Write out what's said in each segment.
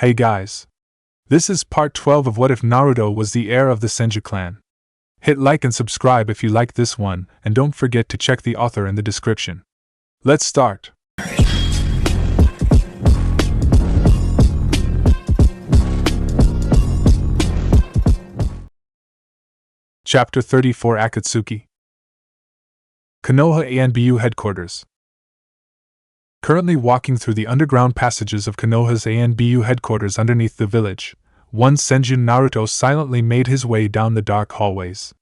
Hey guys. This is part 12 of What If Naruto Was the Heir of the Senju clan. Hit like and subscribe if you like this one, and don't forget to check the author in the description. Let's start. Chapter 34 Akatsuki. Konoha ANBU Headquarters. Currently walking through the underground passages of Konoha's ANBU headquarters underneath the village, one Senju Naruto silently made his way down the dark hallways.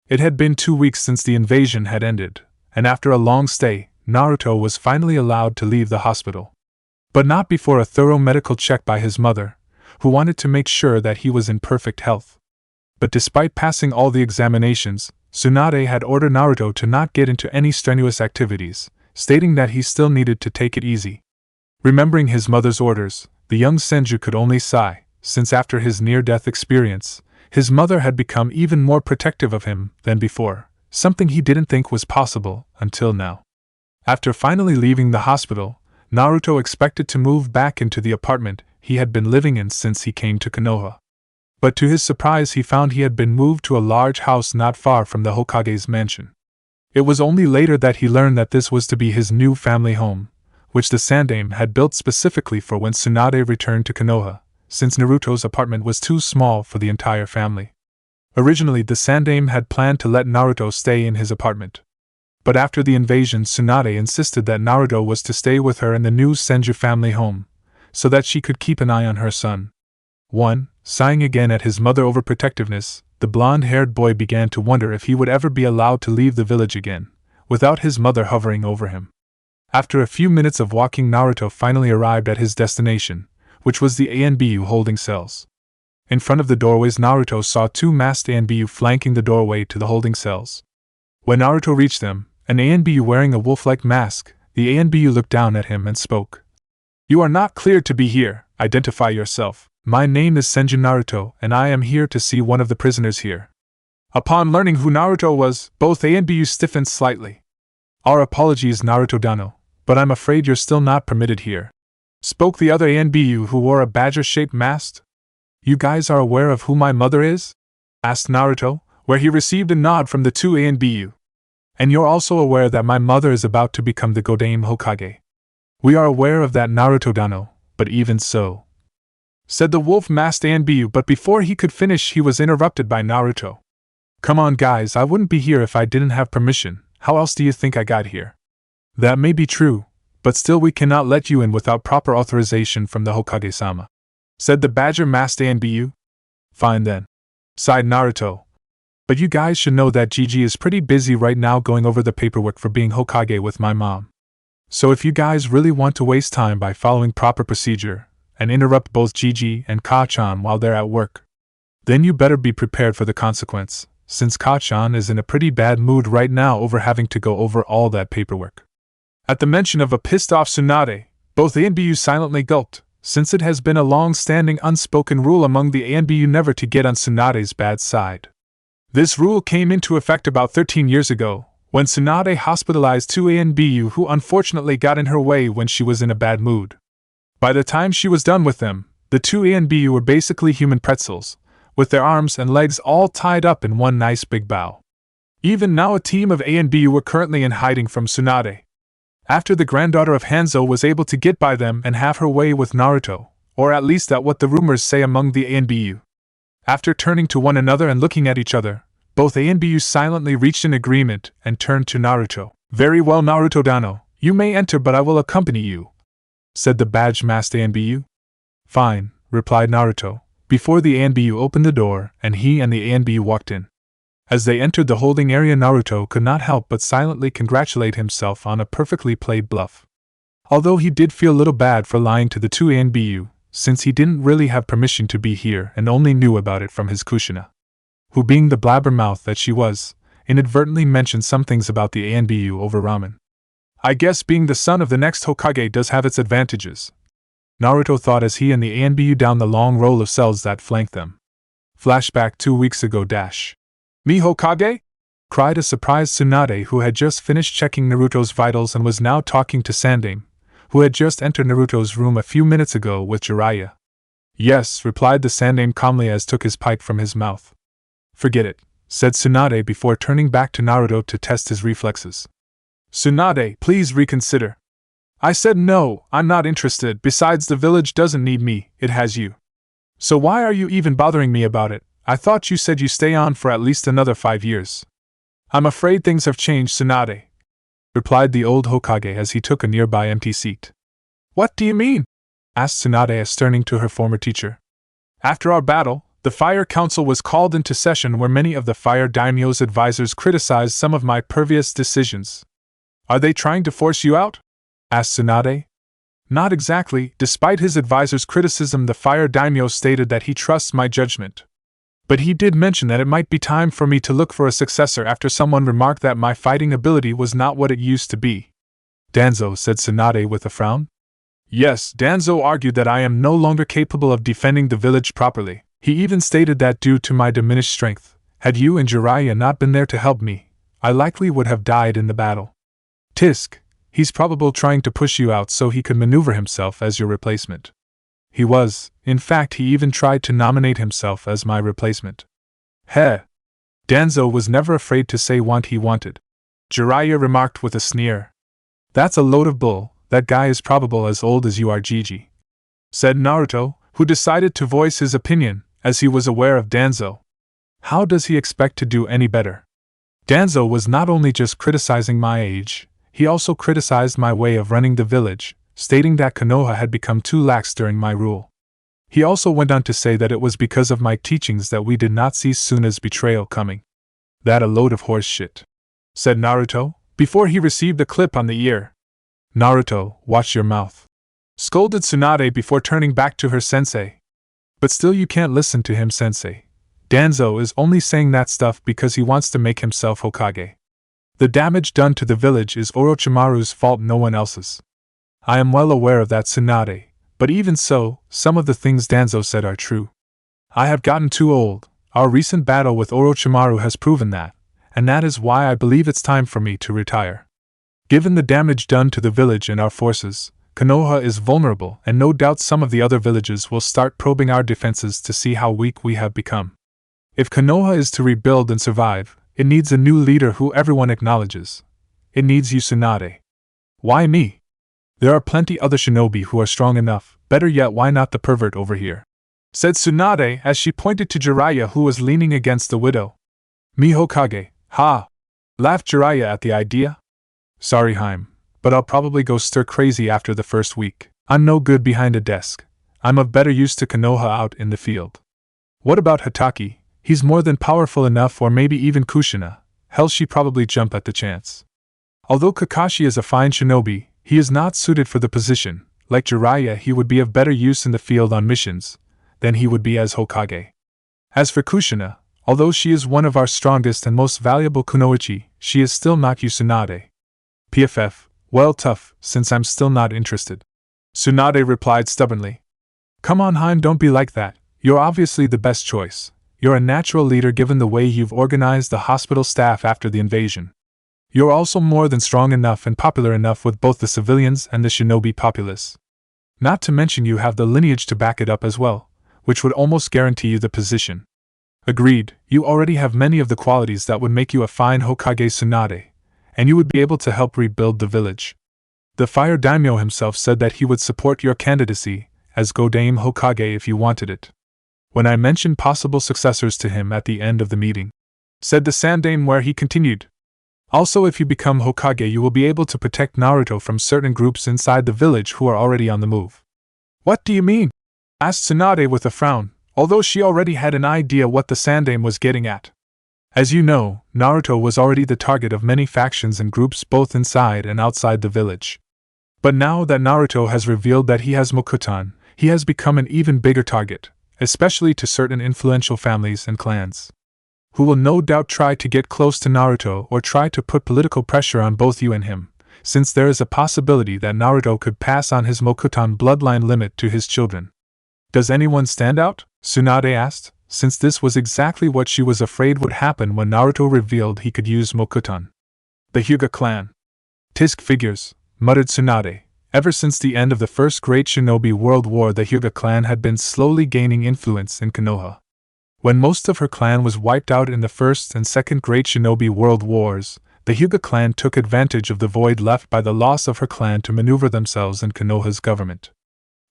It had been 2 weeks since the invasion had ended, and after a long stay, Naruto was finally allowed to leave the hospital. But not before a thorough medical check by his mother, who wanted to make sure that he was in perfect health. But despite passing all the examinations, Tsunade had ordered Naruto to not get into any strenuous activities, stating that he still needed to take it easy. Remembering his mother's orders, the young Senju could only sigh, since after his near-death experience, his mother had become even more protective of him than before, something he didn't think was possible until now. After finally leaving the hospital, Naruto expected to move back into the apartment he had been living in since he came to Konoha. But to his surprise he found he had been moved to a large house not far from the Hokage's mansion. It was only later that he learned that this was to be his new family home, which the Sandaime had built specifically for when Tsunade returned to Konoha, since Naruto's apartment was too small for the entire family. Originally the Sandaime had planned to let Naruto stay in his apartment. But after the invasion, Tsunade insisted that Naruto was to stay with her in the new Senju family home, so that she could keep an eye on her son. Sighing again at his mother's overprotectiveness, the blonde-haired boy began to wonder if he would ever be allowed to leave the village again, without his mother hovering over him. After a few minutes of walking, Naruto finally arrived at his destination, which was the ANBU holding cells. In front of the doorways, Naruto saw 2 masked ANBU flanking the doorway to the holding cells. When Naruto reached them, an ANBU wearing a wolf-like mask, the ANBU looked down at him and spoke. "You are not cleared to be here, identify yourself. My name is Senju Naruto, and I am here to see one of the prisoners here." Upon learning who Naruto was, both ANBU stiffened slightly. "Our apologies, Naruto-dano, but I'm afraid you're still not permitted here," spoke the other ANBU, who wore a badger-shaped mask. "You guys are aware of who my mother is?" asked Naruto, where he received a nod from the 2 ANBU. "And you're also aware that my mother is about to become the Godame Hokage?" "We are aware of that, Naruto-dano, but even so," said the wolf-masked ANBU, but before he could finish he was interrupted by Naruto. "Come on guys, I wouldn't be here if I didn't have permission. How else do you think I got here?" "That may be true, but still we cannot let you in without proper authorization from the Hokage-sama," said the badger-masked ANBU. "Fine then," sighed Naruto. "But you guys should know that Gigi is pretty busy right now going over the paperwork for being Hokage with my mom. So if you guys really want to waste time by following proper procedure, and interrupt both Gigi and Ka-chan while they're at work, then you better be prepared for the consequence, since Ka-chan is in a pretty bad mood right now over having to go over all that paperwork." At the mention of a pissed-off Tsunade, both ANBU silently gulped, since it has been a long-standing unspoken rule among the ANBU never to get on Tsunade's bad side. This rule came into effect about 13 years ago, when Tsunade hospitalized 2 ANBU who unfortunately got in her way when she was in a bad mood. By the time she was done with them, the 2 ANBU were basically human pretzels, with their arms and legs all tied up in one nice big bow. Even now a team of ANBU were currently in hiding from Tsunade. After the granddaughter of Hanzo was able to get by them and have her way with Naruto, or at least that's what the rumors say among the ANBU. After turning to one another and looking at each other, both ANBU silently reached an agreement and turned to Naruto. "Very well, Naruto-dano, you may enter, but I will accompany you," said the badge-masked ANBU. "Fine," replied Naruto, before the ANBU opened the door and he and the ANBU walked in. As they entered the holding area, Naruto could not help but silently congratulate himself on a perfectly played bluff. Although he did feel a little bad for lying to the 2 ANBU, since he didn't really have permission to be here and only knew about it from his Kushina, who, being the blabbermouth that she was, inadvertently mentioned some things about the ANBU over ramen. "I guess being the son of the next Hokage does have its advantages," Naruto thought as he and the ANBU down the long row of cells that flanked them. Flashback 2 weeks ago. "Me Hokage?" cried a surprised Tsunade, who had just finished checking Naruto's vitals and was now talking to Sandaime, who had just entered Naruto's room a few minutes ago with Jiraiya. Yes, replied the Sandaime calmly as took his pipe from his mouth. Forget it, said Tsunade before turning back to Naruto to test his reflexes. Tsunade, please reconsider. I said no, I'm not interested, besides the village doesn't need me, it has you. So why are you even bothering me about it? I thought you said you stay on for at least another 5 years. I'm afraid things have changed, Tsunade, replied the old Hokage as he took a nearby empty seat. What do you mean? Asked Tsunade as turning to her former teacher. After our battle, the Fire Council was called into session where many of the Fire Daimyo's advisors criticized some of my previous decisions. Are they trying to force you out? Asked Tsunade. Not exactly. Despite his advisor's criticism, the Fire Daimyo stated that he trusts my judgment. But he did mention that it might be time for me to look for a successor after someone remarked that my fighting ability was not what it used to be. Danzo, said Tsunade with a frown. Yes, Danzo argued that I am no longer capable of defending the village properly. He even stated that due to my diminished strength, had you and Jiraiya not been there to help me, I likely would have died in the battle. Tisk, he's probably trying to push you out so he could maneuver himself as your replacement. He was, in fact, he even tried to nominate himself as my replacement. Heh. Danzo was never afraid to say what he wanted. Jiraiya remarked with a sneer. That's a load of bull, that guy is probably as old as you are, Gigi. Said Naruto, who decided to voice his opinion, as he was aware of Danzo. How does he expect to do any better? Danzo was not only just criticizing my age, he also criticized my way of running the village, stating that Konoha had become too lax during my rule. He also went on to say that it was because of my teachings that we did not see Suna's betrayal coming. That a load of horse shit, said Naruto, before he received a clip on the ear. Naruto, watch your mouth, scolded Tsunade before turning back to her sensei. But still you can't listen to him, sensei. Danzo is only saying that stuff because he wants to make himself Hokage. The damage done to the village is Orochimaru's fault, no one else's. I am well aware of that, Tsunade, but even so, some of the things Danzo said are true. I have gotten too old. Our recent battle with Orochimaru has proven that, and that is why I believe it's time for me to retire. Given the damage done to the village and our forces, Konoha is vulnerable, and no doubt some of the other villages will start probing our defenses to see how weak we have become. If Konoha is to rebuild and survive, it needs a new leader who everyone acknowledges. It needs you, Tsunade. Why me? There are plenty other shinobi who are strong enough, better yet why not the pervert over here? Said Tsunade as she pointed to Jiraiya who was leaning against the widow. Me Hokage, ha! Laughed Jiraiya at the idea. Sorry Heim, but I'll probably go stir crazy after the first week. I'm no good behind a desk. I'm of better use to Konoha out in the field. What about Hatake? He's more than powerful enough, or maybe even Kushina. Hell, she probably jump at the chance. Although Kakashi is a fine shinobi, he is not suited for the position. Like Jiraiya, he would be of better use in the field on missions than he would be as Hokage. As for Kushina, although she is one of our strongest and most valuable kunoichi, she is still not Tsunade. PFF, well tough, since I'm still not interested. Tsunade replied stubbornly. Come on Heim, don't be like that, you're obviously the best choice. You're a natural leader given the way you've organized the hospital staff after the invasion. You're also more than strong enough and popular enough with both the civilians and the shinobi populace. Not to mention you have the lineage to back it up as well, which would almost guarantee you the position. Agreed, you already have many of the qualities that would make you a fine Hokage, Tsunade, and you would be able to help rebuild the village. The Fire Daimyo himself said that he would support your candidacy as Godame Hokage if you wanted it. When I mentioned possible successors to him at the end of the meeting, said the Sandaime, where he continued. Also, if you become Hokage, you will be able to protect Naruto from certain groups inside the village who are already on the move. What do you mean? Asked Tsunade with a frown, although she already had an idea what the Sandaime was getting at. As you know, Naruto was already the target of many factions and groups both inside and outside the village. But now that Naruto has revealed that he has Mokutan, he has become an even bigger target, especially to certain influential families and clans, who will no doubt try to get close to Naruto or try to put political pressure on both you and him, since there is a possibility that Naruto could pass on his Mokutan bloodline limit to his children. Does anyone stand out? Tsunade asked, since this was exactly what she was afraid would happen when Naruto revealed he could use Mokutan. The Hyuga clan. Tisk figures, muttered Tsunade, Ever since the end of the First Great Shinobi World War, the Hyuga clan had been slowly gaining influence in Konoha. When most of her clan was wiped out in the First and Second Great Shinobi World Wars, the Hyuga clan took advantage of the void left by the loss of her clan to maneuver themselves in Konoha's government.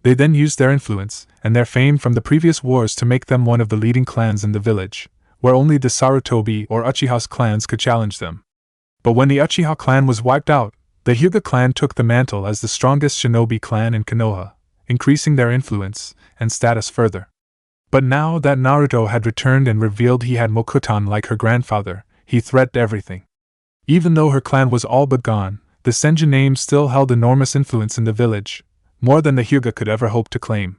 They then used their influence and their fame from the previous wars to make them one of the leading clans in the village, where only the Sarutobi or Uchiha's clans could challenge them. But when the Uchiha clan was wiped out, the Hyuga clan took the mantle as the strongest shinobi clan in Konoha, increasing their influence and status further. But now that Naruto had returned and revealed he had Mokutan like her grandfather, he threatened everything. Even though her clan was all but gone, the Senju name still held enormous influence in the village, more than the Hyuga could ever hope to claim.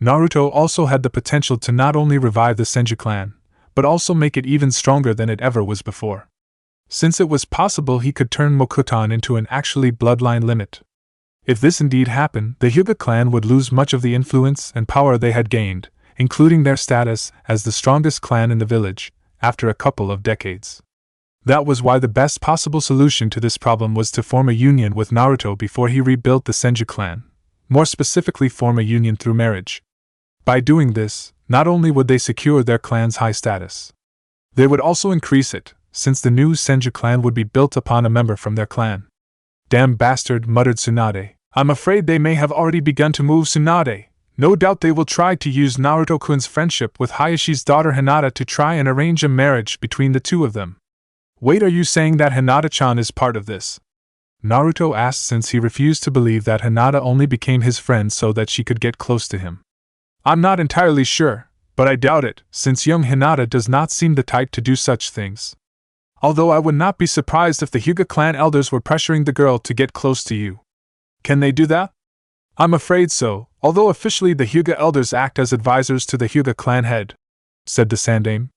Naruto also had the potential to not only revive the Senju clan, but also make it even stronger than it ever was before. Since it was possible he could turn Mokutan into an actually bloodline limit. If this indeed happened, the Hyuga clan would lose much of the influence and power they had gained, including their status as the strongest clan in the village, after a couple of decades. That was why the best possible solution to this problem was to form a union with Naruto before he rebuilt the Senju clan, more specifically form a union through marriage. By doing this, not only would they secure their clan's high status, they would also increase it, since the new Senju clan would be built upon a member from their clan. Damn bastard, muttered Tsunade. I'm afraid they may have already begun to move Tsunade. No doubt they will try to use Naruto-kun's friendship with Hayashi's daughter Hinata to try and arrange a marriage between the two of them. Wait, are you saying that Hinata-chan is part of this? Naruto asked, since he refused to believe that Hinata only became his friend so that she could get close to him. I'm not entirely sure, but I doubt it, since young Hinata does not seem the type to do such things. Although I would not be surprised if the Hyuga clan elders were pressuring the girl to get close to you. Can they do that? I'm afraid so, although officially the Hyuga elders act as advisors to the Hyuga clan head, said the Sandaime.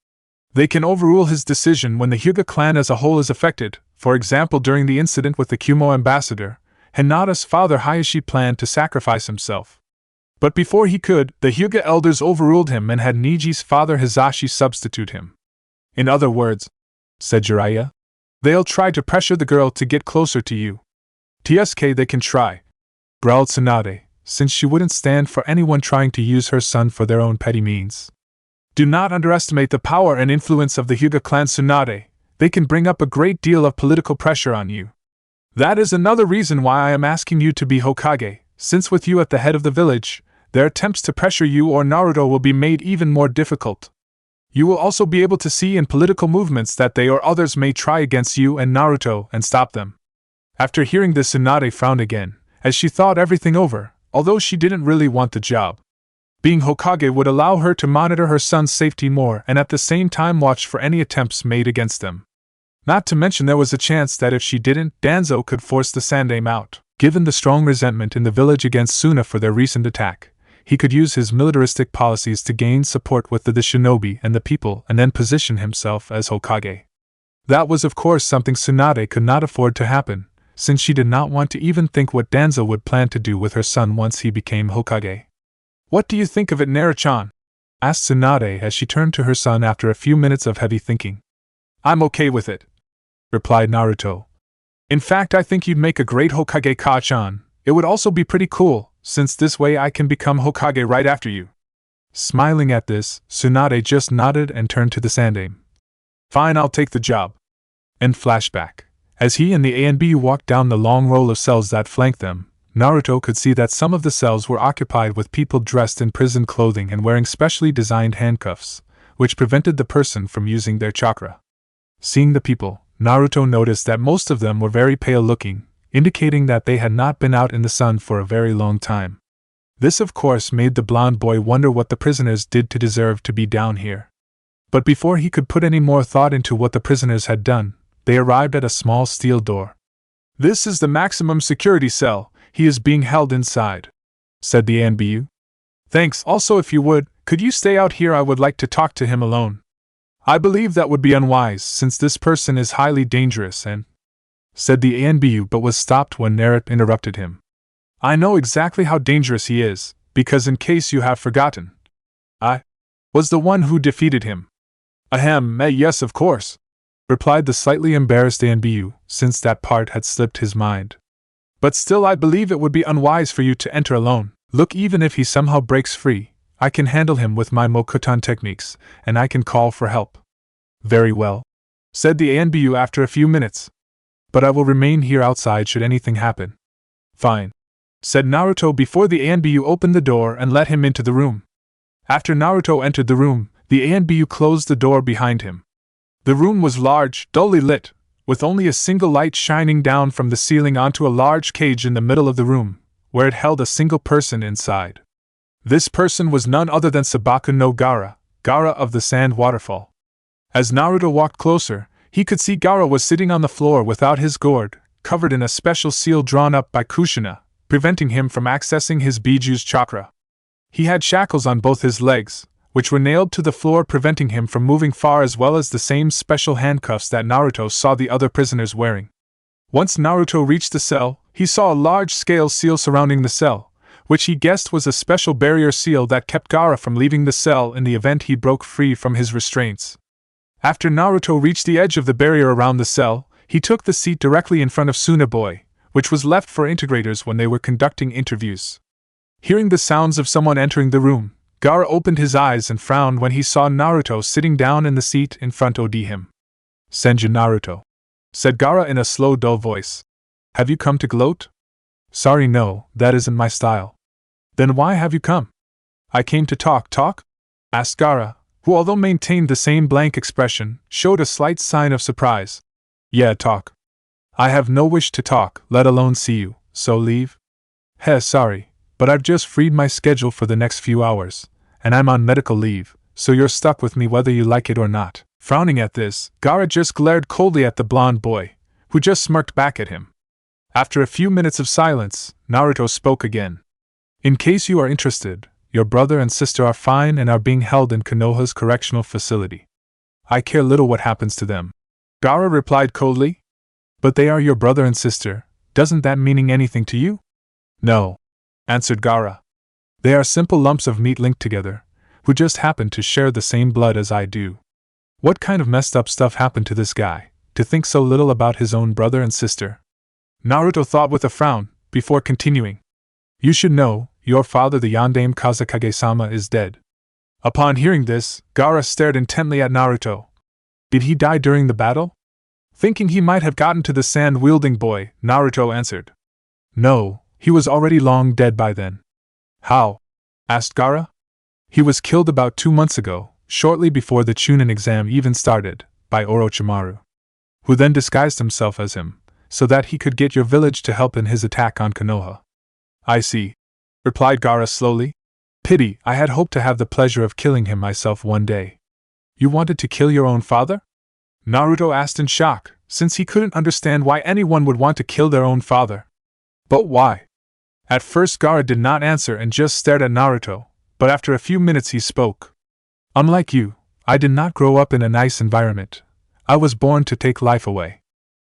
They can overrule his decision when the Hyuga clan as a whole is affected. For example, during the incident with the Kumo ambassador, Hinata's father Hayashi planned to sacrifice himself. But before he could, the Hyuga elders overruled him and had Niji's father Hizashi substitute him. In other words, said Jiraiya, they'll try to pressure the girl to get closer to you. TSK, they can try, growled Tsunade, since she wouldn't stand for anyone trying to use her son for their own petty means. Do not underestimate the power and influence of the Hyuga clan, Tsunade. They can bring up a great deal of political pressure on you. That is another reason why I am asking you to be Hokage, since with you at the head of the village, their attempts to pressure you or Naruto will be made even more difficult. You will also be able to see in political movements that they or others may try against you and Naruto and stop them. After hearing this, Tsunade frowned again, as she thought everything over, although she didn't really want the job. Being Hokage would allow her to monitor her son's safety more and at the same time watch for any attempts made against them. Not to mention there was a chance that if she didn't, Danzo could force the Sandaime out. Given the strong resentment in the village against Suna for their recent attack, he could use his militaristic policies to gain support with the shinobi and the people and then position himself as Hokage. That was of course something Tsunade could not afford to happen, since she did not want to even think what Danzo would plan to do with her son once he became Hokage. What do you think of it, Naruto-chan? Asked Tsunade as she turned to her son after a few minutes of heavy thinking. I'm okay with it, replied Naruto. In fact, I think you'd make a great Hokage, Ka-chan. It would also be pretty cool, since this way I can become Hokage right after you. Smiling at this, Tsunade just nodded and turned to the Sandaime. Fine, I'll take the job. End flashback. As he and the ANBU walked down the long row of cells that flanked them, Naruto could see that some of the cells were occupied with people dressed in prison clothing and wearing specially designed handcuffs, which prevented the person from using their chakra. Seeing the people, Naruto noticed that most of them were very pale looking, indicating that they had not been out in the sun for a very long time. This of course made the blonde boy wonder what the prisoners did to deserve to be down here. But before he could put any more thought into what the prisoners had done, they arrived at a small steel door. This is the maximum security cell, he is being held inside, said the ANBU. Thanks, also if you would, could you stay out here? I would like to talk to him alone. I believe that would be unwise, since this person is highly dangerous and, said the ANBU, but was stopped when Naruto interrupted him. I know exactly how dangerous he is, because in case you have forgotten, I was the one who defeated him. Ahem, yes of course, replied the slightly embarrassed ANBU, since that part had slipped his mind. But still I believe it would be unwise for you to enter alone. Look, even if he somehow breaks free, I can handle him with my Mokutan techniques, and I can call for help. Very well, said the ANBU after a few minutes. But I will remain here outside should anything happen. Fine, said Naruto before the ANBU opened the door and let him into the room. After Naruto entered the room, the ANBU closed the door behind him. The room was large, dully lit, with only a single light shining down from the ceiling onto a large cage in the middle of the room, where it held a single person inside. This person was none other than Sabaku no Gaara, Gaara of the Sand Waterfall. As Naruto walked closer, he could see Gaara was sitting on the floor without his gourd, covered in a special seal drawn up by Kushina, preventing him from accessing his Biju's chakra. He had shackles on both his legs, which were nailed to the floor, preventing him from moving far, as well as the same special handcuffs that Naruto saw the other prisoners wearing. Once Naruto reached the cell, he saw a large-scale seal surrounding the cell, which he guessed was a special barrier seal that kept Gaara from leaving the cell in the event he broke free from his restraints. After Naruto reached the edge of the barrier around the cell, he took the seat directly in front of Tsunade, which was left for integrators when they were conducting interviews. Hearing the sounds of someone entering the room, Gaara opened his eyes and frowned when he saw Naruto sitting down in the seat in front of him. Senju Naruto, said Gaara in a slow, dull voice. Have you come to gloat? Sorry, no, that isn't my style. Then why have you come? I came to talk? Asked Gaara, who, although maintained the same blank expression, showed a slight sign of surprise. Yeah, talk. I have no wish to talk, let alone see you, so leave? Sorry, but I've just freed my schedule for the next few hours, and I'm on medical leave, so you're stuck with me whether you like it or not. Frowning at this, Gaara just glared coldly at the blonde boy, who just smirked back at him. After a few minutes of silence, Naruto spoke again. In case you are interested, your brother and sister are fine and are being held in Konoha's correctional facility. I care little what happens to them. Gaara replied coldly. But they are your brother and sister, doesn't that mean anything to you? No, answered Gaara. They are simple lumps of meat linked together, who just happen to share the same blood as I do. What kind of messed up stuff happened to this guy, to think so little about his own brother and sister? Naruto thought with a frown, before continuing. You should know, your father the Yondaime Kazekage-sama is dead. Upon hearing this, Gaara stared intently at Naruto. Did he die during the battle? Thinking he might have gotten to the sand-wielding boy, Naruto answered. No, he was already long dead by then. How? Asked Gaara. He was killed about 2 months ago, shortly before the Chunin exam even started, by Orochimaru, who then disguised himself as him, so that he could get your village to help in his attack on Konoha. I see, replied Gaara slowly. Pity, I had hoped to have the pleasure of killing him myself one day. You wanted to kill your own father? Naruto asked in shock, since he couldn't understand why anyone would want to kill their own father. But why? At first Gaara did not answer and just stared at Naruto, but after a few minutes he spoke. Unlike you, I did not grow up in a nice environment. I was born to take life away.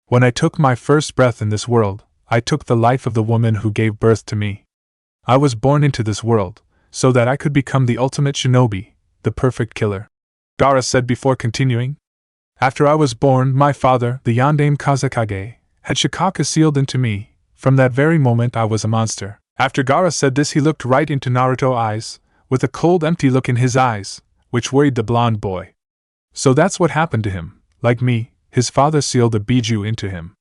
When I took my first breath in this world, I took the life of the woman who gave birth to me. I was born into this world, so that I could become the ultimate shinobi, the perfect killer. Gaara said before continuing. After I was born, my father, the Yondaime Kazekage, had Shikaka sealed into me. From that very moment I was a monster. After Gaara said this, he looked right into Naruto's eyes, with a cold, empty look in his eyes, which worried the blonde boy. So that's what happened to him. Like me, his father sealed a Biju into him.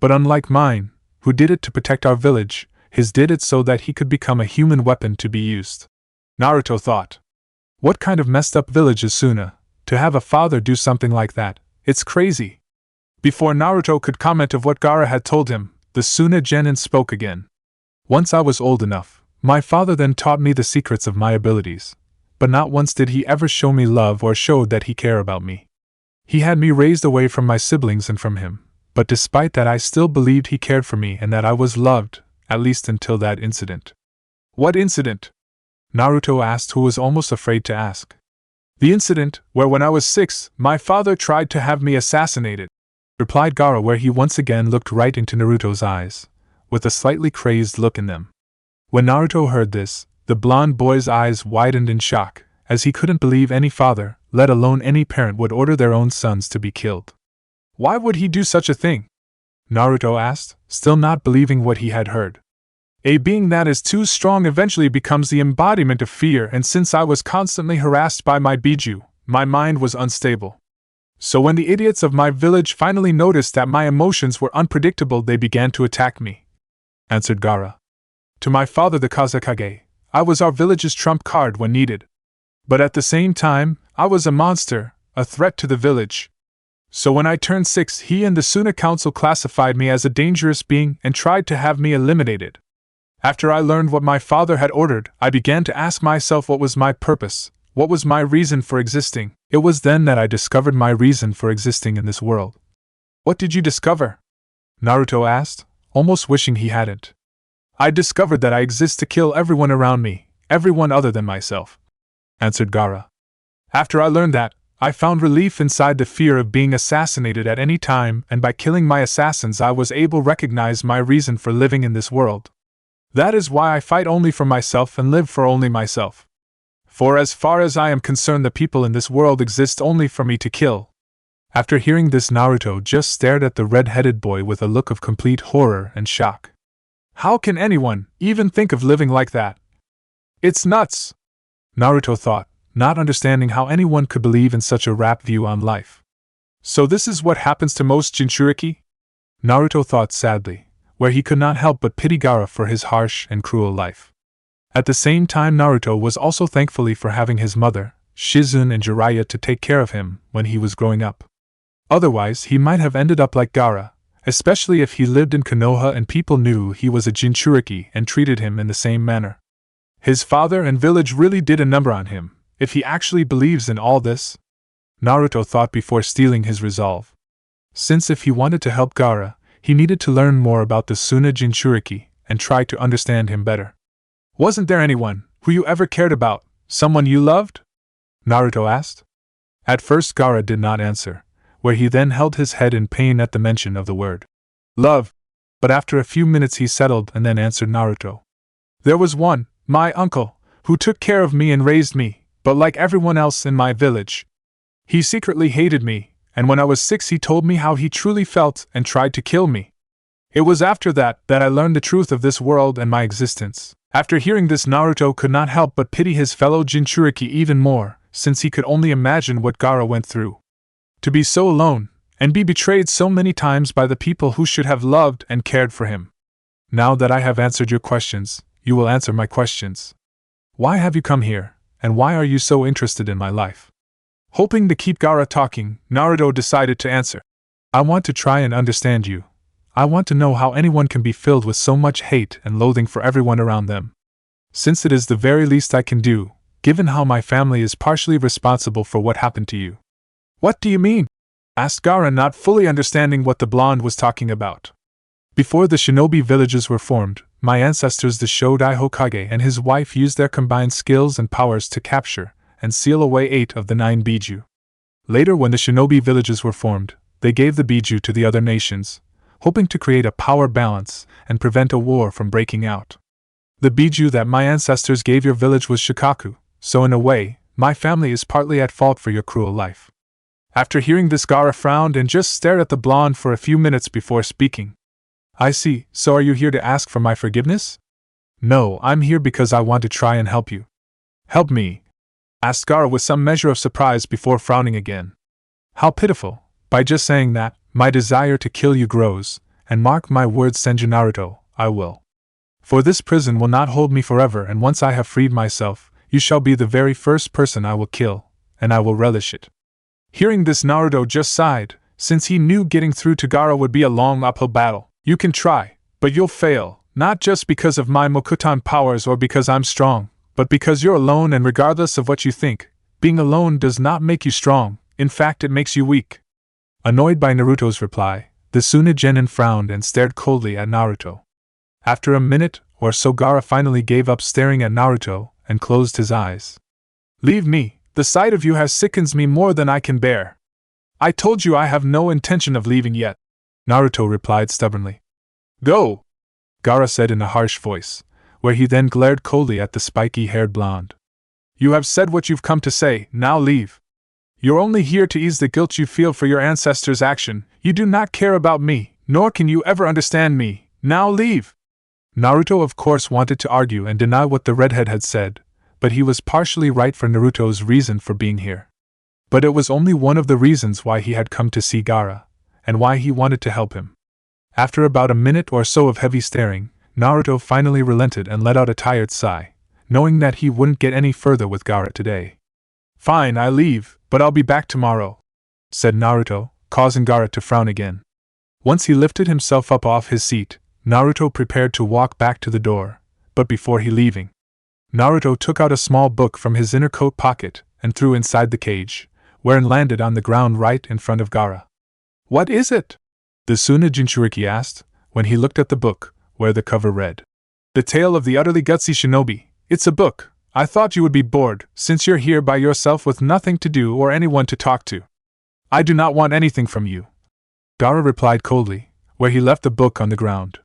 But unlike mine, who did it to protect our village, his did it so that he could become a human weapon to be used. Naruto thought. What kind of messed up village is Suna, to have a father do something like that? It's crazy. Before Naruto could comment of what Gaara had told him, the Suna Genin spoke again. Once I was old enough, my father then taught me the secrets of my abilities, but not once did he ever show me love or showed that he cared about me. He had me raised away from my siblings and from him, but despite that I still believed he cared for me and that I was loved, at least until that incident. What incident? Naruto asked, who was almost afraid to ask. The incident where when I was 6, my father tried to have me assassinated, replied Gaara, where he once again looked right into Naruto's eyes, with a slightly crazed look in them. When Naruto heard this, the blonde boy's eyes widened in shock, as he couldn't believe any father, let alone any parent, would order their own sons to be killed. Why would he do such a thing? Naruto asked, still not believing what he had heard. A being that is too strong eventually becomes the embodiment of fear, and since I was constantly harassed by my biju, my mind was unstable. So when the idiots of my village finally noticed that my emotions were unpredictable, they began to attack me," answered Gaara. "To my father the Kazekage, I was our village's trump card when needed. But at the same time, I was a monster, a threat to the village. So when I turned 6, he and the Suna Council classified me as a dangerous being and tried to have me eliminated. After I learned what my father had ordered, I began to ask myself what was my purpose, what was my reason for existing. It was then that I discovered my reason for existing in this world." "What did you discover?" Naruto asked, almost wishing he hadn't. "I discovered that I exist to kill everyone around me, everyone other than myself," answered Gaara. "After I learned that, I found relief inside the fear of being assassinated at any time, and by killing my assassins I was able to recognize my reason for living in this world. That is why I fight only for myself and live for only myself. For as far as I am concerned, the people in this world exist only for me to kill." After hearing this, Naruto just stared at the red-headed boy with a look of complete horror and shock. How can anyone even think of living like that? It's nuts, Naruto thought, not understanding how anyone could believe in such a rapt view on life. So this is what happens to most Jinchuriki? Naruto thought sadly, where he could not help but pity Gaara for his harsh and cruel life. At the same time, Naruto was also thankful for having his mother, Shizune, and Jiraiya to take care of him when he was growing up. Otherwise, he might have ended up like Gaara, especially if he lived in Konoha and people knew he was a Jinchuriki and treated him in the same manner. His father and village really did a number on him, if he actually believes in all this, Naruto thought before steeling his resolve. Since if he wanted to help Gaara, he needed to learn more about the Suna Jinchuriki and try to understand him better. "Wasn't there anyone who you ever cared about, someone you loved?" Naruto asked. At first Gaara did not answer, where he then held his head in pain at the mention of the word love, but after a few minutes he settled and then answered Naruto. "There was one, my uncle, who took care of me and raised me, but like everyone else in my village, he secretly hated me, and when I was 6 he told me how he truly felt and tried to kill me. It was after that I learned the truth of this world and my existence." After hearing this, Naruto could not help but pity his fellow Jinchuriki even more, since he could only imagine what Gaara went through. To be so alone, and be betrayed so many times by the people who should have loved and cared for him. "Now that I have answered your questions, you will answer my questions. Why have you come here, and why are you so interested in my life?" Hoping to keep Gaara talking, Naruto decided to answer. "I want to try and understand you. I want to know how anyone can be filled with so much hate and loathing for everyone around them. Since it is the very least I can do, given how my family is partially responsible for what happened to you." "What do you mean?" asked Gaara, not fully understanding what the blonde was talking about. "Before the shinobi villages were formed, my ancestors the Shodai Hokage and his wife used their combined skills and powers to capture and seal away 8 of the 9 biju. Later, when the shinobi villages were formed, they gave the biju to the other nations, hoping to create a power balance and prevent a war from breaking out. The biju that my ancestors gave your village was Shikaku, so in a way, my family is partly at fault for your cruel life." After hearing this, Gaara frowned and just stared at the blonde for a few minutes before speaking. "I see, so are you here to ask for my forgiveness?" "No, I'm here because I want to try and help you." "Help me?" asked Gaara with some measure of surprise before frowning again. "How pitiful, by just saying that, my desire to kill you grows, and mark my words, Senju Naruto, I will. For this prison will not hold me forever, and once I have freed myself, you shall be the very first person I will kill, and I will relish it." Hearing this, Naruto just sighed, since he knew getting through to Gaara would be a long uphill battle. "You can try, but you'll fail, not just because of my Mokutan powers or because I'm strong, but because you're alone, and regardless of what you think, being alone does not make you strong, in fact it makes you weak." Annoyed by Naruto's reply, the Suna Genin frowned and stared coldly at Naruto. After a minute or so, Gaara finally gave up staring at Naruto and closed his eyes. "Leave me, the sight of you has sickens me more than I can bear." "I told you I have no intention of leaving yet," Naruto replied stubbornly. "Go!" Gaara said in a harsh voice, where he then glared coldly at the spiky-haired blonde. "You have said what you've come to say, now leave. You're only here to ease the guilt you feel for your ancestors' action, you do not care about me, Nor can you ever understand me. Now leave! Naruto of course wanted to argue and deny what the redhead had said, but he was partially right for Naruto's reason for being here. But it was only one of the reasons why he had come to see Gaara, and why he wanted to help him. After about a minute or so of heavy staring, Naruto finally relented and let out a tired sigh, knowing that he wouldn't get any further with Gaara today. Fine, I leave, but I'll be back tomorrow, said Naruto, causing Gaara to frown again. Once he lifted himself up off his seat, Naruto prepared to walk back to the door, but before he leaving, Naruto took out a small book from his inner coat pocket and threw inside the cage, where it landed on the ground right in front of Gaara. What is it? The Tsunade Jinchuriki asked, when he looked at the book, where the cover read, The Tale of the Utterly Gutsy Shinobi. It's a book. I thought you would be bored, since you're here by yourself with nothing to do or anyone to talk to. I do not want anything from you, Gaara replied coldly, where he left the book on the ground.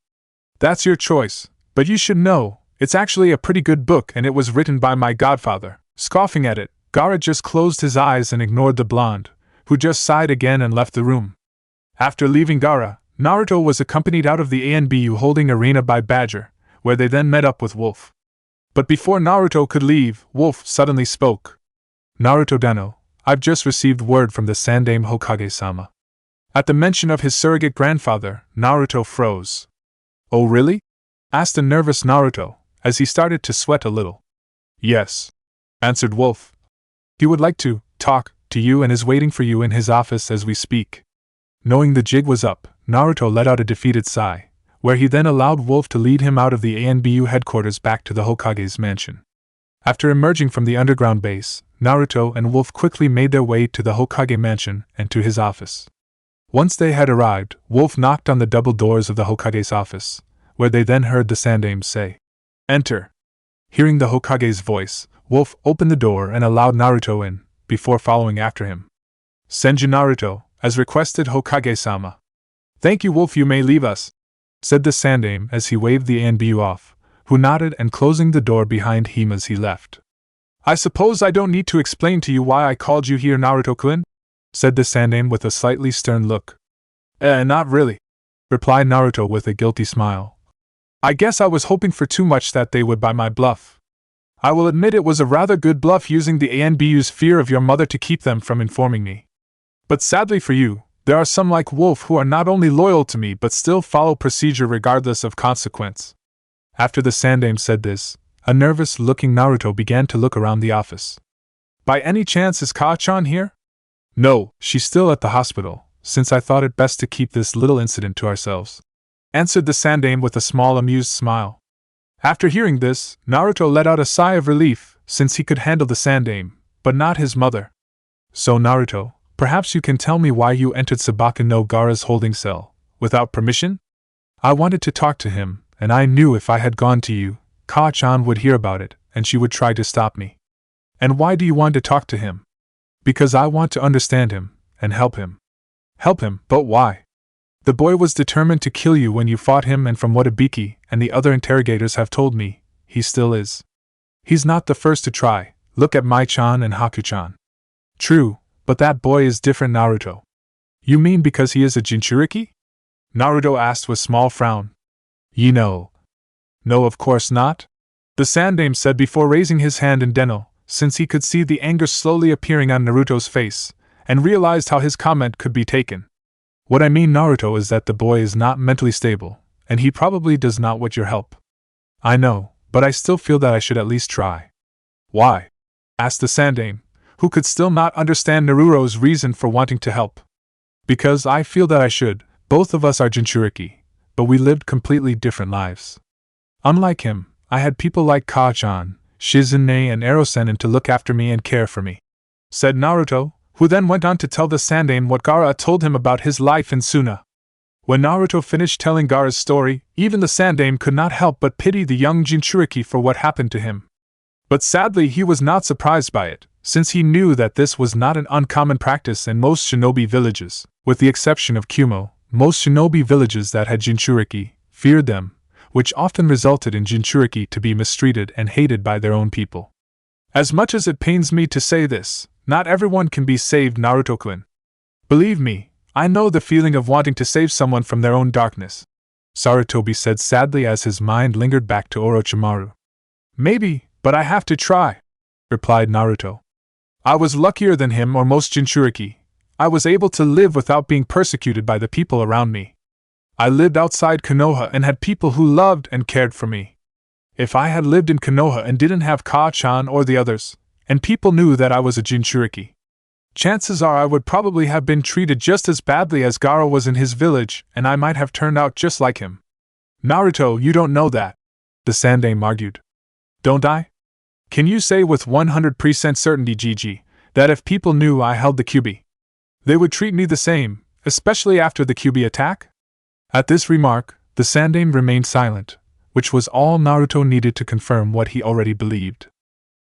That's your choice, but you should know, it's actually a pretty good book and it was written by my godfather. Scoffing at it, Gaara just closed his eyes and ignored the blonde, who just sighed again and left the room. After leaving Gaara, Naruto was accompanied out of the ANBU holding arena by Badger, where they then met up with Wolf. But before Naruto could leave, Wolf suddenly spoke. Naruto Dano, I've just received word from the Sandaime Hokage-sama. At the mention of his surrogate grandfather, Naruto froze. Oh really? Asked a nervous Naruto, as he started to sweat a little. Yes, answered Wolf. He would like to talk to you and is waiting for you in his office as we speak. Knowing the jig was up, Naruto let out a defeated sigh, where he then allowed Wolf to lead him out of the ANBU headquarters back to the Hokage's mansion. After emerging from the underground base, Naruto and Wolf quickly made their way to the Hokage mansion and to his office. Once they had arrived, Wolf knocked on the double doors of the Hokage's office, where they then heard the Sandaime say, Enter. Hearing the Hokage's voice, Wolf opened the door and allowed Naruto in, before following after him. Senju Naruto, as requested Hokage-sama. Thank you Wolf, you may leave us, said the Sandaime as he waved the ANBU off, who nodded and closing the door behind him as he left. I suppose I don't need to explain to you why I called you here, Naruto-kun? Said the Sandaime with a slightly stern look. Not really, replied Naruto with a guilty smile. I guess I was hoping for too much that they would buy my bluff. I will admit it was a rather good bluff using the ANBU's fear of your mother to keep them from informing me. But sadly for you, there are some like Wolf who are not only loyal to me but still follow procedure regardless of consequence. After the Sandaime said this, a nervous-looking Naruto began to look around the office. By any chance is Kaa-chan here? No, she's still at the hospital, since I thought it best to keep this little incident to ourselves, answered the Sandaime with a small amused smile. After hearing this, Naruto let out a sigh of relief, since he could handle the Sandaime, but not his mother. So Naruto, perhaps you can tell me why you entered Sabaka no Gaara's holding cell, without permission? I wanted to talk to him, and I knew if I had gone to you, Kaa-chan would hear about it, and she would try to stop me. And why do you want to talk to him? Because I want to understand him, and help him. Help him, but why? The boy was determined to kill you when you fought him, and from what Ibiki and the other interrogators have told me, he still is. He's not the first to try, look at Mai-chan and Haku-chan. True, but that boy is different, Naruto. You mean because he is a Jinchuriki? Naruto asked with small frown. You know. No, of course not, the Sandaime said before raising his hand in Deno, since he could see the anger slowly appearing on Naruto's face, and realized how his comment could be taken. What I mean, Naruto, is that the boy is not mentally stable, and he probably does not want your help. I know, but I still feel that I should at least try. Why? Asked the Sandaime, who could still not understand Naruto's reason for wanting to help. Because I feel that I should. Both of us are Jinchuriki, but we lived completely different lives. Unlike him, I had people like Kaa-chan, Shizune and Erosenin to look after me and care for me, said Naruto, who then went on to tell the Sandaime what Gaara told him about his life in Suna. When Naruto finished telling Gaara's story, even the Sandaime could not help but pity the young Jinchuriki for what happened to him. But sadly he was not surprised by it, since he knew that this was not an uncommon practice in most shinobi villages. With the exception of Kumo, most shinobi villages that had Jinchuriki feared them, which often resulted in Jinchuriki to be mistreated and hated by their own people. As much as it pains me to say this, not everyone can be saved, Naruto-kun. Believe me, I know the feeling of wanting to save someone from their own darkness, Sarutobi said sadly as his mind lingered back to Orochimaru. Maybe, but I have to try, replied Naruto. I was luckier than him or most Jinchuriki. I was able to live without being persecuted by the people around me. I lived outside Konoha and had people who loved and cared for me. If I had lived in Konoha and didn't have Ka-chan or the others, and people knew that I was a Jinchuriki, chances are I would probably have been treated just as badly as Gaara was in his village, and I might have turned out just like him. Naruto, you don't know that, the Sandaime argued. Don't I? Can you say with 100% certainty, Gigi, that if people knew I held the Kyuubi, they would treat me the same, especially after the Kyuubi attack? At this remark, the Sandaime remained silent, which was all Naruto needed to confirm what he already believed.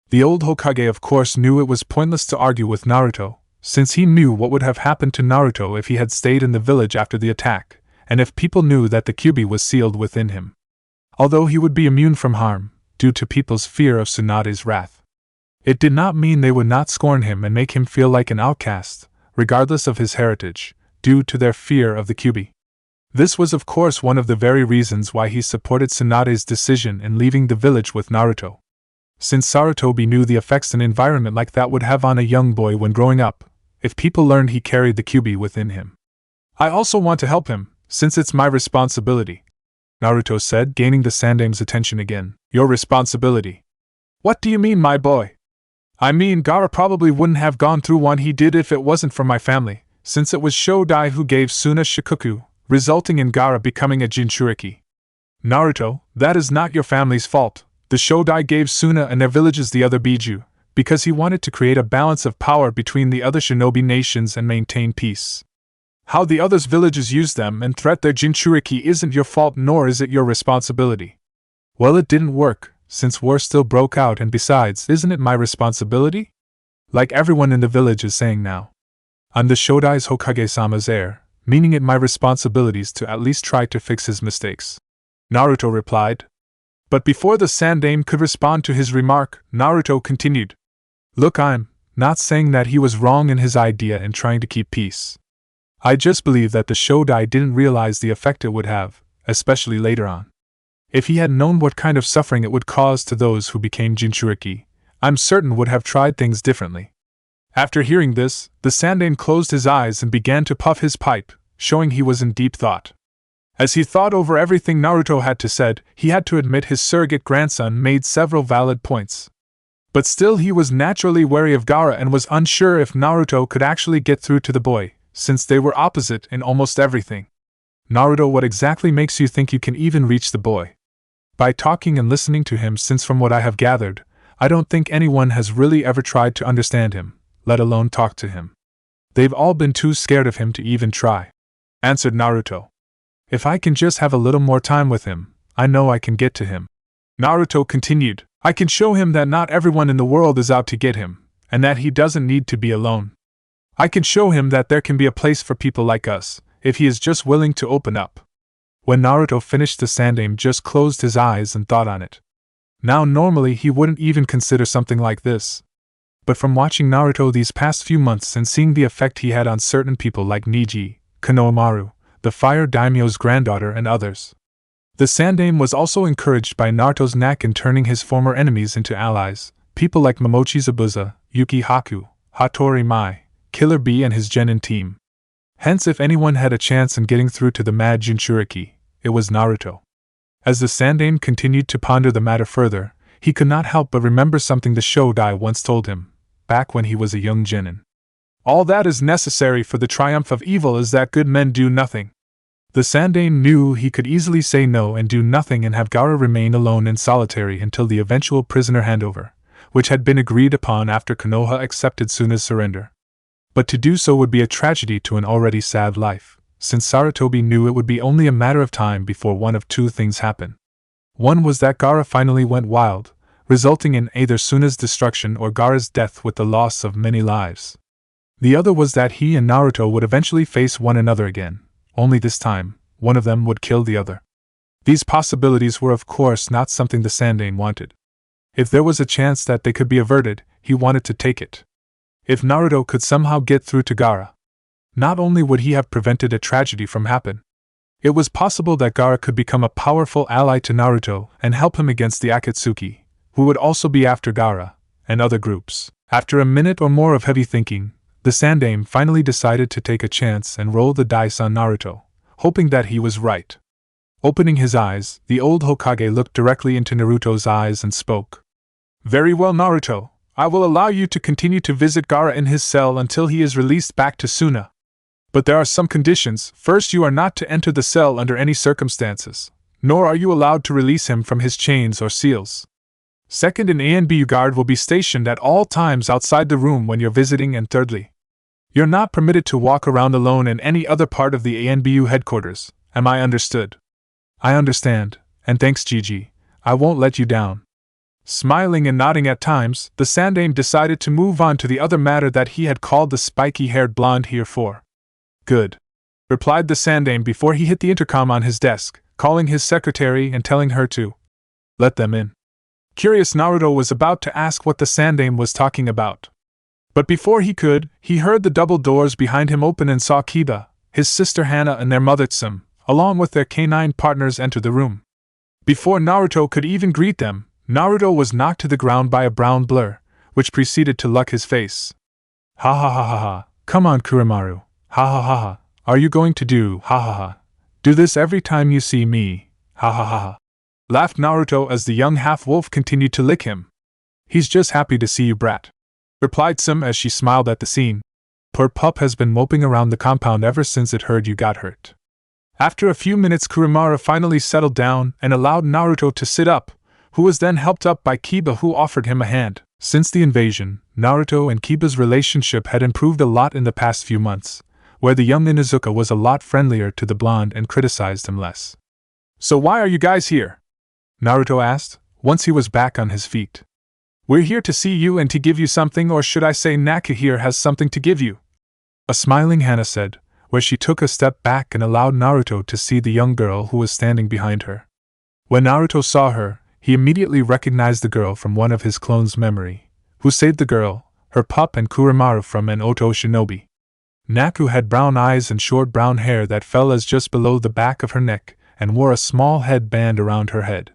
The old Hokage of course knew it was pointless to argue with Naruto, since he knew what would have happened to Naruto if he had stayed in the village after the attack, and if people knew that the Kyuubi was sealed within him. Although he would be immune from harm, due to people's fear of Tsunade's wrath, it did not mean they would not scorn him and make him feel like an outcast, regardless of his heritage, due to their fear of the Kyuubi. This was of course one of the very reasons why he supported Tsunade's decision in leaving the village with Naruto. Since Sarutobi knew the effects an environment like that would have on a young boy when growing up, if people learned he carried the Kyuubi within him. I also want to help him, since it's my responsibility, Naruto said, gaining the Sandaime's attention again. Your responsibility? What do you mean, my boy? I mean, Gaara probably wouldn't have gone through what he did if it wasn't for my family, since it was Shodai who gave Suna Shikoku, resulting in Gaara becoming a Jinchuriki. Naruto, that is not your family's fault. The Shodai gave Suna and their villages the other Biju, because he wanted to create a balance of power between the other shinobi nations and maintain peace. How the others' villages use them and threat their Jinchuriki isn't your fault, nor is it your responsibility. Well, it didn't work, since war still broke out, and besides, isn't it my responsibility? Like everyone in the village is saying now. I'm the Shodai's Hokage-sama's heir, meaning it my responsibilities to at least try to fix his mistakes, Naruto replied. But before the Sandaime could respond to his remark, Naruto continued. Look, I'm not saying that he was wrong in his idea in trying to keep peace. I just believe that the Shodai didn't realize the effect it would have, especially later on. If he had known what kind of suffering it would cause to those who became Jinchuriki, I'm certain would have tried things differently. After hearing this, the Sandaime closed his eyes and began to puff his pipe, showing he was in deep thought. As he thought over everything Naruto had to said, he had to admit his surrogate grandson made several valid points. But still he was naturally wary of Gaara and was unsure if Naruto could actually get through to the boy, since they were opposite in almost everything. Naruto, what exactly makes you think you can even reach the boy? By talking and listening to him, since from what I have gathered, I don't think anyone has really ever tried to understand him, let alone talk to him. They've all been too scared of him to even try, answered Naruto. If I can just have a little more time with him, I know I can get to him. Naruto continued, I can show him that not everyone in the world is out to get him, and that he doesn't need to be alone. I can show him that there can be a place for people like us, if he is just willing to open up. When Naruto finished, the Sandaime just closed his eyes and thought on it. Now normally he wouldn't even consider something like this. But from watching Naruto these past few months and seeing the effect he had on certain people like Niji, Konohamaru, the Fire Daimyo's granddaughter, and others, the Sandaime was also encouraged by Naruto's knack in turning his former enemies into allies, people like Momochi Zabuza, Yuki Haku, Hattori Mai, Killer Bee and his Genin team. Hence, if anyone had a chance in getting through to the mad Jinchuriki, it was Naruto. As the Sandaime continued to ponder the matter further, he could not help but remember something the Shodai once told him, back when he was a young genin. All that is necessary for the triumph of evil is that good men do nothing. The Sandaime knew he could easily say no and do nothing and have Gaara remain alone and solitary until the eventual prisoner handover, which had been agreed upon after Konoha accepted Suna's surrender. But to do so would be a tragedy to an already sad life, since Sarutobi knew it would be only a matter of time before one of two things happened. One was that Gaara finally went wild, resulting in either Suna's destruction or Gaara's death with the loss of many lives. The other was that he and Naruto would eventually face one another again, only this time, one of them would kill the other. These possibilities were of course not something the Sandaime wanted. If there was a chance that they could be averted, he wanted to take it. If Naruto could somehow get through to Gaara, not only would he have prevented a tragedy from happening, it was possible that Gaara could become a powerful ally to Naruto and help him against the Akatsuki, who would also be after Gaara, and other groups. After a minute or more of heavy thinking, the Sandaime finally decided to take a chance and roll the dice on Naruto, hoping that he was right. Opening his eyes, the old Hokage looked directly into Naruto's eyes and spoke. "Very well, Naruto. I will allow you to continue to visit Gaara in his cell until he is released back to Suna. But there are some conditions. First, you are not to enter the cell under any circumstances, nor are you allowed to release him from his chains or seals. Second, an ANBU guard will be stationed at all times outside the room when you're visiting, and thirdly, you're not permitted to walk around alone in any other part of the ANBU headquarters. Am I understood?" "I understand, and thanks, Gigi. I won't let you down." Smiling and nodding at times, the Sandaime decided to move on to the other matter that he had called the spiky-haired blonde here for. "Good," replied the Sandaime before he hit the intercom on his desk, calling his secretary and telling her to let them in. Curious, Naruto was about to ask what the Sandaime was talking about. But before he could, he heard the double doors behind him open and saw Kiba, his sister Hana and their mother Tsum, along with their canine partners enter the room. Before Naruto could even greet them, Naruto was knocked to the ground by a brown blur, which proceeded to luck his face. "Ha ha ha ha ha, come on Kurimaru, ha ha ha ha, are you going to do this every time you see me, ha ha ha ha," laughed Naruto as the young half-wolf continued to lick him. "He's just happy to see you, brat," replied Tsum as she smiled at the scene. "Poor pup has been moping around the compound ever since it heard you got hurt." After a few minutes, Kurimaru finally settled down and allowed Naruto to sit up, who was then helped up by Kiba, who offered him a hand. Since the invasion, Naruto and Kiba's relationship had improved a lot in the past few months, where the young Inuzuka was a lot friendlier to the blonde and criticized him less. "So why are you guys here?" Naruto asked, once he was back on his feet. "We're here to see you and to give you something, or should I say Naka here has something to give you," a smiling Hana said, where she took a step back and allowed Naruto to see the young girl who was standing behind her. When Naruto saw her, he immediately recognized the girl from one of his clones' memory, who saved the girl, her pup and Kurimaru from an Oto shinobi. Naku had brown eyes and short brown hair that fell as just below the back of her neck, and wore a small headband around her head.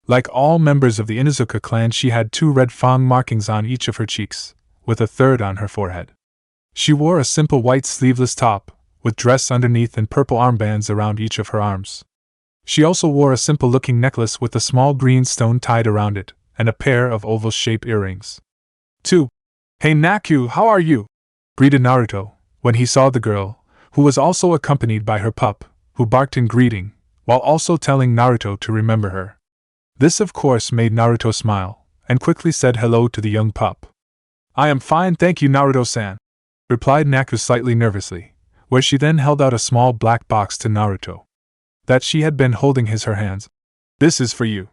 Like all members of the Inuzuka clan, she had 2 red fang markings on each of her cheeks, with a third on her forehead. She wore a simple white sleeveless top, with dress underneath and purple armbands around each of her arms. She also wore a simple-looking necklace with a small green stone tied around it, and a pair of oval-shaped earrings. 2. "Hey Naku, how are you?" greeted Naruto, when he saw the girl, who was also accompanied by her pup, who barked in greeting, while also telling Naruto to remember her. This of course made Naruto smile, and quickly said hello to the young pup. "I am fine, thank you, Naruto-san," replied Naku slightly nervously, where she then held out a small black box to Naruto. That she had been holding her hands. "This is for you."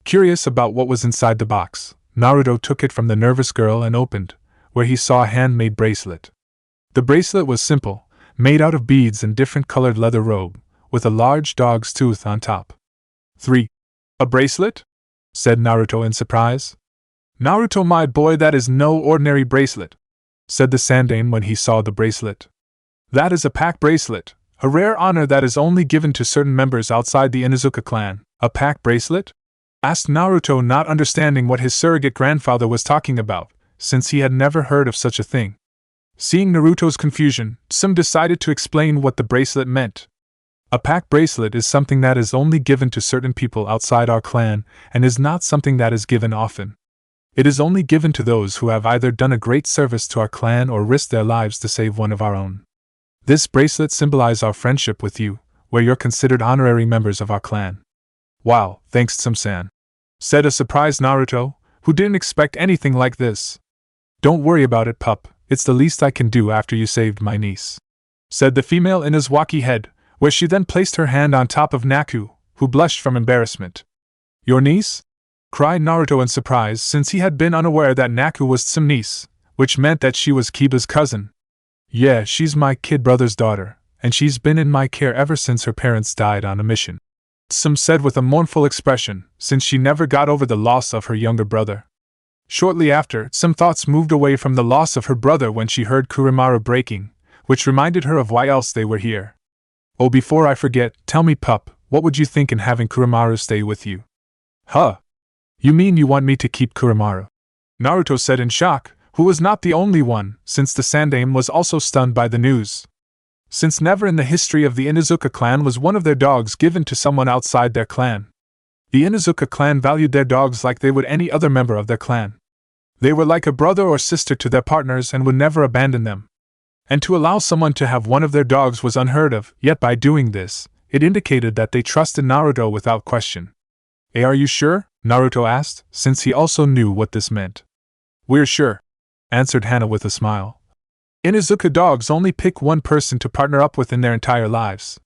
Curious about what was inside the box, Naruto took it from the nervous girl and opened, where he saw a handmade bracelet. The bracelet was simple, made out of beads and different colored leather robe, with a large dog's tooth on top. 3. "A bracelet?" said Naruto in surprise. "Naruto, my boy, that is no ordinary bracelet," said the Sandaime when he saw the bracelet. "That is a pack bracelet, a rare honor that is only given to certain members outside the Inuzuka clan." "A pack bracelet?" asked Naruto, not understanding what his surrogate grandfather was talking about, since he had never heard of such a thing. Seeing Naruto's confusion, Tsum decided to explain what the bracelet meant. "A pack bracelet is something that is only given to certain people outside our clan, and is not something that is given often. It is only given to those who have either done a great service to our clan or risked their lives to save one of our own. This bracelet symbolizes our friendship with you, where you're considered honorary members of our clan." "Wow, thanks Tsum-san," said a surprised Naruto, who didn't expect anything like this. "Don't worry about it, pup, it's the least I can do after you saved my niece," said the female Inuzwaki head, where she then placed her hand on top of Naku, who blushed from embarrassment. "Your niece?" cried Naruto in surprise, since he had been unaware that Naku was Tsum's niece, which meant that she was Kiba's cousin. "Yeah, she's my kid brother's daughter, and she's been in my care ever since her parents died on a mission," Tsum said with a mournful expression, since she never got over the loss of her younger brother. Shortly after, some thoughts moved away from the loss of her brother when she heard Kurimaru breaking, which reminded her of why else they were here. Oh, before I forget, tell me, pup, what would you think in having Kuramaru stay with you? Huh? You mean you want me to keep Kuramaru? Naruto said in shock, who was not the only one, since the Sandaime was also stunned by the news. Since never in the history of the Inuzuka clan was one of their dogs given to someone outside their clan. The Inuzuka clan valued their dogs like they would any other member of their clan. They were like a brother or sister to their partners and would never abandon them. And to allow someone to have one of their dogs was unheard of, yet by doing this, it indicated that they trusted Naruto without question. "Hey, are you sure?" Naruto asked, since he also knew what this meant. "We're sure," answered Hana with a smile. Inuzuka dogs only pick one person to partner up with in their entire lives.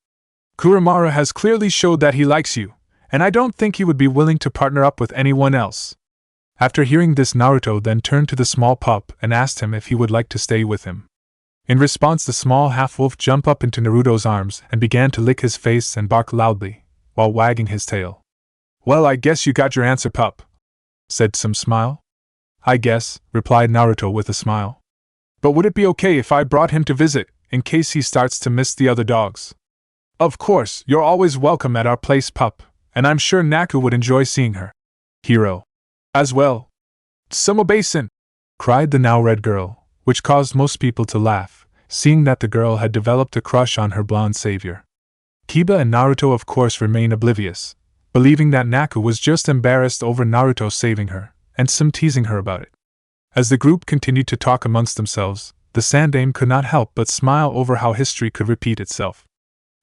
Kuramaru has clearly showed that he likes you, and I don't think he would be willing to partner up with anyone else. After hearing this, Naruto then turned to the small pup and asked him if he would like to stay with him. In response, the small half-wolf jumped up into Naruto's arms and began to lick his face and bark loudly, while wagging his tail. "Well, I guess you got your answer, pup," said some smile. "I guess," replied Naruto with a smile. "But would it be okay if I brought him to visit, in case he starts to miss the other dogs?" "Of course, you're always welcome at our place, pup, and I'm sure Naku would enjoy seeing her. Hiro. As well." "Sumo-basin!" cried the now red girl, which caused most people to laugh, seeing that the girl had developed a crush on her blonde savior. Kiba and Naruto of course remained oblivious, believing that Naku was just embarrassed over Naruto saving her, and some teasing her about it. As the group continued to talk amongst themselves, the Sandaime could not help but smile over how history could repeat itself.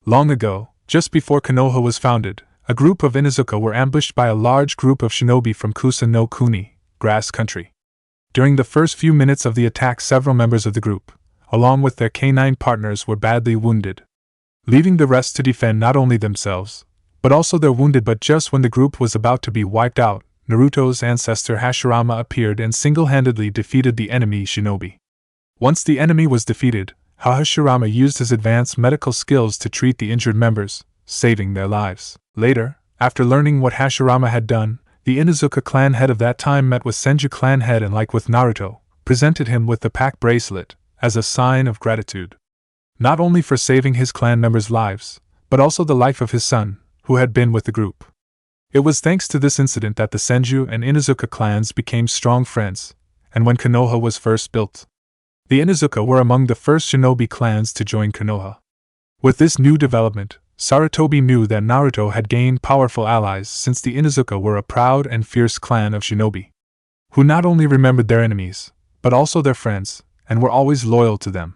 Long ago, just before Konoha was founded, a group of Inuzuka were ambushed by a large group of shinobi from Kusa no Kuni, grass country. During the first few minutes of the attack, several members of the group, along with their canine partners, were badly wounded, leaving the rest to defend not only themselves, but also their wounded. But just when the group was about to be wiped out, Naruto's ancestor Hashirama appeared and single-handedly defeated the enemy shinobi. Once the enemy was defeated, Hashirama used his advanced medical skills to treat the injured members, saving their lives. Later, after learning what Hashirama had done, the Inuzuka clan head of that time met with Senju clan head and, like with Naruto, presented him with the pack bracelet as a sign of gratitude. Not only for saving his clan members' lives, but also the life of his son, who had been with the group. It was thanks to this incident that the Senju and Inuzuka clans became strong friends, and when Konoha was first built, the Inuzuka were among the first shinobi clans to join Konoha. With this new development, Sarutobi knew that Naruto had gained powerful allies, since the Inuzuka were a proud and fierce clan of shinobi, who not only remembered their enemies, but also their friends, and were always loyal to them.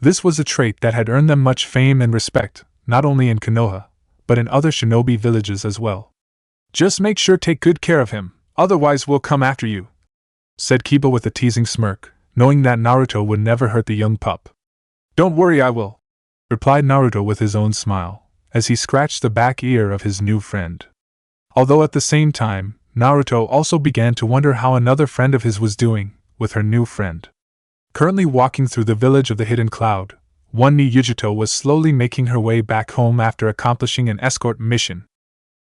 This was a trait that had earned them much fame and respect, not only in Konoha, but in other shinobi villages as well. "Just make sure take good care of him, otherwise we'll come after you," said Kiba with a teasing smirk, knowing that Naruto would never hurt the young pup. "Don't worry, I will," replied Naruto with his own smile, as he scratched the back ear of his new friend. Although at the same time, Naruto also began to wonder how another friend of his was doing, with her new friend. Currently walking through the village of the Hidden Cloud, one Yujito was slowly making her way back home after accomplishing an escort mission.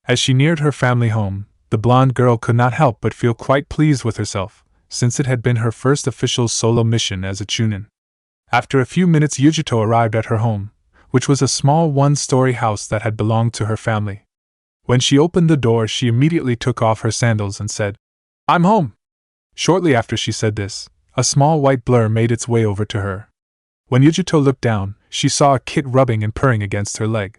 As she neared her family home, the blonde girl could not help but feel quite pleased with herself, since it had been her first official solo mission as a chunin. After a few minutes, Yujito arrived at her home, which was a small one-story house that had belonged to her family. When she opened the door, she immediately took off her sandals and said, "I'm home." Shortly after she said this, a small white blur made its way over to her. When Yujito looked down, she saw a kit rubbing and purring against her leg.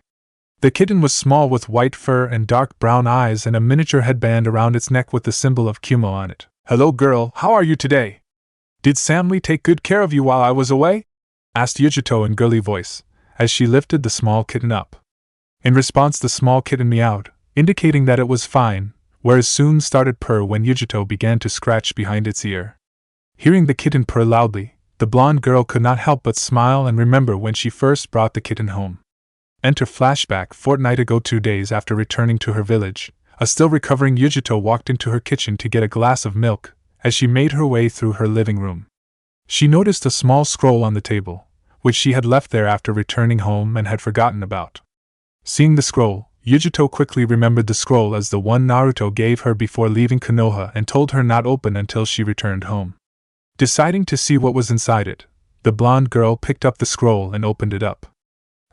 The kitten was small, with white fur and dark brown eyes and a miniature headband around its neck with the symbol of Kumo on it. "Hello girl, how are you today? Did Samly take good care of you while I was away?" asked Yujito in girly voice, as she lifted the small kitten up. In response, the small kitten meowed, indicating that it was fine, whereas soon started purr when Yujito began to scratch behind its ear. Hearing the kitten purr loudly, the blonde girl could not help but smile and remember when she first brought the kitten home. Enter flashback. Fortnight ago, 2 days after returning to her village, a still recovering Yujito walked into her kitchen to get a glass of milk. As she made her way through her living room, she noticed a small scroll on the table, which she had left there after returning home and had forgotten about. Seeing the scroll, Yujito quickly remembered the scroll as the one Naruto gave her before leaving Konoha and told her not open until she returned home. Deciding to see what was inside it, The blonde girl picked up the scroll and opened it up.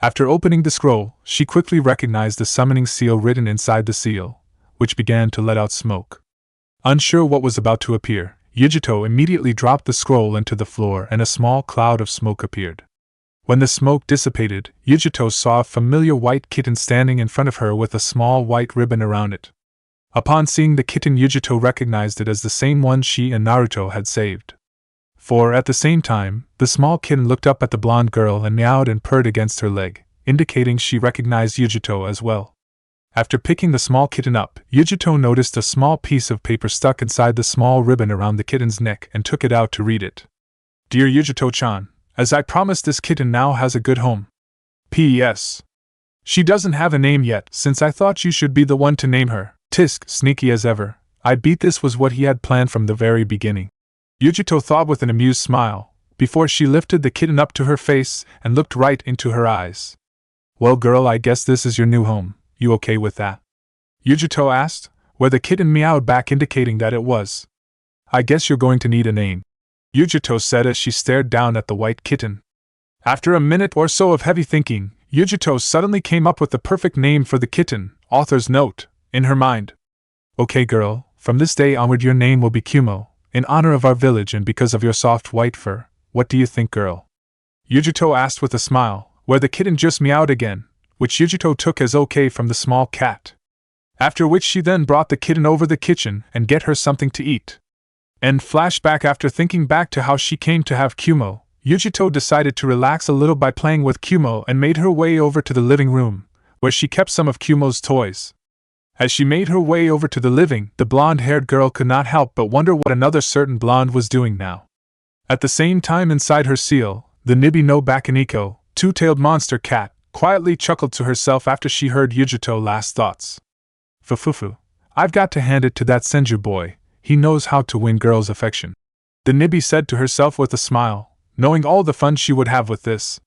After opening the scroll, she quickly recognized the summoning seal written inside the seal, which began to let out smoke. Unsure what was about to appear, Yujito immediately dropped the scroll into the floor and a small cloud of smoke appeared. When the smoke dissipated, Yujito saw a familiar white kitten standing in front of her with a small white ribbon around it. Upon seeing the kitten, Yujito recognized it as the same one she and Naruto had saved. For, at the same time, the small kitten looked up at the blonde girl and meowed and purred against her leg, indicating she recognized Yujito as well. After picking the small kitten up, Yujito noticed a small piece of paper stuck inside the small ribbon around the kitten's neck and took it out to read it. Dear Yujito-chan, as I promised, this kitten now has a good home. P.S. She doesn't have a name yet, since I thought you should be the one to name her. Tisk, sneaky as ever. I bet this was what he had planned from the very beginning. Yujito thought with an amused smile, before she lifted the kitten up to her face and looked right into her eyes. Well girl, I guess this is your new home. You okay with that? Yujito asked, where the kitten meowed back, indicating that it was. I guess you're going to need a name, Yujito said as she stared down at the white kitten. After a minute or so of heavy thinking, Yujito suddenly came up with the perfect name for the kitten, author's note, in her mind. Okay girl, from this day onward your name will be Kumo, in honor of our village and because of your soft white fur. What do you think, girl? Yujito asked with a smile, where the kitten just meowed again, which Yujito took as okay from the small cat. After which she then brought the kitten over the kitchen and get her something to eat. And flashback. After thinking back to how she came to have Kumo, Yujito decided to relax a little by playing with Kumo and made her way over to the living room, where she kept some of Kumo's toys. As she made her way over to the blonde-haired girl could not help but wonder what another certain blonde was doing now. At the same time, inside her seal, the Nibi no Bakaniko, two-tailed monster cat, quietly chuckled to herself after she heard Yujito's last thoughts. Fufufu, I've got to hand it to that Senju boy, he knows how to win girls' affection. The Nibi said to herself with a smile, knowing all the fun she would have with this.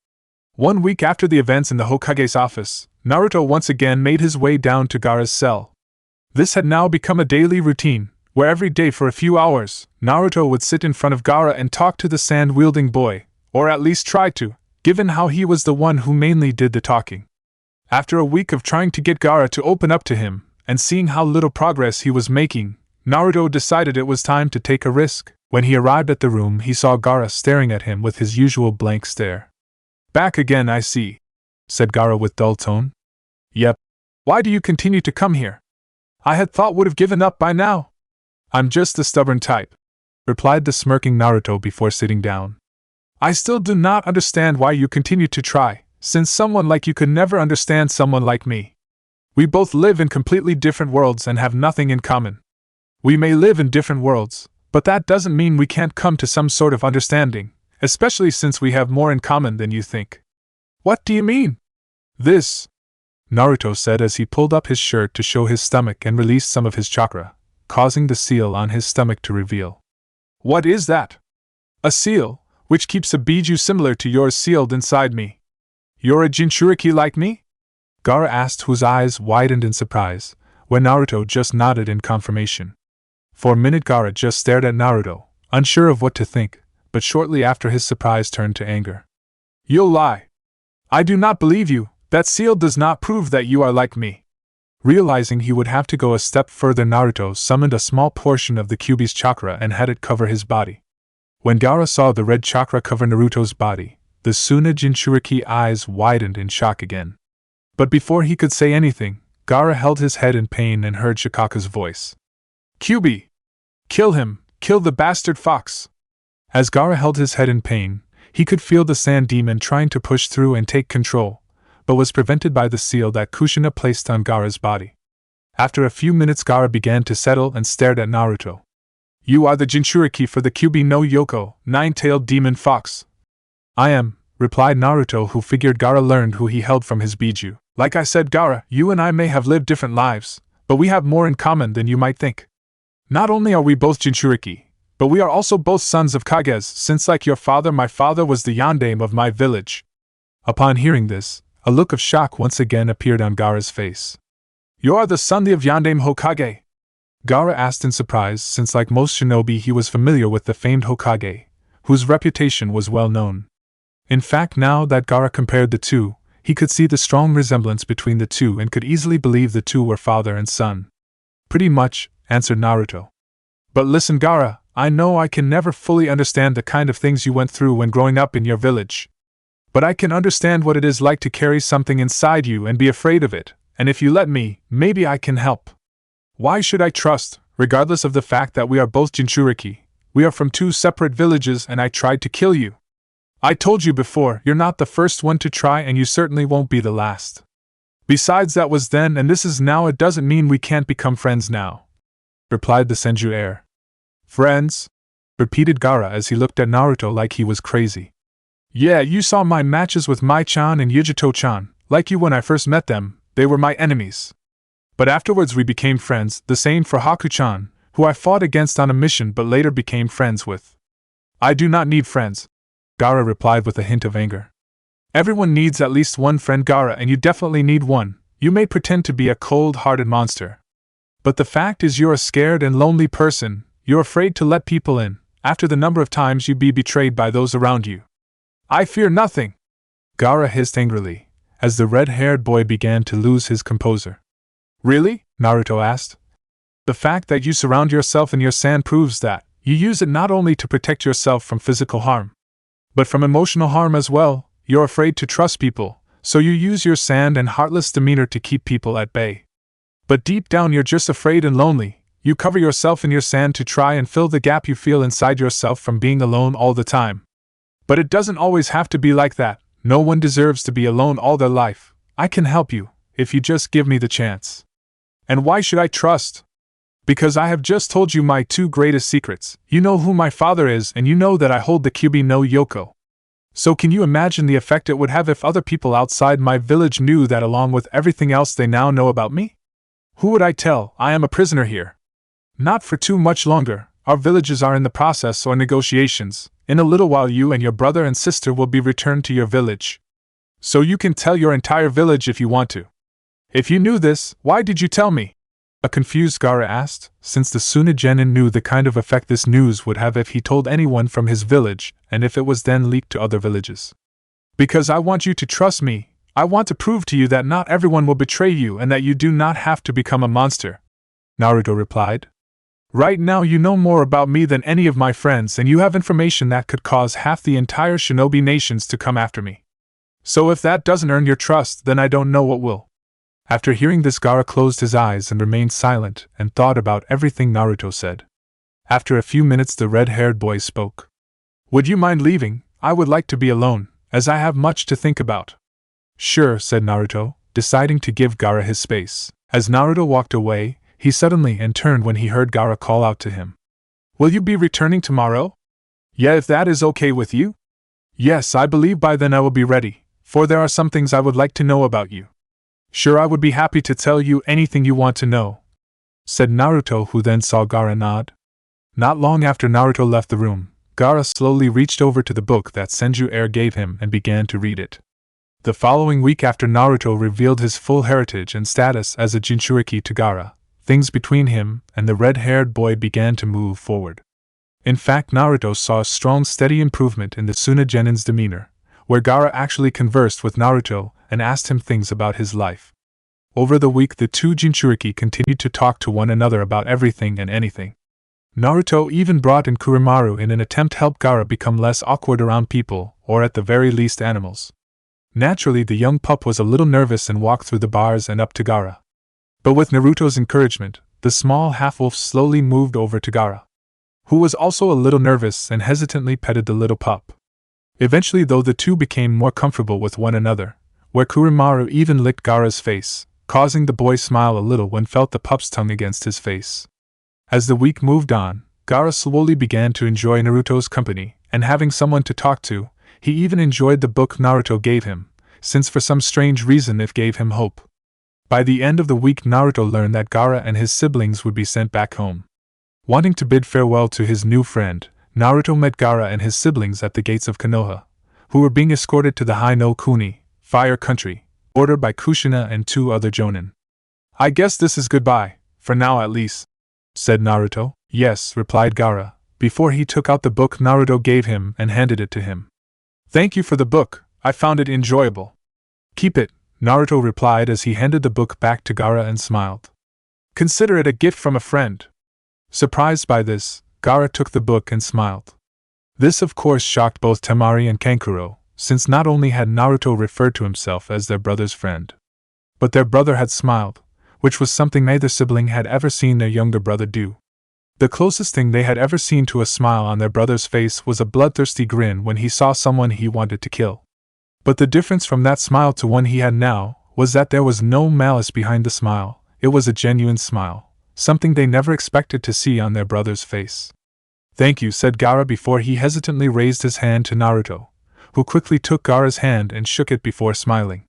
1 week after the events in the Hokage's office, Naruto once again made his way down to Gaara's cell. This had now become a daily routine, where every day for a few hours, Naruto would sit in front of Gaara and talk to the sand-wielding boy, or at least try to, given how he was the one who mainly did the talking. After a week of trying to get Gaara to open up to him, and seeing how little progress he was making, Naruto decided it was time to take a risk. When he arrived at the room, he saw Gaara staring at him with his usual blank stare. Back again, I see, said Gaara with dull tone. Yep. Why do you continue to come here? I had thought would have given up by now. I'm just the stubborn type, replied the smirking Naruto before sitting down. I still do not understand why you continue to try, since someone like you could never understand someone like me. We both live in completely different worlds and have nothing in common. We may live in different worlds, but that doesn't mean we can't come to some sort of understanding, especially since we have more in common than you think. What do you mean? This, Naruto said as he pulled up his shirt to show his stomach and released some of his chakra, causing the seal on his stomach to reveal. What is that? A seal, which keeps a biju similar to yours sealed inside me. You're a Jinchuriki like me? Gaara asked, whose eyes widened in surprise, when Naruto just nodded in confirmation. For a minute Gaara just stared at Naruto, unsure of what to think, but shortly after his surprise turned to anger. You'll lie. I do not believe you. That seal does not prove that you are like me. Realizing he would have to go a step further, Naruto summoned a small portion of the Kyuubi's chakra and had it cover his body. When Gaara saw the red chakra cover Naruto's body, the Tsunade Jinchuriki eyes widened in shock again. But before he could say anything, Gaara held his head in pain and heard Shikaka's voice. Kyuubi! Kill him! Kill the bastard fox! As Gaara held his head in pain, he could feel the sand demon trying to push through and take control, but was prevented by the seal that Kushina placed on Gaara's body. After a few minutes, Gaara began to settle and stared at Naruto. You are the Jinchuriki for the Kyuubi no Yoko, nine-tailed demon fox. I am, replied Naruto, who figured Gaara learned who he held from his biju. Like I said, Gaara, you and I may have lived different lives, but we have more in common than you might think. Not only are we both Jinchuriki, but we are also both sons of Kages, since like your father, my father was the yandame of my village. Upon hearing this, a look of shock once again appeared on Gaara's face. You are the son of Yandame Hokage? Gaara asked in surprise, since like most shinobi he was familiar with the famed Hokage, whose reputation was well known. In fact, now that Gaara compared the two, he could see the strong resemblance between the two and could easily believe the two were father and son. Pretty much, answered Naruto. But listen, Gaara, I know I can never fully understand the kind of things you went through when growing up in your village. But I can understand what it is like to carry something inside you and be afraid of it, and if you let me, maybe I can help. Why should I trust, regardless of the fact that we are both Jinchuriki? We are from two separate villages and I tried to kill you. I told you before, you're not the first one to try and you certainly won't be the last. Besides, that was then and this is now. It doesn't mean we can't become friends now, replied the Senju heir. Friends? Repeated Gaara as he looked at Naruto like he was crazy. Yeah, you saw my matches with Mai-chan and Yujito-chan, like you when I first met them, they were my enemies. But afterwards we became friends, the same for Haku-chan, who I fought against on a mission but later became friends with. I do not need friends, Gaara replied with a hint of anger. Everyone needs at least one friend, Gaara, and you definitely need one. You may pretend to be a cold-hearted monster, but the fact is you're a scared and lonely person. You're afraid to let people in, after the number of times you be betrayed by those around you. I fear nothing, Gaara hissed angrily, as the red-haired boy began to lose his composure. Really? Naruto asked. The fact that you surround yourself in your sand proves that you use it not only to protect yourself from physical harm, but from emotional harm as well. You're afraid to trust people, so you use your sand and heartless demeanor to keep people at bay. But deep down you're just afraid and lonely. You cover yourself in your sand to try and fill the gap you feel inside yourself from being alone all the time. But it doesn't always have to be like that. No one deserves to be alone all their life. I can help you, if you just give me the chance. And why should I trust? Because I have just told you my two greatest secrets. You know who my father is and you know that I hold the Kyuubi no Yoko. So can you imagine the effect it would have if other people outside my village knew that along with everything else they now know about me? Who would I tell? I am a prisoner here. Not for too much longer. Our villages are in the process or negotiations. In a little while you and your brother and sister will be returned to your village. So you can tell your entire village if you want to. If you knew this, why did you tell me? A confused Gaara asked, since the Tsunade knew the kind of effect this news would have if he told anyone from his village, and if it was then leaked to other villages. Because I want you to trust me. I want to prove to you that not everyone will betray you and that you do not have to become a monster, Naruto replied. Right now you know more about me than any of my friends and you have information that could cause half the entire shinobi nations to come after me. So if that doesn't earn your trust, then I don't know what will. After hearing this, Gaara closed his eyes and remained silent and thought about everything Naruto said. After a few minutes the red-haired boy spoke. Would you mind leaving? I would like to be alone, as I have much to think about. Sure, said Naruto, deciding to give Gaara his space. As Naruto walked away, he suddenly turned when he heard Gaara call out to him. Will you be returning tomorrow? Yeah, if that is okay with you? Yes, I believe by then I will be ready, for there are some things I would like to know about you. Sure, I would be happy to tell you anything you want to know, said Naruto, who then saw Gaara nod. Not long after Naruto left the room, Gaara slowly reached over to the book that Senju heir gave him and began to read it. The following week, after Naruto revealed his full heritage and status as a Jinchuriki to Gaara, things between him and the red-haired boy began to move forward. In fact, Naruto saw a strong, steady improvement in the Tsunade's demeanor, where Gaara actually conversed with Naruto and asked him things about his life. Over the week, the two Jinchuriki continued to talk to one another about everything and anything. Naruto even brought in Kurimaru in an attempt to help Gaara become less awkward around people, or at the very least animals. Naturally, the young pup was a little nervous and walked through the bars and up to Gaara. But with Naruto's encouragement, the small half-wolf slowly moved over to Gaara, who was also a little nervous and hesitantly petted the little pup. Eventually, though, the two became more comfortable with one another, where Kurimaru even licked Gaara's face, causing the boy smile a little when felt the pup's tongue against his face. As the week moved on, Gaara slowly began to enjoy Naruto's company, and having someone to talk to, he even enjoyed the book Naruto gave him, since for some strange reason it gave him hope. By the end of the week, Naruto learned that Gaara and his siblings would be sent back home. Wanting to bid farewell to his new friend, Naruto met Gaara and his siblings at the gates of Konoha, who were being escorted to the Hai no Kuni, Fire Country, ordered by Kushina and 2 other jonin. I guess this is goodbye, for now at least, said Naruto. Yes, replied Gaara, before he took out the book Naruto gave him and handed it to him. Thank you for the book, I found it enjoyable. Keep it, Naruto replied as he handed the book back to Gaara and smiled. Consider it a gift from a friend. Surprised by this, Gaara took the book and smiled. This of course shocked both Temari and Kankuro, since not only had Naruto referred to himself as their brother's friend, but their brother had smiled, which was something neither sibling had ever seen their younger brother do. The closest thing they had ever seen to a smile on their brother's face was a bloodthirsty grin when he saw someone he wanted to kill. But the difference from that smile to one he had now was that there was no malice behind the smile. It was a genuine smile, something they never expected to see on their brother's face. Thank you, said Gaara before he hesitantly raised his hand to Naruto, who quickly took Gaara's hand and shook it before smiling.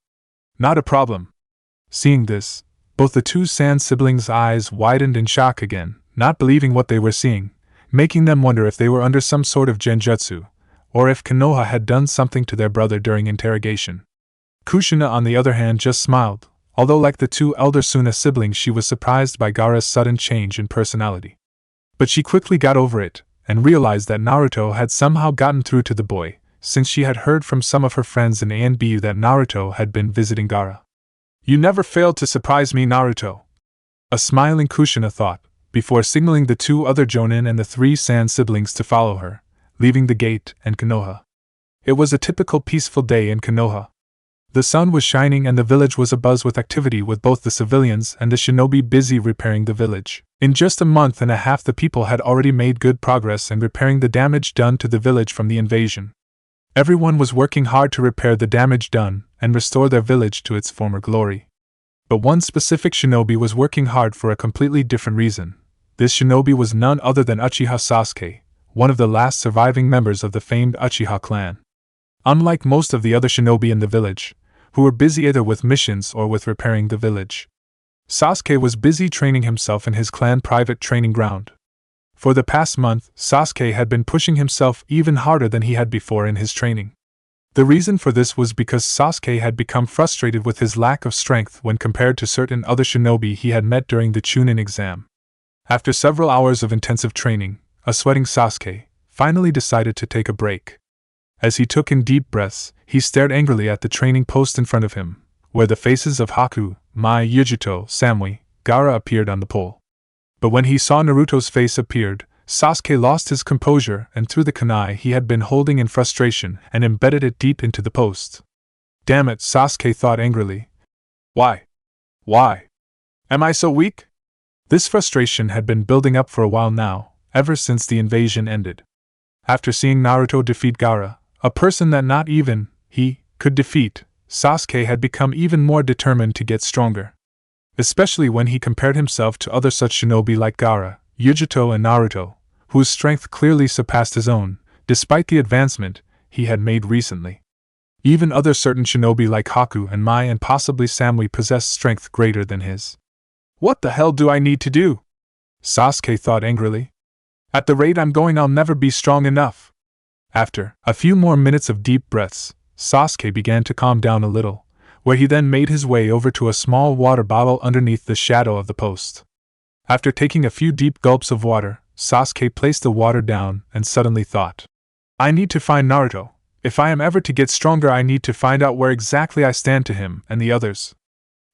Not a problem. Seeing this, both the two Sand siblings' eyes widened in shock again, not believing what they were seeing, making them wonder if they were under some sort of genjutsu, or if Konoha had done something to their brother during interrogation. Kushina, on the other hand, just smiled, although like the two elder Suna siblings she was surprised by Gaara's sudden change in personality. But she quickly got over it, and realized that Naruto had somehow gotten through to the boy, since she had heard from some of her friends in ANBU that Naruto had been visiting Gaara. You never failed to surprise me, Naruto. A smiling Kushina thought, before signaling the two other Jonin and the three Sand siblings to follow her, leaving the gate and Konoha. It was a typical peaceful day in Konoha. The sun was shining and the village was abuzz with activity, with both the civilians and the shinobi busy repairing the village. In just a month and a half the people had already made good progress in repairing the damage done to the village from the invasion. Everyone was working hard to repair the damage done and restore their village to its former glory. But one specific shinobi was working hard for a completely different reason. This shinobi was none other than Uchiha Sasuke, one of the last surviving members of the famed Uchiha clan. Unlike most of the other shinobi in the village, who were busy either with missions or with repairing the village, Sasuke was busy training himself in his clan private training ground. For the past month, Sasuke had been pushing himself even harder than he had before in his training. The reason for this was because Sasuke had become frustrated with his lack of strength when compared to certain other shinobi he had met during the Chunin exam. After several hours of intensive training, a sweating Sasuke finally decided to take a break. As he took in deep breaths, he stared angrily at the training post in front of him, where the faces of Haku, Mai, Yujito, Samui, Gaara appeared on the pole. But when he saw Naruto's face appeared, Sasuke lost his composure and threw the kunai he had been holding in frustration and embedded it deep into the post. Damn it, Sasuke thought angrily. Why? Why? Am I so weak? This frustration had been building up for a while now, ever since the invasion ended. After seeing Naruto defeat Gaara, a person that not even he could defeat, Sasuke had become even more determined to get stronger. Especially when he compared himself to other such shinobi like Gaara, Yujito and Naruto, whose strength clearly surpassed his own, despite the advancement he had made recently. Even other certain shinobi like Haku and Mai and possibly Samui possessed strength greater than his. What the hell do I need to do? Sasuke thought angrily. At the rate I'm going, I'll never be strong enough. After a few more minutes of deep breaths, Sasuke began to calm down a little, where he then made his way over to a small water bottle underneath the shadow of the post. After taking a few deep gulps of water, Sasuke placed the water down and suddenly thought, I need to find Naruto. If I am ever to get stronger, I need to find out where exactly I stand to him and the others.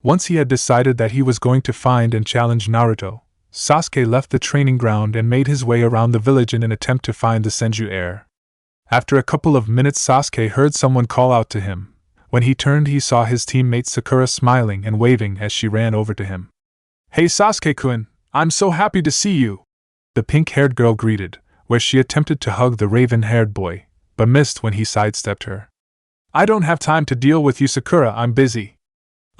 Once he had decided that he was going to find and challenge Naruto, Sasuke left the training ground and made his way around the village in an attempt to find the Senju heir. After a couple of minutes, Sasuke heard someone call out to him. When he turned, he saw his teammate Sakura smiling and waving as she ran over to him. Hey Sasuke-kun, I'm so happy to see you, the pink-haired girl greeted, where she attempted to hug the raven-haired boy, but missed when he sidestepped her. I don't have time to deal with you, Sakura, I'm busy.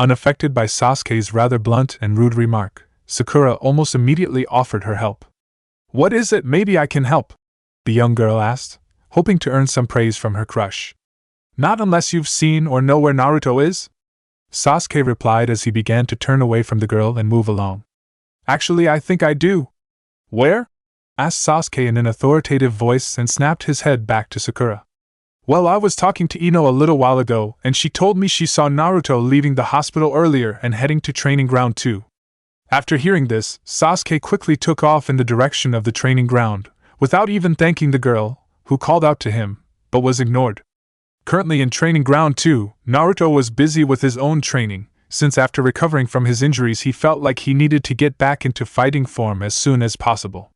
Unaffected by Sasuke's rather blunt and rude remark, Sakura almost immediately offered her help. What is it? Maybe I can help, the young girl asked, hoping to earn some praise from her crush. Not unless you've seen or know where Naruto is? Sasuke replied as he began to turn away from the girl and move along. Actually, I think I do. Where? Asked Sasuke in an authoritative voice and snapped his head back to Sakura. Well, I was talking to Ino a little while ago, and she told me she saw Naruto leaving the hospital earlier and heading to training ground too. After hearing this, Sasuke quickly took off in the direction of the training ground, without even thanking the girl, who called out to him, but was ignored. Currently in training ground 2, Naruto was busy with his own training, since after recovering from his injuries he felt like he needed to get back into fighting form as soon as possible.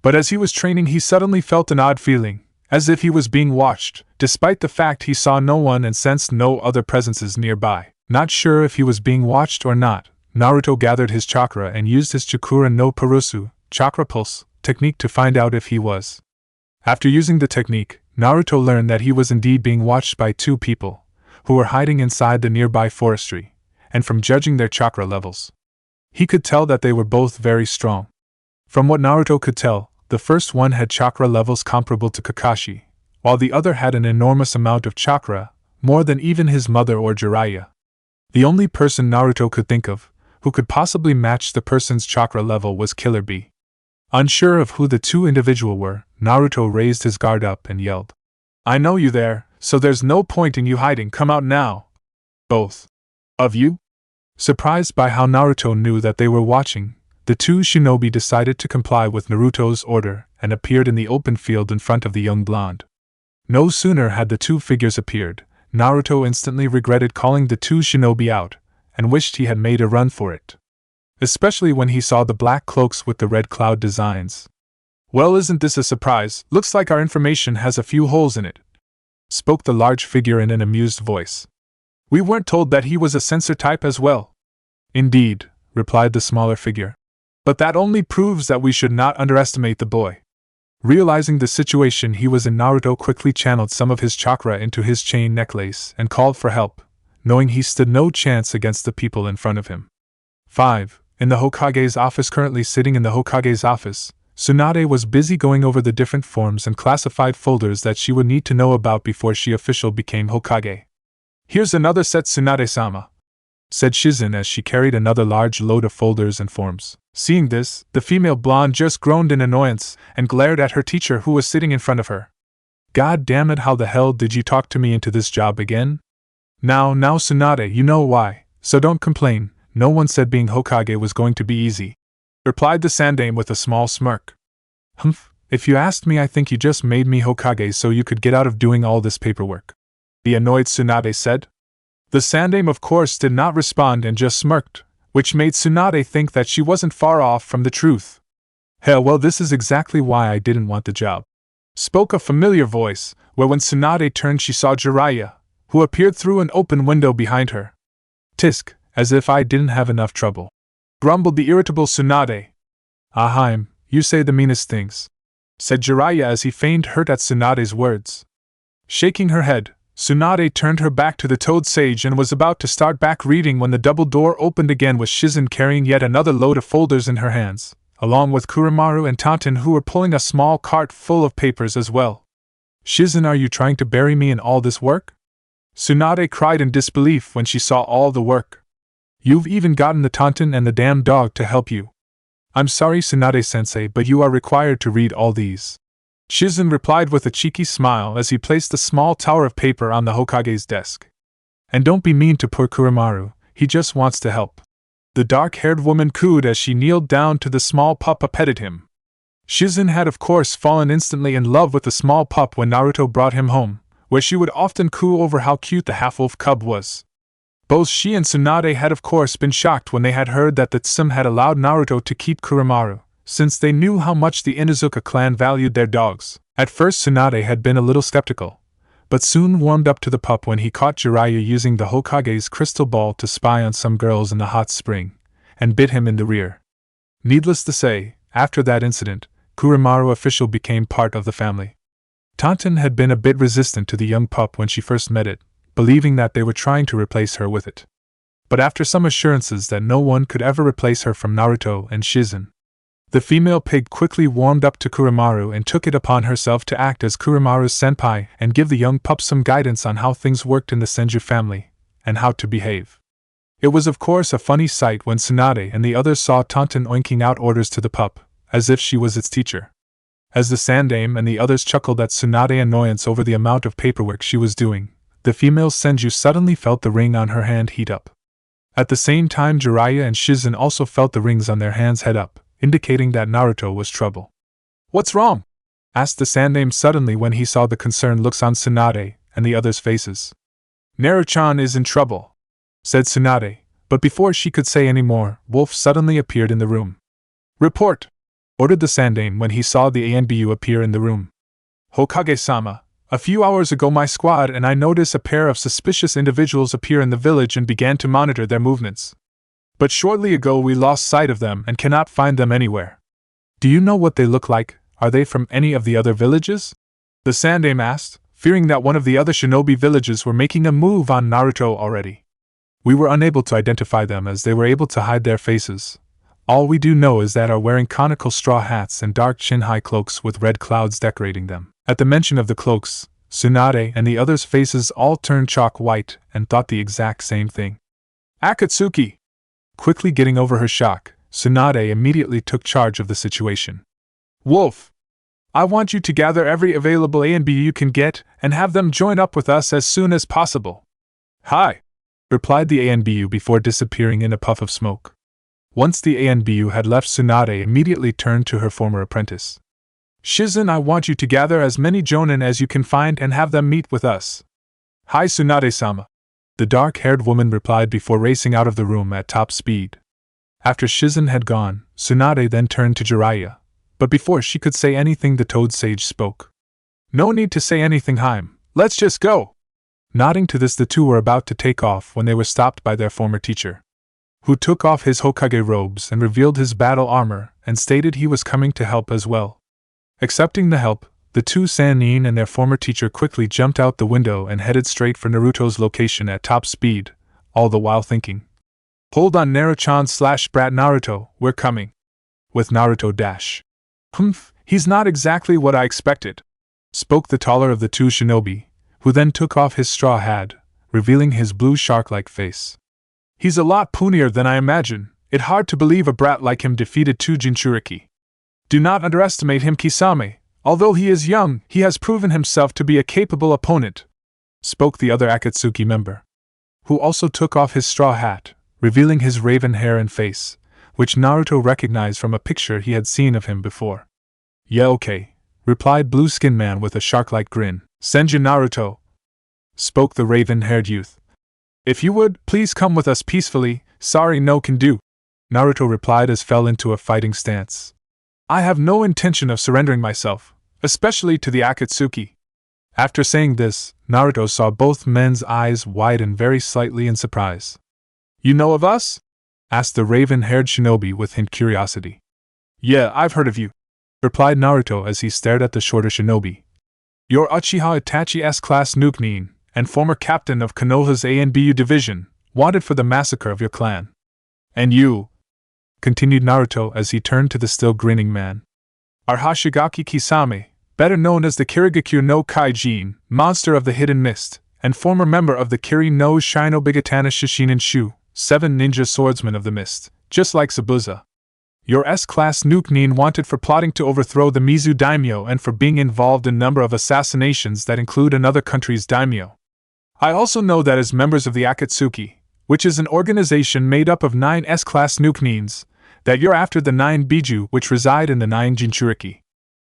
But as he was training he suddenly felt an odd feeling, as if he was being watched, despite the fact he saw no one and sensed no other presences nearby. Not sure if he was being watched or not, Naruto gathered his chakra and used his Chakura no Purusu, chakra pulse, technique to find out if he was. After using the technique, Naruto learned that he was indeed being watched by 2 people, who were hiding inside the nearby forestry, and from judging their chakra levels, he could tell that they were both very strong. From what Naruto could tell, the first one had chakra levels comparable to Kakashi, while the other had an enormous amount of chakra, more than even his mother or Jiraiya. The only person Naruto could think of, who could possibly match the person's chakra level was Killer Bee. Unsure of who the 2 individuals were, Naruto raised his guard up and yelled, "I know you there, so there's no point in you hiding, come out now! Both of you?" Surprised by how Naruto knew that they were watching, the 2 shinobi decided to comply with Naruto's order and appeared in the open field in front of the young blonde. No sooner had the 2 figures appeared, Naruto instantly regretted calling the 2 shinobi out, and wished he had made a run for it. Especially when he saw the black cloaks with the red cloud designs. "Well, isn't this a surprise? Looks like our information has a few holes in it," spoke the large figure in an amused voice. "We weren't told that he was a censor type as well." "Indeed," replied the smaller figure. "But that only proves that we should not underestimate the boy." Realizing the situation he was in, Naruto quickly channeled some of his chakra into his chain necklace and called for help, knowing he stood no chance against the people in front of him. 5. In the Hokage's office. Currently sitting in the Hokage's office, Tsunade was busy going over the different forms and classified folders that she would need to know about before she officially became Hokage. "Here's another set, Tsunade-sama," said Shizen as she carried another large load of folders and forms. Seeing this, the female blonde just groaned in annoyance and glared at her teacher who was sitting in front of her. "God damn it, how the hell did you talk to me into this job again?" Now Tsunade, you know why, so don't complain. No one said being Hokage was going to be easy," replied the Sandame with a small smirk. "Humph, if you asked me, I think you just made me Hokage so you could get out of doing all this paperwork," the annoyed Tsunade said. The Sandame of course did not respond and just smirked, which made Tsunade think that she wasn't far off from the truth. "Hell, well, this is exactly why I didn't want the job," spoke a familiar voice, where when Tsunade turned she saw Jiraiya, who appeared through an open window behind her. "Tisk, as if I didn't have enough trouble," grumbled the irritable Tsunade. "Ahem, you say the meanest things," said Jiraiya as he feigned hurt at Tsunade's words. Shaking her head, Tsunade turned her back to the Toad Sage and was about to start back reading when the double door opened again with Shizen carrying yet another load of folders in her hands, along with Kuramaru and Tantan who were pulling a small cart full of papers as well. "Shizen, are you trying to bury me in all this work?" Tsunade cried in disbelief when she saw all the work. "You've even gotten the Tantan and the damn dog to help you." "I'm sorry, Tsunade-sensei, but you are required to read all these," Shizen replied with a cheeky smile as he placed the small tower of paper on the Hokage's desk. "And don't be mean to poor Kuramaru, he just wants to help." The dark-haired woman cooed as she kneeled down to the small pup and petted him. Shizen had of course fallen instantly in love with the small pup when Naruto brought him home, where she would often coo over how cute the half-wolf cub was. Both she and Tsunade had of course been shocked when they had heard that the Tsum had allowed Naruto to keep Kuramaru, since they knew how much the Inuzuka clan valued their dogs. At first Tsunade had been a little skeptical, but soon warmed up to the pup when he caught Jiraiya using the Hokage's crystal ball to spy on some girls in the hot spring, and bit him in the rear. Needless to say, after that incident, Kuramaru officially became part of the family. Tantan had been a bit resistant to the young pup when she first met it, believing that they were trying to replace her with it. But after some assurances that no one could ever replace her from Naruto and Shizen, the female pig quickly warmed up to Kuramaru and took it upon herself to act as Kuramaru's senpai and give the young pup some guidance on how things worked in the Senju family, and how to behave. It was of course a funny sight when Tsunade and the others saw Tantan oinking out orders to the pup, as if she was its teacher. As the Sandame and the others chuckled at Tsunade's annoyance over the amount of paperwork she was doing, the female Senju suddenly felt the ring on her hand heat up. At the same time Jiraiya and Shizen also felt the rings on their hands heat up, indicating that Naruto was trouble. "What's wrong?" asked the Sandame suddenly when he saw the concerned looks on Tsunade and the others' faces. "Naruto-chan is in trouble," said Tsunade, but before she could say any more, Wolf suddenly appeared in the room. "Report!" ordered the Sandaime when he saw the ANBU appear in the room. "Hokage-sama, a few hours ago my squad and I noticed a pair of suspicious individuals appear in the village and began to monitor their movements. But shortly ago we lost sight of them and cannot find them anywhere." "Do you know what they look like? Are they from any of the other villages?" the Sandaime asked, fearing that one of the other shinobi villages were making a move on Naruto already. "We were unable to identify them as they were able to hide their faces. All we do know is that are wearing conical straw hats and dark chin-high cloaks with red clouds decorating them." At the mention of the cloaks, Tsunade and the others' faces all turned chalk white and thought the exact same thing. "Akatsuki!" Quickly getting over her shock, Tsunade immediately took charge of the situation. "Wolf! I want you to gather every available ANBU you can get and have them join up with us as soon as possible." "Hi!" replied the ANBU before disappearing in a puff of smoke. Once the ANBU had left, Tsunade immediately turned to her former apprentice. "Shizen, I want you to gather as many jonin as you can find and have them meet with us." "Hi, Tsunade-sama," the dark-haired woman replied before racing out of the room at top speed. After Shizen had gone, Tsunade then turned to Jiraiya, but before she could say anything the Toad Sage spoke. "No need to say anything, Heim, let's just go." Nodding to this, the two were about to take off when they were stopped by their former teacher, who took off his Hokage robes and revealed his battle armor and stated he was coming to help as well. Accepting the help, the two Sannin and their former teacher quickly jumped out the window and headed straight for Naruto's location at top speed, all the while thinking, "Hold on, Naruto-chan/Brat Naruto, we're coming." With Naruto dash. "Humph, he's not exactly what I expected," spoke the taller of the two shinobi, who then took off his straw hat, revealing his blue shark-like face. "He's a lot punier than I imagine. It's hard to believe a brat like him defeated two Jinchuriki. Do not underestimate him, Kisame. Although he is young, he has proven himself to be a capable opponent," spoke the other Akatsuki member, who also took off his straw hat, revealing his raven hair and face, which Naruto recognized from a picture he had seen of him before. "Yeah, okay," replied Blue Skin Man with a shark-like grin. "Senju Naruto," spoke the raven-haired youth. "If you would, please come with us peacefully. Sorry, no can do," Naruto replied as fell into a fighting stance. "I have no intention of surrendering myself, especially to the Akatsuki." After saying this, Naruto saw both men's eyes widen very slightly in surprise. "You know of us?" asked the raven-haired shinobi with hint curiosity. "Yeah, I've heard of you," replied Naruto as he stared at the shorter shinobi. "You're Uchiha Itachi S-Class Nukenin, and former captain of Konoha's ANBU division, wanted for the massacre of your clan. And you," continued Naruto as he turned to the still grinning man, "are Hashigaki Kisame, better known as the Kirigakure no Kaijin, monster of the hidden mist, and former member of the Kiri no Shinobigatana Shishinin Shu, 7 ninja swordsmen of the mist, just like Zabuza. Your S-Class Nukenin wanted for plotting to overthrow the Mizu daimyo and for being involved in a number of assassinations that include another country's daimyo. I also know that as members of the Akatsuki, which is an organization made up of 9 S-Class Nukenins, that you're after the 9 Biju which reside in the 9 Jinchuriki."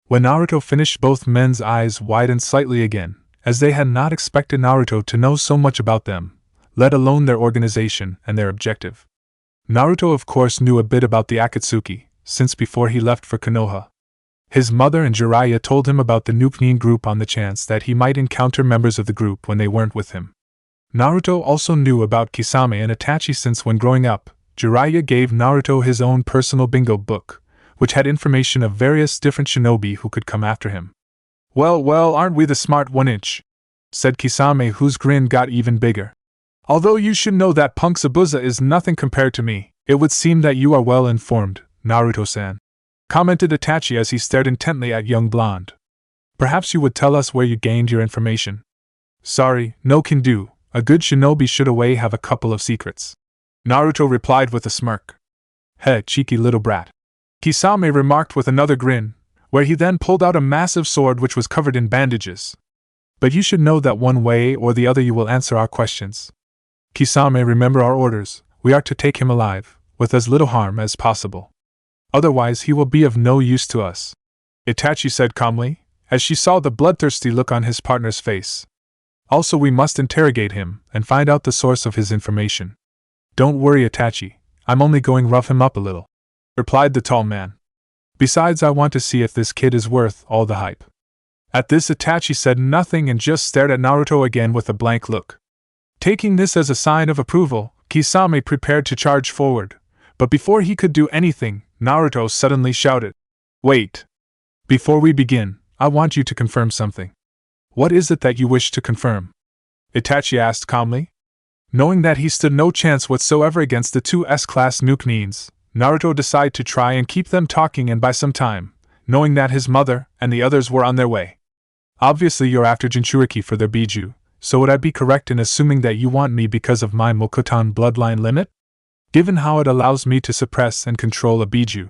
When Naruto finished, both men's eyes widened slightly again, as they had not expected Naruto to know so much about them, let alone their organization and their objective. Naruto of course knew a bit about the Akatsuki, since before he left for Konoha, his mother and Jiraiya told him about the Nukenin group on the chance that he might encounter members of the group when they weren't with him. Naruto also knew about Kisame and Itachi since when growing up, Jiraiya gave Naruto his own personal bingo book, which had information of various different shinobi who could come after him. Well, aren't we the smart 1-inch? Said Kisame, whose grin got even bigger. "Although you should know that punk Zabuza is nothing compared to me, it would seem that you are well informed, Naruto-san," commented Itachi as he stared intently at young blonde. "Perhaps you would tell us where you gained your information." "Sorry, no can do. A good shinobi should away have a couple of secrets," Naruto replied with a smirk. "Heh, cheeky little brat," Kisame remarked with another grin, where he then pulled out a massive sword which was covered in bandages. "But you should know that one way or the other you will answer our questions. Kisame, remember our orders. We are to take him alive, with as little harm as possible. Otherwise he will be of no use to us," Itachi said calmly, as she saw the bloodthirsty look on his partner's face. Also, we must interrogate him and find out the source of his information. Don't worry, Itachi, I'm only going rough him up a little, replied the tall man. Besides, I want to see if this kid is worth all the hype. At this, Itachi said nothing and just stared at Naruto again with a blank look. Taking this as a sign of approval, Kisame prepared to charge forward, but before he could do anything, Naruto suddenly shouted, "Wait! Before we begin, I want you to confirm something." "What is it that you wish to confirm?" Itachi asked calmly. Knowing that he stood no chance whatsoever against the two S-class nuke neens, Naruto decided to try and keep them talking and buy some time, knowing that his mother and the others were on their way. "Obviously you're after Jinchuriki for their Biju, so would I be correct in assuming that you want me because of my Mokutan bloodline limit? Given how it allows me to suppress and control a Biju."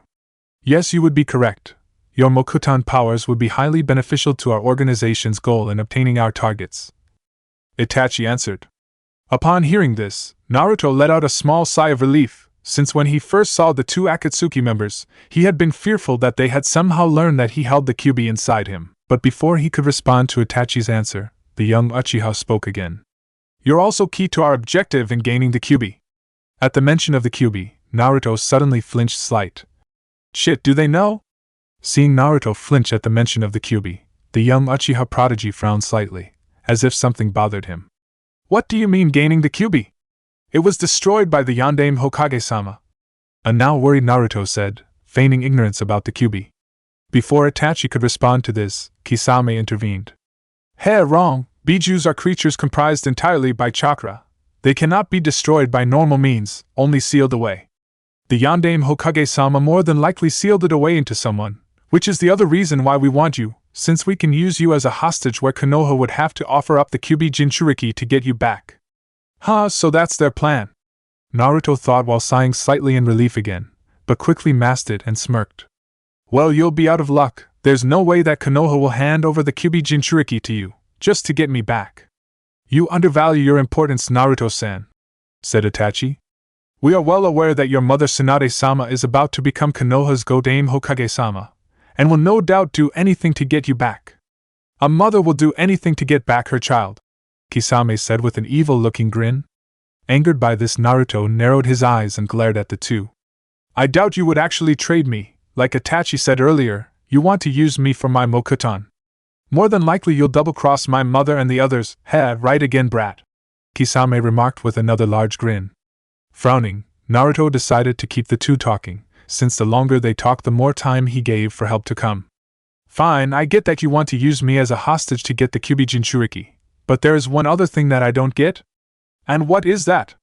"Yes, you would be correct. Your Mokutan powers would be highly beneficial to our organization's goal in obtaining our targets," Itachi answered. Upon hearing this, Naruto let out a small sigh of relief, since when he first saw the two Akatsuki members, he had been fearful that they had somehow learned that he held the Kyuubi inside him. But before he could respond to Itachi's answer, the young Uchiha spoke again. "You're also key to our objective in gaining the Kyuubi." At the mention of the Kyuubi, Naruto suddenly flinched slight. "Shit, do they know?" Seeing Naruto flinch at the mention of the Kyuubi, the young Uchiha prodigy frowned slightly, as if something bothered him. "What do you mean gaining the Kyuubi? It was destroyed by the Yondaime Hokage-sama," a now worried Naruto said, feigning ignorance about the Kyuubi. Before Itachi could respond to this, Kisame intervened. "Heir, wrong. Bijus are creatures comprised entirely by chakra. They cannot be destroyed by normal means, only sealed away. The Yondaime Hokage-sama more than likely sealed it away into someone, which is the other reason why we want you, since we can use you as a hostage where Konoha would have to offer up the Kyuubi Jinchuriki to get you back." "Huh, so that's their plan," Naruto thought while sighing slightly in relief again, but quickly masked it and smirked. "Well, you'll be out of luck. There's no way that Konoha will hand over the Kyuubi Jinchuriki to you, just to get me back." "You undervalue your importance, Naruto-san," said Itachi. "We are well aware that your mother Tsunade-sama is about to become Konoha's Godaime Hokage-sama, and will no doubt do anything to get you back." "A mother will do anything to get back her child," Kisame said with an evil-looking grin. Angered by this, Naruto narrowed his eyes and glared at the two. "I doubt you would actually trade me. Like Itachi said earlier, you want to use me for my Mokutan. More than likely you'll double-cross my mother and the others." "Heh, right again, brat," Kisame remarked with another large grin. Frowning, Naruto decided to keep the two talking, since the longer they talked the more time he gave for help to come. "Fine, I get that you want to use me as a hostage to get the Kyuubi Jinchuriki, but there is one other thing that I don't get." "And what is that?"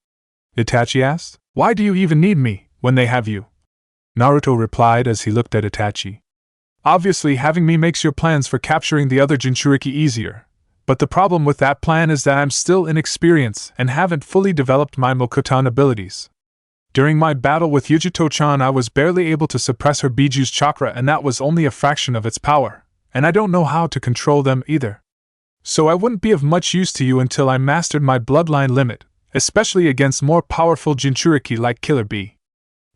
Itachi asked. "Why do you even need me, when they have you?" Naruto replied as he looked at Itachi. "Obviously having me makes your plans for capturing the other Jinchuriki easier, but the problem with that plan is that I'm still inexperienced and haven't fully developed my Mokutan abilities. During my battle with Yujito-chan I was barely able to suppress her Biju's chakra, and that was only a fraction of its power, and I don't know how to control them either. So I wouldn't be of much use to you until I mastered my bloodline limit, especially against more powerful Jinchuriki like Killer Bee.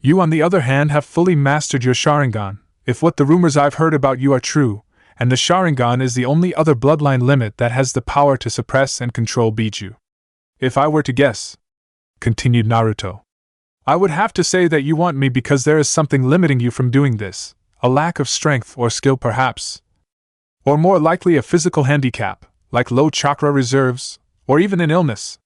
You on the other hand have fully mastered your Sharingan, if what the rumors I've heard about you are true, and the Sharingan is the only other bloodline limit that has the power to suppress and control Biju. If I were to guess," continued Naruto, "I would have to say that you want me because there is something limiting you from doing this, a lack of strength or skill perhaps. Or more likely a physical handicap, like low chakra reserves, or even an illness."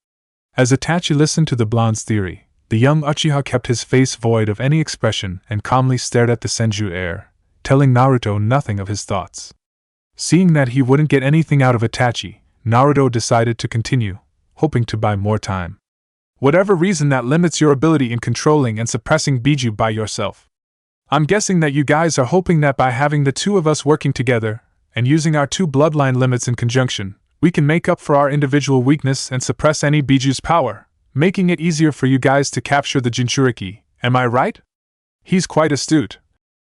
As Itachi listened to the blonde's theory, the young Uchiha kept his face void of any expression and calmly stared at the Senju heir, telling Naruto nothing of his thoughts. Seeing that he wouldn't get anything out of Itachi, Naruto decided to continue, hoping to buy more time. "Whatever reason that limits your ability in controlling and suppressing Biju by yourself. I'm guessing that you guys are hoping that by having the two of us working together, and using our two bloodline limits in conjunction, we can make up for our individual weakness and suppress any Biju's power, making it easier for you guys to capture the Jinchuriki, am I right?" "He's quite astute,"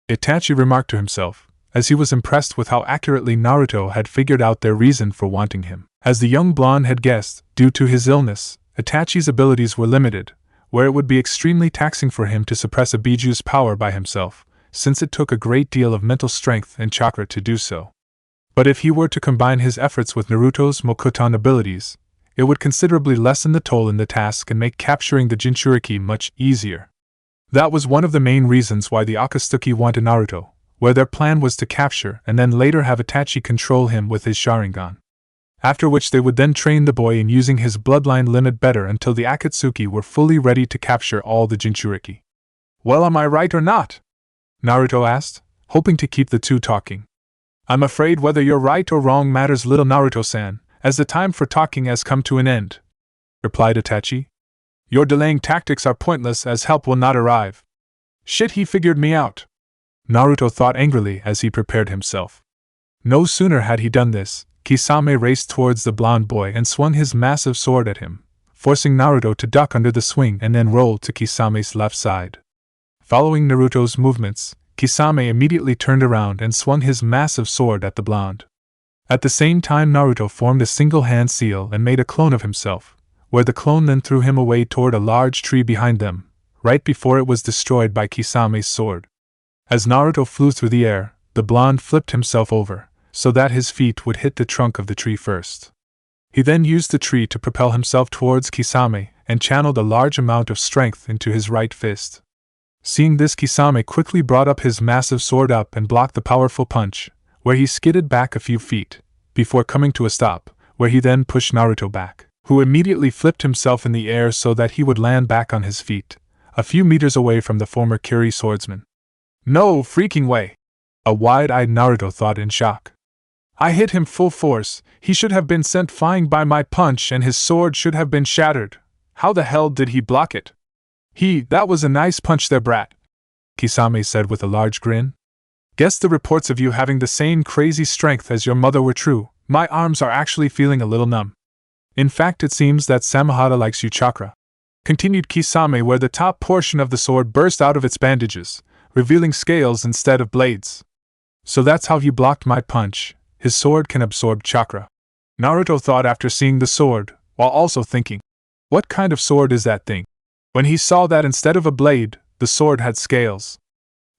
Itachi remarked to himself, as he was impressed with how accurately Naruto had figured out their reason for wanting him. As the young blonde had guessed, due to his illness, Itachi's abilities were limited, where it would be extremely taxing for him to suppress a Biju's power by himself, since it took a great deal of mental strength and chakra to do so. But if he were to combine his efforts with Naruto's Mokuton abilities, it would considerably lessen the toll in the task and make capturing the Jinchuriki much easier. That was one of the main reasons why the Akatsuki wanted Naruto, where their plan was to capture and then later have Itachi control him with his Sharingan. After which they would then train the boy in using his bloodline limit better until the Akatsuki were fully ready to capture all the Jinchuriki. Well, am I right or not? Naruto asked, hoping to keep the two talking. I'm afraid whether you're right or wrong matters little, Naruto-san, as the time for talking has come to an end, replied Itachi. Your delaying tactics are pointless as help will not arrive. Shit, he figured me out. Naruto thought angrily as he prepared himself. No sooner had he done this, Kisame raced towards the blonde boy and swung his massive sword at him, forcing Naruto to duck under the swing and then roll to Kisame's left side. Following Naruto's movements, Kisame immediately turned around and swung his massive sword at the blonde. At the same time, Naruto formed a single-hand seal and made a clone of himself, where the clone then threw him away toward a large tree behind them, right before it was destroyed by Kisame's sword. As Naruto flew through the air, the blonde flipped himself over, so that his feet would hit the trunk of the tree first. He then used the tree to propel himself towards Kisame and channeled a large amount of strength into his right fist. Seeing this, Kisame quickly brought up his massive sword up and blocked the powerful punch, where he skidded back a few feet, before coming to a stop, where he then pushed Naruto back, who immediately flipped himself in the air so that he would land back on his feet, a few meters away from the former Kiri swordsman. No freaking way! A wide-eyed Naruto thought in shock. I hit him full force, he should have been sent flying by my punch and his sword should have been shattered. How the hell did he block it? That was a nice punch there, brat, Kisame said with a large grin. Guess the reports of you having the same crazy strength as your mother were true. My arms are actually feeling a little numb. In fact, it seems that Samahata likes you, chakra, continued Kisame, where the top portion of the sword burst out of its bandages, revealing scales instead of blades. So that's how you blocked my punch. His sword can absorb chakra, Naruto thought after seeing the sword, while also thinking, what kind of sword is that thing? When he saw that instead of a blade, the sword had scales.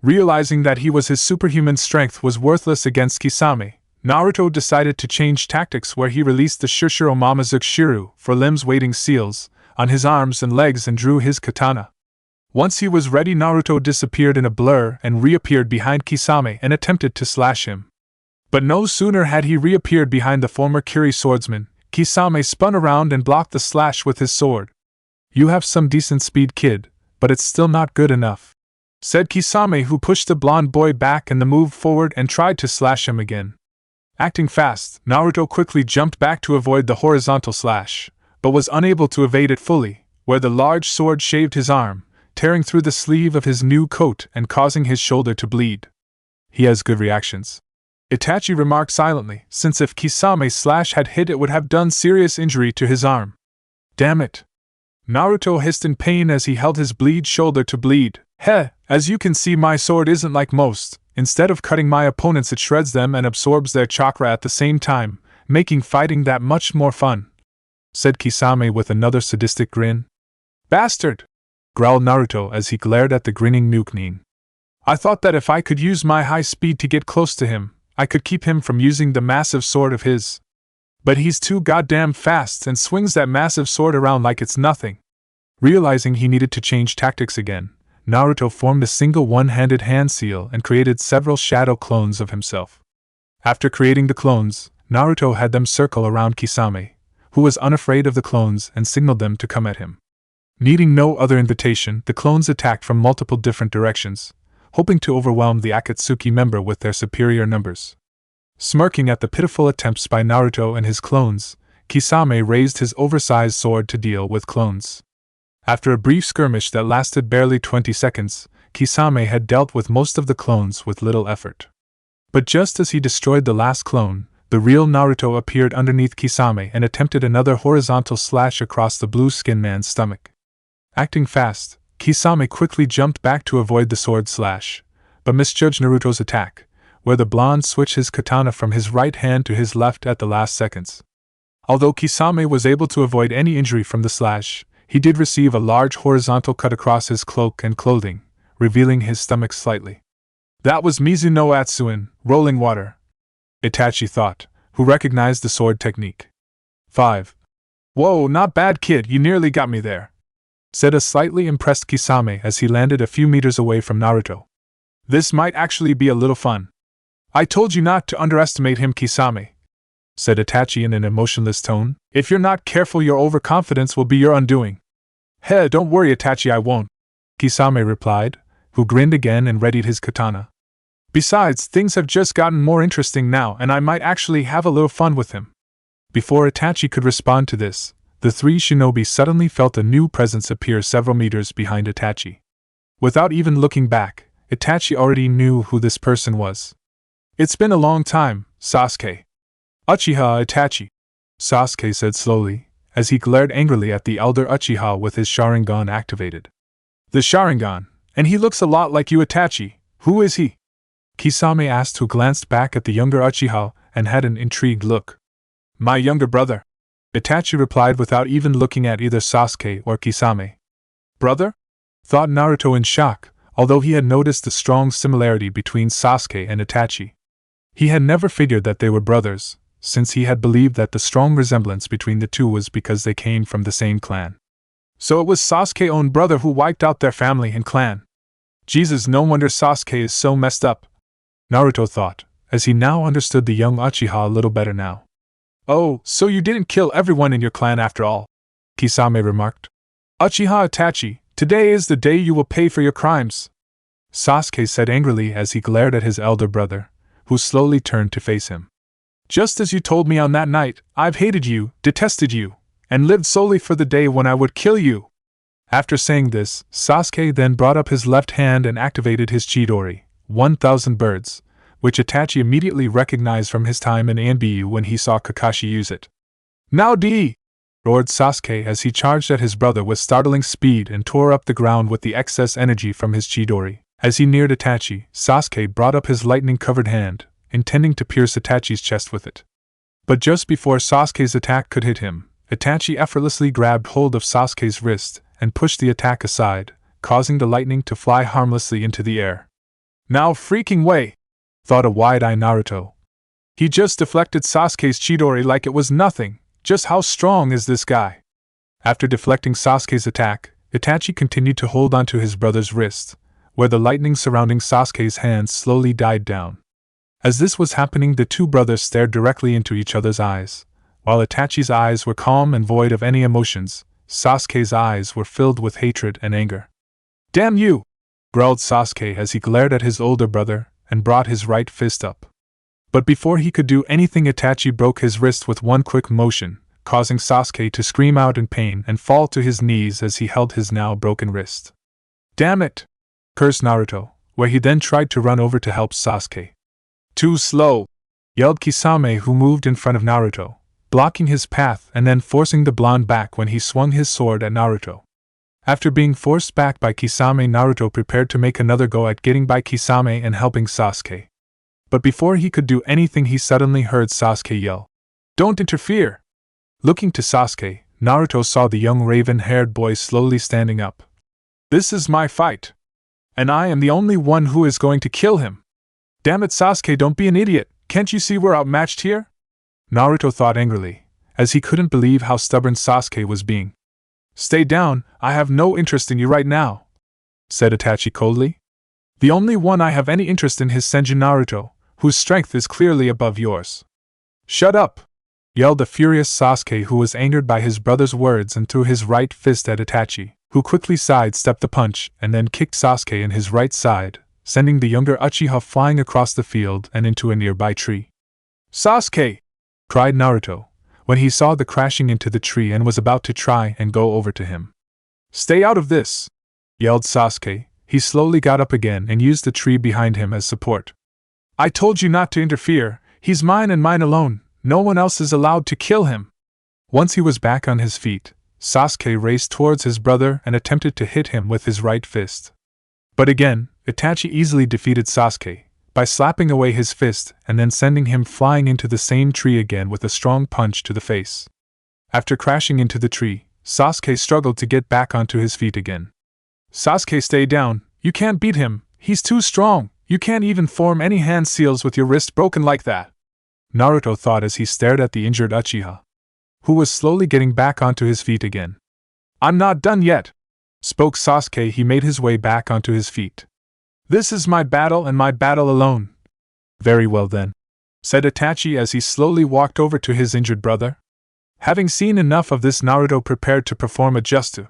Realizing that his superhuman strength was worthless against Kisame, Naruto decided to change tactics, where he released the Shishiro Mamazuke Shiru for limbs waiting seals on his arms and legs and drew his katana. Once he was ready, Naruto disappeared in a blur and reappeared behind Kisame and attempted to slash him. But no sooner had he reappeared behind the former Kiri swordsman, Kisame spun around and blocked the slash with his sword. You have some decent speed, kid, but it's still not good enough, said Kisame, who pushed the blonde boy back and then moved forward and tried to slash him again. Acting fast, Naruto quickly jumped back to avoid the horizontal slash, but was unable to evade it fully, where the large sword shaved his arm, tearing through the sleeve of his new coat and causing his shoulder to bleed. He has good reactions, Itachi remarked silently, since if Kisame's slash had hit, it would have done serious injury to his arm. Damn it! Naruto hissed in pain as he held his bleed shoulder to bleed. As you can see, my sword isn't like most. Instead of cutting my opponents, it shreds them and absorbs their chakra at the same time, making fighting that much more fun, said Kisame with another sadistic grin. Bastard! Growled Naruto as he glared at the grinning Nuke-nin. I thought that if I could use my high speed to get close to him, I could keep him from using the massive sword of his. But he's too goddamn fast and swings that massive sword around like it's nothing. Realizing he needed to change tactics again, Naruto formed a single one-handed hand seal and created several shadow clones of himself. After creating the clones, Naruto had them circle around Kisame, who was unafraid of the clones, and signaled them to come at him. Needing no other invitation, the clones attacked from multiple different directions, hoping to overwhelm the Akatsuki member with their superior numbers. Smirking at the pitiful attempts by Naruto and his clones, Kisame raised his oversized sword to deal with clones. After a brief skirmish that lasted barely 20 seconds, Kisame had dealt with most of the clones with little effort. But just as he destroyed the last clone, the real Naruto appeared underneath Kisame and attempted another horizontal slash across the blue-skinned man's stomach. Acting fast, Kisame quickly jumped back to avoid the sword slash, but misjudged Naruto's attack, where the blonde switched his katana from his right hand to his left at the last seconds. Although Kisame was able to avoid any injury from the slash, he did receive a large horizontal cut across his cloak and clothing, revealing his stomach slightly. That was Mizu no Atsuen, rolling water. Itachi thought, who recognized the sword technique. 5. Whoa, not bad kid, you nearly got me there, said a slightly impressed Kisame as he landed a few meters away from Naruto. This might actually be a little fun. I told you not to underestimate him, Kisame, said Itachi in an emotionless tone. If you're not careful, your overconfidence will be your undoing. Heh, don't worry, Itachi, I won't, Kisame replied, who grinned again and readied his katana. Besides, things have just gotten more interesting now, and I might actually have a little fun with him. Before Itachi could respond to this, the three shinobi suddenly felt a new presence appear several meters behind Itachi. Without even looking back, Itachi already knew who this person was. It's been a long time, Sasuke. Uchiha Itachi, Sasuke said slowly, as he glared angrily at the elder Uchiha with his Sharingan activated. The Sharingan, and he looks a lot like you, Itachi. Who is he? Kisame asked, who glanced back at the younger Uchiha and had an intrigued look. My younger brother, Itachi replied without even looking at either Sasuke or Kisame. Brother? Thought Naruto in shock, although he had noticed the strong similarity between Sasuke and Itachi. He had never figured that they were brothers, since he had believed that the strong resemblance between the two was because they came from the same clan. So it was Sasuke's own brother who wiped out their family and clan. Jesus, no wonder Sasuke is so messed up, Naruto thought, as he now understood the young Uchiha a little better now. Oh, so you didn't kill everyone in your clan after all, Kisame remarked. Uchiha Itachi, today is the day you will pay for your crimes, Sasuke said angrily as he glared at his elder brother, who slowly turned to face him. Just as you told me on that night, I've hated you, detested you, and lived solely for the day when I would kill you. After saying this, Sasuke then brought up his left hand and activated his Chidori, 1,000 birds, which Itachi immediately recognized from his time in Anbu when he saw Kakashi use it. Now D! Roared Sasuke as he charged at his brother with startling speed and tore up the ground with the excess energy from his Chidori. As he neared Itachi, Sasuke brought up his lightning-covered hand, intending to pierce Itachi's chest with it. But just before Sasuke's attack could hit him, Itachi effortlessly grabbed hold of Sasuke's wrist and pushed the attack aside, causing the lightning to fly harmlessly into the air. Now freaking way! Thought a wide-eyed Naruto. He just deflected Sasuke's Chidori like it was nothing. Just how strong is this guy? After deflecting Sasuke's attack, Itachi continued to hold onto his brother's wrist, where the lightning surrounding Sasuke's hands slowly died down. As this was happening, the two brothers stared directly into each other's eyes. While Itachi's eyes were calm and void of any emotions, Sasuke's eyes were filled with hatred and anger. Damn you! Growled Sasuke as he glared at his older brother and brought his right fist up. But before he could do anything, Itachi broke his wrist with one quick motion, causing Sasuke to scream out in pain and fall to his knees as he held his now broken wrist. Damn it! Cursed Naruto, where he then tried to run over to help Sasuke. Too slow! Yelled Kisame, who moved in front of Naruto, blocking his path and then forcing the blonde back when he swung his sword at Naruto. After being forced back by Kisame, Naruto prepared to make another go at getting by Kisame and helping Sasuke. But before he could do anything, he suddenly heard Sasuke yell, "Don't interfere!" Looking to Sasuke, Naruto saw the young raven-haired boy slowly standing up. This is my fight, and I am the only one who is going to kill him. Damn it, Sasuke, don't be an idiot. Can't you see we're outmatched here? Naruto thought angrily, as he couldn't believe how stubborn Sasuke was being. Stay down, I have no interest in you right now, said Itachi coldly. The only one I have any interest in is Senju Naruto, whose strength is clearly above yours. Shut up! Yelled the furious Sasuke, who was angered by his brother's words and threw his right fist at Itachi, who quickly sidestepped the punch and then kicked Sasuke in his right side, sending the younger Uchiha flying across the field and into a nearby tree. Sasuke! Cried Naruto, when he saw the crashing into the tree and was about to try and go over to him. Stay out of this! Yelled Sasuke. He slowly got up again and used the tree behind him as support. I told you not to interfere. He's mine and mine alone. No one else is allowed to kill him. Once he was back on his feet, Sasuke raced towards his brother and attempted to hit him with his right fist. But again, Itachi easily defeated Sasuke by slapping away his fist and then sending him flying into the same tree again with a strong punch to the face. After crashing into the tree, Sasuke struggled to get back onto his feet again. Sasuke, stay down. You can't beat him. He's too strong. You can't even form any hand seals with your wrist broken like that. Naruto thought as he stared at the injured Uchiha, who was slowly getting back onto his feet again. "I'm not done yet," spoke Sasuke. He made his way back onto his feet. "This is my battle and my battle alone." "Very well then," said Itachi as he slowly walked over to his injured brother. Having seen enough of this, Naruto prepared to perform a jutsu.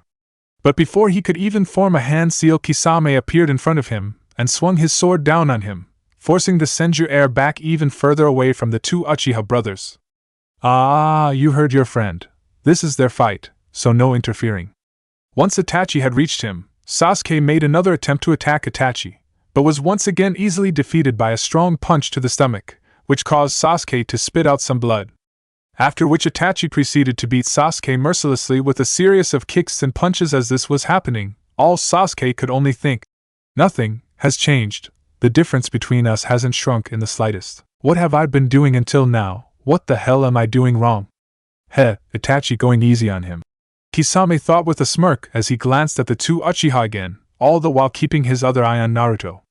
But before he could even form a hand seal, Kisame appeared in front of him and swung his sword down on him, forcing the Senju heir back even further away from the two Uchiha brothers. "Ah, you heard your friend. This is their fight, so no interfering." Once Itachi had reached him, Sasuke made another attempt to attack Itachi, but was once again easily defeated by a strong punch to the stomach, which caused Sasuke to spit out some blood. After which Itachi proceeded to beat Sasuke mercilessly with a series of kicks and punches. As this was happening, all Sasuke could only think, "Nothing has changed. The difference between us hasn't shrunk in the slightest. What have I been doing until now? What the hell am I doing wrong?" Itachi going easy on him, Kisame thought with a smirk as he glanced at the two Uchiha again, all the while keeping his other eye on Naruto,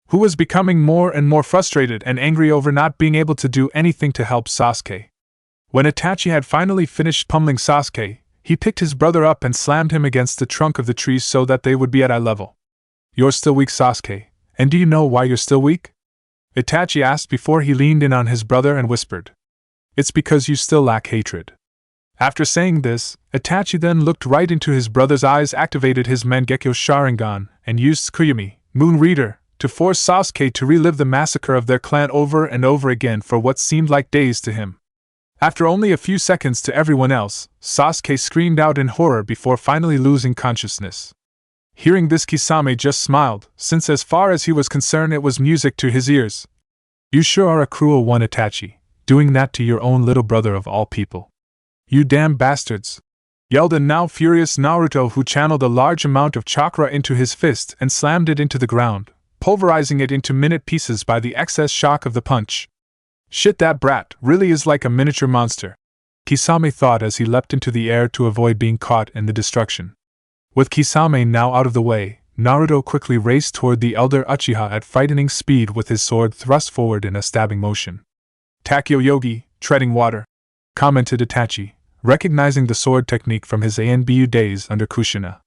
who was becoming more and more frustrated and angry over not being able to do anything to help Sasuke. When Itachi had finally finished pummeling Sasuke, he picked his brother up and slammed him against the trunk of the tree so that they would be at eye level. "You're still weak, Sasuke, and do you know why you're still weak?" Itachi asked before he leaned in on his brother and whispered, "It's because you still lack hatred." After saying this, Itachi then looked right into his brother's eyes, activated his Mangekyo Sharingan, and used Tsukuyumi, Moon Reader, to force Sasuke to relive the massacre of their clan over and over again for what seemed like days to him. After only a few seconds to everyone else, Sasuke screamed out in horror before finally losing consciousness. Hearing this, Kisame just smiled, since as far as he was concerned it was music to his ears. "You sure are a cruel one, Itachi, doing that to your own little brother of all people. You damn bastards!" yelled a now furious Naruto, who channeled a large amount of chakra into his fist and slammed it into the ground, pulverizing it into minute pieces by the excess shock of the punch. "Shit, that brat really is like a miniature monster," Kisame thought as he leapt into the air to avoid being caught in the destruction. With Kisame now out of the way, Naruto quickly raced toward the elder Uchiha at frightening speed with his sword thrust forward in a stabbing motion. "Takyo Yogi, treading water," commented Itachi, recognizing the sword technique from his ANBU days under Kushina.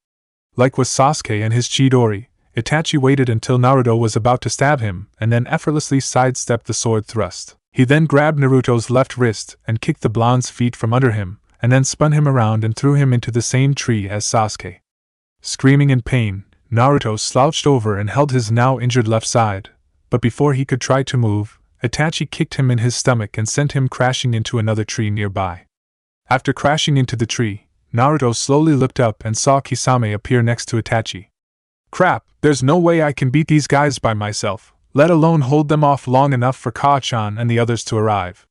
Like with Sasuke and his Chidori, Itachi waited until Naruto was about to stab him and then effortlessly sidestepped the sword thrust. He then grabbed Naruto's left wrist and kicked the blonde's feet from under him, and then spun him around and threw him into the same tree as Sasuke. Screaming in pain, Naruto slouched over and held his now injured left side, but before he could try to move, Itachi kicked him in his stomach and sent him crashing into another tree nearby. After crashing into the tree, Naruto slowly looked up and saw Kisame appear next to Itachi. "Crap, there's no way I can beat these guys by myself, let alone hold them off long enough for Ka-chan and the others to arrive.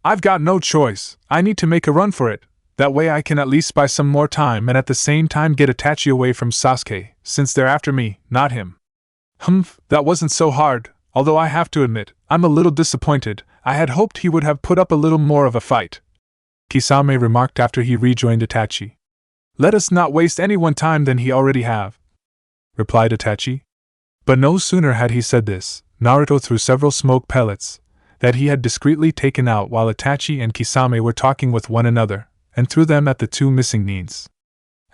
I've got no choice, I need to make a run for it, that way I can at least buy some more time and at the same time get Itachi away from Sasuke, since they're after me, not him." That wasn't so hard, although I have to admit, I'm a little disappointed. I had hoped he would have put up a little more of a fight, Kisame remarked after he rejoined Itachi. "Let us not waste any more time than he already have," replied Itachi. But no sooner had he said this, Naruto threw several smoke pellets that he had discreetly taken out while Itachi and Kisame were talking with one another, and threw them at the two missing Nins.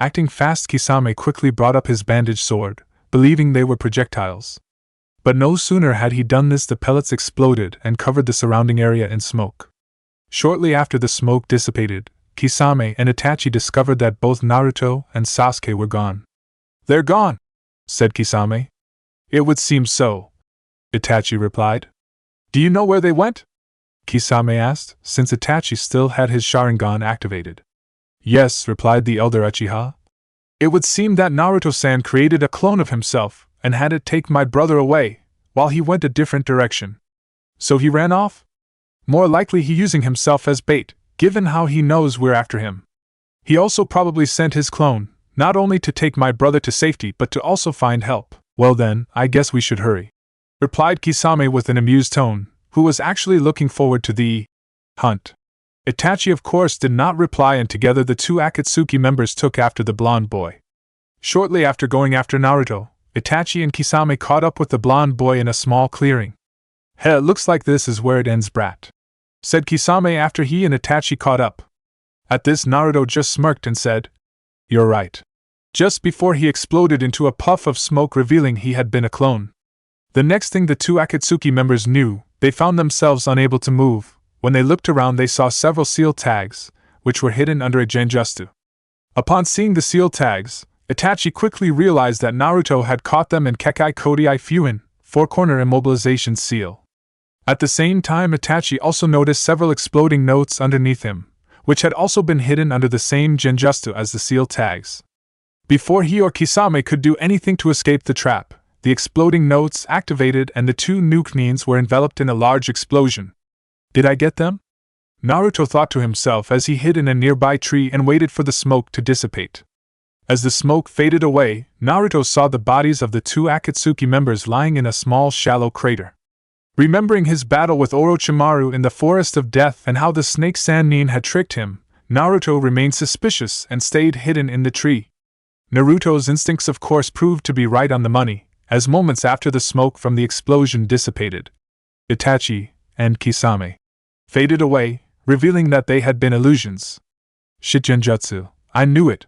Acting fast, Kisame quickly brought up his bandaged sword, believing they were projectiles. But no sooner had he done this, the pellets exploded and covered the surrounding area in smoke. Shortly after the smoke dissipated, Kisame and Itachi discovered that both Naruto and Sasuke were gone. "They're gone," said Kisame. "It would seem so," Itachi replied. "Do you know where they went?" Kisame asked, since Itachi still had his Sharingan activated. "Yes," replied the elder Uchiha. "It would seem that Naruto-san created a clone of himself and had it take my brother away, while he went a different direction. So he ran off? More likely he using himself as bait, given how he knows we're after him. He also probably sent his clone, not only to take my brother to safety but to also find help. Well then, I guess we should hurry," replied Kisame with an amused tone, who was actually looking forward to the hunt. Itachi of course did not reply, and together the two Akatsuki members took after the blonde boy. Shortly after going after Naruto, Itachi and Kisame caught up with the blonde boy in a small clearing. "Looks like this is where it ends, brat," said Kisame after he and Itachi caught up. At this, Naruto just smirked and said, "You're right." Just before he exploded into a puff of smoke, revealing he had been a clone. The next thing the two Akatsuki members knew, they found themselves unable to move. When they looked around, they saw several seal tags, which were hidden under a genjutsu. Upon seeing the seal tags, Itachi quickly realized that Naruto had caught them in Kekai Kodai Fuin, four-corner immobilization seal. At the same time, Itachi also noticed several exploding notes underneath him, which had also been hidden under the same genjutsu as the seal tags. Before he or Kisame could do anything to escape the trap, the exploding notes activated and the two nuke neens were enveloped in a large explosion. Did I get them? Naruto thought to himself as he hid in a nearby tree and waited for the smoke to dissipate. As the smoke faded away, Naruto saw the bodies of the two Akatsuki members lying in a small shallow crater. Remembering his battle with Orochimaru in the Forest of Death and how the Snake Sannin had tricked him, Naruto remained suspicious and stayed hidden in the tree. Naruto's instincts of course proved to be right on the money, as moments after the smoke from the explosion dissipated, Itachi and Kisame faded away, revealing that they had been illusions. Shit genjutsu, I knew it,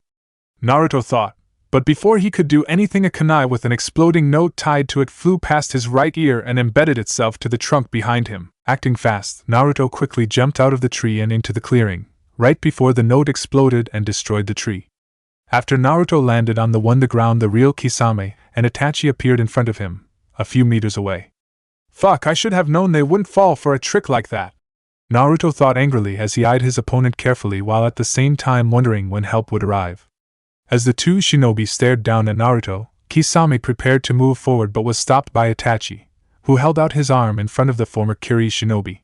Naruto thought, but before he could do anything, a kunai with an exploding note tied to it flew past his right ear and embedded itself to the trunk behind him. Acting fast, Naruto quickly jumped out of the tree and into the clearing, right before the note exploded and destroyed the tree. After Naruto landed on the ground, the real Kisame and Itachi appeared in front of him, a few meters away. Fuck, I should have known they wouldn't fall for a trick like that, Naruto thought angrily as he eyed his opponent carefully while at the same time wondering when help would arrive. As the two shinobi stared down at Naruto, Kisame prepared to move forward but was stopped by Itachi, who held out his arm in front of the former Kiri shinobi.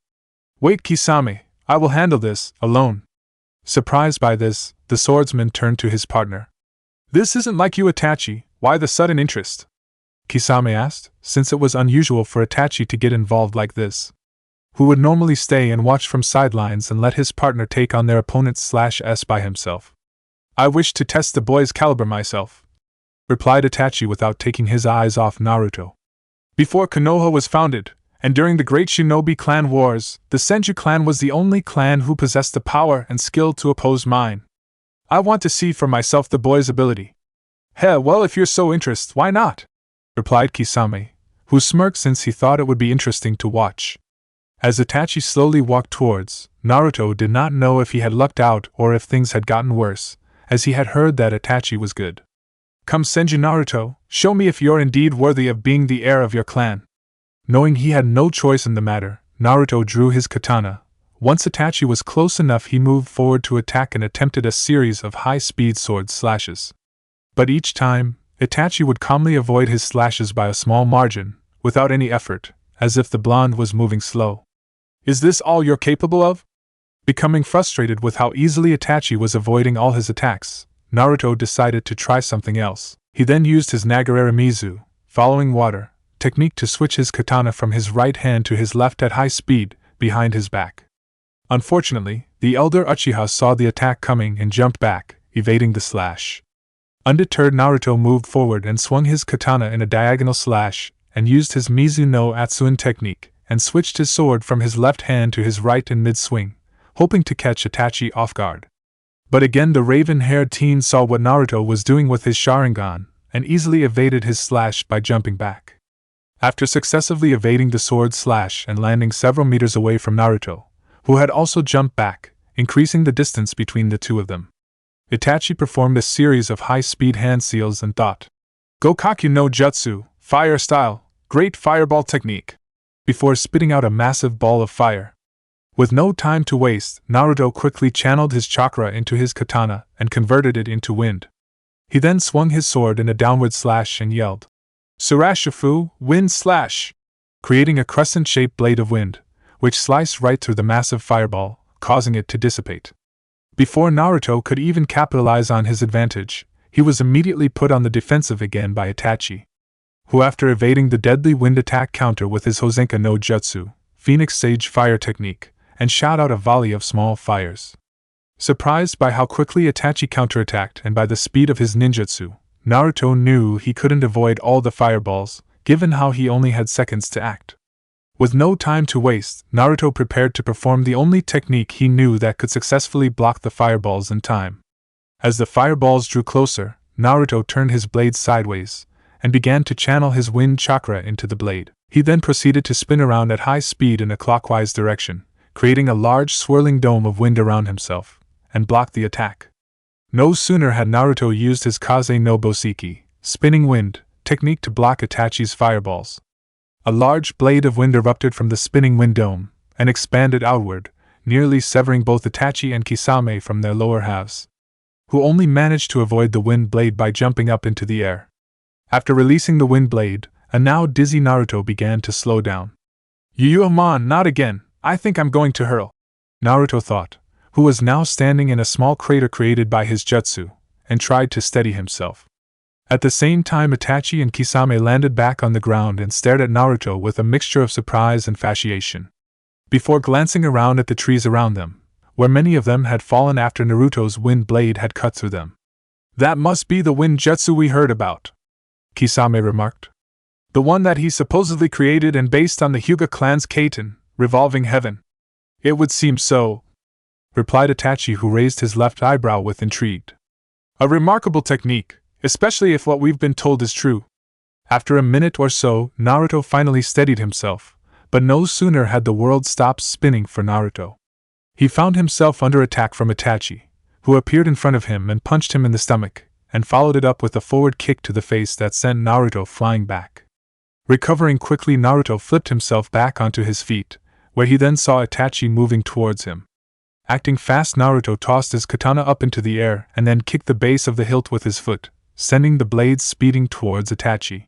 Wait, Kisame, I will handle this, alone. Surprised by this, the swordsman turned to his partner. This isn't like you, Itachi, why the sudden interest? Kisame asked, since it was unusual for Itachi to get involved like this. Who would normally stay and watch from sidelines and let his partner take on their opponents/s by himself. I wish to test the boy's caliber myself, replied Itachi without taking his eyes off Naruto. Before Konoha was founded, and during the Great Shinobi Clan Wars, the Senju clan was the only clan who possessed the power and skill to oppose mine. I want to see for myself the boy's ability. Well, if you're so interested, why not? Replied Kisame, who smirked since he thought it would be interesting to watch. As Itachi slowly walked towards, Naruto did not know if he had lucked out or if things had gotten worse, as he had heard that Itachi was good. Come Senju Naruto, show me if you're indeed worthy of being the heir of your clan. Knowing he had no choice in the matter, Naruto drew his katana. Once Itachi was close enough, he moved forward to attack and attempted a series of high-speed sword slashes. But each time, Itachi would calmly avoid his slashes by a small margin, without any effort, as if the blonde was moving slow. Is this all you're capable of? Becoming frustrated with how easily Itachi was avoiding all his attacks, Naruto decided to try something else. He then used his Nagare-mizu, following water, technique to switch his katana from his right hand to his left at high speed, behind his back. Unfortunately, the elder Uchiha saw the attack coming and jumped back, evading the slash. Undeterred, Naruto moved forward and swung his katana in a diagonal slash, and used his Mizu no Atsuen technique, and switched his sword from his left hand to his right in mid-swing, hoping to catch Itachi off guard. But again the raven-haired teen saw what Naruto was doing with his Sharingan, and easily evaded his slash by jumping back. After successively evading the sword slash and landing several meters away from Naruto, who had also jumped back, increasing the distance between the two of them, Itachi performed a series of high-speed hand seals and thought, Gokakyu no Jutsu, fire style, great fireball technique, before spitting out a massive ball of fire. With no time to waste, Naruto quickly channeled his chakra into his katana and converted it into wind. He then swung his sword in a downward slash and yelled, Surashifu, wind slash! Creating a crescent-shaped blade of wind, which sliced right through the massive fireball, causing it to dissipate. Before Naruto could even capitalize on his advantage, he was immediately put on the defensive again by Itachi, who after evading the deadly wind attack counter with his Hozenka no Jutsu, Phoenix Sage fire technique, and shot out a volley of small fires. Surprised by how quickly Itachi counterattacked and by the speed of his ninjutsu, Naruto knew he couldn't avoid all the fireballs, given how he only had seconds to act. With no time to waste, Naruto prepared to perform the only technique he knew that could successfully block the fireballs in time. As the fireballs drew closer, Naruto turned his blade sideways and began to channel his wind chakra into the blade. He then proceeded to spin around at high speed in a clockwise direction, creating a large swirling dome of wind around himself, and blocked the attack. No sooner had Naruto used his Kaze no Boseki, spinning wind, technique to block Itachi's fireballs. A large blade of wind erupted from the spinning wind dome, and expanded outward, nearly severing both Itachi and Kisame from their lower halves, who only managed to avoid the wind blade by jumping up into the air. After releasing the wind blade, a now dizzy Naruto began to slow down. "Yu-Amon, not again, I think I'm going to hurl," Naruto thought, who was now standing in a small crater created by his jutsu, and tried to steady himself. At the same time, Itachi and Kisame landed back on the ground and stared at Naruto with a mixture of surprise and fascination, before glancing around at the trees around them, where many of them had fallen after Naruto's wind blade had cut through them. "That must be the wind jutsu we heard about," Kisame remarked. "The one that he supposedly created and based on the Hyuga clan's Kaiten, revolving heaven." "It would seem so," replied Itachi, who raised his left eyebrow with intrigue. "A remarkable technique, especially if what we've been told is true." After a minute or so, Naruto finally steadied himself, but no sooner had the world stopped spinning for Naruto. He found himself under attack from Itachi, who appeared in front of him and punched him in the stomach, and followed it up with a forward kick to the face that sent Naruto flying back. Recovering quickly, Naruto flipped himself back onto his feet, where he then saw Itachi moving towards him. Acting fast, Naruto tossed his katana up into the air and then kicked the base of the hilt with his foot, sending the blade speeding towards Itachi,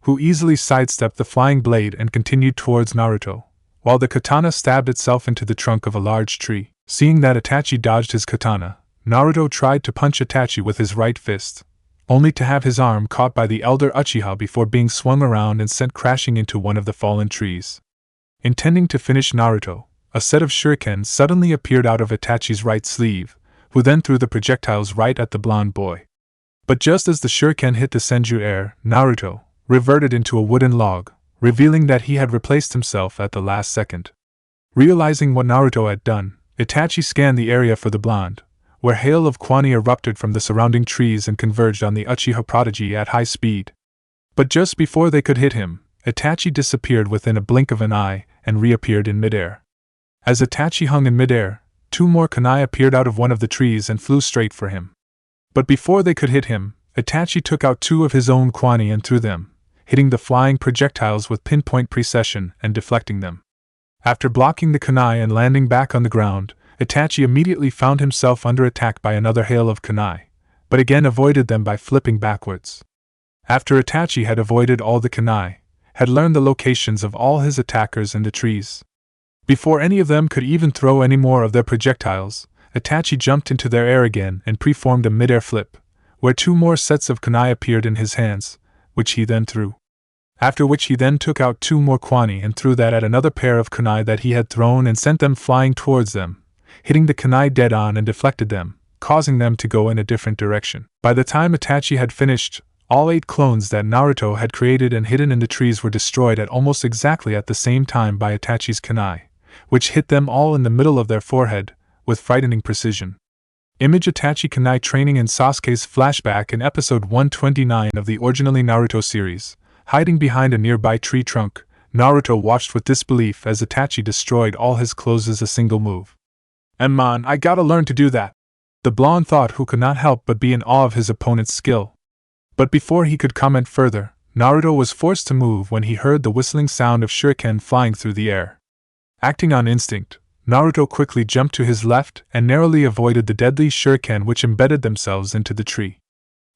who easily sidestepped the flying blade and continued towards Naruto, while the katana stabbed itself into the trunk of a large tree. Seeing that Itachi dodged his katana, Naruto tried to punch Itachi with his right fist, only to have his arm caught by the elder Uchiha before being swung around and sent crashing into one of the fallen trees. Intending to finish Naruto, a set of shurikens suddenly appeared out of Itachi's right sleeve, who then threw the projectiles right at the blonde boy. But just as the shuriken hit the Senju heir, Naruto reverted into a wooden log, revealing that he had replaced himself at the last second. Realizing what Naruto had done, Itachi scanned the area for the blonde, where hail of Kwani erupted from the surrounding trees and converged on the Uchiha prodigy at high speed. But just before they could hit him, Itachi disappeared within a blink of an eye and reappeared in midair. As Itachi hung in midair, two more kunai appeared out of one of the trees and flew straight for him. But before they could hit him, Itachi took out two of his own Kwani and threw them, hitting the flying projectiles with pinpoint precision and deflecting them. After blocking the kunai and landing back on the ground, Itachi immediately found himself under attack by another hail of kunai, but again avoided them by flipping backwards. After Itachi had avoided all the kunai, had learned the locations of all his attackers in the trees, before any of them could even throw any more of their projectiles, Itachi jumped into their air again and preformed a mid-air flip, where two more sets of kunai appeared in his hands, which he then threw. After which he then took out two more Kwani and threw that at another pair of kunai that he had thrown and sent them flying towards them, hitting the kunai dead on and deflected them, causing them to go in a different direction. By the time Itachi had finished, all 8 clones that Naruto had created and hidden in the trees were destroyed at almost exactly at the same time by Itachi's kunai, which hit them all in the middle of their forehead, with frightening precision. Image Itachi kunai training in Sasuke's flashback in episode 129 of the originally Naruto series. Hiding behind a nearby tree trunk, Naruto watched with disbelief as Itachi destroyed all his clothes as a single move. "Man, I gotta learn to do that," the blonde thought, who could not help but be in awe of his opponent's skill. But before he could comment further, Naruto was forced to move when he heard the whistling sound of shuriken flying through the air. Acting on instinct, Naruto quickly jumped to his left and narrowly avoided the deadly shuriken which embedded themselves into the tree.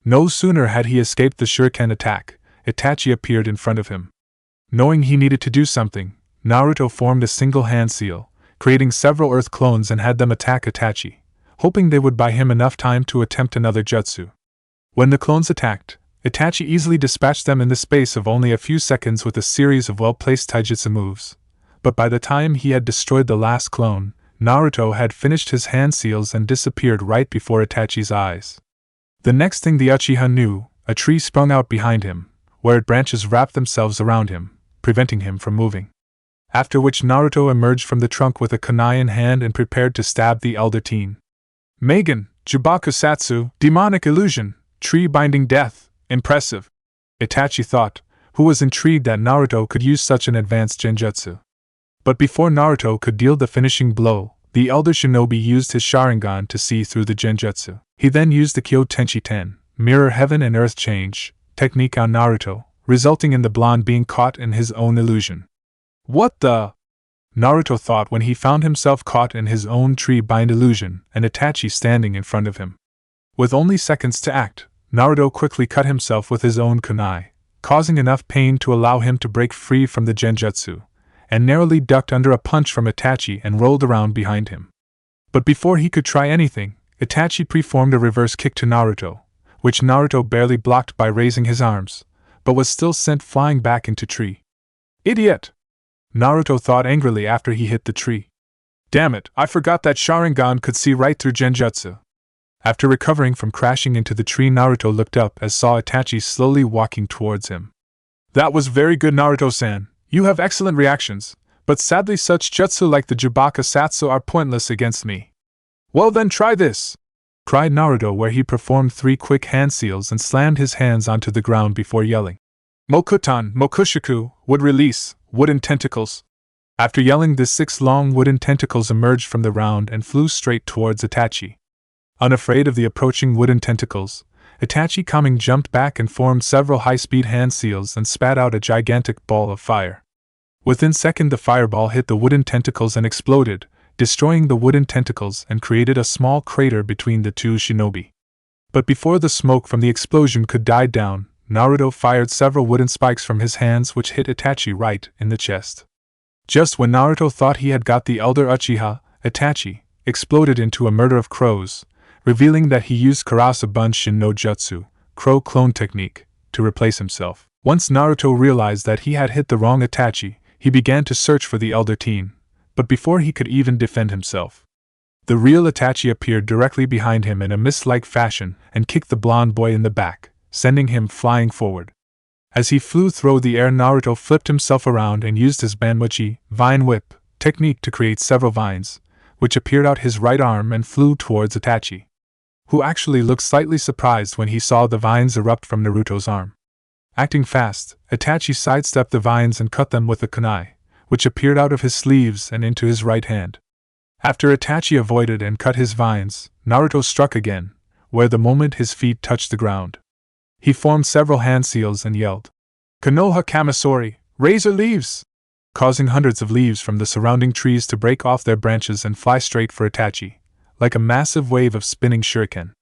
No sooner had he escaped the shuriken attack, Itachi appeared in front of him. Knowing he needed to do something, Naruto formed a single hand seal, creating several earth clones and had them attack Itachi, hoping they would buy him enough time to attempt another jutsu. When the clones attacked, Itachi easily dispatched them in the space of only a few seconds with a series of well-placed taijutsu moves. But by the time he had destroyed the last clone, Naruto had finished his hand seals and disappeared right before Itachi's eyes. The next thing the Uchiha knew, a tree sprung out behind him, where its branches wrapped themselves around him, preventing him from moving. after which Naruto emerged from the trunk with a kunai in hand and prepared to stab the elder teen. Megan, Jubakusatsu, demonic illusion, tree binding death, impressive, Itachi thought, who was intrigued that Naruto could use such an advanced genjutsu. But before Naruto could deal the finishing blow, the elder shinobi used his Sharingan to see through the genjutsu. He then used the Kyo Tenchi Ten, mirror heaven and earth change, technique on Naruto, resulting in the blonde being caught in his own illusion. What the? Naruto thought when he found himself caught in his own tree-bind illusion and Itachi standing in front of him. With only seconds to act, Naruto quickly cut himself with his own kunai, causing enough pain to allow him to break free from the genjutsu, and narrowly ducked under a punch from Itachi and rolled around behind him. But before he could try anything, Itachi performed a reverse kick to Naruto, which Naruto barely blocked by raising his arms, but was still sent flying back into tree. Idiot! Naruto thought angrily after he hit the tree. Damn it, I forgot that Sharingan could see right through genjutsu. After recovering from crashing into the tree, Naruto looked up as saw Itachi slowly walking towards him. That was very good, Naruto-san. You have excellent reactions, but sadly such jutsu like the Jubakusatsu are pointless against me. Well then try this! Cried Naruto, where he performed 3 quick hand seals and slammed his hands onto the ground before yelling. Mokutan, Mokushiku, wood release, wooden tentacles. After yelling this, 6 long wooden tentacles emerged from the ground and flew straight towards Itachi. Unafraid of the approaching wooden tentacles, Itachi Kami jumped back and formed several high-speed hand seals and spat out a gigantic ball of fire. Within seconds the fireball hit the wooden tentacles and exploded, destroying the wooden tentacles and created a small crater between the two shinobi. But before the smoke from the explosion could die down, Naruto fired several wooden spikes from his hands which hit Itachi right in the chest. Just when Naruto thought he had got the elder Uchiha, Itachi exploded into a murder of crows, revealing that he used Karasa Bunshin no Jutsu, crow clone technique, to replace himself. Once Naruto realized that he had hit the wrong Itachi, he began to search for the elder teen, but before he could even defend himself, the real Itachi appeared directly behind him in a mist-like fashion and kicked the blonde boy in the back, sending him flying forward. As he flew through the air, Naruto flipped himself around and used his Banmuchi, vine whip, technique to create several vines, which appeared out his right arm and flew towards Itachi, who actually looked slightly surprised when he saw the vines erupt from Naruto's arm. Acting fast, Itachi sidestepped the vines and cut them with a kunai, which appeared out of his sleeves and into his right hand. After Itachi avoided and cut his vines, Naruto struck again, where the moment his feet touched the ground, he formed several hand seals and yelled, Konoha Kamisori, razor leaves! Causing hundreds of leaves from the surrounding trees to break off their branches and fly straight for Itachi, like a massive wave of spinning shuriken.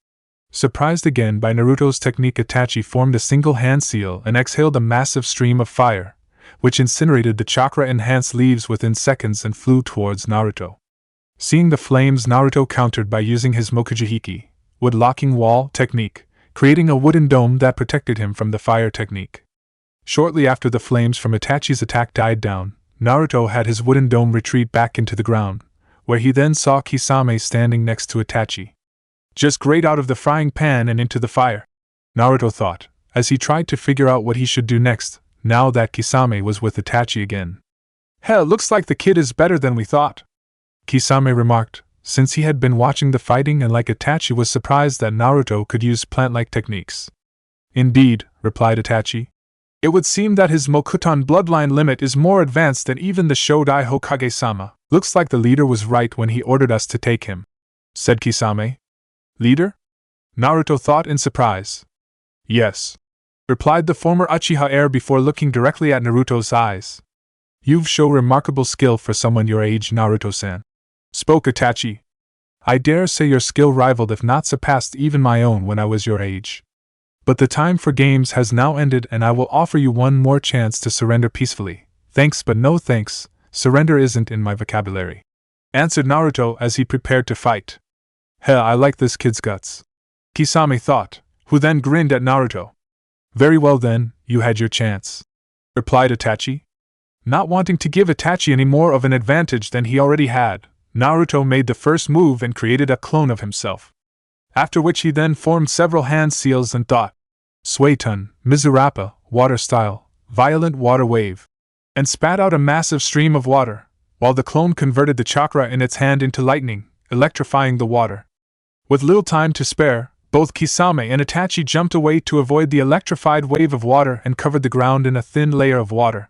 Surprised again by Naruto's technique, Itachi formed a single hand seal and exhaled a massive stream of fire, which incinerated the chakra-enhanced leaves within seconds and flew towards Naruto. Seeing the flames, Naruto countered by using his Mokujihiki, wood-locking wall technique, creating a wooden dome that protected him from the fire technique. Shortly after the flames from Itachi's attack died down, Naruto had his wooden dome retreat back into the ground, where he then saw Kisame standing next to Itachi. Just great, out of the frying pan and into the fire, Naruto thought, as he tried to figure out what he should do next, now that Kisame was with Itachi again. Hell, looks like the kid is better than we thought, Kisame remarked, since he had been watching the fighting and like Itachi was surprised that Naruto could use plant-like techniques. Indeed, replied Itachi. It would seem that his Mokutan bloodline limit is more advanced than even the Shodai Hokage-sama. Looks like the leader was right when he ordered us to take him, said Kisame. Leader? Naruto thought in surprise. Yes, replied the former Uchiha heir before looking directly at Naruto's eyes. You've shown remarkable skill for someone your age, Naruto-san, spoke Itachi. I dare say your skill rivaled if not surpassed even my own when I was your age. But the time for games has now ended and I will offer you one more chance to surrender peacefully. Thanks but no thanks, surrender isn't in my vocabulary, answered Naruto as he prepared to fight. Hell, I like this kid's guts, Kisame thought, who then grinned at Naruto. Very well then, you had your chance, replied Itachi. Not wanting to give Itachi any more of an advantage than he already had, Naruto made the first move and created a clone of himself. After which he then formed several hand seals and thought, Suetun, Mizurappa, water style, violent water wave. and spat out a massive stream of water, while the clone converted the chakra in its hand into lightning, electrifying the water. With little time to spare, both Kisame and Itachi jumped away to avoid the electrified wave of water and covered the ground in a thin layer of water.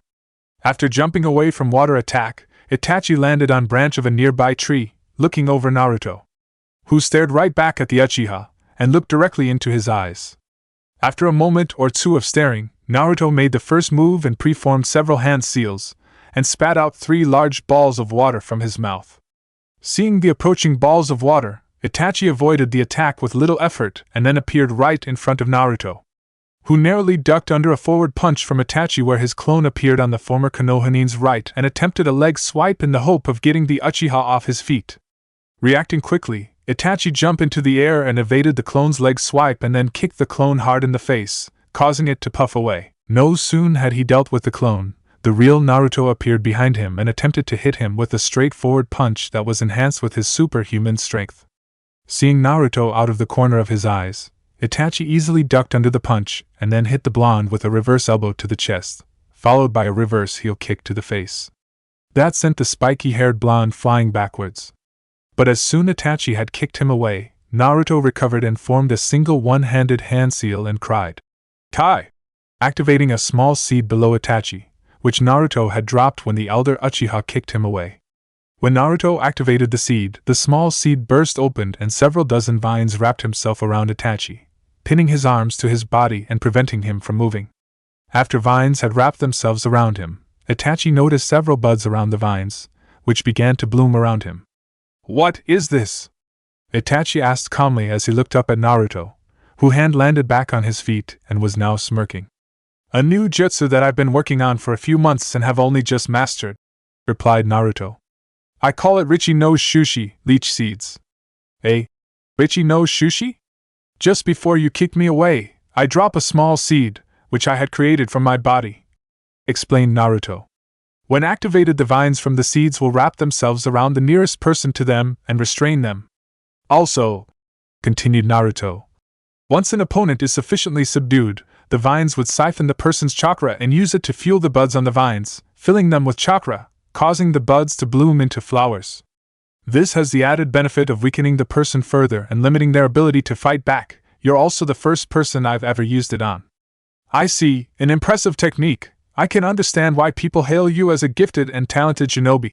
After jumping away from water attack, Itachi landed on branch of a nearby tree, looking over Naruto, who stared right back at the Uchiha, and looked directly into his eyes. After a moment or two of staring, Naruto made the first move and preformed several hand seals, and spat out 3 large balls of water from his mouth. Seeing the approaching balls of water, Itachi avoided the attack with little effort and then appeared right in front of Naruto, who narrowly ducked under a forward punch from Itachi where his clone appeared on the former Konohanin's right and attempted a leg swipe in the hope of getting the Uchiha off his feet. Reacting quickly, Itachi jumped into the air and evaded the clone's leg swipe and then kicked the clone hard in the face, causing it to puff away. No sooner had he dealt with the clone, the real Naruto appeared behind him and attempted to hit him with a straightforward punch that was enhanced with his superhuman strength. Seeing Naruto out of the corner of his eyes, Itachi easily ducked under the punch and then hit the blonde with a reverse elbow to the chest, followed by a reverse heel kick to the face. That sent the spiky-haired blonde flying backwards. But as soon Itachi had kicked him away, Naruto recovered and formed a single one-handed hand seal and cried, "Kai!" activating a small seed below Itachi, which Naruto had dropped when the elder Uchiha kicked him away. When Naruto activated the seed, the small seed burst open and several dozen vines wrapped himself around Itachi, pinning his arms to his body and preventing him from moving. After vines had wrapped themselves around him, Itachi noticed several buds around the vines, which began to bloom around him. "What is this?" Itachi asked calmly as he looked up at Naruto, who had landed back on his feet and was now smirking. "A new jutsu that I've been working on for a few months and have only just mastered," replied Naruto. "I call it Richi no Shushi, leech seeds." "Eh? Richi no Shushi?" "Just before you kicked me away, I drop a small seed, which I had created from my body," explained Naruto. "When activated, the vines from the seeds will wrap themselves around the nearest person to them and restrain them. Also," continued Naruto, "once an opponent is sufficiently subdued, the vines would siphon the person's chakra and use it to fuel the buds on the vines, filling them with chakra, causing the buds to bloom into flowers. This has the added benefit of weakening the person further and limiting their ability to fight back. You're also the first person I've ever used it on." "I see, an impressive technique. I can understand why people hail you as a gifted and talented shinobi,"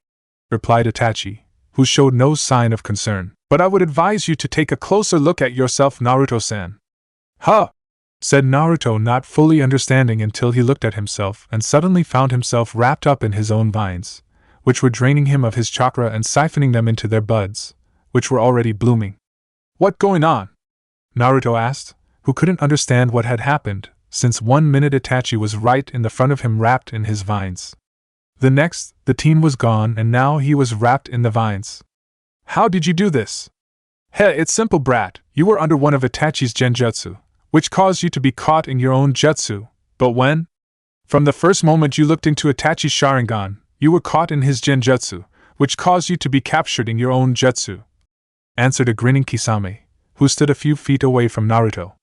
replied Itachi, who showed no sign of concern. "But I would advise you to take a closer look at yourself, Naruto-san." "Huh!" said Naruto, not fully understanding until he looked at himself and suddenly found himself wrapped up in his own vines, which were draining him of his chakra and siphoning them into their buds, which were already blooming. "What going on?" Naruto asked, who couldn't understand what had happened, since 1 minute Itachi was right in the front of him wrapped in his vines. The next, the teen was gone and now he was wrapped in the vines. "How did you do this?" "Heh, it's simple, brat. You were under one of Itachi's genjutsu, which caused you to be caught in your own jutsu, but when? From the first moment you looked into Itachi's Sharingan, you were caught in his genjutsu, which caused you to be captured in your own jutsu," answered a grinning Kisame, who stood a few feet away from Naruto.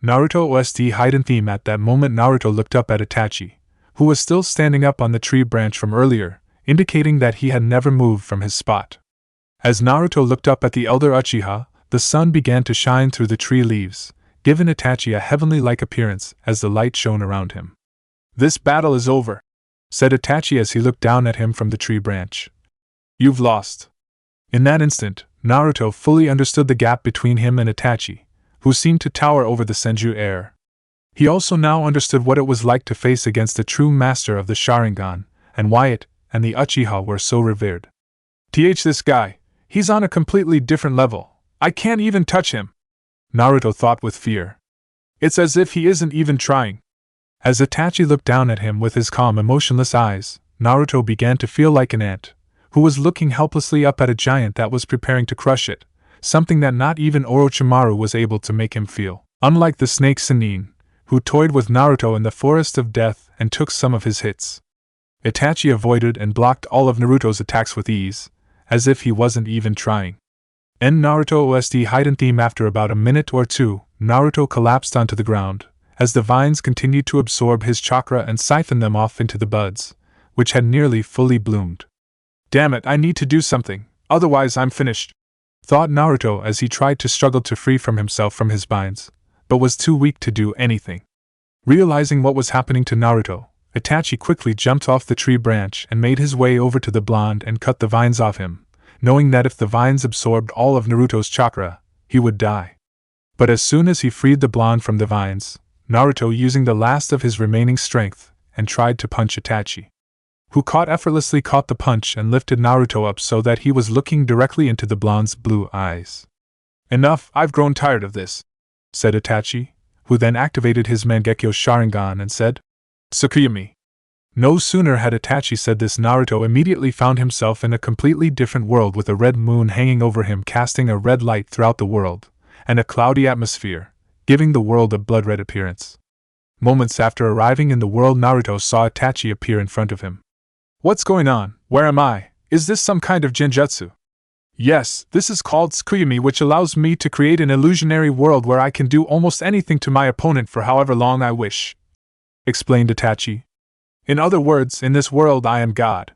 Naruto OST hidden theme. At that moment Naruto looked up at Itachi, who was still standing up on the tree branch from earlier, indicating that he had never moved from his spot. As Naruto looked up at the elder Uchiha, the sun began to shine through the tree leaves, giving Itachi a heavenly-like appearance as the light shone around him. "This battle is over," said Itachi as he looked down at him from the tree branch. "You've lost." In that instant, Naruto fully understood the gap between him and Itachi, who seemed to tower over the Senju heir. He also now understood what it was like to face against a true master of the Sharingan, and why it and the Uchiha were so revered. This guy, he's on a completely different level. I can't even touch him," Naruto thought with fear. "It's as if he isn't even trying." As Itachi looked down at him with his calm, emotionless eyes, Naruto began to feel like an ant, who was looking helplessly up at a giant that was preparing to crush it, something that not even Orochimaru was able to make him feel. Unlike the snake Sannin, who toyed with Naruto in the Forest of Death and took some of his hits, Itachi avoided and blocked all of Naruto's attacks with ease, as if he wasn't even trying. End Naruto OST hidden theme. After about a minute or two, Naruto collapsed onto the ground, as the vines continued to absorb his chakra and siphon them off into the buds, which had nearly fully bloomed. Damn it, I need to do something, otherwise I'm finished, thought Naruto as he tried to struggle to free himself from his binds, but was too weak to do anything. Realizing what was happening to Naruto, Itachi quickly jumped off the tree branch and made his way over to the blonde and cut the vines off him, knowing that if the vines absorbed all of Naruto's chakra, he would die. But as soon as he freed the blonde from the vines, Naruto using the last of his remaining strength, and tried to punch Itachi, who effortlessly caught the punch and lifted Naruto up so that he was looking directly into the blonde's blue eyes. Enough, I've grown tired of this, said Itachi, who then activated his Mangekyo Sharingan and said, Tsukuyomi. No sooner had Itachi said this, Naruto immediately found himself in a completely different world with a red moon hanging over him, casting a red light throughout the world, and a cloudy atmosphere, giving the world a blood-red appearance. Moments after arriving in the world, Naruto saw Itachi appear in front of him. What's going on? Where am I? Is this some kind of genjutsu? Yes, this is called Tsukuyomi, which allows me to create an illusionary world where I can do almost anything to my opponent for however long I wish, explained Itachi. In other words, in this world I am God.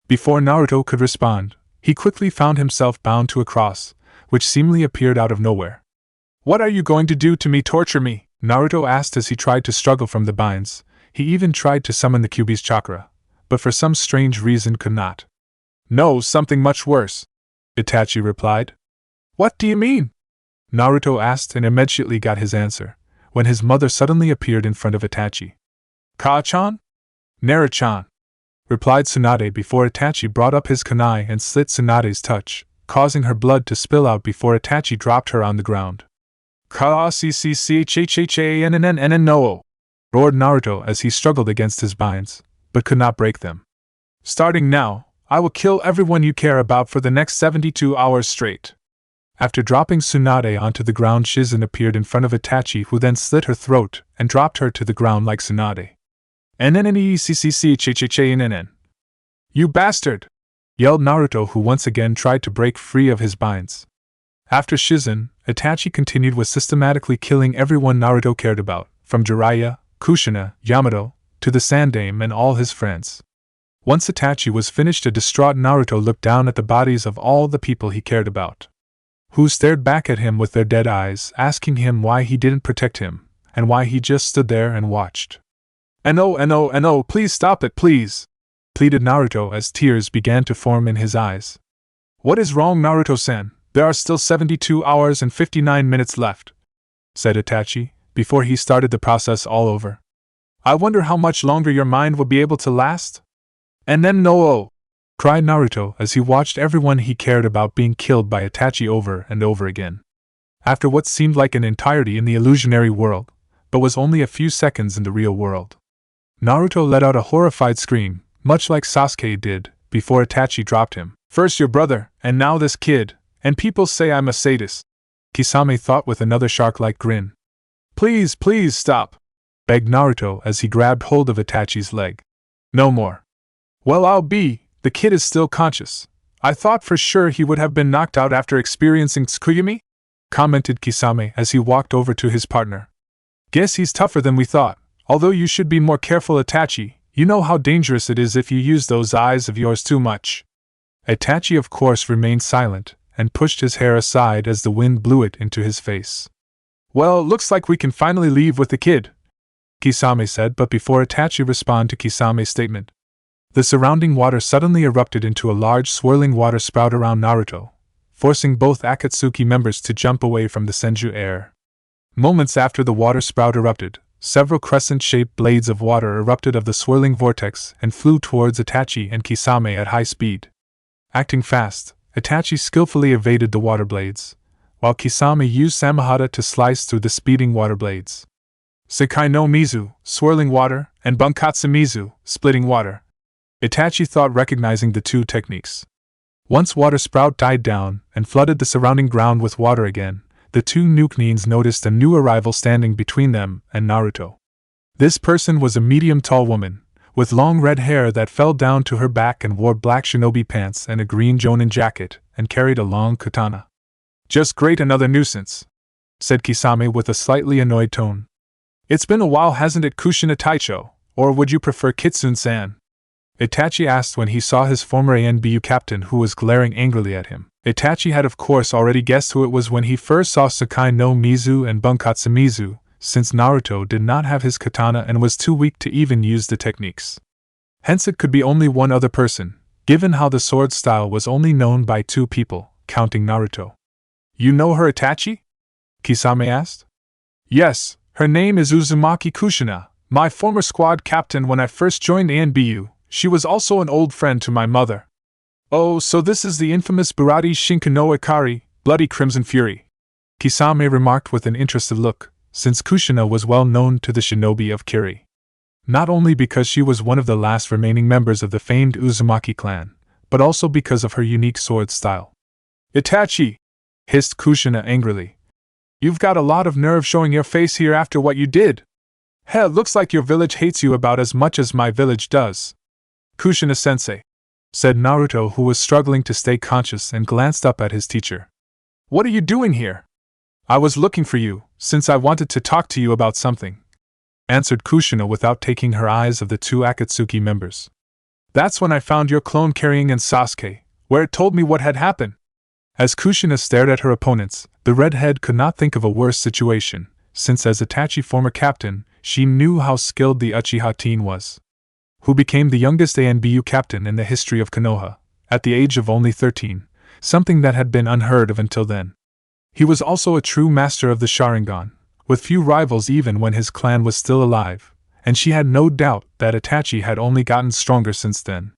Before Naruto could respond, he quickly found himself bound to a cross, which seemingly appeared out of nowhere. What are you going to do to me? Torture me? Naruto asked as he tried to struggle from the binds. He even tried to summon the Kyuubi's chakra, but for some strange reason could not. No, something much worse, Itachi replied. What do you mean? Naruto asked and immediately got his answer, when his mother suddenly appeared in front of Itachi. Ka-chan? Nara-chan, replied Tsunade before Itachi brought up his kunai and slit Tsunade's touch, causing her blood to spill out before Itachi dropped her on the ground. Ka-c-c-c-h-h-h-a-n-n-n-n-no, roared Naruto as he struggled against his binds, but could not break them. Starting now, I will kill everyone you care about for the next 72 hours straight. After dropping Tsunade onto the ground, Shizen appeared in front of Itachi, who then slit her throat and dropped her to the ground like Tsunade. N-n-n-e-c-c-c-h-h-h-a-n-n-n. You bastard! Yelled Naruto, who once again tried to break free of his binds. After Shizen, Itachi continued with systematically killing everyone Naruto cared about, from Jiraiya, Kushina, Yamato, to the Sandaime and all his friends. Once Itachi was finished, a distraught Naruto looked down at the bodies of all the people he cared about, who stared back at him with their dead eyes, asking him why he didn't protect him, and why he just stood there and watched. No, please stop it, please! Pleaded Naruto as tears began to form in his eyes. What is wrong, Naruto-san? There are still 72 hours and 59 minutes left, said Itachi, before he started the process all over. I wonder how much longer your mind will be able to last? And then no! Cried Naruto as he watched everyone he cared about being killed by Itachi over and over again. After what seemed like an entirety in the illusionary world, but was only a few seconds in the real world, Naruto let out a horrified scream, much like Sasuke did, before Itachi dropped him. First your brother, and now this kid, and people say I'm a sadist, Kisame thought with another shark-like grin. Please stop, begged Naruto as he grabbed hold of Itachi's leg. No more. Well, I'll be, the kid is still conscious. I thought for sure he would have been knocked out after experiencing Tsukuyomi, commented Kisame as he walked over to his partner. Guess he's tougher than we thought, although you should be more careful, Itachi. You know how dangerous it is if you use those eyes of yours too much. Itachi of course remained silent, and pushed his hair aside as the wind blew it into his face. Well, looks like we can finally leave with the kid, Kisame said, but before Itachi responded to Kisame's statement, the surrounding water suddenly erupted into a large swirling water spout around Naruto, forcing both Akatsuki members to jump away from the Senju Heir. Moments after the water spout erupted, several crescent-shaped blades of water erupted of the swirling vortex and flew towards Itachi and Kisame at high speed. Acting fast, Itachi skillfully evaded the water blades, while Kisame used Samahata to slice through the speeding water blades. Sekai no Mizu, swirling water, and Bunkatsu Mizu, splitting water, Itachi thought, recognizing the two techniques. Once water sprout died down and flooded the surrounding ground with water again, the two Nukenins noticed a new arrival standing between them and Naruto. This person was a medium-tall woman, with long red hair that fell down to her back and wore black shinobi pants and a green jonin jacket, and carried a long katana. Just great, another nuisance, said Kisame with a slightly annoyed tone. It's been a while, hasn't it, Kushina Taicho, or would you prefer Kitsune-san? Itachi asked when he saw his former ANBU captain who was glaring angrily at him. Itachi had of course already guessed who it was when he first saw Sakai no Mizu and Bunkatsu Mizu, since Naruto did not have his katana and was too weak to even use the techniques. Hence it could be only one other person, given how the sword style was only known by 2 people, counting Naruto. You know her, Itachi? Kisame asked. Yes, her name is Uzumaki Kushina, my former squad captain when I first joined ANBU. She was also an old friend to my mother. Oh, so this is the infamous Burati Shinken no Ikari, Bloody Crimson Fury, Kisame remarked with an interested look, since Kushina was well known to the shinobi of Kiri. Not only because she was one of the last remaining members of the famed Uzumaki clan, but also because of her unique sword style. Itachi! Hissed Kushina angrily. You've got a lot of nerve showing your face here after what you did. Hell, looks like your village hates you about as much as my village does. Kushina-sensei, said Naruto, who was struggling to stay conscious and glanced up at his teacher. What are you doing here? I was looking for you, since I wanted to talk to you about something, answered Kushina without taking her eyes of the 2 Akatsuki members. That's when I found your clone carrying in Sasuke, where it told me what had happened. As Kushina stared at her opponents, the redhead could not think of a worse situation, since as Itachi's former captain, she knew how skilled the Uchiha teen was, who became the youngest ANBU captain in the history of Konoha, at the age of only 13, something that had been unheard of until then. He was also a true master of the Sharingan, with few rivals even when his clan was still alive, and she had no doubt that Itachi had only gotten stronger since then.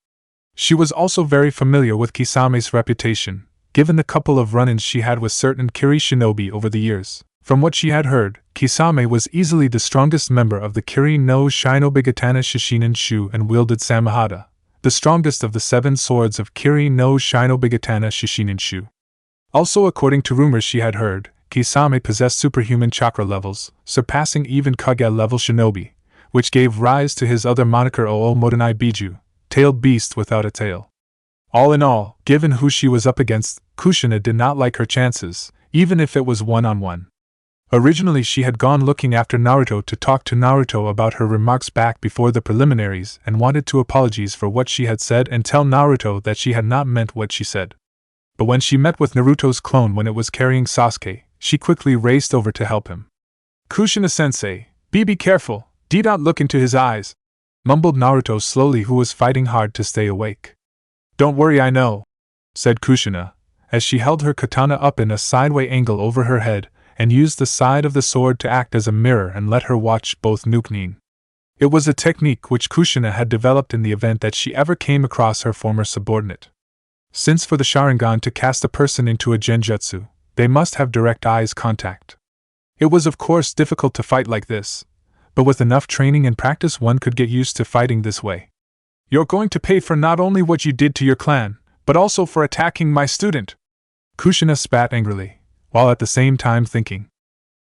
She was also very familiar with Kisame's reputation, given the couple of run-ins she had with certain Kiri shinobi over the years. From what she had heard, Kisame was easily the strongest member of the Kiri no Shinobigatana Shishinen Shu and wielded Samahada, the strongest of the 7 swords of Kiri no Shinobigatana Shishinen Shu. Also, according to rumors she had heard, Kisame possessed superhuman chakra levels, surpassing even Kage-level shinobi, which gave rise to his other moniker Oo Modanai Biju, tailed beast without a tail. All in all, given who she was up against, Kushina did not like her chances, even if it was one-on-one. Originally she had gone looking after Naruto to talk to Naruto about her remarks back before the preliminaries and wanted to apologize for what she had said and tell Naruto that she had not meant what she said. But when she met with Naruto's clone when it was carrying Sasuke, she quickly raced over to help him. Kushina-sensei, be careful, do not look into his eyes, mumbled Naruto slowly, who was fighting hard to stay awake. Don't worry, I know, said Kushina, as she held her katana up in a sideway angle over her head, and used the side of the sword to act as a mirror and let her watch both Nuknin. It was a technique which Kushina had developed in the event that she ever came across her former subordinate. Since for the Sharingan to cast a person into a genjutsu, they must have direct eyes contact. It was of course difficult to fight like this, but with enough training and practice one could get used to fighting this way. You're going to pay for not only what you did to your clan, but also for attacking my student. Kushina spat angrily, while at the same time thinking.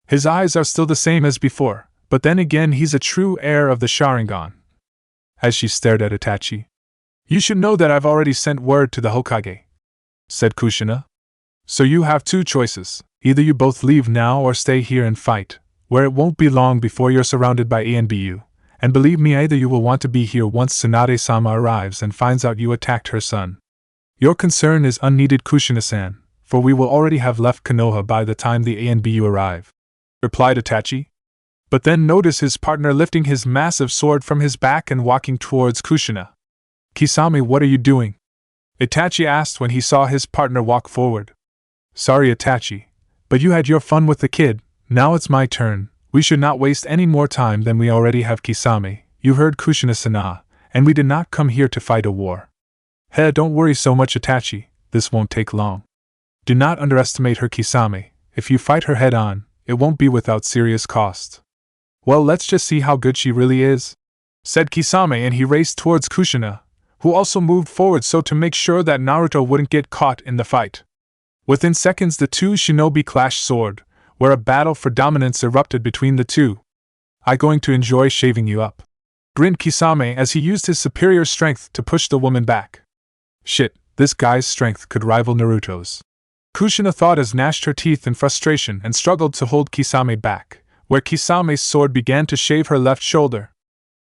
His eyes are still the same as before, but then again he's a true heir of the Sharingan. As she stared at Itachi. You should know that I've already sent word to the Hokage, said Kushina. So you have 2 choices, either you both leave now or stay here and fight, where it won't be long before you're surrounded by ANBU, and believe me, either you will want to be here once Tsunade-sama arrives and finds out you attacked her son. Your concern is unneeded, Kushina-san, for we will already have left Konoha by the time the ANBU arrive, replied Itachi. But then notice his partner lifting his massive sword from his back and walking towards Kushina. Kisame, what are you doing? Itachi asked when he saw his partner walk forward. Sorry, Itachi, but you had your fun with the kid, now it's my turn. We should not waste any more time than we already have. Kisame, you heard Kushina-sana, and we did not come here to fight a war. Don't worry so much, Itachi, this won't take long. Do not underestimate her, Kisame. If you fight her head on, it won't be without serious cost. Well, let's just see how good she really is, said Kisame, and he raced towards Kushina, who also moved forward so to make sure that Naruto wouldn't get caught in the fight. Within seconds the 2 shinobi clashed sword, where a battle for dominance erupted between the 2. I going to enjoy shaving you up, grinned Kisame as he used his superior strength to push the woman back. Shit, this guy's strength could rival Naruto's. Kushina thought as gnashed her teeth in frustration and struggled to hold Kisame back, where Kisame's sword began to shave her left shoulder.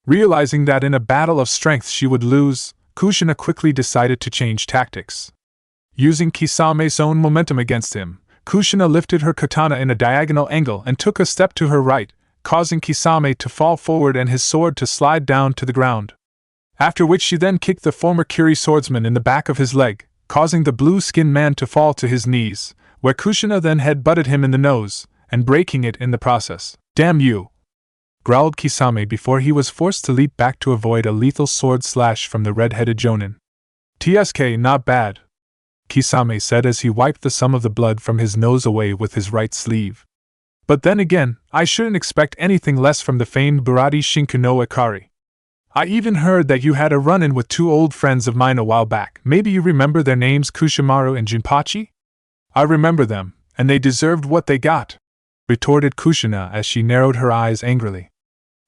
Realizing that in a battle of strength she would lose, Kushina quickly decided to change tactics. Using Kisame's own momentum against him, Kushina lifted her katana in a diagonal angle and took a step to her right, causing Kisame to fall forward and his sword to slide down to the ground. After which she then kicked the former Kiri swordsman in the back of his leg, causing the blue-skinned man to fall to his knees, where Kushina then head-butted him in the nose, and breaking it in the process. "Damn you!" growled Kisame before he was forced to leap back to avoid a lethal sword slash from the red-headed jonin. "TSK, not bad," Kisame said as he wiped the some of the blood from his nose away with his right sleeve. "But then again, I shouldn't expect anything less from the famed Burati Shinku no Ikari. I even heard that you had a run-in with two old friends of mine a while back. Maybe you remember their names, Kushimaru and Jinpachi?" "I remember them, and they deserved what they got," retorted Kushina as she narrowed her eyes angrily.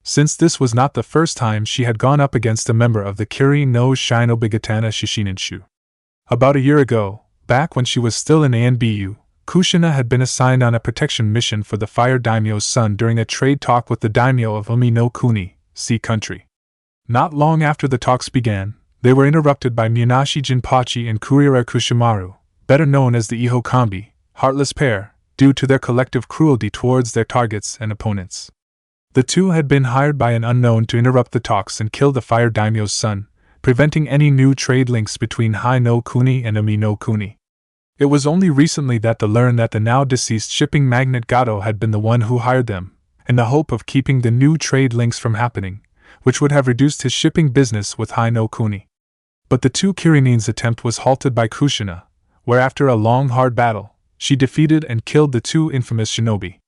Since this was not the first time she had gone up against a member of the Kiri no Shinobigatana Shishininshu. About a year ago, back when she was still in ANBU, Kushina had been assigned on a protection mission for the Fire Daimyo's son during a trade talk with the daimyo of Umi no Kuni, Sea Country. Not long after the talks began, they were interrupted by Munashi Jinpachi and Kuriara Kushimaru, better known as the Iho Kambi, heartless pair, due to their collective cruelty towards their targets and opponents. The two had been hired by an unknown to interrupt the talks and kill the Fire Daimyo's son, preventing any new trade links between Hai no Kuni and Umi no Kuni. It was only recently that they learned that the now-deceased shipping magnate Gato had been the one who hired them, in the hope of keeping the new trade links from happening, which would have reduced his shipping business with Hai no Kuni. But the two Kirinins' attempt was halted by Kushina, where after a long hard battle, she defeated and killed the two infamous shinobi.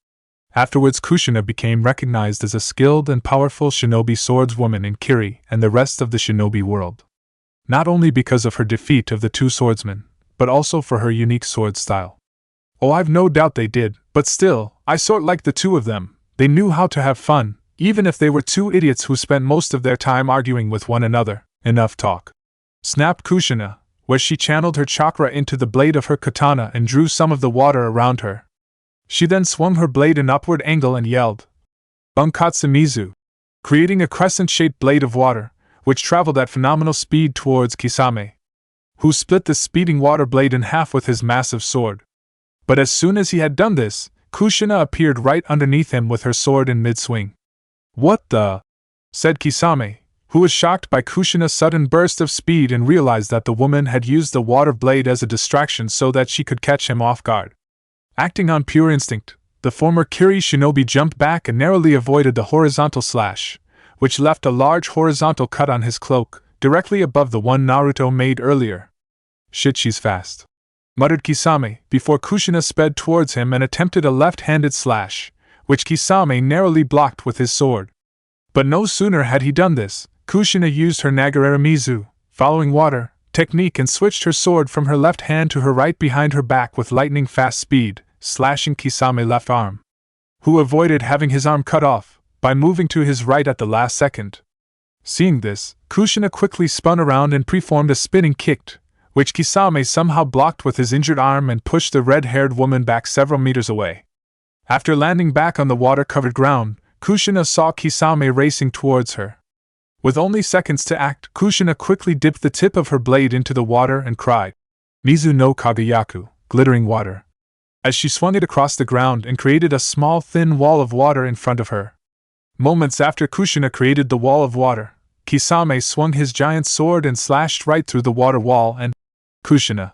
Afterwards Kushina became recognized as a skilled and powerful shinobi swordswoman in Kiri and the rest of the shinobi world. Not only because of her defeat of the two swordsmen, but also for her unique sword style. "Oh, I've no doubt they did, but still, I sort like the two of them. They knew how to have fun, even if they were two idiots who spent most of their time arguing with one another." "Enough talk," snapped Kushina, where she channeled her chakra into the blade of her katana and drew some of the water around her. She then swung her blade in upward angle and yelled, "Bunkatsumizu!" creating a crescent-shaped blade of water, which traveled at phenomenal speed towards Kisame, who split the speeding water blade in half with his massive sword. But as soon as he had done this, Kushina appeared right underneath him with her sword in mid-swing. "What the?" said Kisame, who was shocked by Kushina's sudden burst of speed and realized that the woman had used the water blade as a distraction so that she could catch him off guard. Acting on pure instinct, the former Kiri shinobi jumped back and narrowly avoided the horizontal slash, which left a large horizontal cut on his cloak, directly above the one Naruto made earlier. "Shit, she's fast," muttered Kisame, before Kushina sped towards him and attempted a left-handed slash, which Kisame narrowly blocked with his sword. But no sooner had he done this, Kushina used her Nagararamizu, following water, technique and switched her sword from her left hand to her right behind her back with lightning-fast speed, slashing Kisame's left arm, who avoided having his arm cut off by moving to his right at the last second. Seeing this, Kushina quickly spun around and performed a spinning kick, which Kisame somehow blocked with his injured arm and pushed the red-haired woman back several meters away. After landing back on the water-covered ground, Kushina saw Kisame racing towards her. With only seconds to act, Kushina quickly dipped the tip of her blade into the water and cried, "Mizu no Kagayaku," glittering water, as she swung it across the ground and created a small thin wall of water in front of her. Moments after Kushina created the wall of water, Kisame swung his giant sword and slashed right through the water wall and Kushina,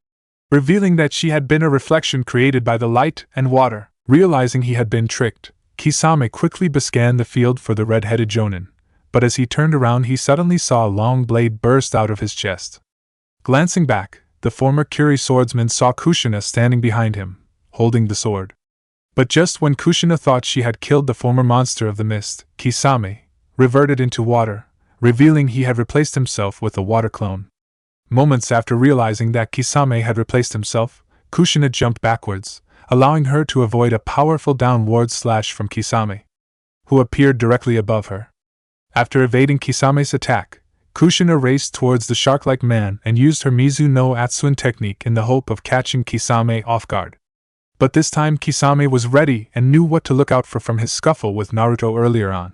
revealing that she had been a reflection created by the light and water. Realizing he had been tricked, Kisame quickly scanned the field for the red-headed jonin, but as he turned around he suddenly saw a long blade burst out of his chest. Glancing back, the former Kiri swordsman saw Kushina standing behind him, holding the sword. But just when Kushina thought she had killed the former monster of the mist, Kisame reverted into water, revealing he had replaced himself with a water clone. Moments after realizing that Kisame had replaced himself, Kushina jumped backwards, allowing her to avoid a powerful downward slash from Kisame, who appeared directly above her. After evading Kisame's attack, Kushina raced towards the shark-like man and used her Mizu no Atsuin technique in the hope of catching Kisame off guard. But this time Kisame was ready and knew what to look out for from his scuffle with Naruto earlier on.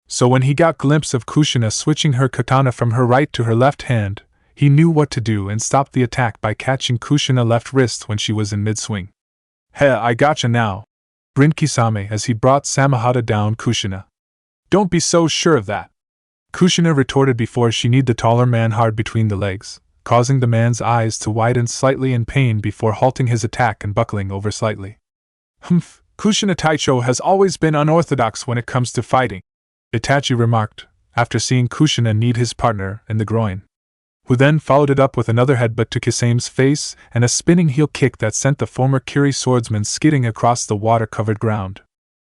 So when he got a glimpse of Kushina switching her katana from her right to her left hand, he knew what to do and stopped the attack by catching Kushina left wrist when she was in mid-swing. "Heh, I gotcha now," grinned Kisame as he brought Samahata down Kushina. "Don't be so sure of that," Kushina retorted before she kneed the taller man hard between the legs, causing the man's eyes to widen slightly in pain before halting his attack and buckling over slightly. "Humph, Kushina Taicho has always been unorthodox when it comes to fighting," Itachi remarked, after seeing Kushina kneed his partner in the groin, who then followed it up with another headbutt to Kisame's face and a spinning heel kick that sent the former Kiri swordsman skidding across the water-covered ground.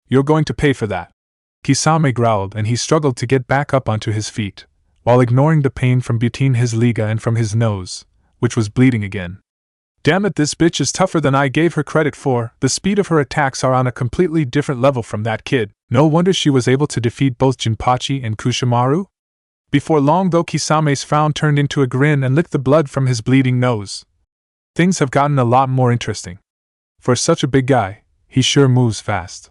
"You're going to pay for that," Kisame growled, and he struggled to get back up onto his feet, while ignoring the pain from between his liga and from his nose, which was bleeding again. "Damn it, this bitch is tougher than I gave her credit for. The speed of her attacks are on a completely different level from that kid. No wonder she was able to defeat both Jinpachi and Kushimaru?" Before long, though, Kisame's frown turned into a grin and licked the blood from his bleeding nose. "Things have gotten a lot more interesting. For such a big guy, he sure moves fast,"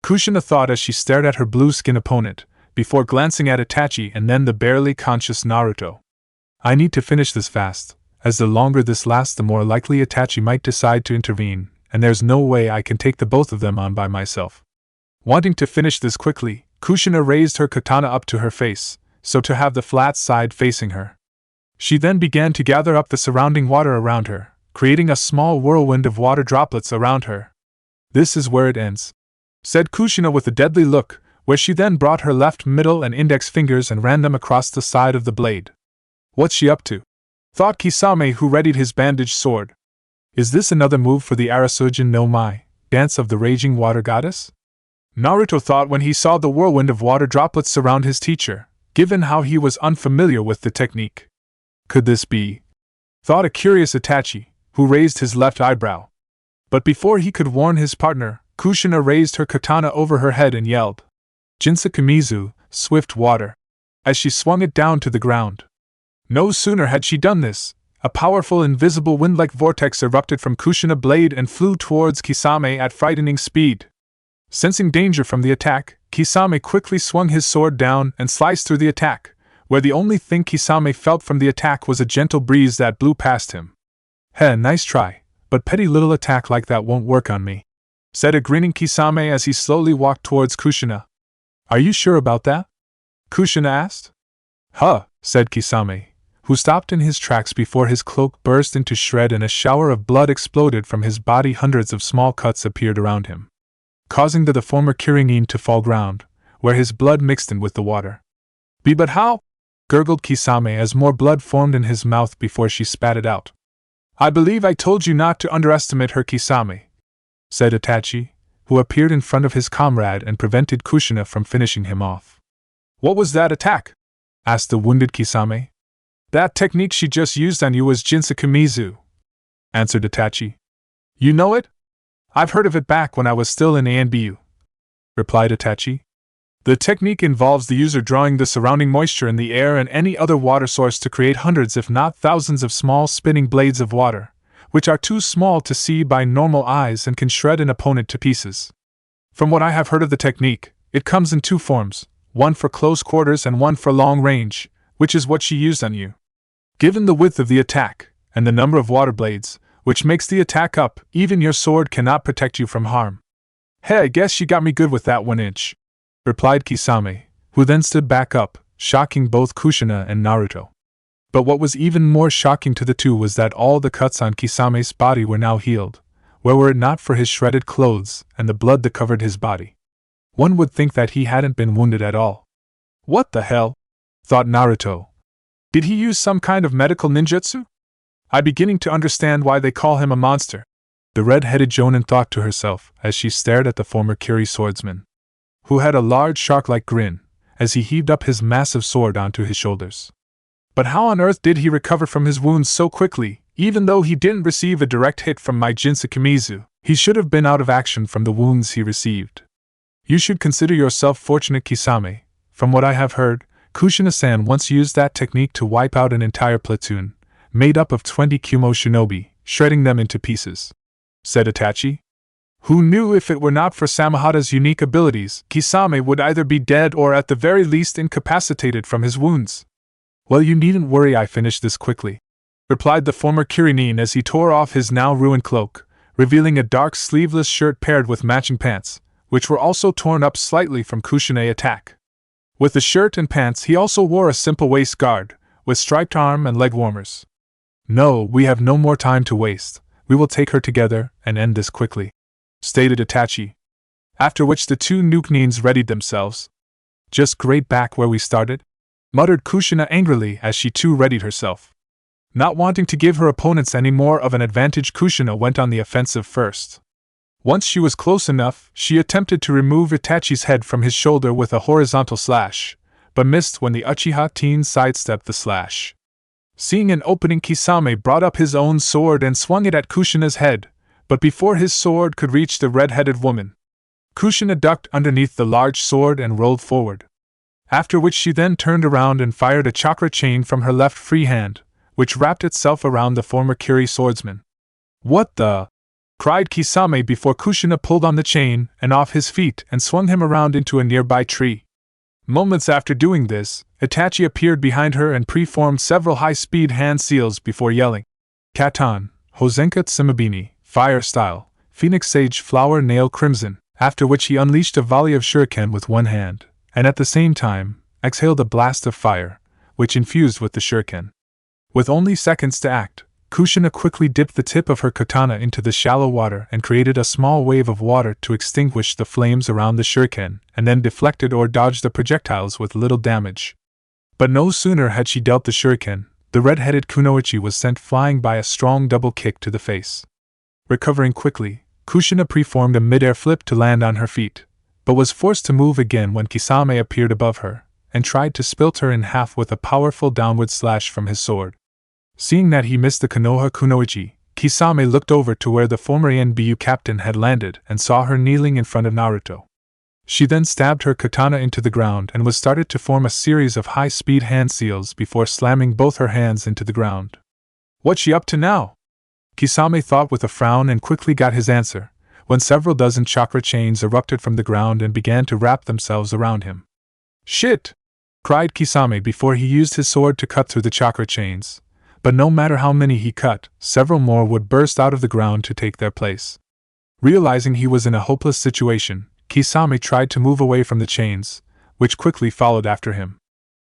Kushina thought as she stared at her blue-skin opponent, before glancing at Itachi and then the barely conscious Naruto. "I need to finish this fast, as the longer this lasts the more likely Itachi might decide to intervene, and there's no way I can take the both of them on by myself." Wanting to finish this quickly, Kushina raised her katana up to her face, so to have the flat side facing her. She then began to gather up the surrounding water around her, creating a small whirlwind of water droplets around her. "This is where it ends," said Kushina with a deadly look, where she then brought her left middle and index fingers and ran them across the side of the blade. "What's she up to?" thought Kisame, who readied his bandaged sword. "Is this another move for the Arasujin no Mai, dance of the raging water goddess?" Naruto thought when he saw the whirlwind of water droplets surround his teacher, given how he was unfamiliar with the technique. Could this be? Thought a curious Itachi, who raised his left eyebrow. But before he could warn his partner, Kushina raised her katana over her head and yelled, "Jinsa Kamizu, swift water," as she swung it down to the ground. No sooner had she done this, a powerful invisible wind-like vortex erupted from Kushina blade and flew towards Kisame at frightening speed. Sensing danger from the attack, Kisame quickly swung his sword down and sliced through the attack, where the only thing Kisame felt from the attack was a gentle breeze that blew past him. "Heh, nice try, but petty little attack like that won't work on me," said a grinning Kisame as he slowly walked towards Kushina. "Are you sure about that?" Kushina asked. "Huh," said Kisame, who stopped in his tracks before his cloak burst into shred and a shower of blood exploded from his body. Hundreds of small cuts appeared around him, causing the former Kirin to fall ground, where his blood mixed in with the water. But how?" gurgled Kisame as more blood formed in his mouth before she spat it out. "I believe I told you not to underestimate her, Kisame," said Itachi, who appeared in front of his comrade and prevented Kushina from finishing him off. "What was that attack?" asked the wounded Kisame. "That technique she just used on you was Jinsa Kamizu," answered Itachi. "You know it?" "I've heard of it back when I was still in ANBU," replied Itachi. "The technique involves the user drawing the surrounding moisture in the air and any other water source to create hundreds if not thousands of small spinning blades of water, which are too small to see by normal eyes and can shred an opponent to pieces. From what I have heard of the technique, it comes in two forms, one for close quarters and one for long range, which is what she used on you. Given the width of the attack, and the number of water blades, which makes the attack up, even your sword cannot protect you from harm." "Hey, I guess she got me good with that 1 inch," replied Kisame, who then stood back up, shocking both Kushina and Naruto. But what was even more shocking to the two was that all the cuts on Kisame's body were now healed, where were it not for his shredded clothes and the blood that covered his body. One would think that he hadn't been wounded at all. "What the hell?" thought Naruto. "Did he use some kind of medical ninjutsu? I'm beginning to understand why they call him a monster," the red-headed Jonin thought to herself as she stared at the former Kiri swordsman, who had a large shark-like grin as he heaved up his massive sword onto his shoulders. But how on earth did he recover from his wounds so quickly? Even though he didn't receive a direct hit from my Jinsa Kamizu, he should have been out of action from the wounds he received. "You should consider yourself fortunate, Kisame. From what I have heard, Kushina-san once used that technique to wipe out an entire platoon, made up of 20 Kumo shinobi, shredding them into pieces," said Itachi. Who knew if it were not for Samahata's unique abilities, Kisame would either be dead or at the very least incapacitated from his wounds. Well, you needn't worry, I finished this quickly, replied the former Kirinin as he tore off his now ruined cloak, revealing a dark sleeveless shirt paired with matching pants, which were also torn up slightly from Kushina's attack. With the shirt and pants he also wore a simple waist guard, with striped arm and leg warmers. No, we have no more time to waste, we will take her together and end this quickly, stated Itachi. After which the two Nukenins readied themselves. Just great, back where we started, muttered Kushina angrily as she too readied herself. Not wanting to give her opponents any more of an advantage, Kushina went on the offensive first. Once she was close enough, she attempted to remove Itachi's head from his shoulder with a horizontal slash, but missed when the Uchiha teen sidestepped the slash. Seeing an opening, Kisame brought up his own sword and swung it at Kushina's head, but before his sword could reach the red-headed woman, Kushina ducked underneath the large sword and rolled forward. After which she then turned around and fired a chakra chain from her left free hand, which wrapped itself around the former Kiri swordsman. What the? Cried Kisame before Kushina pulled on the chain and off his feet and swung him around into a nearby tree. Moments after doing this, Itachi appeared behind her and preformed several high-speed hand seals before yelling, Katan, Hozenka Tsumabini, Fire Style, Phoenix Sage Flower Nail Crimson, after which he unleashed a volley of shuriken with one hand, and at the same time, exhaled a blast of fire, which infused with the shuriken. With only seconds to act, Kushina quickly dipped the tip of her katana into the shallow water and created a small wave of water to extinguish the flames around the shuriken, and then deflected or dodged the projectiles with little damage. But no sooner had she dealt the shuriken, the red-headed kunoichi was sent flying by a strong double kick to the face. Recovering quickly, Kushina preformed a mid-air flip to land on her feet, but was forced to move again when Kisame appeared above her, and tried to split her in half with a powerful downward slash from his sword. Seeing that he missed the Konoha kunoichi, Kisame looked over to where the former ANBU captain had landed and saw her kneeling in front of Naruto. She then stabbed her katana into the ground and was started to form a series of high-speed hand seals before slamming both her hands into the ground. What's she up to now? Kisame thought with a frown and quickly got his answer, when several dozen chakra chains erupted from the ground and began to wrap themselves around him. Shit! Cried Kisame before he used his sword to cut through the chakra chains. But no matter how many he cut, several more would burst out of the ground to take their place. Realizing he was in a hopeless situation, Kisame tried to move away from the chains, which quickly followed after him.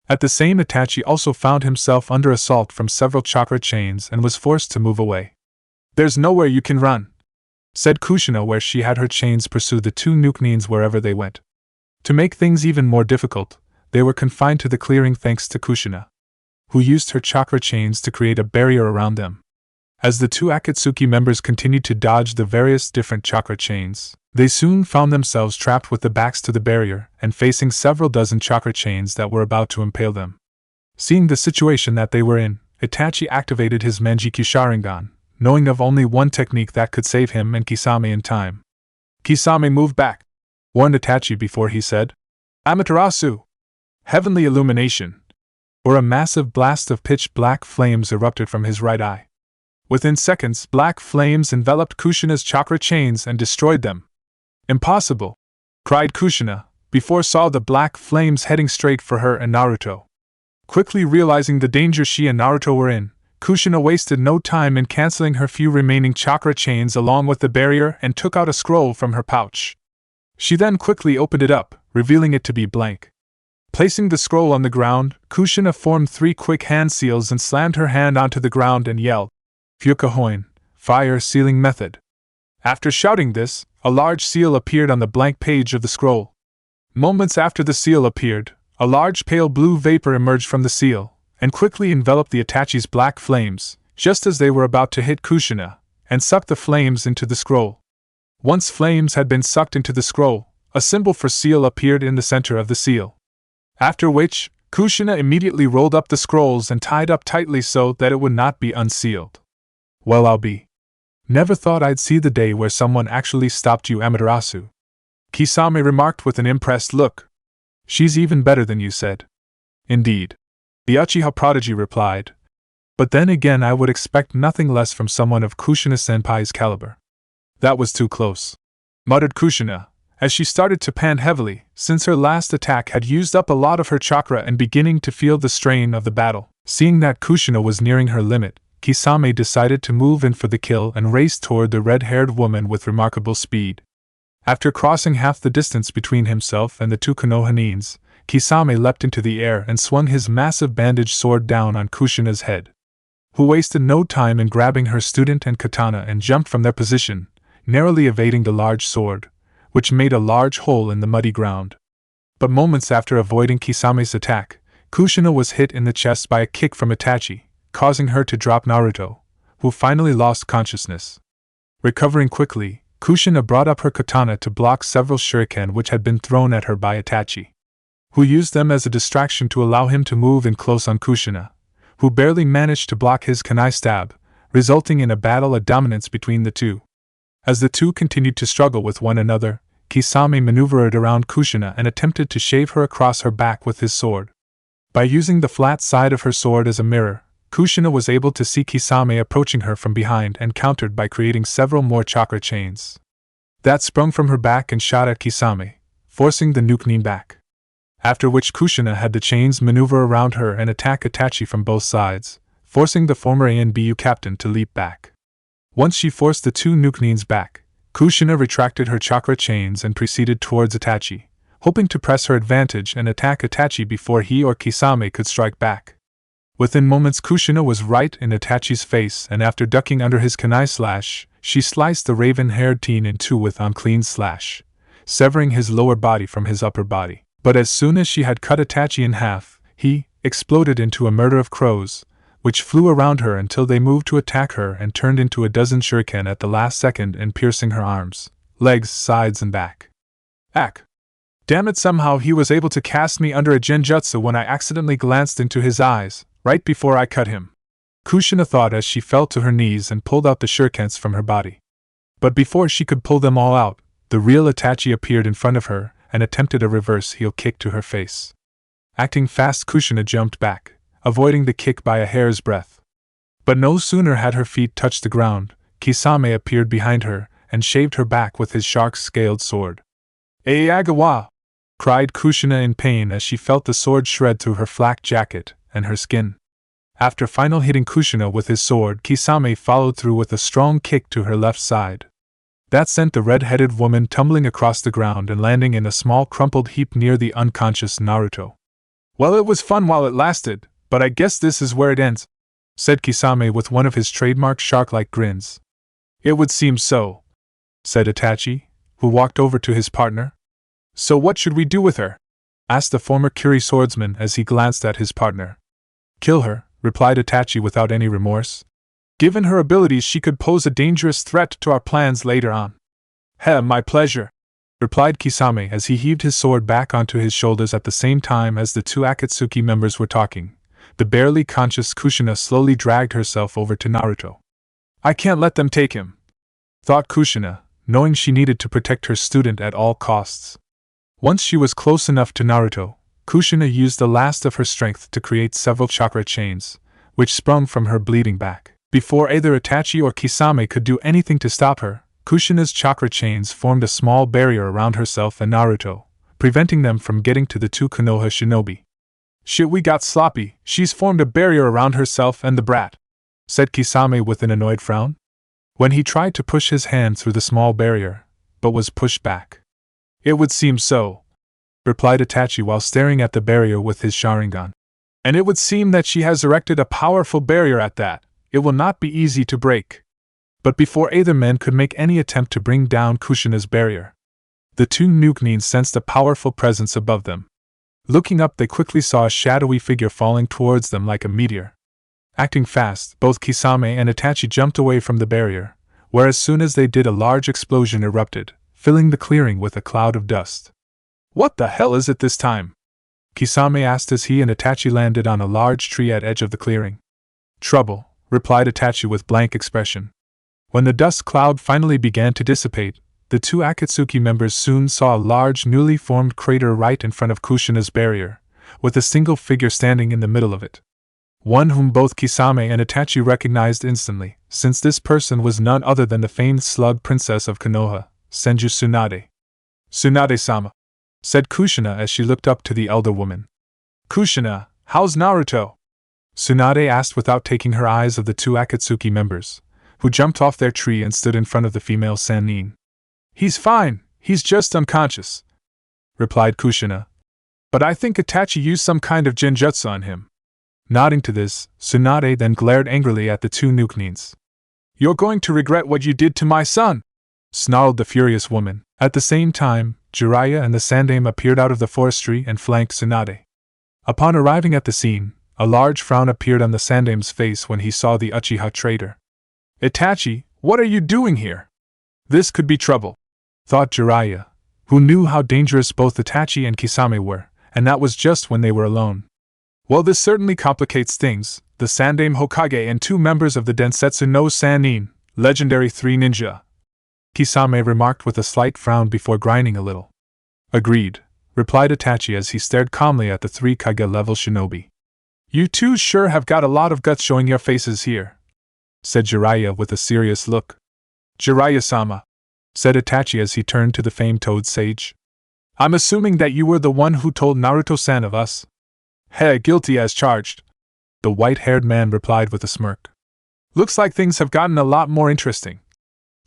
At the same Itachi also found himself under assault from several chakra chains and was forced to move away. There's nowhere you can run, said Kushina, where she had her chains pursue the two Nukenins wherever they went. To make things even more difficult, they were confined to the clearing thanks to Kushina, who used her chakra chains to create a barrier around them. As the two Akatsuki members continued to dodge the various different chakra chains, they soon found themselves trapped with the backs to the barrier and facing several dozen chakra chains that were about to impale them. Seeing the situation that they were in, Itachi activated his Manjikyu Sharingan, knowing of only one technique that could save him and Kisame in time. Kisame, move back, warned Itachi before he said, Amaterasu! Heavenly illumination! Or a massive blast of pitch-black flames erupted from his right eye. Within seconds, black flames enveloped Kushina's chakra chains and destroyed them. Impossible! Cried Kushina, before saw the black flames heading straight for her and Naruto. Quickly realizing the danger she and Naruto were in, Kushina wasted no time in canceling her few remaining chakra chains along with the barrier and took out a scroll from her pouch. She then quickly opened it up, revealing it to be blank. Placing the scroll on the ground, Kushina formed 3 quick hand seals and slammed her hand onto the ground and yelled, Fukahoin, Fire Sealing Method. After shouting this, a large seal appeared on the blank page of the scroll. Moments after the seal appeared, a large pale blue vapor emerged from the seal, and quickly enveloped the Itachi's black flames, just as they were about to hit Kushina, and suck the flames into the scroll. Once flames had been sucked into the scroll, a symbol for seal appeared in the center of the seal. After which, Kushina immediately rolled up the scrolls and tied up tightly so that it would not be unsealed. Well, I'll be. Never thought I'd see the day where someone actually stopped you, Amaterasu. Kisame remarked with an impressed look. She's even better than you said. Indeed. The Uchiha prodigy replied. But then again, I would expect nothing less from someone of Kushina-senpai's caliber. That was too close, muttered Kushina, as she started to pant heavily, since her last attack had used up a lot of her chakra and beginning to feel the strain of the battle. Seeing that Kushina was nearing her limit, Kisame decided to move in for the kill and raced toward the red-haired woman with remarkable speed. After crossing half the distance between himself and the two Konoha ninjas, Kisame leapt into the air and swung his massive bandaged sword down on Kushina's head, who wasted no time in grabbing her student and katana and jumped from their position, narrowly evading the large sword, which made a large hole in the muddy ground. But moments after avoiding Kisame's attack, Kushina was hit in the chest by a kick from Itachi, causing her to drop Naruto, who finally lost consciousness. Recovering quickly, Kushina brought up her katana to block several shuriken which had been thrown at her by Itachi, who used them as a distraction to allow him to move in close on Kushina, who barely managed to block his kunai stab, resulting in a battle of dominance between the two. As the two continued to struggle with one another, Kisame maneuvered around Kushina and attempted to shave her across her back with his sword. By using the flat side of her sword as a mirror, Kushina was able to see Kisame approaching her from behind and countered by creating several more chakra chains that sprung from her back and shot at Kisame, forcing the nuke back. After which Kushina had the chains maneuver around her and attack Itachi from both sides, forcing the former ANBU captain to leap back. Once she forced the two nuke back, Kushina retracted her chakra chains and proceeded towards Itachi, hoping to press her advantage and attack Itachi before he or Kisame could strike back. Within moments Kushina was right in Itachi's face, and after ducking under his kunai slash, she sliced the raven-haired teen in two with unclean slash, severing his lower body from his upper body. But as soon as she had cut Itachi in half, he exploded into a murder of crows, which flew around her until they moved to attack her and turned into a dozen shuriken at the last second and piercing her arms, legs, sides and back. Ack! Damn it, somehow he was able to cast me under a genjutsu when I accidentally glanced into his eyes, right before I cut him, Kushina thought as she fell to her knees and pulled out the shurikens from her body. But before she could pull them all out, the real Itachi appeared in front of her and attempted a reverse heel kick to her face. Acting fast, Kushina jumped back, avoiding the kick by a hair's breadth. But no sooner had her feet touched the ground, Kisame appeared behind her and shaved her back with his shark-scaled sword. "Ayagawa!" cried Kushina in pain as she felt the sword shred through her flak jacket and her skin. After final hitting Kushina with his sword, Kisame followed through with a strong kick to her left side. That sent the red-headed woman tumbling across the ground and landing in a small crumpled heap near the unconscious Naruto. "Well, it was fun while it lasted, but I guess this is where it ends," said Kisame with one of his trademark shark-like grins. "It would seem so," said Itachi, who walked over to his partner. "So what should we do with her?" asked the former Kiri swordsman as he glanced at his partner. "Kill her," replied Itachi without any remorse. "Given her abilities, she could pose a dangerous threat to our plans later on." My pleasure," replied Kisame as he heaved his sword back onto his shoulders at the same time as the two Akatsuki members were talking. The barely conscious Kushina slowly dragged herself over to Naruto. "I can't let them take him," thought Kushina, knowing she needed to protect her student at all costs. Once she was close enough to Naruto, Kushina used the last of her strength to create several chakra chains, which sprung from her bleeding back. Before either Itachi or Kisame could do anything to stop her, Kushina's chakra chains formed a small barrier around herself and Naruto, preventing them from getting to the two Konoha shinobi. "Shit, we got sloppy. She's formed a barrier around herself and the brat," said Kisame with an annoyed frown, when he tried to push his hand through the small barrier, but was pushed back. "It would seem so," replied Itachi while staring at the barrier with his Sharingan. "And it would seem that she has erected a powerful barrier at that. It will not be easy to break." But before either men could make any attempt to bring down Kushina's barrier, the two Nuke sensed a powerful presence above them. Looking up, they quickly saw a shadowy figure falling towards them like a meteor. Acting fast, both Kisame and Itachi jumped away from the barrier, where as soon as they did, a large explosion erupted, filling the clearing with a cloud of dust. "What the hell is it this time?" Kisame asked as he and Itachi landed on a large tree at edge of the clearing. "Trouble," replied Itachi with blank expression. When the dust cloud finally began to dissipate, the two Akatsuki members soon saw a large newly formed crater right in front of Kushina's barrier, with a single figure standing in the middle of it. One whom both Kisame and Itachi recognized instantly, since this person was none other than the famed slug princess of Konoha, Senju Tsunade. Tsunade-sama, said Kushina as she looked up to the elder woman. Kushina, how's Naruto? Tsunade asked without taking her eyes of the two Akatsuki members, who jumped off their tree and stood in front of the female Sannin. He's fine, he's just unconscious, replied Kushina. But I think Itachi used some kind of genjutsu on him. Nodding to this, Tsunade then glared angrily at the two Nuknins. You're going to regret what you did to my son, snarled the furious woman. At the same time, Jiraiya and the Sandaime appeared out of the forestry and flanked Tsunade. Upon arriving at the scene, a large frown appeared on the Sandaime's face when he saw the Uchiha traitor. Itachi, what are you doing here? This could be trouble, thought Jiraiya, who knew how dangerous both Itachi and Kisame were, and that was just when they were alone. Well, this certainly complicates things. The Sandaime Hokage and two members of the Densetsu no Sannin, legendary 3 ninja, Kisame remarked with a slight frown before grinding a little. Agreed, replied Itachi as he stared calmly at the 3 Kage-level shinobi. You two sure have got a lot of guts showing your faces here, said Jiraiya with a serious look. Jiraiya-sama, said Itachi as he turned to the famed Toad Sage. I'm assuming that you were the one who told Naruto-san of us. Hey, guilty as charged, the white-haired man replied with a smirk. Looks like things have gotten a lot more interesting,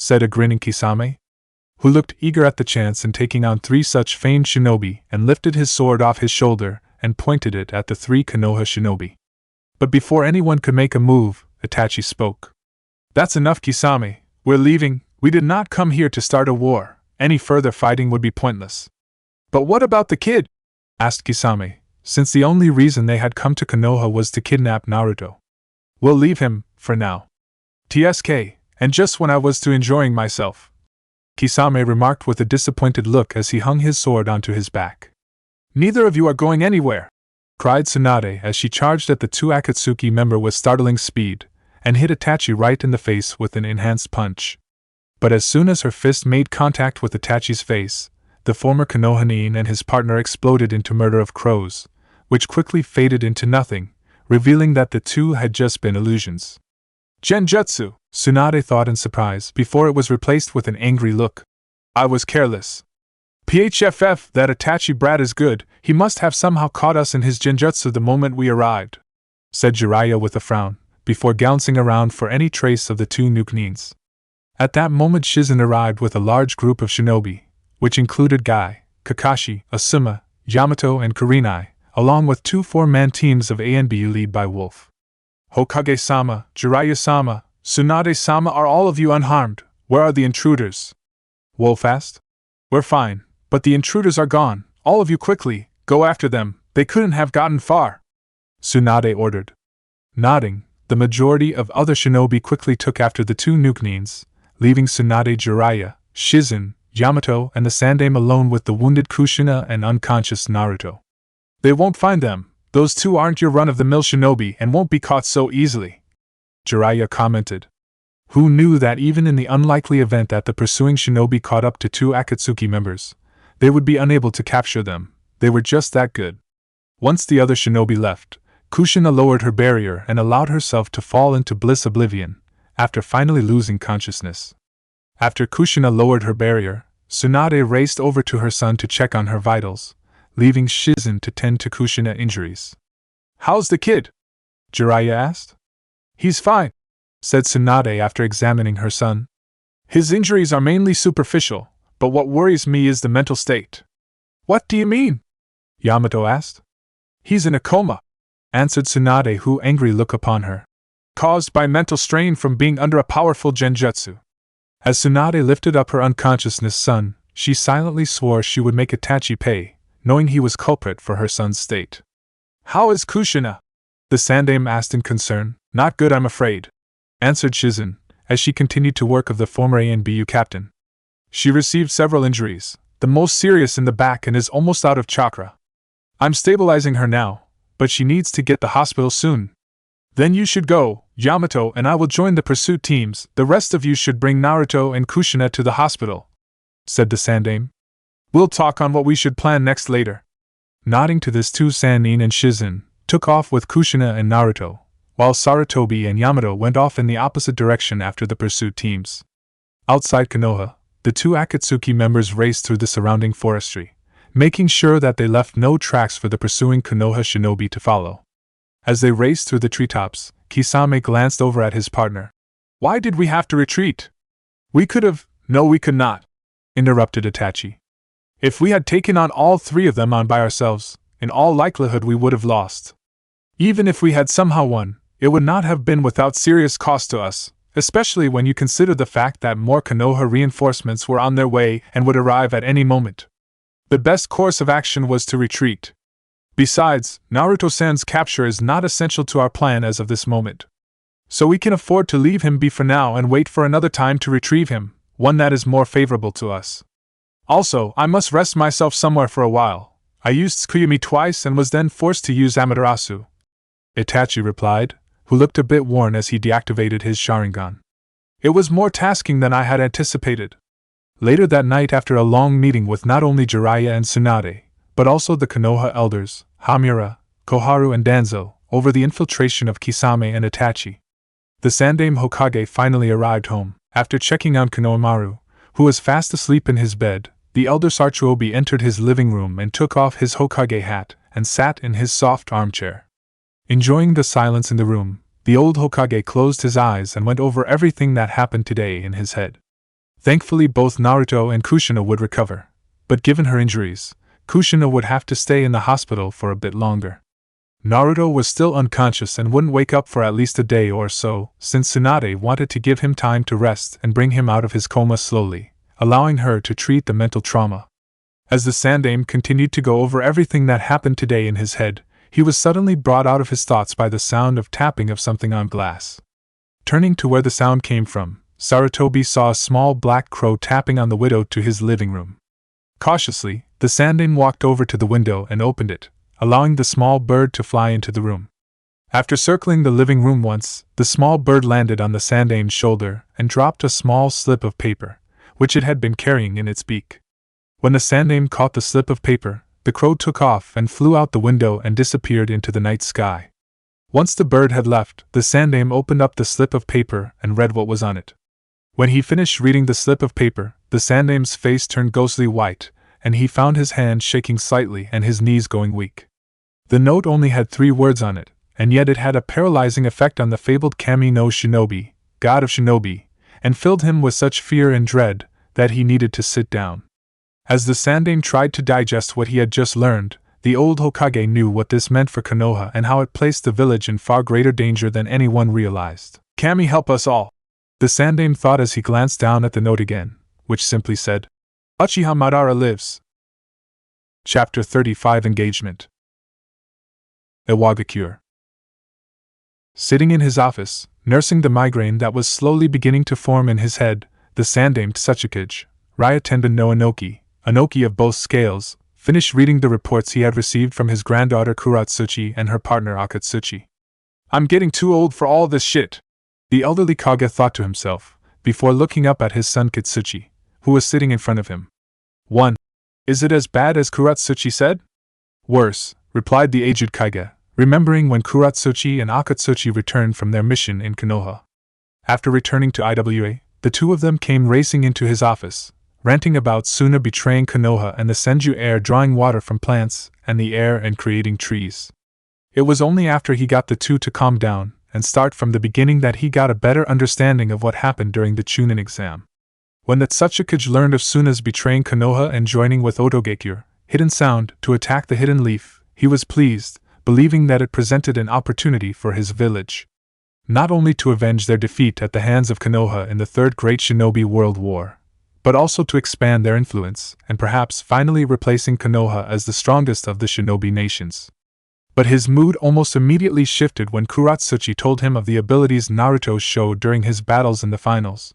said a grinning Kisame, who looked eager at the chance in taking on 3 such famed shinobi and lifted his sword off his shoulder and pointed it at the 3 Konoha shinobi. But before anyone could make a move, Itachi spoke. That's enough, Kisame. We're leaving. We did not come here to start a war. Any further fighting would be pointless. But what about the kid? Asked Kisame, since the only reason they had come to Konoha was to kidnap Naruto. We'll leave him, for now. TSK, and just when I was to enjoying myself, Kisame remarked with a disappointed look as he hung his sword onto his back. Neither of you are going anywhere, cried Tsunade as she charged at the 2 Akatsuki member with startling speed, and hit Itachi right in the face with an enhanced punch. But as soon as her fist made contact with Itachi's face, the former Konohanin and his partner exploded into murder of crows, which quickly faded into nothing, revealing that the two had just been illusions. Genjutsu, Tsunade thought in surprise before it was replaced with an angry look. I was careless. PHFF, that Itachi brat is good, he must have somehow caught us in his genjutsu the moment we arrived, said Jiraiya with a frown, before glancing around for any trace of the 2 Nuknins. At that moment Shizen arrived with a large group of shinobi, which included Gai, Kakashi, Asuma, Yamato and Kurenai, along with 2 4-man teams of ANBU led by Wolf. Hokage-sama, Jiraiya-sama, Tsunade-sama, are all of you unharmed? Where are the intruders? Wolf asked. We're fine, but the intruders are gone. All of you quickly, go after them, they couldn't have gotten far, Tsunade ordered. Nodding, the majority of other shinobi quickly took after the 2 Nuknins, leaving Tsunade, Jiraiya, Shizen, Yamato and the Sandaime alone with the wounded Kushina and unconscious Naruto. They won't find them. Those 2 aren't your run-of-the-mill shinobi and won't be caught so easily, Jiraiya commented. Who knew that even in the unlikely event that the pursuing shinobi caught up to 2 Akatsuki members, they would be unable to capture them? They were just that good. Once the other shinobi left, Kushina lowered her barrier and allowed herself to fall into bliss oblivion, after finally losing consciousness. After Kushina lowered her barrier, Tsunade raced over to her son to check on her vitals, leaving Shizen to tend to Kushina injuries. How's the kid? Jiraiya asked. He's fine, said Tsunade after examining her son. His injuries are mainly superficial, but what worries me is the mental state. What do you mean? Yamato asked. He's in a coma, answered Tsunade, who angry look upon her. Caused by mental strain from being under a powerful genjutsu. As Tsunade lifted up her unconsciousness son, she silently swore she would make Itachi pay, knowing he was culprit for her son's state. How is Kushina? The Sandaime asked in concern. Not good, I'm afraid, answered Shizen, as she continued to work of the former ANBU captain. She received several injuries, the most serious in the back, and is almost out of chakra. I'm stabilizing her now, but she needs to get to the hospital soon. Then you should go, Yamato, and I will join the pursuit teams. The rest of you should bring Naruto and Kushina to the hospital, said the Sandaime. We'll talk on what we should plan next later. Nodding to this, 2 Sannin and Shizen took off with Kushina and Naruto, while Sarutobi and Yamato went off in the opposite direction after the pursuit teams. Outside Konoha, the the two Akatsuki members raced through the surrounding forestry, making sure that they left no tracks for the pursuing Konoha shinobi to follow. As they raced through the treetops, Kisame glanced over at his partner. "Why did we have to retreat?" "We could have—" "No, we could not," interrupted Itachi. "If we had taken on all three of them on by ourselves, in all likelihood we would have lost. Even if we had somehow won, it would not have been without serious cost to us, especially when you consider the fact that more Konoha reinforcements were on their way and would arrive at any moment. The best course of action was to retreat. Besides, Naruto-san's capture is not essential to our plan as of this moment. So we can afford to leave him be for now and wait for another time to retrieve him, one that is more favorable to us. Also, I must rest myself somewhere for a while. I used Tsukuyumi twice and was then forced to use Amaterasu," Itachi replied, who looked a bit worn as he deactivated his Sharingan. "It was more tasking than I had anticipated." Later that night, after a long meeting with not only Jiraiya and Tsunade, but also the Konoha elders, Hamura, Koharu and Danzo, over the infiltration of Kisame and Itachi, the Sandaime Hokage finally arrived home. After checking on Konohamaru, who was fast asleep in his bed, the elder Sarutobi entered his living room and took off his Hokage hat and sat in his soft armchair. Enjoying the silence in the room, the old Hokage closed his eyes and went over everything that happened today in his head. Thankfully, both Naruto and Kushina would recover, but given her injuries, Kushina would have to stay in the hospital for a bit longer. Naruto was still unconscious and wouldn't wake up for at least a day or so, since Tsunade wanted to give him time to rest and bring him out of his coma slowly, allowing her to treat the mental trauma. As the Sandaime continued to go over everything that happened today in his head, he was suddenly brought out of his thoughts by the sound of tapping of something on glass. Turning to where the sound came from, Sarutobi saw a small black crow tapping on the window to his living room. Cautiously, the Sandaime walked over to the window and opened it, allowing the small bird to fly into the room. After circling the living room once, the small bird landed on the Sandaime's shoulder and dropped a small slip of paper, which it had been carrying in its beak. When the Sandaime caught the slip of paper, the crow took off and flew out the window and disappeared into the night sky. Once the bird had left, the Sandaime opened up the slip of paper and read what was on it. When he finished reading the slip of paper, the Sandaime's face turned ghostly white, and he found his hand shaking slightly and his knees going weak. The note only had 3 words on it, and yet it had a paralyzing effect on the fabled Kami no Shinobi, god of shinobi, and filled him with such fear and dread that he needed to sit down. As the Sandaime tried to digest what he had just learned, the old Hokage knew what this meant for Konoha and how it placed the village in far greater danger than anyone realized. "Kami, help us all," the Sandaime thought as he glanced down at the note again, which simply said, "Uchiha Madara lives." Chapter 35 Engagement. Iwagakure. Sitting in his office, nursing the migraine that was slowly beginning to form in his head, the Sandaime Tsuchikage, Ryotenden no Inoki of both scales, finished reading the reports he had received from his granddaughter Kuratsuchi and her partner Akatsuchi. "I'm getting too old for all this shit," the elderly Kage thought to himself, before looking up at his son Kitsuchi, who was sitting in front of him. 1. Is it as bad as Kuratsuchi said? Worse, replied the aged Kage, remembering when Kuratsuchi and Akatsuchi returned from their mission in Konoha. After returning to Iwa, the two of them came racing into his office, ranting about Suna betraying Konoha and the Senju heir drawing water from plants and the air and creating trees. It was only after he got the two to calm down and start from the beginning that he got a better understanding of what happened during the Chunin exam. When the Tsuchikage learned of Suna's betraying Konoha and joining with Otogekure, Hidden Sound, to attack the Hidden Leaf, he was pleased, believing that it presented an opportunity for his village. Not only to avenge their defeat at the hands of Konoha in the Third Great Shinobi World War, but also to expand their influence, and perhaps finally replacing Konoha as the strongest of the shinobi nations. But his mood almost immediately shifted when Kuratsuchi told him of the abilities Naruto showed during his battles in the finals.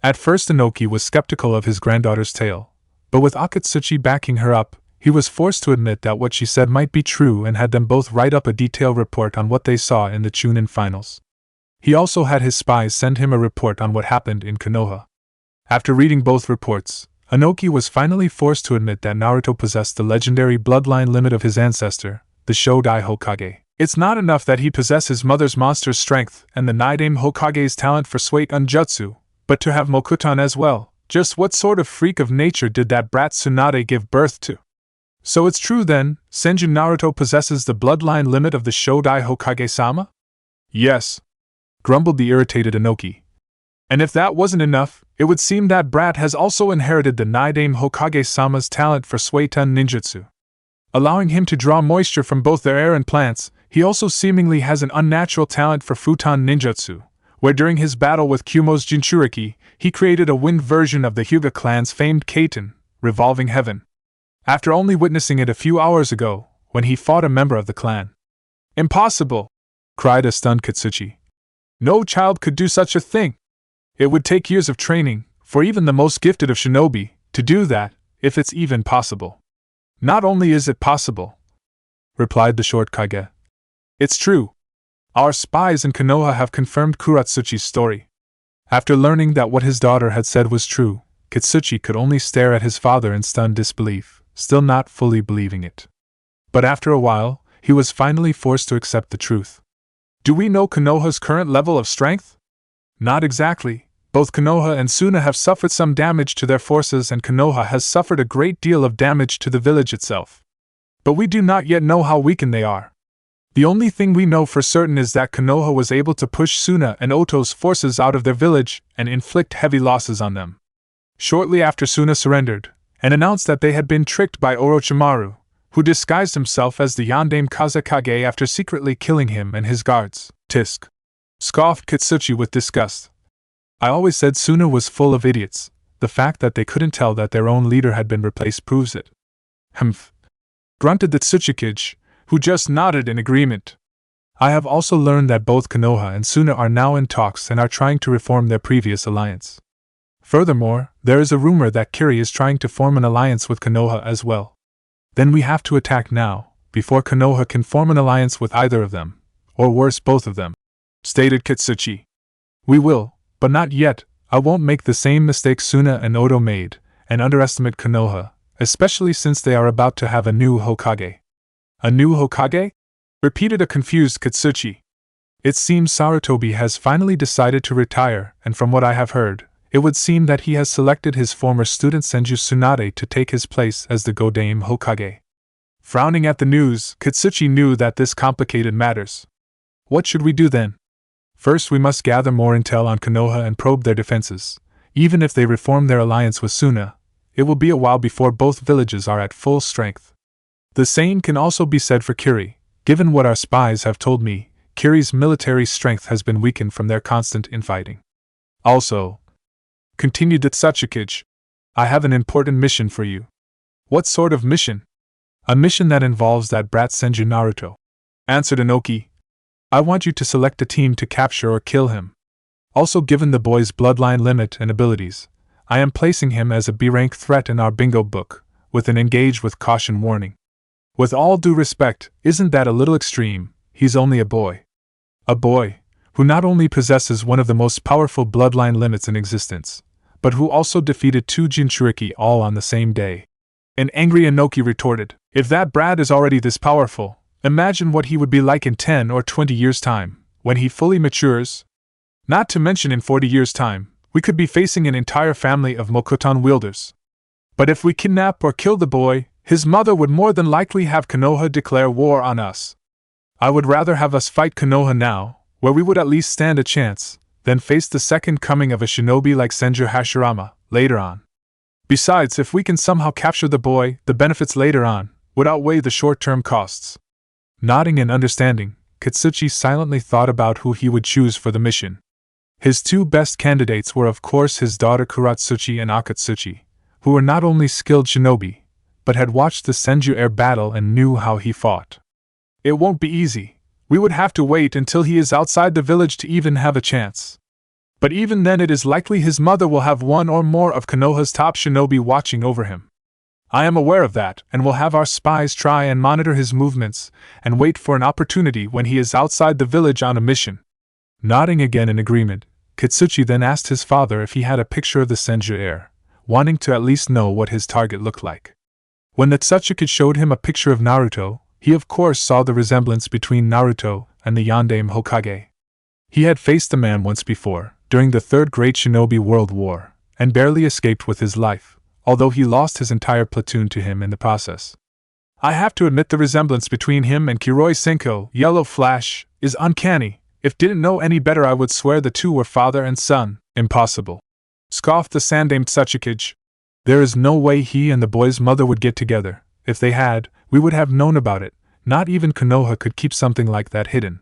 At first Inoki was skeptical of his granddaughter's tale, but with Akatsuchi backing her up, he was forced to admit that what she said might be true and had them both write up a detailed report on what they saw in the Chunin finals. He also had his spies send him a report on what happened in Konoha. After reading both reports, Inoki was finally forced to admit that Naruto possessed the legendary bloodline limit of his ancestor, the Shodai Hokage. It's not enough that he possessed his mother's monster's strength and the Nidaime Hokage's talent for Suikan Jutsu, but to have Mokutan as well, Just what sort of freak of nature did that brat Tsunade give birth to? So it's true then, Senju Naruto possesses the bloodline limit of the Shodai Hokage-sama? Yes, grumbled the irritated Inoki. And if that wasn't enough, it would seem that brat has also inherited the Naidame Hokage-sama's talent for Suiton ninjutsu. Allowing him to draw moisture from both their air and plants, he also seemingly has an unnatural talent for Futon ninjutsu, where during his battle with Kumo's Jinchuriki, he created a wind version of the Hyuga clan's famed Kaiten, Revolving Heaven. After only witnessing it a few hours ago, when he fought a member of the clan. Impossible! Cried a stunned Kitsuchi. No child could do such a thing! It would take years of training, for even the most gifted of shinobi, to do that, if it's even possible. Not only is it possible, replied the short Kage. It's true. Our spies in Konoha have confirmed Kuratsuchi's story. After learning that what his daughter had said was true, Kitsuchi could only stare at his father in stunned disbelief, still not fully believing it. But after a while, he was finally forced to accept the truth. Do we know Konoha's current level of strength? Not exactly. Both Konoha and Suna have suffered some damage to their forces, and Konoha has suffered a great deal of damage to the village itself. But we do not yet know how weakened they are. The only thing we know for certain is that Konoha was able to push Suna and Oto's forces out of their village and inflict heavy losses on them. Shortly after Suna surrendered, and announced that they had been tricked by Orochimaru, who disguised himself as the Yondaime Kazekage after secretly killing him and his guards. Tisk! Scoffed Kitsuchi with disgust. I always said Suna was full of idiots. The fact that they couldn't tell that their own leader had been replaced proves it. Humph! Grunted the Tsuchikage, who just nodded in agreement. I have also learned that both Konoha and Suna are now in talks and are trying to reform their previous alliance. Furthermore, there is a rumor that Kiri is trying to form an alliance with Konoha as well. Then we have to attack now, before Konoha can form an alliance with either of them, or worse, both of them, stated Kitsuchi. We will, but not yet. I won't make the same mistake Suna and Oto made, and underestimate Konoha, especially since they are about to have a new Hokage. A new Hokage? Repeated a confused Kitsuchi. It seems Sarutobi has finally decided to retire, and from what I have heard, it would seem that he has selected his former student Senju Tsunade to take his place as the Godaime Hokage. Frowning at the news, Kitsuchi knew that this complicated matters. What should we do then? First, we must gather more intel on Konoha and probe their defenses. Even if they reform their alliance with Suna, it will be a while before both villages are at full strength. The same can also be said for Kiri. Given what our spies have told me, Kiri's military strength has been weakened from their constant infighting. Also, continued the Tsuchikage, I have an important mission for you. What sort of mission? A mission that involves that brat Senju Naruto, answered Inoki. I want you to select a team to capture or kill him. Also, given the boy's bloodline limit and abilities, I am placing him as a B-rank threat in our bingo book, with an engage with caution warning. With all due respect, isn't that a little extreme? He's only a boy. A boy, who not only possesses one of the most powerful bloodline limits in existence, but who also defeated 2 Jinchuriki all on the same day. An angry Inoki retorted, if that brat is already this powerful, imagine what he would be like in 10 or 20 years' time, when he fully matures. Not to mention in 40 years' time, we could be facing an entire family of Mokuton wielders. But if we kidnap or kill the boy, his mother would more than likely have Konoha declare war on us. I would rather have us fight Konoha now, where we would at least stand a chance, than face the second coming of a shinobi like Senju Hashirama, later on. Besides, if we can somehow capture the boy, the benefits later on would outweigh the short-term costs. Nodding in understanding, Kitsuchi silently thought about who he would choose for the mission. His 2 best candidates were of course his daughter Kuratsuchi and Akatsuchi, who were not only skilled shinobi, but had watched the Senju Heir battle and knew how he fought. It won't be easy. We would have to wait until he is outside the village to even have a chance. But even then it is likely his mother will have one or more of Konoha's top shinobi watching over him. I am aware of that, and will have our spies try and monitor his movements, and wait for an opportunity when he is outside the village on a mission. Nodding again in agreement, Kitsuchi then asked his father if he had a picture of the Senju Heir, wanting to at least know what his target looked like. When the Tsuchikage showed him a picture of Naruto, he of course saw the resemblance between Naruto and the Yondaime Hokage. He had faced the man once before, during the Third Great Shinobi World War, and barely escaped with his life, although he lost his entire platoon to him in the process. I have to admit the resemblance between him and Kiroi Senko, Yellow Flash, is uncanny. If didn't know any better I would swear the two were father and son. Impossible. Scoffed the Tsunade Senju. There is no way he and the boy's mother would get together. If they had, we would have known about it. Not even Konoha could keep something like that hidden.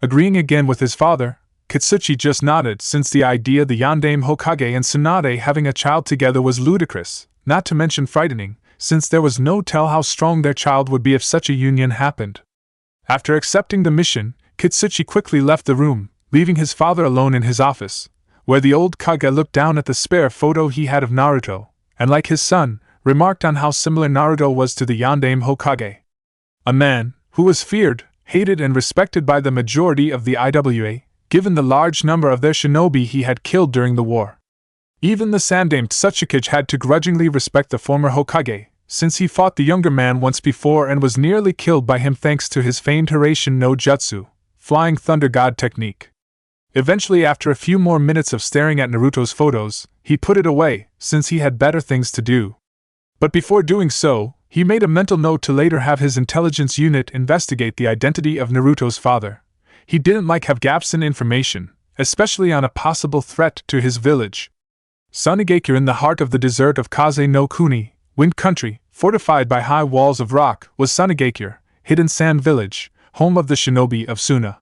Agreeing again with his father, Kitsuchi just nodded, since the idea the Yandame Hokage and Tsunade having a child together was ludicrous, not to mention frightening, since there was no tell how strong their child would be if such a union happened. After accepting the mission, Kitsuchi quickly left the room, leaving his father alone in his office, where the old Kage looked down at the spare photo he had of Naruto, and like his son, remarked on how similar Naruto was to the Yandame Hokage. A man who was feared, hated and respected by the majority of the IWA, given the large number of their shinobi he had killed during the war. Even the Tsunade Senju had to grudgingly respect the former Hokage, since he fought the younger man once before and was nearly killed by him thanks to his famed Hiraition no Jutsu, Flying Thunder God technique. Eventually, after a few more minutes of staring at Naruto's photos, he put it away, since he had better things to do. But before doing so, he made a mental note to later have his intelligence unit investigate the identity of Naruto's father. He didn't like have gaps in information, especially on a possible threat to his village. Sunigakure, in the heart of the desert of Kaze no Kuni, Wind Country, fortified by high walls of rock, was Sunigakure, hidden sand village, home of the shinobi of Suna.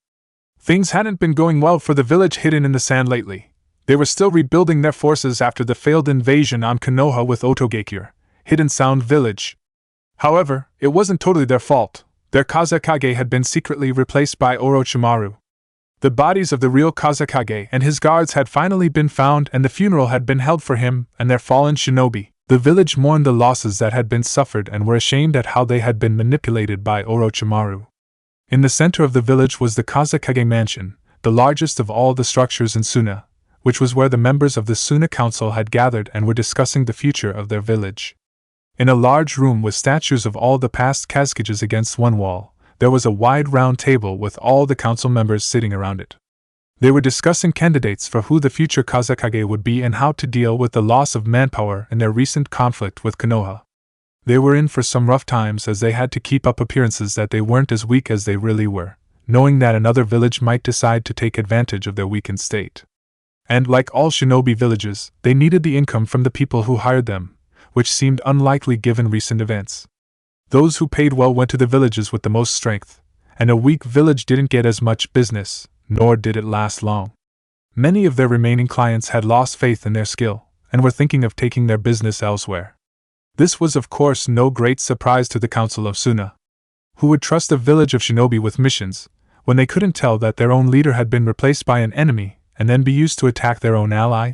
Things hadn't been going well for the village hidden in the sand lately. They were still rebuilding their forces after the failed invasion on Konoha with Otogakure, hidden sound village. However, it wasn't totally their fault. Their Kazekage had been secretly replaced by Orochimaru. The bodies of the real Kazekage and his guards had finally been found, and the funeral had been held for him and their fallen shinobi. The village mourned the losses that had been suffered and were ashamed at how they had been manipulated by Orochimaru. In the center of the village was the Kazekage mansion, the largest of all the structures in Suna, which was where the members of the Suna Council had gathered and were discussing the future of their village. In a large room with statues of all the past Kazukages against one wall, there was a wide round table with all the council members sitting around it. They were discussing candidates for who the future Kazekage would be and how to deal with the loss of manpower in their recent conflict with Konoha. They were in for some rough times, as they had to keep up appearances that they weren't as weak as they really were, knowing that another village might decide to take advantage of their weakened state. And like all shinobi villages, they needed the income from the people who hired them, which seemed unlikely given recent events. Those who paid well went to the villages with the most strength, and a weak village didn't get as much business, nor did it last long. Many of their remaining clients had lost faith in their skill, and were thinking of taking their business elsewhere. This was of course no great surprise to the Council of Suna. Who would trust a village of shinobi with missions, when they couldn't tell that their own leader had been replaced by an enemy, and then be used to attack their own ally?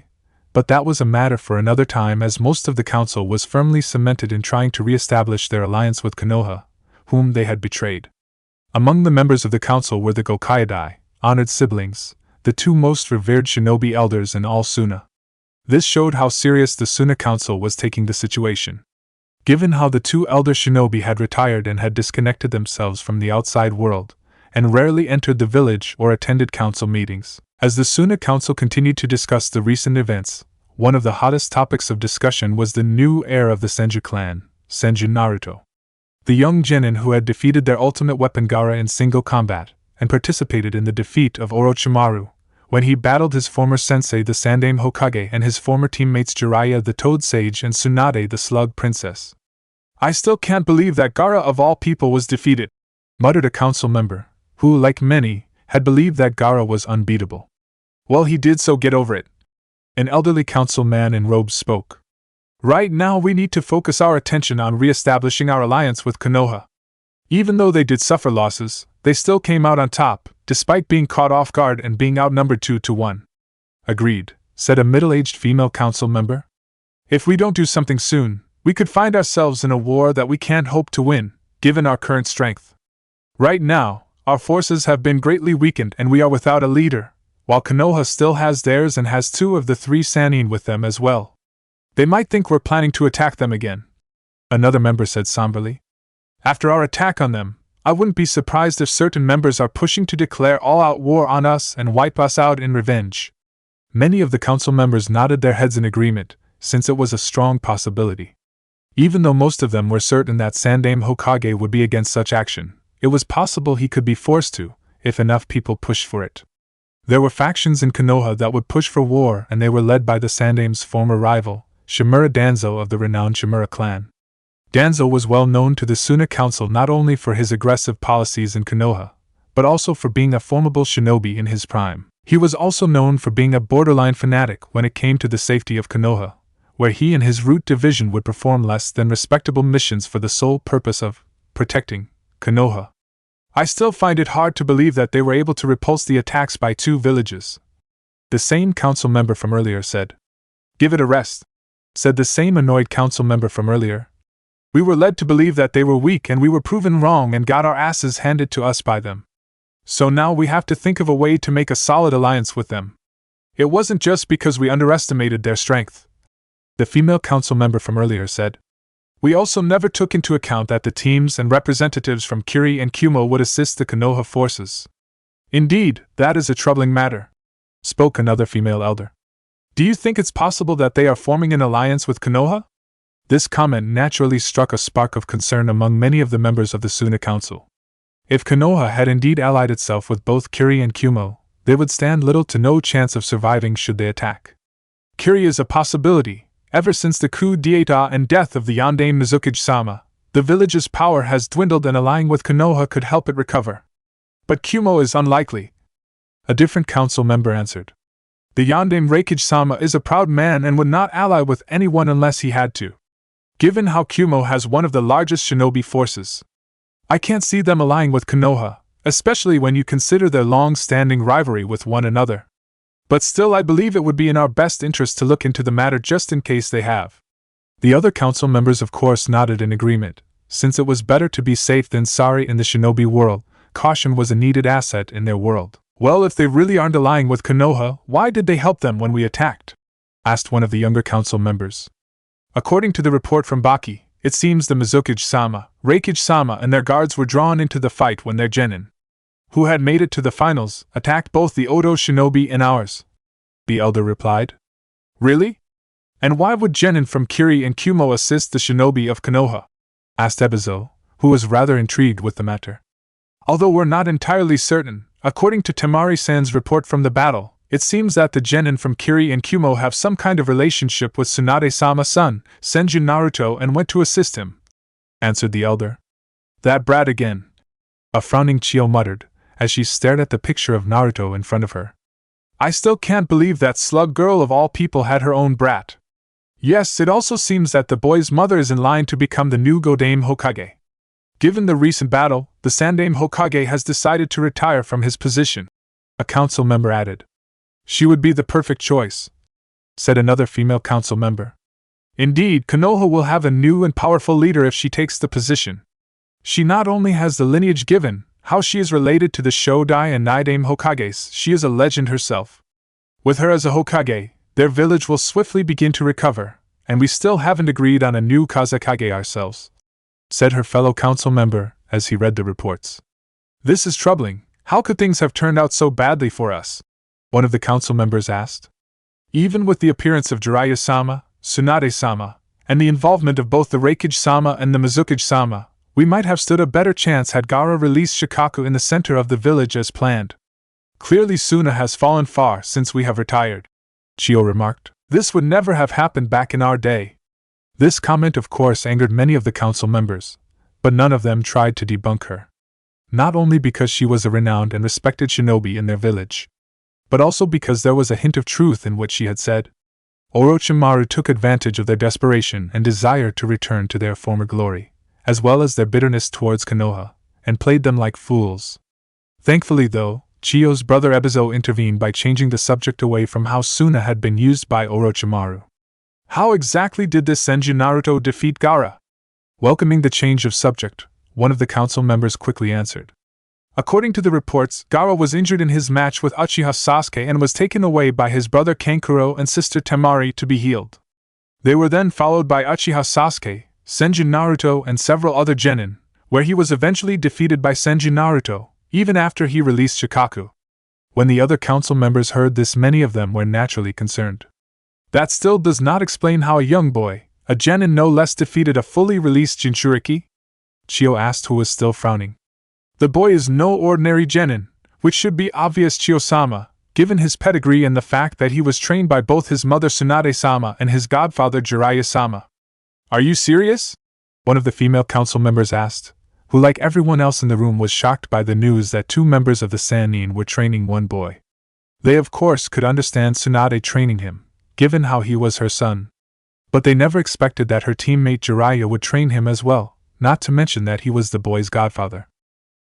But that was a matter for another time, as most of the council was firmly cemented in trying to re-establish their alliance with Konoha, whom they had betrayed. Among the members of the council were the Gokaiadai, honored siblings, the two most revered shinobi elders in all Suna. This showed how serious the Suna council was taking the situation. Given how the two elder shinobi had retired and had disconnected themselves from the outside world, and rarely entered the village or attended council meetings. As the Suna Council continued to discuss the recent events, one of the hottest topics of discussion was the new heir of the Senju clan, Senju Naruto. The young genin who had defeated their ultimate weapon Gaara in single combat, and participated in the defeat of Orochimaru, when he battled his former sensei the Tsunade Hokage and his former teammates Jiraiya the Toad Sage and Tsunade the Slug Princess. "I still can't believe that Gaara of all people was defeated," muttered a council member, who, like many, had believed that Gaara was unbeatable. "Well, he did, so get over it." An elderly council man in robes spoke. "Right now we need to focus our attention on re-establishing our alliance with Konoha. Even though they did suffer losses, they still came out on top, despite being caught off guard and being outnumbered 2-1. "Agreed," said a middle-aged female council member. "If we don't do something soon, we could find ourselves in a war that we can't hope to win, given our current strength. Right now, our forces have been greatly weakened and we are without a leader, while Konoha still has theirs and has 2 of the 3 Sannin with them as well. They might think we're planning to attack them again," another member said somberly. "After our attack on them, I wouldn't be surprised if certain members are pushing to declare all-out war on us and wipe us out in revenge." Many of the council members nodded their heads in agreement, since it was a strong possibility. Even though most of them were certain that Sandaime Hokage would be against such action, it was possible he could be forced to, if enough people pushed for it. There were factions in Konoha that would push for war, and they were led by the Sandaime's former rival, Shimura Danzo of the renowned Shimura clan. Danzo was well known to the Suna Council not only for his aggressive policies in Konoha, but also for being a formidable shinobi in his prime. He was also known for being a borderline fanatic when it came to the safety of Konoha, where he and his root division would perform less than respectable missions for the sole purpose of protecting Konoha. I still find it hard to believe that they were able to repulse the attacks by 2 villages. The same council member from earlier said. Give it a rest, said the same annoyed council member from earlier. We were led to believe that they were weak and we were proven wrong and got our asses handed to us by them. So now we have to think of a way to make a solid alliance with them. It wasn't just because we underestimated their strength. The female council member from earlier said. We also never took into account that the teams and representatives from Kiri and Kumo would assist the Konoha forces. Indeed, that is a troubling matter, spoke another female elder. Do you think it's possible that they are forming an alliance with Konoha? This comment naturally struck a spark of concern among many of the members of the Suna Council. If Konoha had indeed allied itself with both Kiri and Kumo, they would stand little to no chance of surviving should they attack. Kiri is a possibility. Ever since the coup d'état and death of the Yondaime Mizukage-sama, the village's power has dwindled and allying with Konoha could help it recover. But Kumo is unlikely. A different council member answered. The Yondaime Reikage-sama is a proud man and would not ally with anyone unless he had to. Given how Kumo has one of the largest shinobi forces, I can't see them allying with Konoha, especially when you consider their long-standing rivalry with one another. But still I believe it would be in our best interest to look into the matter just in case they have. The other council members of course nodded in agreement, since it was better to be safe than sorry in the shinobi world. Caution was a needed asset in their world. Well, if they really aren't allying with Konoha, why did they help them when we attacked? Asked one of the younger council members. According to the report from Baki, it seems the Mizukage-sama, Reikage-sama and their guards were drawn into the fight when their genin, who had made it to the finals, attacked both the Odo shinobi and ours. The elder replied. Really? And why would genin from Kiri and Kumo assist the shinobi of Konoha? Asked Ebizo, who was rather intrigued with the matter. Although we're not entirely certain, according to Temari-san's report from the battle, it seems that the genin from Kiri and Kumo have some kind of relationship with Tsunade-sama's son, Senju Naruto, and went to assist him, answered the elder. That brat again, a frowning Chiyo muttered, as she stared at the picture of Naruto in front of her. I still can't believe that slug girl of all people had her own brat. Yes, it also seems that the boy's mother is in line to become the new Godaime Hokage. Given the recent battle, the Sandaime Hokage has decided to retire from his position, a council member added. She would be the perfect choice, said another female council member. Indeed, Konoha will have a new and powerful leader if she takes the position. She not only has the lineage given, how she is related to the Shodai and Nidaime Hokages, she is a legend herself. With her as a Hokage, their village will swiftly begin to recover, and we still haven't agreed on a new Kazekage ourselves, said her fellow council member as he read the reports. This is troubling. How could things have turned out so badly for us? One of the council members asked. Even with the appearance of Jiraiya-sama, Tsunade-sama, and the involvement of both the Reikage-sama and the Mizukage-sama, we might have stood a better chance had Gaara released Shikaku in the center of the village as planned. Clearly Suna has fallen far since we have retired, Chiyo remarked. This would never have happened back in our day. This comment of course angered many of the council members, but none of them tried to debunk her. Not only because she was a renowned and respected shinobi in their village, but also because there was a hint of truth in what she had said. Orochimaru took advantage of their desperation and desire to return to their former glory, as well as their bitterness towards Konoha, and played them like fools. Thankfully though, Chiyo's brother Ebizo intervened by changing the subject away from how Suna had been used by Orochimaru. How exactly did this Senju Naruto defeat Gaara? Welcoming the change of subject, one of the council members quickly answered. According to the reports, Gaara was injured in his match with Uchiha Sasuke and was taken away by his brother Kankuro and sister Temari to be healed. They were then followed by Uchiha Sasuke, Senju Naruto and several other genin, where he was eventually defeated by Senju Naruto, even after he released Shikaku. When the other council members heard this, many of them were naturally concerned. That still does not explain how a young boy, a genin no less, defeated a fully released Jinchuriki? Chio asked, who was still frowning. The boy is no ordinary genin, which should be obvious, Chio-sama, given his pedigree and the fact that he was trained by both his mother Tsunade-sama and his godfather Jiraiya-sama. Are you serious? One of the female council members asked, who like everyone else in the room was shocked by the news that 2 members of the Sannin were training one boy. They of course could understand Tsunade training him, given how he was her son. But they never expected that her teammate Jiraiya would train him as well, not to mention that he was the boy's godfather.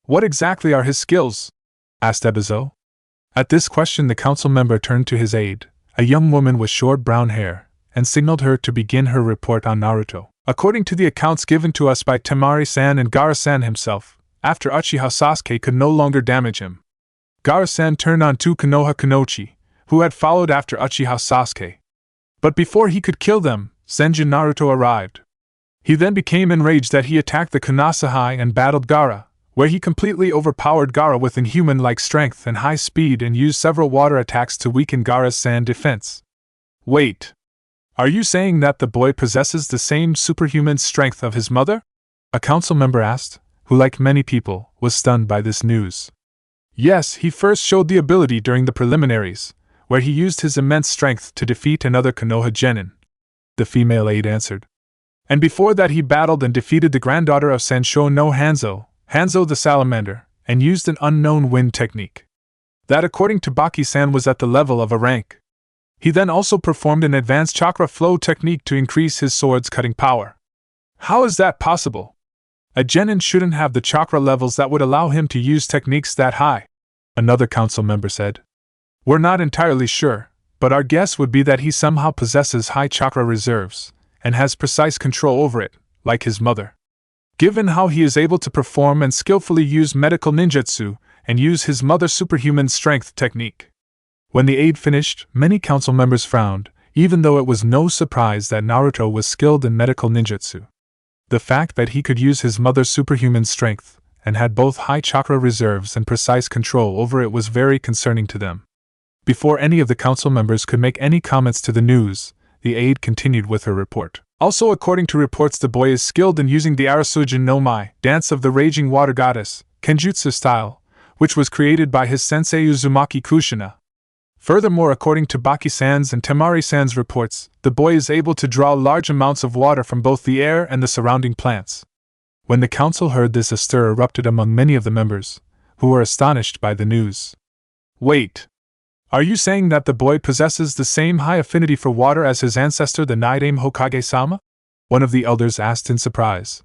What exactly are his skills? Asked Ebizo. At this question the council member turned to his aide, a young woman with short brown hair, and signaled her to begin her report on Naruto. According to the accounts given to us by Temari-san and Gaara-san himself, after Uchiha Sasuke could no longer damage him, Gaara-san turned on 2 Konoha Kanochi, who had followed after Uchiha Sasuke. But before he could kill them, Senju Naruto arrived. He then became enraged that he attacked the Kanasahai and battled Gaara, where he completely overpowered Gaara with inhuman-like strength and high speed and used several water attacks to weaken Gaara's sand defense. Wait. Are you saying that the boy possesses the same superhuman strength of his mother? A council member asked, who like many people, was stunned by this news. Yes, he first showed the ability during the preliminaries, where he used his immense strength to defeat another Konoha genin. The female aide answered. And before that he battled and defeated the granddaughter of Sansho no Hanzo the salamander, and used an unknown wind technique. That according to Baki-san was at the level of a rank. He then also performed an advanced chakra flow technique to increase his sword's cutting power. How is that possible? A genin shouldn't have the chakra levels that would allow him to use techniques that high, another council member said. We're not entirely sure, but our guess would be that he somehow possesses high chakra reserves, and has precise control over it, like his mother. Given how he is able to perform and skillfully use medical ninjutsu, and use his mother's superhuman strength technique. When the aide finished, many council members frowned, even though it was no surprise that Naruto was skilled in medical ninjutsu. The fact that he could use his mother's superhuman strength, and had both high chakra reserves and precise control over it was very concerning to them. Before any of the council members could make any comments to the news, the aide continued with her report. Also according to reports the boy is skilled in using the Arasujin no Mai, dance of the raging water goddess, Kenjutsu style, which was created by his sensei Uzumaki Kushina. Furthermore, according to Baki-san's and Temari-san's reports, the boy is able to draw large amounts of water from both the air and the surrounding plants. When the council heard this, a stir erupted among many of the members, who were astonished by the news. Wait! Are you saying that the boy possesses the same high affinity for water as his ancestor the Naidame Hokage-sama? One of the elders asked in surprise.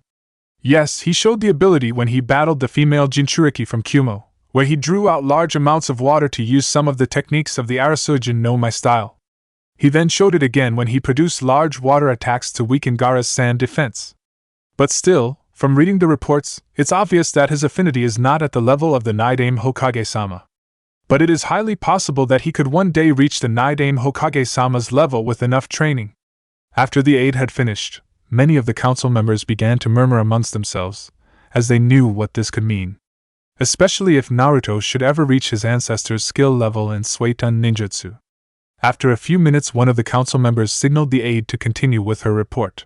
Yes, he showed the ability when he battled the female Jinchuriki from Kumo, where he drew out large amounts of water to use some of the techniques of the Arasujin no Mai style. He then showed it again when he produced large water attacks to weaken Gaara's sand defense. But still, from reading the reports, it's obvious that his affinity is not at the level of the Naidame Hokage-sama. But it is highly possible that he could one day reach the Naidame Hokage-sama's level with enough training. After the aide had finished, many of the council members began to murmur amongst themselves, as they knew what this could mean. Especially if Naruto should ever reach his ancestor's skill level in Suiton ninjutsu. After a few minutes, one of the council members signaled the aide to continue with her report.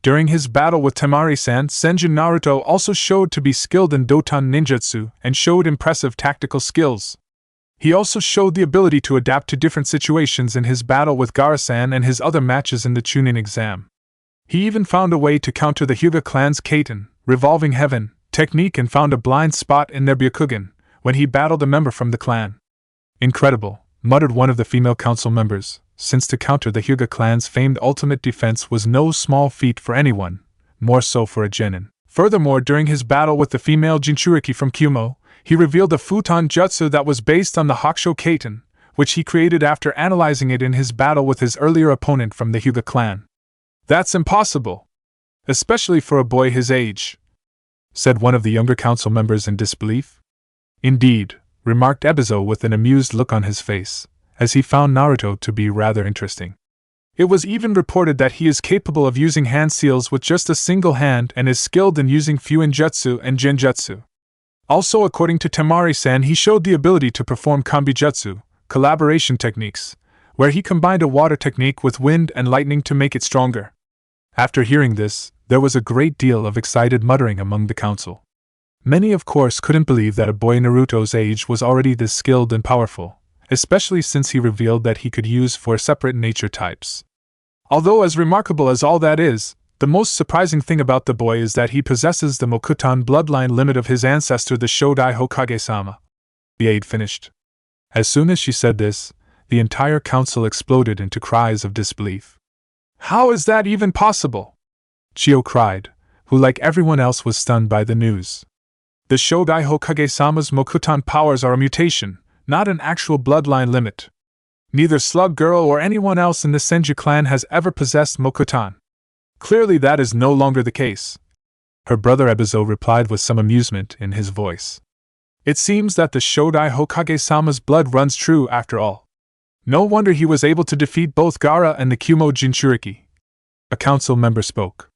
During his battle with Temari-san, Senju Naruto also showed to be skilled in Doton ninjutsu and showed impressive tactical skills. He also showed the ability to adapt to different situations in his battle with Gaara-san and his other matches in the Chunin exam. He even found a way to counter the Hyuga clan's Kaiten, revolving heaven, technique and found a blind spot in their Byakugan when he battled a member from the clan. Incredible, muttered one of the female council members, since to counter the Hyuga clan's famed ultimate defense was no small feat for anyone, more so for a genin. Furthermore, during his battle with the female Jinchuriki from Kumo, he revealed a futon jutsu that was based on the Hakusho Kaiten, which he created after analyzing it in his battle with his earlier opponent from the Hyuga clan. That's impossible! Especially for a boy his age, said one of the younger council members in disbelief. Indeed, remarked Ebizo with an amused look on his face, as he found Naruto to be rather interesting. It was even reported that he is capable of using hand seals with just a single hand and is skilled in using Fuin Jutsu and Genjutsu. Also, according to Temari-san, he showed the ability to perform Kambijutsu, collaboration techniques, where he combined a water technique with wind and lightning to make it stronger. After hearing this, there was a great deal of excited muttering among the council. Many, of course, couldn't believe that a boy Naruto's age was already this skilled and powerful, especially since he revealed that he could use 4 separate nature types. Although as remarkable as all that is, the most surprising thing about the boy is that he possesses the Mokutan bloodline limit of his ancestor, the Shodai Hokage-sama. The aide finished. As soon as she said this, the entire council exploded into cries of disbelief. How is that even possible? Chio cried, who like everyone else was stunned by the news. The Shodai Hokage-sama's Mokutan powers are a mutation, not an actual bloodline limit. Neither Slug Girl or anyone else in the Senju clan has ever possessed Mokutan. Clearly that is no longer the case. Her brother Ebizo replied with some amusement in his voice. It seems that the Shodai Hokage-sama's blood runs true after all. No wonder he was able to defeat both Gaara and the Kumo Jinchuriki. A council member spoke.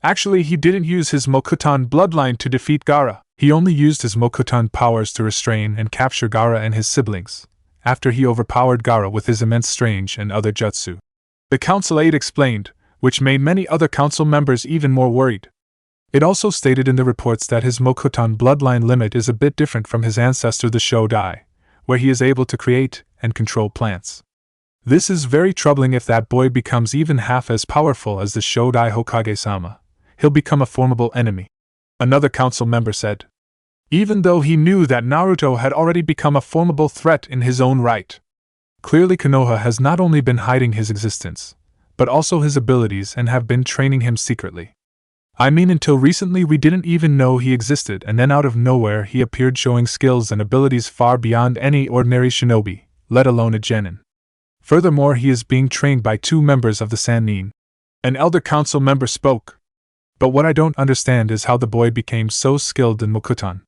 Actually, he didn't use his Mokutan bloodline to defeat Gaara. He only used his Mokutan powers to restrain and capture Gaara and his siblings, after he overpowered Gaara with his immense strange and other jutsu. The council aide explained, which made many other council members even more worried. It also stated in the reports that his Mokutan bloodline limit is a bit different from his ancestor the Shodai, where he is able to create and control plants. This is very troubling. If that boy becomes even half as powerful as the Shodai Hokage-sama, he'll become a formidable enemy. Another council member said. Even though he knew that Naruto had already become a formidable threat in his own right. Clearly Konoha has not only been hiding his existence, but also his abilities and have been training him secretly. I mean, until recently we didn't even know he existed, and then out of nowhere he appeared showing skills and abilities far beyond any ordinary shinobi, let alone a genin. Furthermore, he is being trained by 2 members of the Sannin. An elder council member spoke. But what I don't understand is how the boy became so skilled in Mokutan.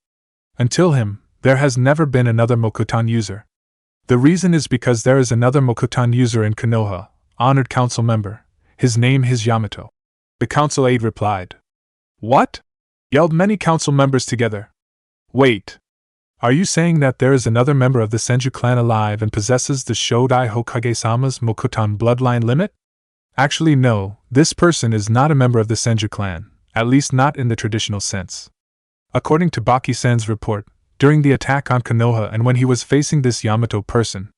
Until him, there has never been another Mokutan user. The reason is because there is another Mokutan user in Konoha, honored council member. His name is Yamato. The council aide replied. What? Yelled many council members together. Wait. Are you saying that there is another member of the Senju clan alive and possesses the Shodai Hokage-sama's Mokutan bloodline limit? Actually no, this person is not a member of the Senju clan, at least not in the traditional sense. According to Baki-san's report, during the attack on Konoha and when he was facing this Yamato person,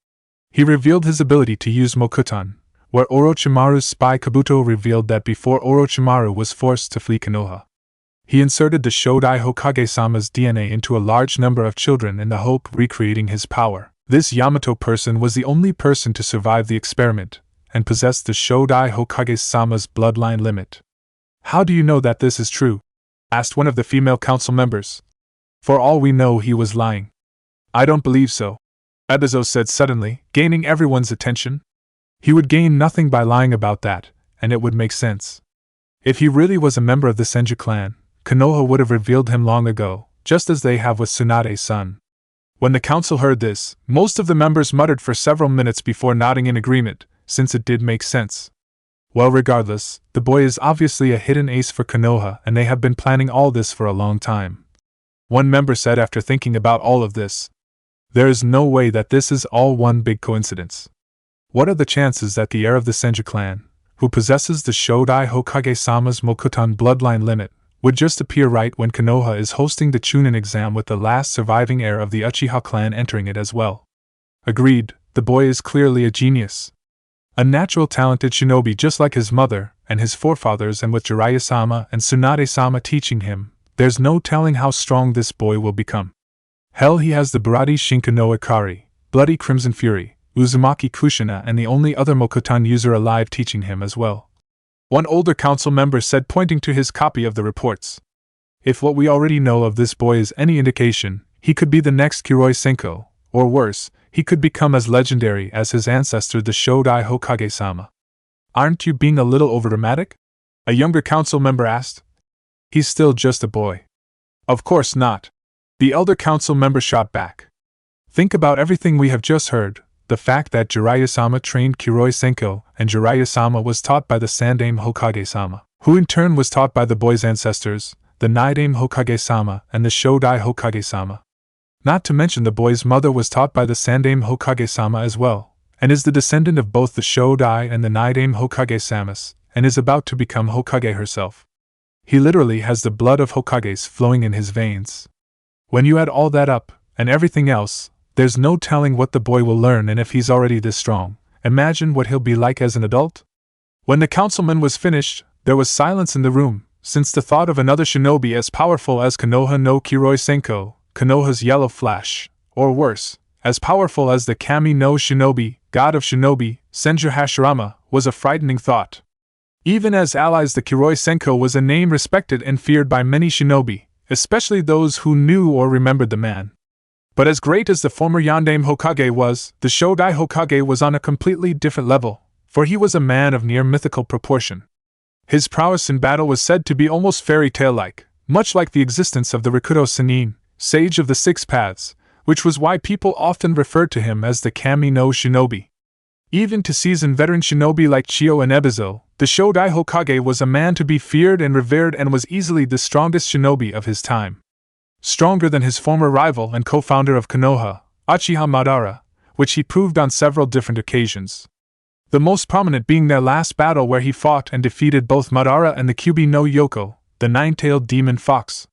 he revealed his ability to use Mokutan, where Orochimaru's spy Kabuto revealed that before Orochimaru was forced to flee Konoha, he inserted the Shodai Hokage-sama's DNA into a large number of children in the hope of recreating his power. This Yamato person was the only person to survive the experiment, and possessed the Shodai Hokage-sama's bloodline limit. How do you know that this is true? Asked one of the female council members. For all we know, he was lying. I don't believe so, Ebizo said suddenly, gaining everyone's attention. He would gain nothing by lying about that, and it would make sense. If he really was a member of the Senju clan, Konoha would have revealed him long ago, just as they have with Tsunade's son. When the council heard this, most of the members muttered for several minutes before nodding in agreement, since it did make sense. Well, regardless, the boy is obviously a hidden ace for Konoha, and they have been planning all this for a long time. One member said after thinking about all of this, there is no way that this is all one big coincidence. What are the chances that the heir of the Senju clan, who possesses the Shodai Hokage-sama's Mokutan bloodline limit, would just appear right when Konoha is hosting the Chunin exam with the last surviving heir of the Uchiha clan entering it as well? Agreed, the boy is clearly a genius. A natural talented shinobi just like his mother and his forefathers, and with Jiraiya-sama and Tsunade-sama teaching him, there's no telling how strong this boy will become. Hell, he has the Barati Shinka no Ikari, Bloody Crimson Fury, Uzumaki Kushina, and the only other Mokutan user alive teaching him as well. One older council member said, pointing to his copy of the reports. If what we already know of this boy is any indication, he could be the next Kiroi Senko, or worse, he could become as legendary as his ancestor the Shodai Hokage-sama. Aren't you being a little overdramatic? A younger council member asked. He's still just a boy. Of course not. The elder council member shot back. Think about everything we have just heard. The fact that Jiraiya-sama trained Kiroi Senko, and Jiraiya-sama was taught by the Sandaime Hokage-sama, who in turn was taught by the boy's ancestors, the Naidame Hokage-sama, and the Shodai Hokage-sama. Not to mention the boy's mother was taught by the Sandame Hokage-sama as well, and is the descendant of both the Shodai and the Naidame Hokage-samas, and is about to become Hokage herself. He literally has the blood of Hokages flowing in his veins. When you add all that up, and everything else, there's no telling what the boy will learn, and if he's already this strong, imagine what he'll be like as an adult. When the councilman was finished, there was silence in the room, since the thought of another shinobi as powerful as Konoha no Kiroi Senko, Konoha's Yellow Flash, or worse, as powerful as the Kami no Shinobi, god of shinobi, Senju Hashirama, was a frightening thought. Even as allies, the Kiroi Senko was a name respected and feared by many shinobi, especially those who knew or remembered the man. But as great as the former Yandame Hokage was, the Shodai Hokage was on a completely different level, for he was a man of near mythical proportion. His prowess in battle was said to be almost fairy tale-like, much like the existence of the Rikudo Sennin, Sage of the Six Paths, which was why people often referred to him as the Kami no Shinobi. Even to seasoned veteran shinobi like Chiyo and Ebizo, the Shodai Hokage was a man to be feared and revered and was easily the strongest shinobi of his time. Stronger than his former rival and co-founder of Konoha, Uchiha Madara, which he proved on several different occasions. The most prominent being their last battle where he fought and defeated both Madara and the Kyubi no Yoko, the nine-tailed demon fox.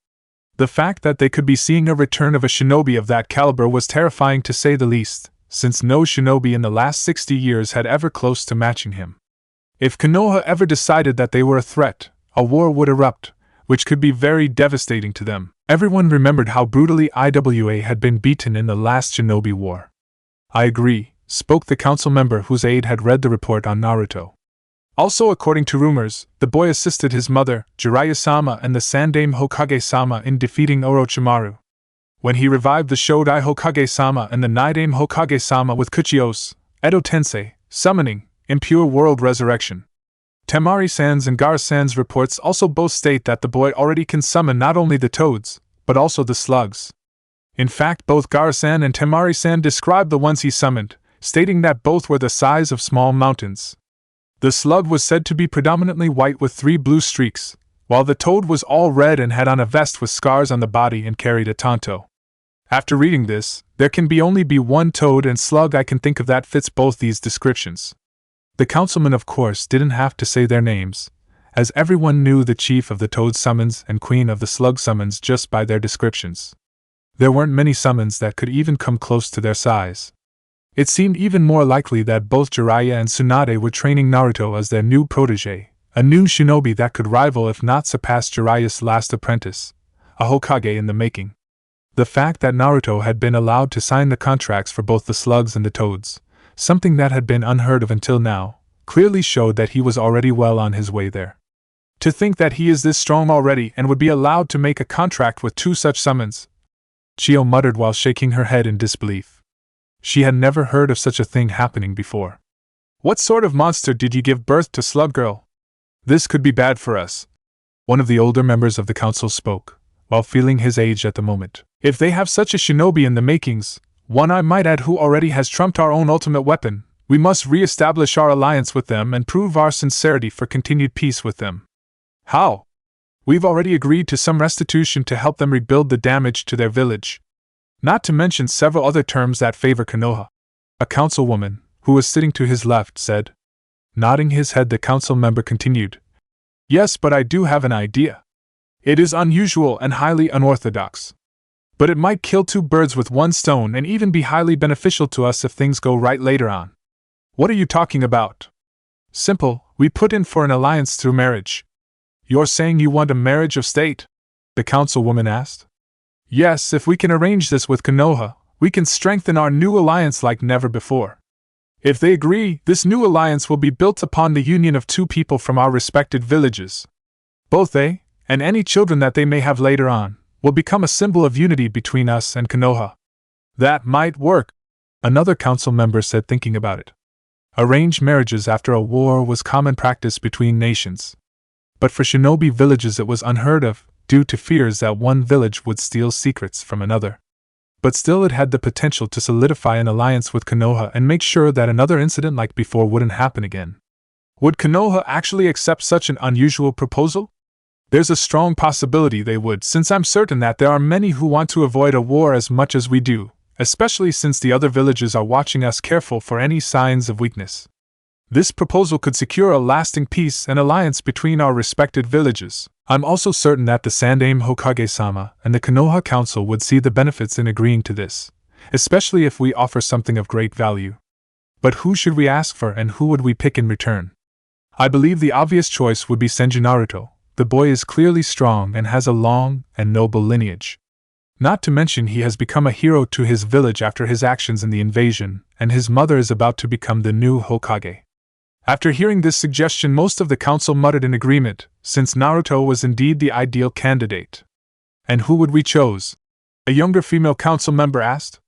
The fact that they could be seeing a return of a shinobi of that caliber was terrifying to say the least, since no shinobi in the last 60 years had ever close to matching him. If Konoha ever decided that they were a threat, a war would erupt, which could be very devastating to them. Everyone remembered how brutally IWA had been beaten in the last shinobi war. I agree, spoke the council member whose aide had read the report on Naruto. Also, according to rumors, the boy assisted his mother, Jiraiya-sama, and the Sandame Hokage-sama in defeating Orochimaru. When he revived the Shodai Hokage-sama and the Naidame Hokage-sama with Kuchiyos, Edo Tensei, summoning, impure world resurrection. Temari-san's and Gar-san's reports also both state that the boy already can summon not only the toads, but also the slugs. In fact, both Gar-san and Temari-san described the ones he summoned, stating that both were the size of small mountains. The slug was said to be predominantly white with 3 blue streaks, while the toad was all red and had on a vest with scars on the body and carried a tanto. After reading this, there can only be one toad and slug I can think of that fits both these descriptions. The councilman, of course, didn't have to say their names, as everyone knew the chief of the toad summons and queen of the slug summons just by their descriptions. There weren't many summons that could even come close to their size. It seemed even more likely that both Jiraiya and Tsunade were training Naruto as their new protege, a new shinobi that could rival if not surpass Jiraiya's last apprentice, a Hokage in the making. The fact that Naruto had been allowed to sign the contracts for both the slugs and the toads, something that had been unheard of until now, clearly showed that he was already well on his way there. To think that he is this strong already and would be allowed to make a contract with 2 such summons, Chiyo muttered while shaking her head in disbelief. She had never heard of such a thing happening before. What sort of monster did you give birth to, Slug Girl? This could be bad for us. One of the older members of the council spoke, while feeling his age at the moment. If they have such a shinobi in the makings, one I might add who already has trumped our own ultimate weapon, we must re-establish our alliance with them and prove our sincerity for continued peace with them. How? We've already agreed to some restitution to help them rebuild the damage to their village. Not to mention several other terms that favor Konoha. A councilwoman, who was sitting to his left, said. Nodding his head, the council member continued. Yes, but I do have an idea. It is unusual and highly unorthodox. But it might kill 2 birds with 1 stone and even be highly beneficial to us if things go right later on. What are you talking about? Simple, we put in for an alliance through marriage. You're saying you want a marriage of state? The councilwoman asked. Yes, if we can arrange this with Konoha, we can strengthen our new alliance like never before. If they agree, this new alliance will be built upon the union of 2 people from our respected villages. Both they, and any children that they may have later on, will become a symbol of unity between us and Konoha. That might work, another council member said, thinking about it. Arranged marriages after a war was common practice between nations. But for shinobi villages it was unheard of, due to fears that one village would steal secrets from another. But still it had the potential to solidify an alliance with Konoha and make sure that another incident like before wouldn't happen again. Would Konoha actually accept such an unusual proposal? There's a strong possibility they would, since I'm certain that there are many who want to avoid a war as much as we do, especially since the other villages are watching us careful for any signs of weakness. This proposal could secure a lasting peace and alliance between our respected villages. I'm also certain that the Sandaime Hokage-sama and the Konoha Council would see the benefits in agreeing to this, especially if we offer something of great value. But who should we ask for and who would we pick in return? I believe the obvious choice would be Senju Naruto. The boy is clearly strong and has a long and noble lineage. Not to mention he has become a hero to his village after his actions in the invasion, and his mother is about to become the new Hokage. After hearing this suggestion, most of the council muttered in agreement, since Naruto was indeed the ideal candidate. And who would we choose? A younger female council member asked.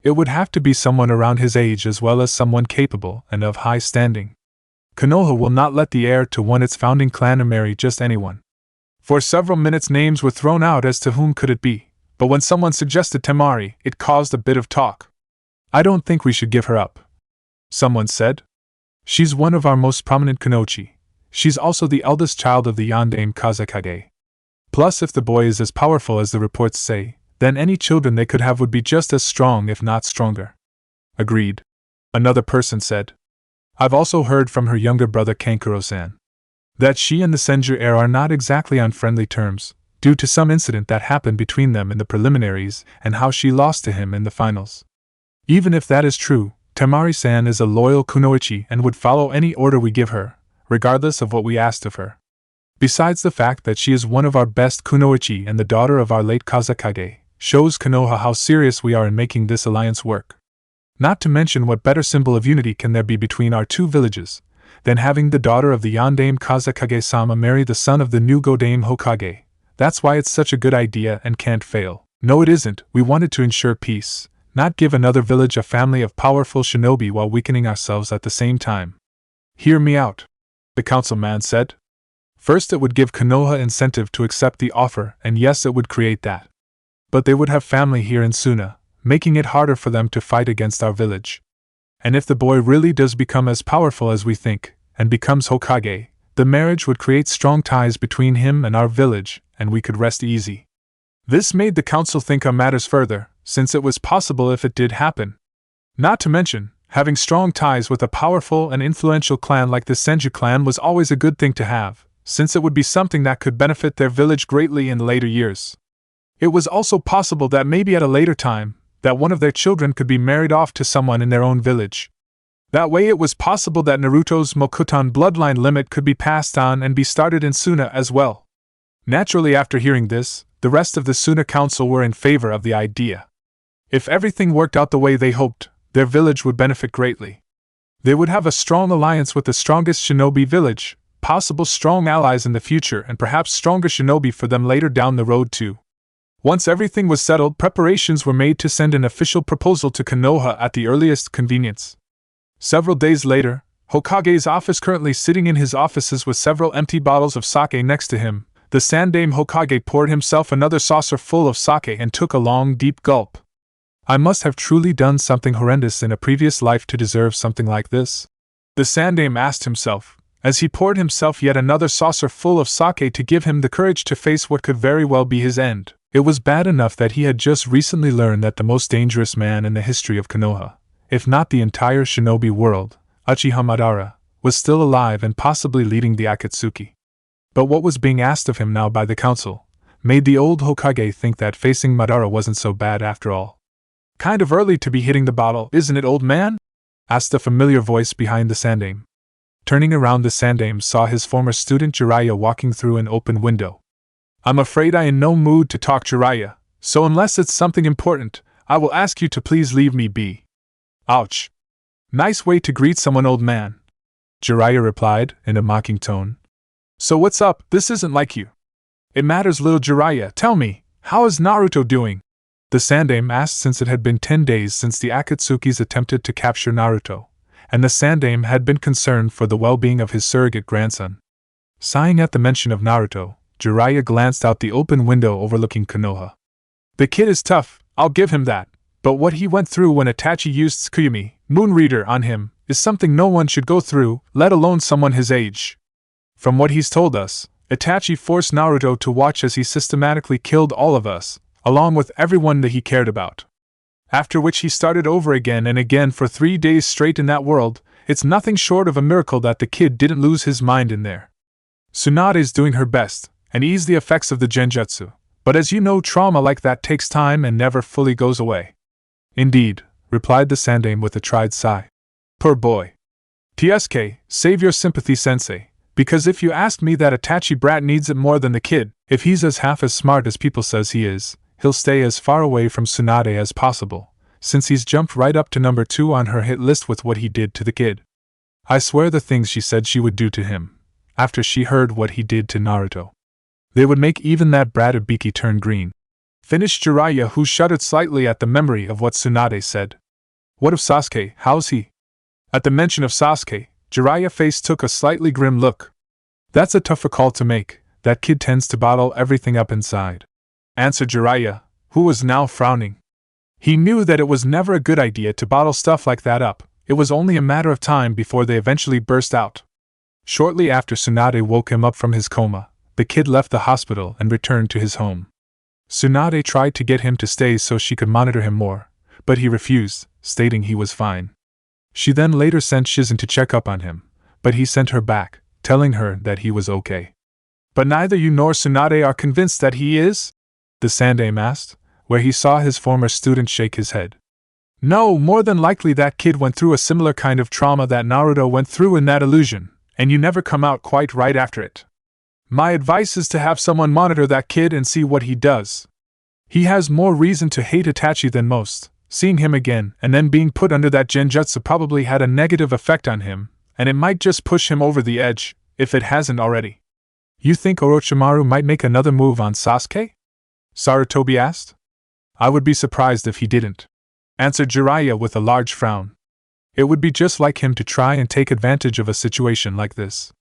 It would have to be someone around his age as well as someone capable and of high standing. Konoha will not let the heir to its founding clan marry just anyone. For several minutes names were thrown out as to whom could it be, but when someone suggested Temari, it caused a bit of talk. I don't think we should give her up, someone said. She's one of our most prominent Kunoichi. She's also the eldest child of the Yondaime Kazekage. Plus, if the boy is as powerful as the reports say, then any children they could have would be just as strong if not stronger. Agreed, another person said. I've also heard from her younger brother Kankuro-san that she and the Senju heir are not exactly on friendly terms, due to some incident that happened between them in the preliminaries and how she lost to him in the finals. Even if that is true, Temari-san is a loyal kunoichi and would follow any order we give her, regardless of what we asked of her. Besides the fact that she is one of our best kunoichi and the daughter of our late Kazekage, shows Konoha how serious we are in making this alliance work. Not to mention what better symbol of unity can there be between our two villages than having the daughter of the Yondaime Kazekage-sama marry the son of the new Godaime Hokage. That's why it's such a good idea and can't fail. No, it isn't. We wanted to ensure peace, not give another village a family of powerful shinobi while weakening ourselves at the same time. Hear me out, the councilman said. First, it would give Konoha incentive to accept the offer, and yes, it would create that. But they would have family here in Suna, making it harder for them to fight against our village. And if the boy really does become as powerful as we think, and becomes Hokage, the marriage would create strong ties between him and our village, and we could rest easy. This made the council think on matters further, since it was possible if it did happen. Not to mention, having strong ties with a powerful and influential clan like the Senju clan was always a good thing to have, since it would be something that could benefit their village greatly in later years. It was also possible that maybe at a later time, that one of their children could be married off to someone in their own village. That way it was possible that Naruto's Mokuton bloodline limit could be passed on and be started in Suna as well. Naturally, after hearing this, the rest of the Suna council were in favor of the idea. If everything worked out the way they hoped, their village would benefit greatly. They would have a strong alliance with the strongest shinobi village, possible strong allies in the future, and perhaps stronger shinobi for them later down the road too. Once everything was settled, preparations were made to send an official proposal to Konoha at the earliest convenience. Several days later, Hokage's office, currently sitting in his offices with several empty bottles of sake next to him, the Sandaime Hokage poured himself another saucer full of sake and took a long, deep gulp. I must have truly done something horrendous in a previous life to deserve something like this, the Sandaime asked himself, as he poured himself yet another saucer full of sake to give him the courage to face what could very well be his end. It was bad enough that he had just recently learned that the most dangerous man in the history of Konoha, if not the entire shinobi world, Uchiha Madara, was still alive and possibly leading the Akatsuki. But what was being asked of him now by the council made the old Hokage think that facing Madara wasn't so bad after all. Kind of early to be hitting the bottle, isn't it, old man? Asked a familiar voice behind the Sandaime. Turning around, the Sandaime saw his former student Jiraiya walking through an open window. I'm afraid I am in no mood to talk, Jiraiya, so unless it's something important, I will ask you to please leave me be. Ouch. Nice way to greet someone, old man, Jiraiya replied, in a mocking tone. So what's up? This isn't like you. It matters little, Jiraiya. Tell me, how is Naruto doing? The Sandaime asked, since it had been 10 days since the Akatsukis attempted to capture Naruto, and the Sandaime had been concerned for the well-being of his surrogate grandson. Sighing at the mention of Naruto, Jiraiya glanced out the open window overlooking Konoha. The kid is tough, I'll give him that, but what he went through when Itachi used Tsukuyumi, Moon Reader, on him, is something no one should go through, let alone someone his age. From what he's told us, Itachi forced Naruto to watch as he systematically killed all of us, along with everyone that he cared about. After which he started over again and again for 3 days straight in that world. It's nothing short of a miracle that the kid didn't lose his mind in there. Tsunade's doing her best, and ease the effects of the genjutsu, but as you know, trauma like that takes time and never fully goes away. Indeed, replied the Sandaime with a tried sigh. Poor boy. TSK, save your sympathy, sensei, because if you ask me, that Itachi brat needs it more than the kid. If he's half as smart as people says he is, he'll stay as far away from Tsunade as possible, since he's jumped right up to number 2 on her hit list with what he did to the kid. I swear the things she said she would do to him, after she heard what he did to Naruto. They would make even that brat Ibiki turn green. Finished Jiraiya, who shuddered slightly at the memory of what Tsunade said. What of Sasuke, how's he? At the mention of Sasuke, Jiraiya's face took a slightly grim look. That's a tougher call to make, that kid tends to bottle everything up inside, answered Jiraiya, who was now frowning. He knew that it was never a good idea to bottle stuff like that up. It was only a matter of time before they eventually burst out. Shortly after Tsunade woke him up from his coma, the kid left the hospital and returned to his home. Tsunade tried to get him to stay so she could monitor him more, but he refused, stating he was fine. She then later sent Shizen to check up on him, but he sent her back, telling her that he was okay. But neither you nor Tsunade are convinced that he is? The Sandaime asked, where he saw his former student shake his head. No, more than likely that kid went through a similar kind of trauma that Naruto went through in that illusion, and you never come out quite right after it. My advice is to have someone monitor that kid and see what he does. He has more reason to hate Itachi than most. Seeing him again and then being put under that genjutsu probably had a negative effect on him, and it might just push him over the edge, if it hasn't already. You think Orochimaru might make another move on Sasuke? Sarutobi asked. I would be surprised if he didn't, answered Jiraiya with a large frown. It would be just like him to try and take advantage of a situation like this.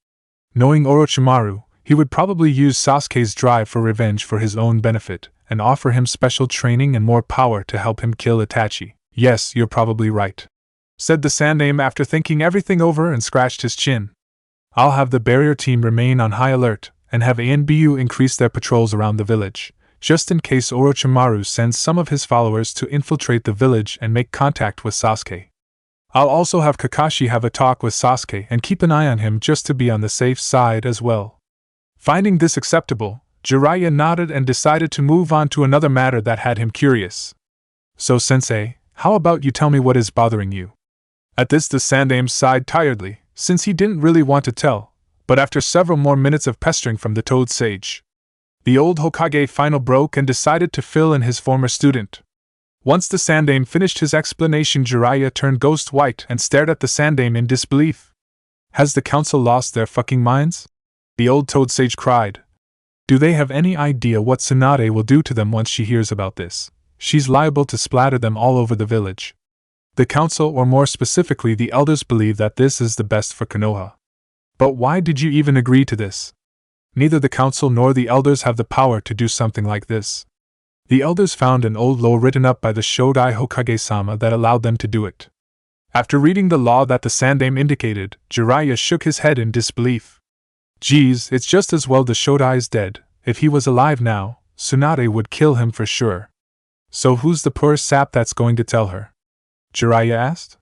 Knowing Orochimaru, he would probably use Sasuke's drive for revenge for his own benefit, and offer him special training and more power to help him kill Itachi. Yes, you're probably right, said the Sandaime after thinking everything over and scratched his chin. I'll have the barrier team remain on high alert, and have ANBU increase their patrols around the village, just in case Orochimaru sends some of his followers to infiltrate the village and make contact with Sasuke. I'll also have Kakashi have a talk with Sasuke and keep an eye on him just to be on the safe side as well. Finding this acceptable, Jiraiya nodded and decided to move on to another matter that had him curious. So sensei, how about you tell me what is bothering you? At this the Sandaime sighed tiredly, since he didn't really want to tell, but after several more minutes of pestering from the Toad Sage, the old Hokage finally broke and decided to fill in his former student. Once the Sandaime finished his explanation, Jiraiya turned ghost white and stared at the Sandaime in disbelief. Has the council lost their fucking minds? The old Toad Sage cried. Do they have any idea what Tsunade will do to them once she hears about this? She's liable to splatter them all over the village. The council, or more specifically the elders, believe that this is the best for Konoha. But why did you even agree to this? Neither the council nor the elders have the power to do something like this. The elders found an old law written up by the Shodai Hokage-sama that allowed them to do it. After reading the law that the Sandaime indicated, Jiraiya shook his head in disbelief. Geez, it's just as well the Shodai is dead. If he was alive now, Tsunade would kill him for sure. So who's the poor sap that's going to tell her? Jiraiya asked.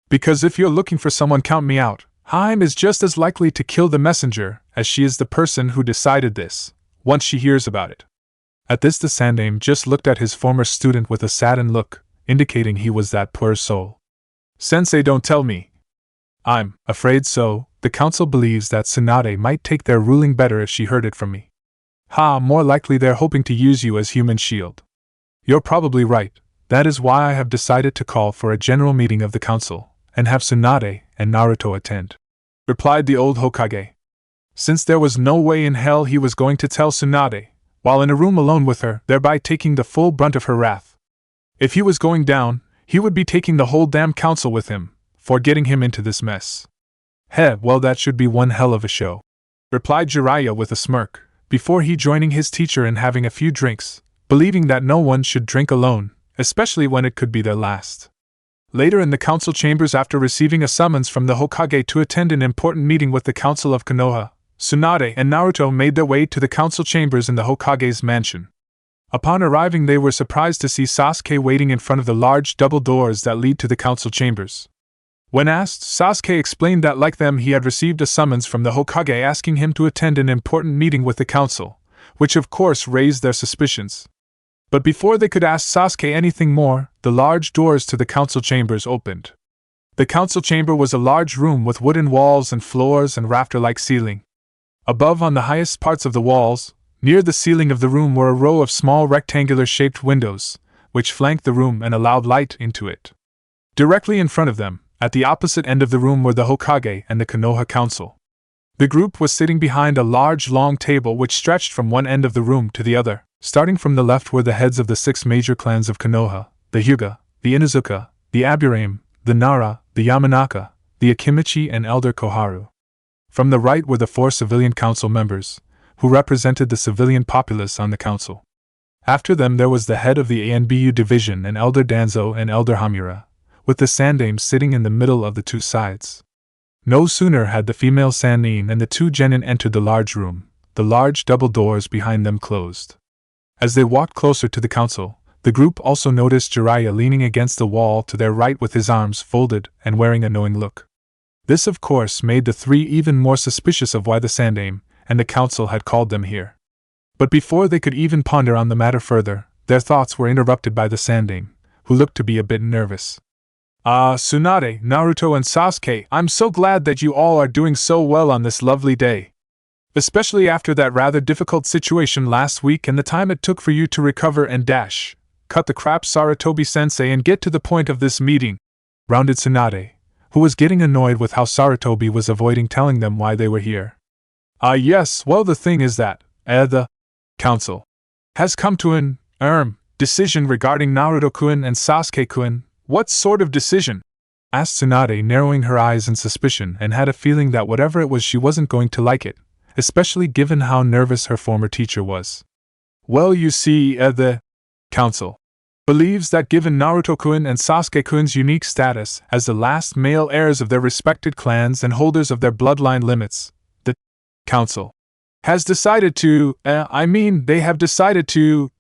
Because if you're looking for someone, count me out. Heim is just as likely to kill the messenger as she is the person who decided this, once she hears about it. At this the Sandaime just looked at his former student with a saddened look, indicating he was that poor soul. Sensei, don't tell me. I'm afraid so. The council believes that Tsunade might take their ruling better if she heard it from me. Ha, more likely they're hoping to use you as human shield. You're probably right. That is why I have decided to call for a general meeting of the council, and have Tsunade and Naruto attend, replied the old Hokage. Since there was no way in hell he was going to tell Tsunade, while in a room alone with her, thereby taking the full brunt of her wrath. If he was going down, he would be taking the whole damn council with him, for getting him into this mess. Heh, well, that should be one hell of a show, replied Jiraiya with a smirk, before he joining his teacher and having a few drinks, believing that no one should drink alone, especially when it could be their last. Later in the council chambers, after receiving a summons from the Hokage to attend an important meeting with the Council of Konoha, Tsunade and Naruto made their way to the council chambers in the Hokage's mansion. Upon arriving, they were surprised to see Sasuke waiting in front of the large double doors that lead to the council chambers. When asked, Sasuke explained that like them he had received a summons from the Hokage asking him to attend an important meeting with the council, which of course raised their suspicions. But before they could ask Sasuke anything more, the large doors to the council chambers opened. The council chamber was a large room with wooden walls and floors and rafter-like ceiling. Above, on the highest parts of the walls, near the ceiling of the room, were a row of small rectangular-shaped windows, which flanked the room and allowed light into it. Directly in front of them, at the opposite end of the room, were the Hokage and the Konoha Council. The group was sitting behind a large long table which stretched from one end of the room to the other. Starting from the left were the heads of the 6 major clans of Konoha: the Hyuga, the Inuzuka, the Aburame, the Nara, the Yamanaka, the Akimichi, and Elder Koharu. From the right were the 4 civilian council members, who represented the civilian populace on the council. After them there was the head of the ANBU division and Elder Danzo and Elder Hamura, with the Sandaime sitting in the middle of the 2 sides. No sooner had the female Sannin and the 2 genin entered the large room, the large double doors behind them closed. As they walked closer to the council, the group also noticed Jiraiya leaning against the wall to their right with his arms folded and wearing a knowing look. This of course made the 3 even more suspicious of why the Sandaime and the council had called them here. But before they could even ponder on the matter further, their thoughts were interrupted by the Sandaime, who looked to be a bit nervous. Tsunade, Naruto and Sasuke, I'm so glad that you all are doing so well on this lovely day. Especially after that rather difficult situation last week and the time it took for you to recover and cut the crap Sarutobi-sensei and get to the point of this meeting, rounded Tsunade, who was getting annoyed with how Sarutobi was avoiding telling them why they were here. Yes, well the thing is that, the council has come to an, decision regarding Naruto-kun and Sasuke-kun. What sort of decision? Asked Tsunade, narrowing her eyes in suspicion, and had a feeling that whatever it was she wasn't going to like it, especially given how nervous her former teacher was. Well, you see, the council believes that given Naruto-kun and Sasuke-kun's unique status as the last male heirs of their respected clans and holders of their bloodline limits, the council has decided to, they have decided to,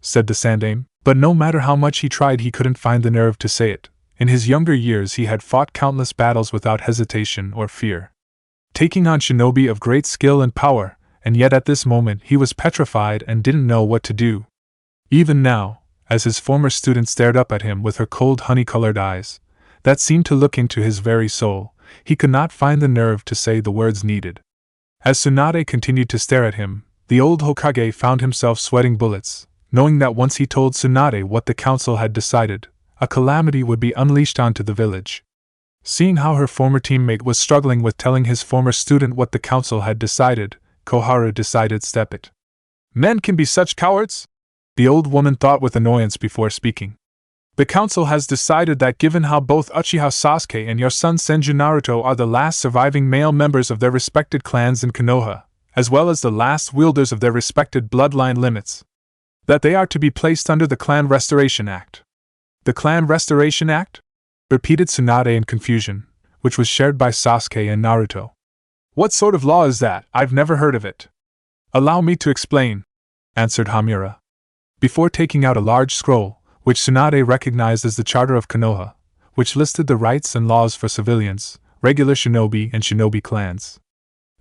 said the Sandaime, but no matter how much he tried he couldn't find the nerve to say it. In his younger years he had fought countless battles without hesitation or fear, taking on shinobi of great skill and power, and yet at this moment he was petrified and didn't know what to do. Even now, as his former student stared up at him with her cold honey-colored eyes, that seemed to look into his very soul, he could not find the nerve to say the words needed. As Tsunade continued to stare at him, the old Hokage found himself sweating bullets, knowing that once he told Tsunade what the council had decided, a calamity would be unleashed onto the village. Seeing how her former teammate was struggling with telling his former student what the council had decided, Koharu decided step it. Men can be such cowards? The old woman thought with annoyance before speaking. The council has decided that given how both Uchiha Sasuke and your son Senju Naruto are the last surviving male members of their respected clans in Konoha, as well as the last wielders of their respected bloodline limits, that they are to be placed under the Clan Restoration Act. The Clan Restoration Act? Repeated Tsunade in confusion, which was shared by Sasuke and Naruto. What sort of law is that? I've never heard of it. Allow me to explain, answered Hamura, before taking out a large scroll, which Tsunade recognized as the Charter of Konoha, which listed the rights and laws for civilians, regular shinobi and shinobi clans.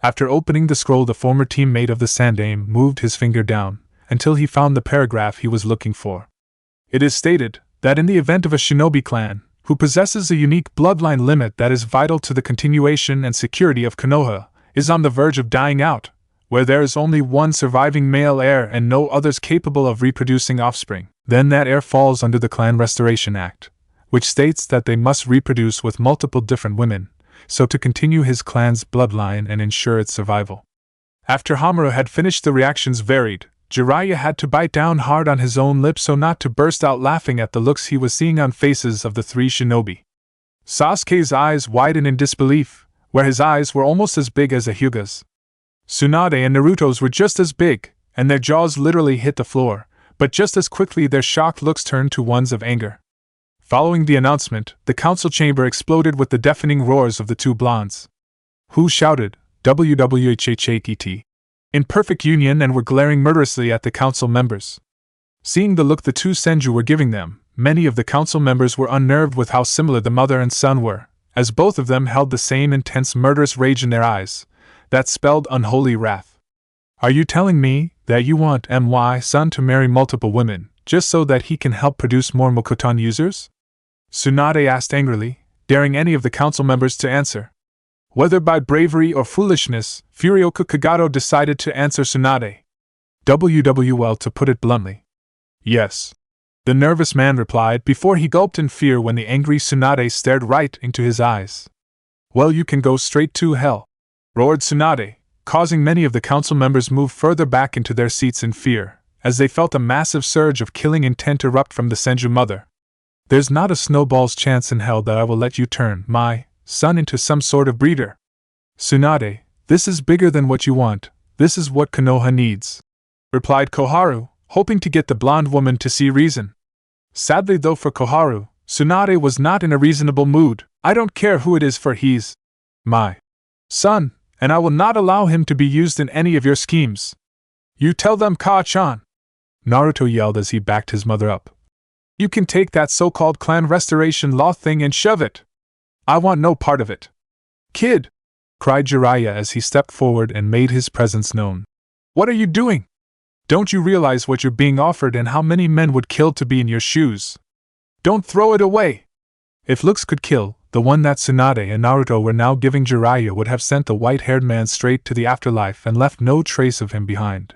After opening the scroll, the former teammate of the Sandaime moved his finger down, until he found the paragraph he was looking for. It is stated that in the event of a shinobi clan, who possesses a unique bloodline limit that is vital to the continuation and security of Konoha, is on the verge of dying out, where there is only one surviving male heir and no others capable of reproducing offspring, then that heir falls under the Clan Restoration Act, which states that they must reproduce with multiple different women, so to continue his clan's bloodline and ensure its survival. After Hamura had finished, the reactions varied. Jiraiya had to bite down hard on his own lips so not to burst out laughing at the looks he was seeing on faces of the 3 shinobi. Sasuke's eyes widened in disbelief, where his eyes were almost as big as a Hyuga's. Tsunade and Naruto's were just as big, and their jaws literally hit the floor, but just as quickly their shocked looks turned to ones of anger. Following the announcement, the council chamber exploded with the deafening roars of the 2 blondes, who shouted, WWHHAKT, in perfect union and were glaring murderously at the council members. Seeing the look the two Senju were giving them, many of the council members were unnerved with how similar the mother and son were, as both of them held the same intense murderous rage in their eyes, that spelled unholy wrath. Are you telling me that you want my son to marry multiple women, just so that he can help produce more Mokuton users? Tsunade asked angrily, daring any of the council members to answer. Whether by bravery or foolishness, Furioka Kagato decided to answer Tsunade. Well, to put it bluntly. Yes. The nervous man replied before he gulped in fear when the angry Tsunade stared right into his eyes. Well, you can go straight to hell, roared Tsunade, causing many of the council members move further back into their seats in fear, as they felt a massive surge of killing intent erupt from the Senju mother. There's not a snowball's chance in hell that I will let you turn my son into some sort of breeder. Tsunade, this is bigger than what you want, this is what Konoha needs, replied Koharu, hoping to get the blonde woman to see reason. Sadly though for Koharu, Tsunade was not in a reasonable mood. I don't care who it is, for he's my son, and I will not allow him to be used in any of your schemes. You tell them, Ka-chan, Naruto yelled as he backed his mother up. You can take that so-called clan restoration law thing and shove it. I want no part of it. Kid, cried Jiraiya as he stepped forward and made his presence known. What are you doing? Don't you realize what you're being offered and how many men would kill to be in your shoes? Don't throw it away. If looks could kill, the one that Tsunade and Naruto were now giving Jiraiya would have sent the white-haired man straight to the afterlife and left no trace of him behind.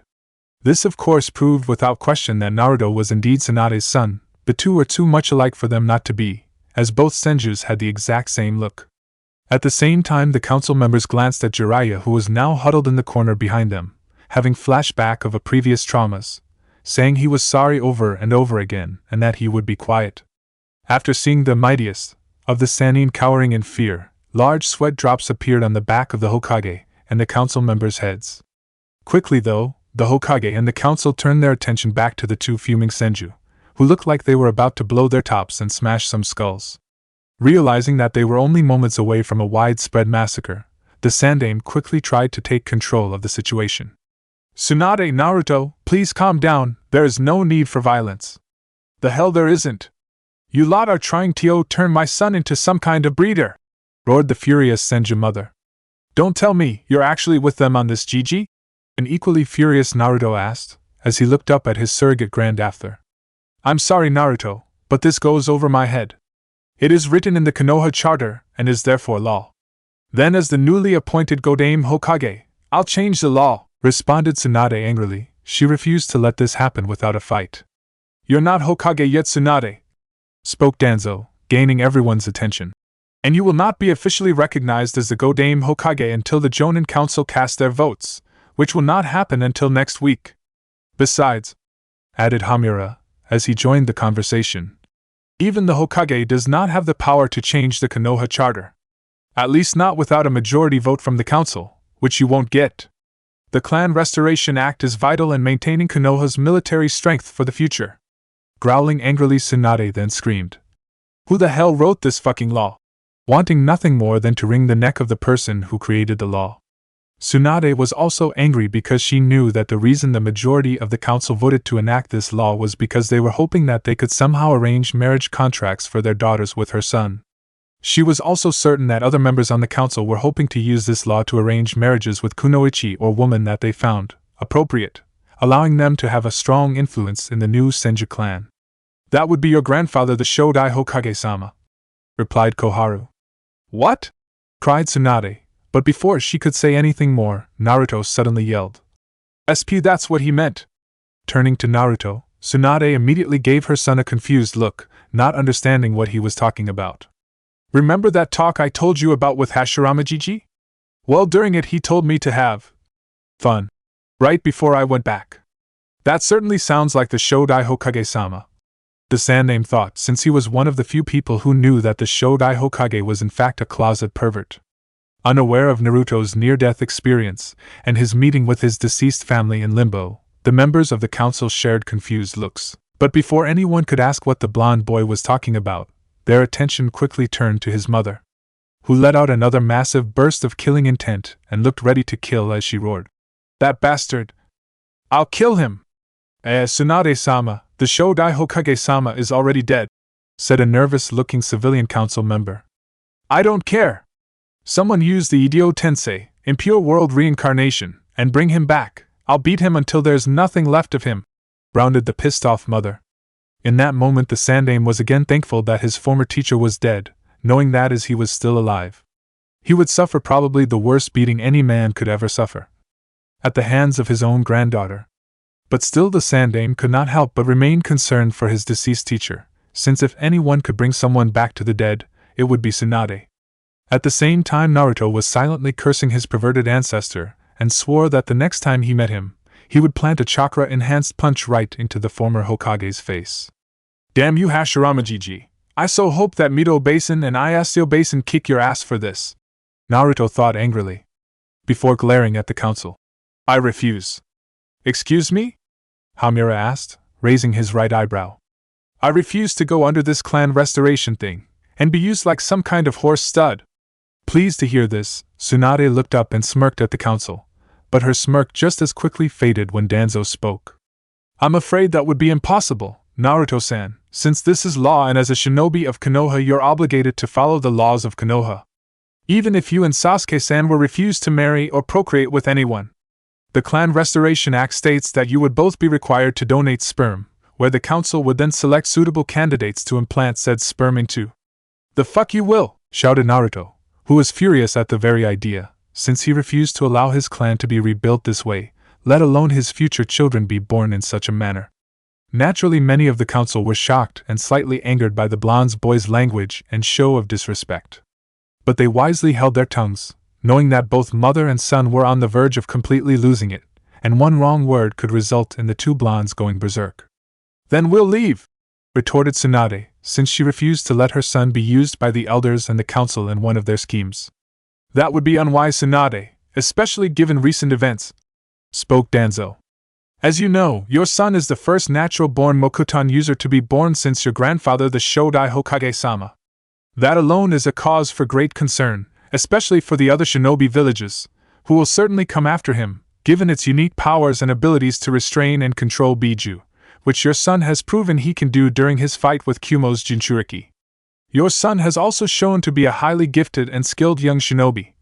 This of course proved without question that Naruto was indeed Tsunade's son, the two were too much alike for them not to be, as both Senjus had the exact same look. At the same time the council members glanced at Jiraiya, who was now huddled in the corner behind them, having flashback of previous traumas, saying he was sorry over and over again and that he would be quiet. After seeing the mightiest of the Sannin cowering in fear, large sweat drops appeared on the back of the Hokage and the council members' heads. Quickly though, the Hokage and the council turned their attention back to the two fuming Senju, who looked like they were about to blow their tops and smash some skulls. Realizing that they were only moments away from a widespread massacre, the Sandaime quickly tried to take control of the situation. Tsunade, Naruto, please calm down, there is no need for violence. The hell there isn't. You lot are trying to turn my son into some kind of breeder, roared the furious Senju mother. Don't tell me you're actually with them on this, Gigi? An equally furious Naruto asked, as he looked up at his surrogate grandfather. I'm sorry, Naruto, but this goes over my head. It is written in the Konoha Charter, and is therefore law. Then as the newly appointed Godame Hokage, I'll change the law, responded Tsunade angrily. She refused to let this happen without a fight. You're not Hokage yet, Tsunade, spoke Danzo, gaining everyone's attention. And you will not be officially recognized as the Godame Hokage until the Jonin Council cast their votes, which will not happen until next week. Besides, added Hamura, as he joined the conversation, even the Hokage does not have the power to change the Konoha Charter. At least not without a majority vote from the council, which you won't get. The Clan Restoration Act is vital in maintaining Konoha's military strength for the future. Growling angrily, Tsunade then screamed. Who the hell wrote this fucking law? Wanting nothing more than to wring the neck of the person who created the law. Tsunade was also angry because she knew that the reason the majority of the council voted to enact this law was because they were hoping that they could somehow arrange marriage contracts for their daughters with her son. She was also certain that other members on the council were hoping to use this law to arrange marriages with kunoichi or women that they found appropriate, allowing them to have a strong influence in the new Senju clan. That would be your grandfather, the Shodai Hokage-sama, replied Koharu. What? Cried Tsunade. But before she could say anything more, Naruto suddenly yelled. SP, that's what he meant. Turning to Naruto, Tsunade immediately gave her son a confused look, not understanding what he was talking about. Remember that talk I told you about with Hashirama, Gigi? Well, during it he told me to have fun. Right before I went back. That certainly sounds like the Shodai Hokage-sama. The Sandaime thought, since he was one of the few people who knew that the Shodai Hokage was in fact a closet pervert. Unaware of Naruto's near-death experience and his meeting with his deceased family in Limbo, the members of the council shared confused looks. But before anyone could ask what the blonde boy was talking about, their attention quickly turned to his mother. who let out another massive burst of killing intent and looked ready to kill as she roared. That bastard! I'll kill him! Tsunade-sama, the Shodai Hokage-sama is already dead, said a nervous-looking civilian council member. I don't care! Someone use the Idio Tensei, impure world reincarnation, and bring him back. I'll beat him until there's nothing left of him, grounded the pissed-off mother. In that moment the Sandaime was again thankful that his former teacher was dead, knowing that as he was still alive, he would suffer probably the worst beating any man could ever suffer, at the hands of his own granddaughter. But still the Sandaime could not help but remain concerned for his deceased teacher, since if anyone could bring someone back to the dead, it would be Tsunade. At the same time Naruto was silently cursing his perverted ancestor, and swore that the next time he met him, he would plant a chakra-enhanced punch right into the former Hokage's face. Damn you Hashirama GG. I so hope that Mito Basin and Iastio Basin kick your ass for this, Naruto thought angrily, before glaring at the council. I refuse. Excuse me? Hamura asked, raising his right eyebrow. I refuse to go under this clan restoration thing, and be used like some kind of horse stud. Pleased to hear this, Tsunade looked up and smirked at the council, but her smirk just as quickly faded when Danzo spoke. I'm afraid that would be impossible, Naruto-san, since this is law and as a shinobi of Konoha you're obligated to follow the laws of Konoha. Even if you and Sasuke-san were refused to marry or procreate with anyone. The Clan Restoration Act states that you would both be required to donate sperm, where the council would then select suitable candidates to implant said sperm into. The fuck you will, shouted Naruto, who was furious at the very idea, since he refused to allow his clan to be rebuilt this way, let alone his future children be born in such a manner. Naturally many of the council were shocked and slightly angered by the blonde boy's language and show of disrespect. But they wisely held their tongues, knowing that both mother and son were on the verge of completely losing it, and one wrong word could result in the two blondes going berserk. Then we'll leave, retorted Tsunade, since she refused to let her son be used by the elders and the council in one of their schemes. That would be unwise, Tsunade, especially given recent events, spoke Danzo. As you know, your son is the first natural-born Mokuton user to be born since your grandfather the Shodai Hokage-sama. That alone is a cause for great concern, especially for the other shinobi villages, who will certainly come after him, given its unique powers and abilities to restrain and control Biju, which your son has proven he can do during his fight with Kumo's Jinchuriki. Your son has also shown to be a highly gifted and skilled young shinobi,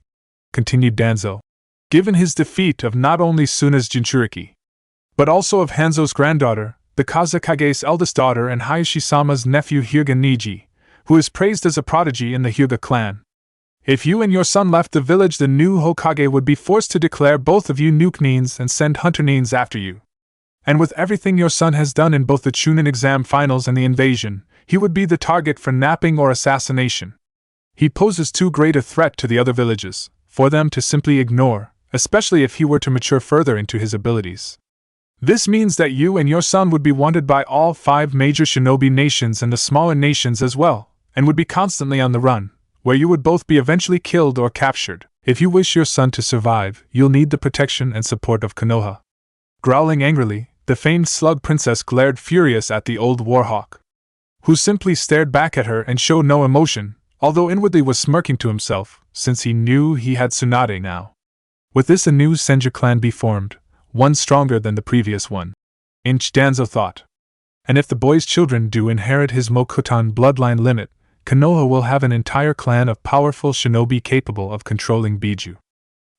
continued Danzo, given his defeat of not only Suna's Jinchuriki, but also of Hanzo's granddaughter, the Kazekage's eldest daughter and Hayashi-sama's nephew Hyuga Niji, who is praised as a prodigy in the Hyuga clan. If you and your son left the village, the new Hokage would be forced to declare both of you nuke nines and send hunter nines after you. And with everything your son has done in both the Chunin exam finals and the invasion, he would be the target for napping or assassination. He poses too great a threat to the other villages, for them to simply ignore, especially if he were to mature further into his abilities. This means that you and your son would be wanted by all 5 major shinobi nations and the smaller nations as well, and would be constantly on the run, where you would both be eventually killed or captured. If you wish your son to survive, you'll need the protection and support of Konoha. Growling angrily, the famed slug princess glared furious at the old warhawk, who simply stared back at her and showed no emotion, although inwardly was smirking to himself, since he knew he had Tsunade now. With this a new Senju clan be formed, one stronger than the previous one. Danzo thought. And if the boy's children do inherit his Mokuton bloodline limit, Konoha will have an entire clan of powerful shinobi capable of controlling Biju.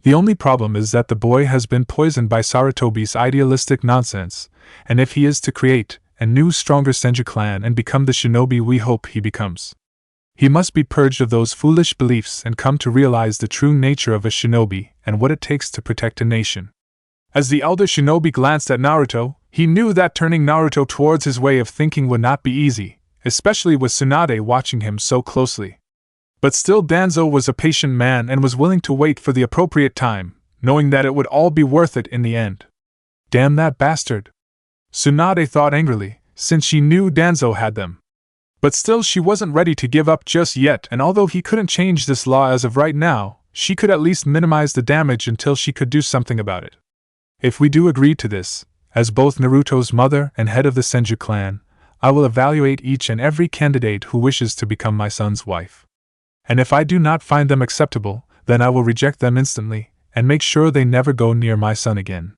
The only problem is that the boy has been poisoned by Sarutobi's idealistic nonsense, and if he is to create a new stronger Senju clan and become the shinobi we hope he becomes, he must be purged of those foolish beliefs and come to realize the true nature of a shinobi and what it takes to protect a nation. As the elder shinobi glanced at Naruto, he knew that turning Naruto towards his way of thinking would not be easy, especially with Tsunade watching him so closely. But still Danzo was a patient man and was willing to wait for the appropriate time, knowing that it would all be worth it in the end. Damn that bastard! Tsunade thought angrily, since she knew Danzo had them. But still she wasn't ready to give up just yet, and although he couldn't change this law as of right now, she could at least minimize the damage until she could do something about it. If we do agree to this, as both Naruto's mother and head of the Senju clan, I will evaluate each and every candidate who wishes to become my son's wife. and if I do not find them acceptable, then I will reject them instantly, and make sure they never go near my son again.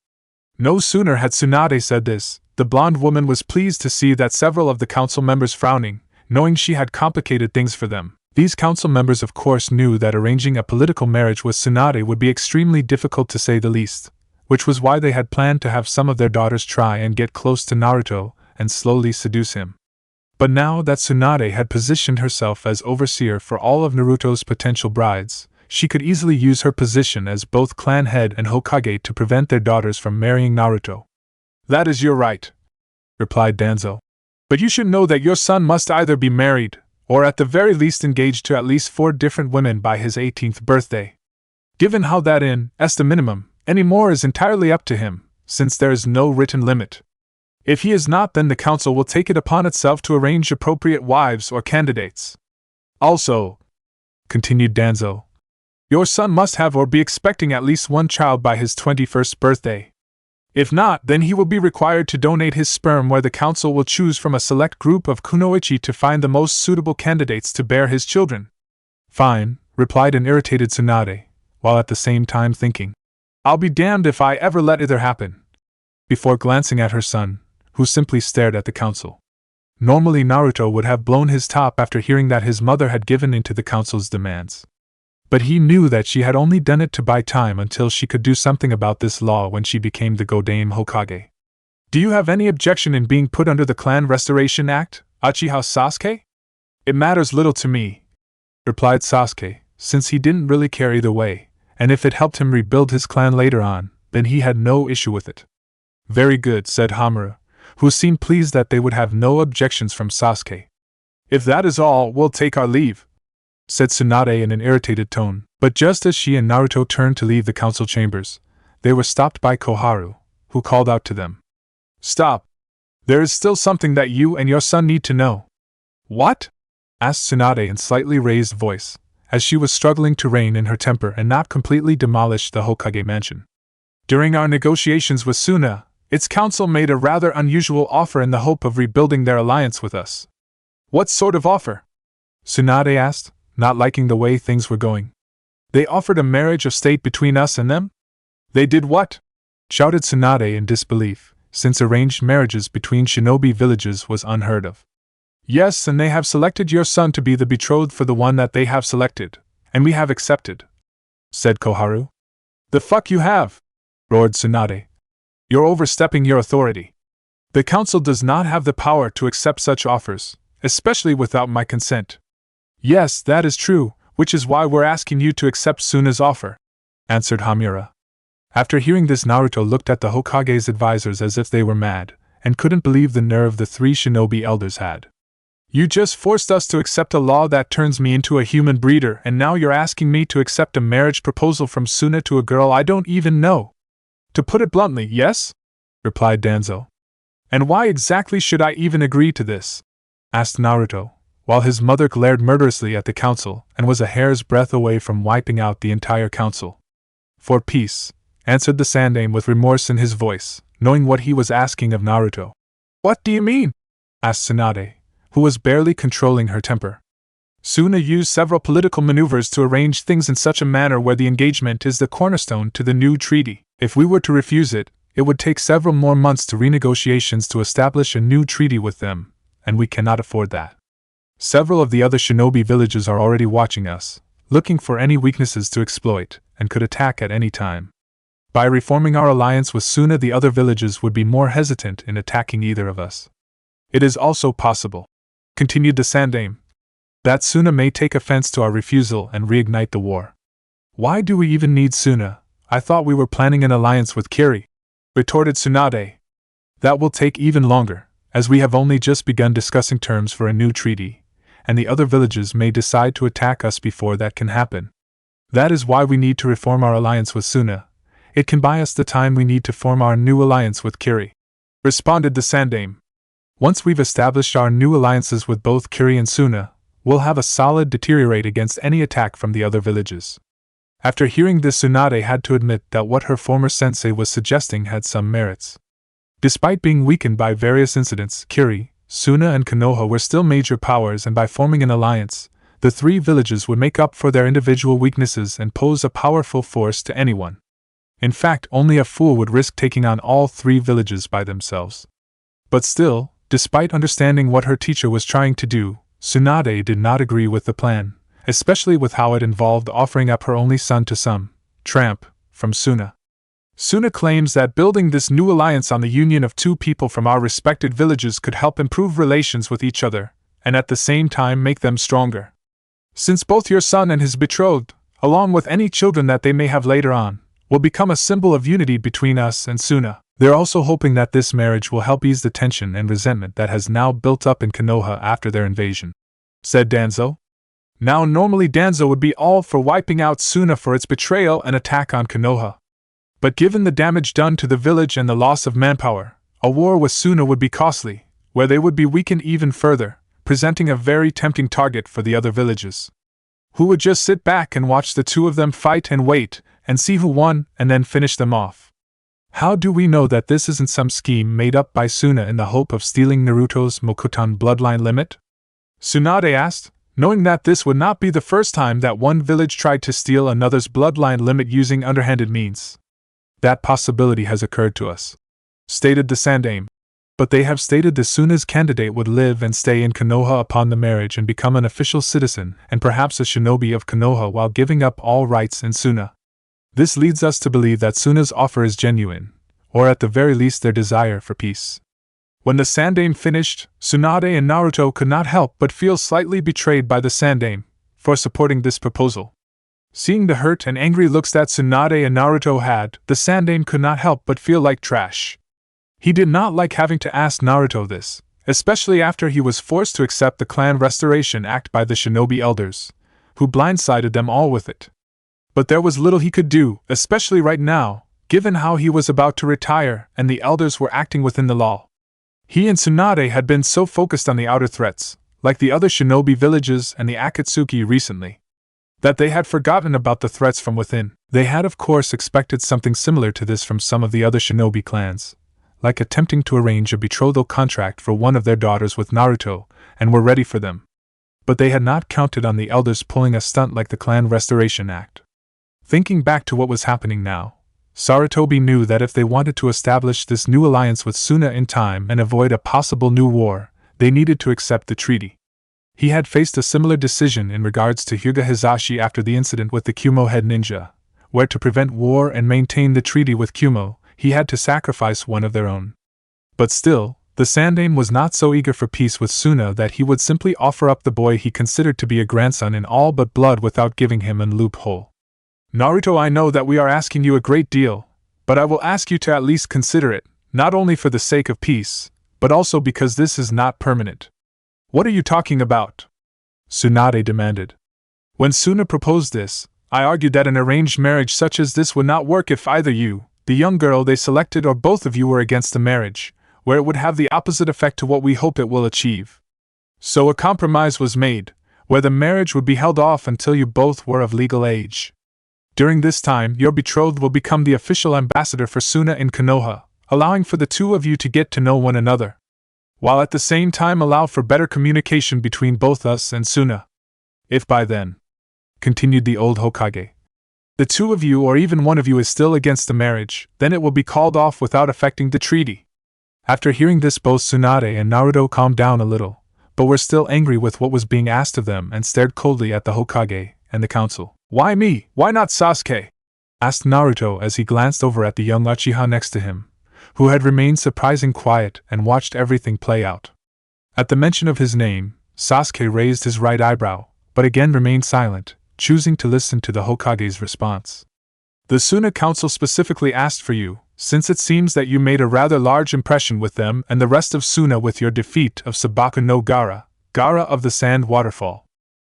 No sooner had Tsunade said this, the blonde woman was pleased to see that several of the council members frowning, knowing she had complicated things for them. These council members of course knew that arranging a political marriage with Tsunade would be extremely difficult to say the least, which was why they had planned to have some of their daughters try and get close to Naruto and slowly seduce him. But now that Tsunade had positioned herself as overseer for all of Naruto's potential brides, she could easily use her position as both clan head and Hokage to prevent their daughters from marrying Naruto. That is your right, replied Danzo. But you should know that your son must either be married, or at the very least engaged to at least 4 different women by his 18th birthday. Given how that as the minimum, any more is entirely up to him, since there is no written limit. If he is not, then the council will take it upon itself to arrange appropriate wives or candidates. Also, continued Danzo, your son must have or be expecting at least 1 child by his 21st birthday. If not, then he will be required to donate his sperm, where the council will choose from a select group of kunoichi to find the most suitable candidates to bear his children. Fine, replied an irritated Tsunade, while at the same time thinking, I'll be damned if I ever let either happen, before glancing at her son, who simply stared at the council. Normally Naruto would have blown his top after hearing that his mother had given in to the council's demands. But he knew that she had only done it to buy time until she could do something about this law when she became the Godame Hokage. Do you have any objection in being put under the Clan Restoration Act, Uchiha Sasuke? It matters little to me, replied Sasuke, since he didn't really care either way, and if it helped him rebuild his clan later on, then he had no issue with it. Very good, said Hamura, who seemed pleased that they would have no objections from Sasuke. If that is all, we'll take our leave, said Tsunade in an irritated tone, but just as she and Naruto turned to leave the council chambers, they were stopped by Koharu, who called out to them. Stop! There is still something that you and your son need to know. What? Asked Tsunade in slightly raised voice, as she was struggling to rein in her temper and not completely demolish the Hokage mansion. During our negotiations with Suna, its council made a rather unusual offer in the hope of rebuilding their alliance with us. What sort of offer? Tsunade asked, not liking the way things were going. They offered a marriage of state between us and them? They did what? Shouted Tsunade in disbelief, since arranged marriages between shinobi villages was unheard of. Yes, and they have selected your son to be the betrothed for the one that they have selected, and we have accepted, said Koharu. The fuck you have? Roared Tsunade. You're overstepping your authority. The council does not have the power to accept such offers, especially without my consent. Yes, that is true, which is why we're asking you to accept Suna's offer, answered Hamura. After hearing this, Naruto looked at the Hokage's advisors as if they were mad, and couldn't believe the nerve the 3 shinobi elders had. You just forced us to accept a law that turns me into a human breeder, and now you're asking me to accept a marriage proposal from Suna to a girl I don't even know. To put it bluntly, yes? Replied Danzo. And why exactly should I even agree to this? Asked Naruto, while his mother glared murderously at the council and was a hair's breadth away from wiping out the entire council. For peace, answered the Sandaime with remorse in his voice, knowing what he was asking of Naruto. What do you mean? Asked Tsunade, who was barely controlling her temper. Suna used several political maneuvers to arrange things in such a manner where the engagement is the cornerstone to the new treaty. If we were to refuse it, it would take several more months to renegotiations to establish a new treaty with them, and we cannot afford that. Several of the other shinobi villages are already watching us, looking for any weaknesses to exploit, and could attack at any time. By reforming our alliance with Suna, the other villages would be more hesitant in attacking either of us. It is also possible, continued the Sandaime, that Suna may take offense to our refusal and reignite the war. Why do we even need Suna? I thought we were planning an alliance with Kiri, retorted Tsunade. That will take even longer, as we have only just begun discussing terms for a new treaty, and the other villages may decide to attack us before that can happen. That is why we need to reform our alliance with Suna. It can buy us the time we need to form our new alliance with Kiri, responded the Sandaime. Once we've established our new alliances with both Kiri and Suna, we'll have a solid deteriorate against any attack from the other villages. After hearing this, Tsunade had to admit that what her former sensei was suggesting had some merits. Despite being weakened by various incidents, Kiri, Suna and Konoha were still major powers, and by forming an alliance, The 3 villages would make up for their individual weaknesses and pose a powerful force to anyone. In fact, only a fool would risk taking on all 3 villages by themselves. But still, despite understanding what her teacher was trying to do, Tsunade did not agree with the plan, especially with how it involved offering up her only son to some tramp from Suna. Suna claims that building this new alliance on the union of 2 people from our respected villages could help improve relations with each other, and at the same time make them stronger. Since both your son and his betrothed, along with any children that they may have later on, will become a symbol of unity between us and Suna, they're also hoping that this marriage will help ease the tension and resentment that has now built up in Konoha after their invasion," said Danzo. Now normally Danzo would be all for wiping out Suna for its betrayal and attack on Konoha. But given the damage done to the village and the loss of manpower, a war with Suna would be costly, where they would be weakened even further, presenting a very tempting target for the other villages. Who would just sit back and watch the 2 of them fight and wait, and see who won, and then finish them off? How do we know that this isn't some scheme made up by Suna in the hope of stealing Naruto's Mokuton bloodline limit? Tsunade asked, knowing that this would not be the first time that one village tried to steal another's bloodline limit using underhanded means. That possibility has occurred to us, stated the Sandaime. But they have stated that Suna's candidate would live and stay in Konoha upon the marriage and become an official citizen and perhaps a shinobi of Konoha while giving up all rights in Suna. This leads us to believe that Suna's offer is genuine, or at the very least their desire for peace. When the Sandaime finished, Tsunade and Naruto could not help but feel slightly betrayed by the Sandaime for supporting this proposal. Seeing the hurt and angry looks that Tsunade and Naruto had, the Sandaime could not help but feel like trash. He did not like having to ask Naruto this, especially after he was forced to accept the clan restoration act by the shinobi elders, who blindsided them all with it. But there was little he could do, especially right now, given how he was about to retire and the elders were acting within the law. He and Tsunade had been so focused on the outer threats, like the other shinobi villages and the Akatsuki recently, that they had forgotten about the threats from within. They had of course expected something similar to this from some of the other shinobi clans, like attempting to arrange a betrothal contract for one of their daughters with Naruto, and were ready for them. But they had not counted on the elders pulling a stunt like the Clan Restoration Act. Thinking back to what was happening now, Sarutobi knew that if they wanted to establish this new alliance with Suna in time and avoid a possible new war, they needed to accept the treaty. He had faced a similar decision in regards to Hyuga Hizashi after the incident with the Kumo head ninja, where to prevent war and maintain the treaty with Kumo, he had to sacrifice one of their own. But still, the Sandaime was not so eager for peace with Suna that he would simply offer up the boy he considered to be a grandson in all but blood without giving him a loophole. Naruto, I know that we are asking you a great deal, but I will ask you to at least consider it, not only for the sake of peace, but also because this is not permanent. What are you talking about? Tsunade demanded. When Suna proposed this, I argued that an arranged marriage such as this would not work if either you, the young girl they selected, or both of you were against the marriage, where it would have the opposite effect to what we hope it will achieve. So a compromise was made, where the marriage would be held off until you both were of legal age. During this time, your betrothed will become the official ambassador for Suna in Konoha, allowing for the 2 of you to get to know one another, while at the same time allow for better communication between both us and Suna. If by then, continued the old Hokage, the 2 of you or even one of you is still against the marriage, then it will be called off without affecting the treaty. After hearing this, both Tsunade and Naruto calmed down a little, but were still angry with what was being asked of them and stared coldly at the Hokage and the council. Why me? Why not Sasuke? Asked Naruto as he glanced over at the young Uchiha next to him, who had remained surprisingly quiet and watched everything play out. At the mention of his name, Sasuke raised his right eyebrow, but again remained silent, choosing to listen to the Hokage's response. The Suna Council specifically asked for you, since it seems that you made a rather large impression with them and the rest of Suna with your defeat of Sabaku no Gaara, Gaara of the Sand Waterfall.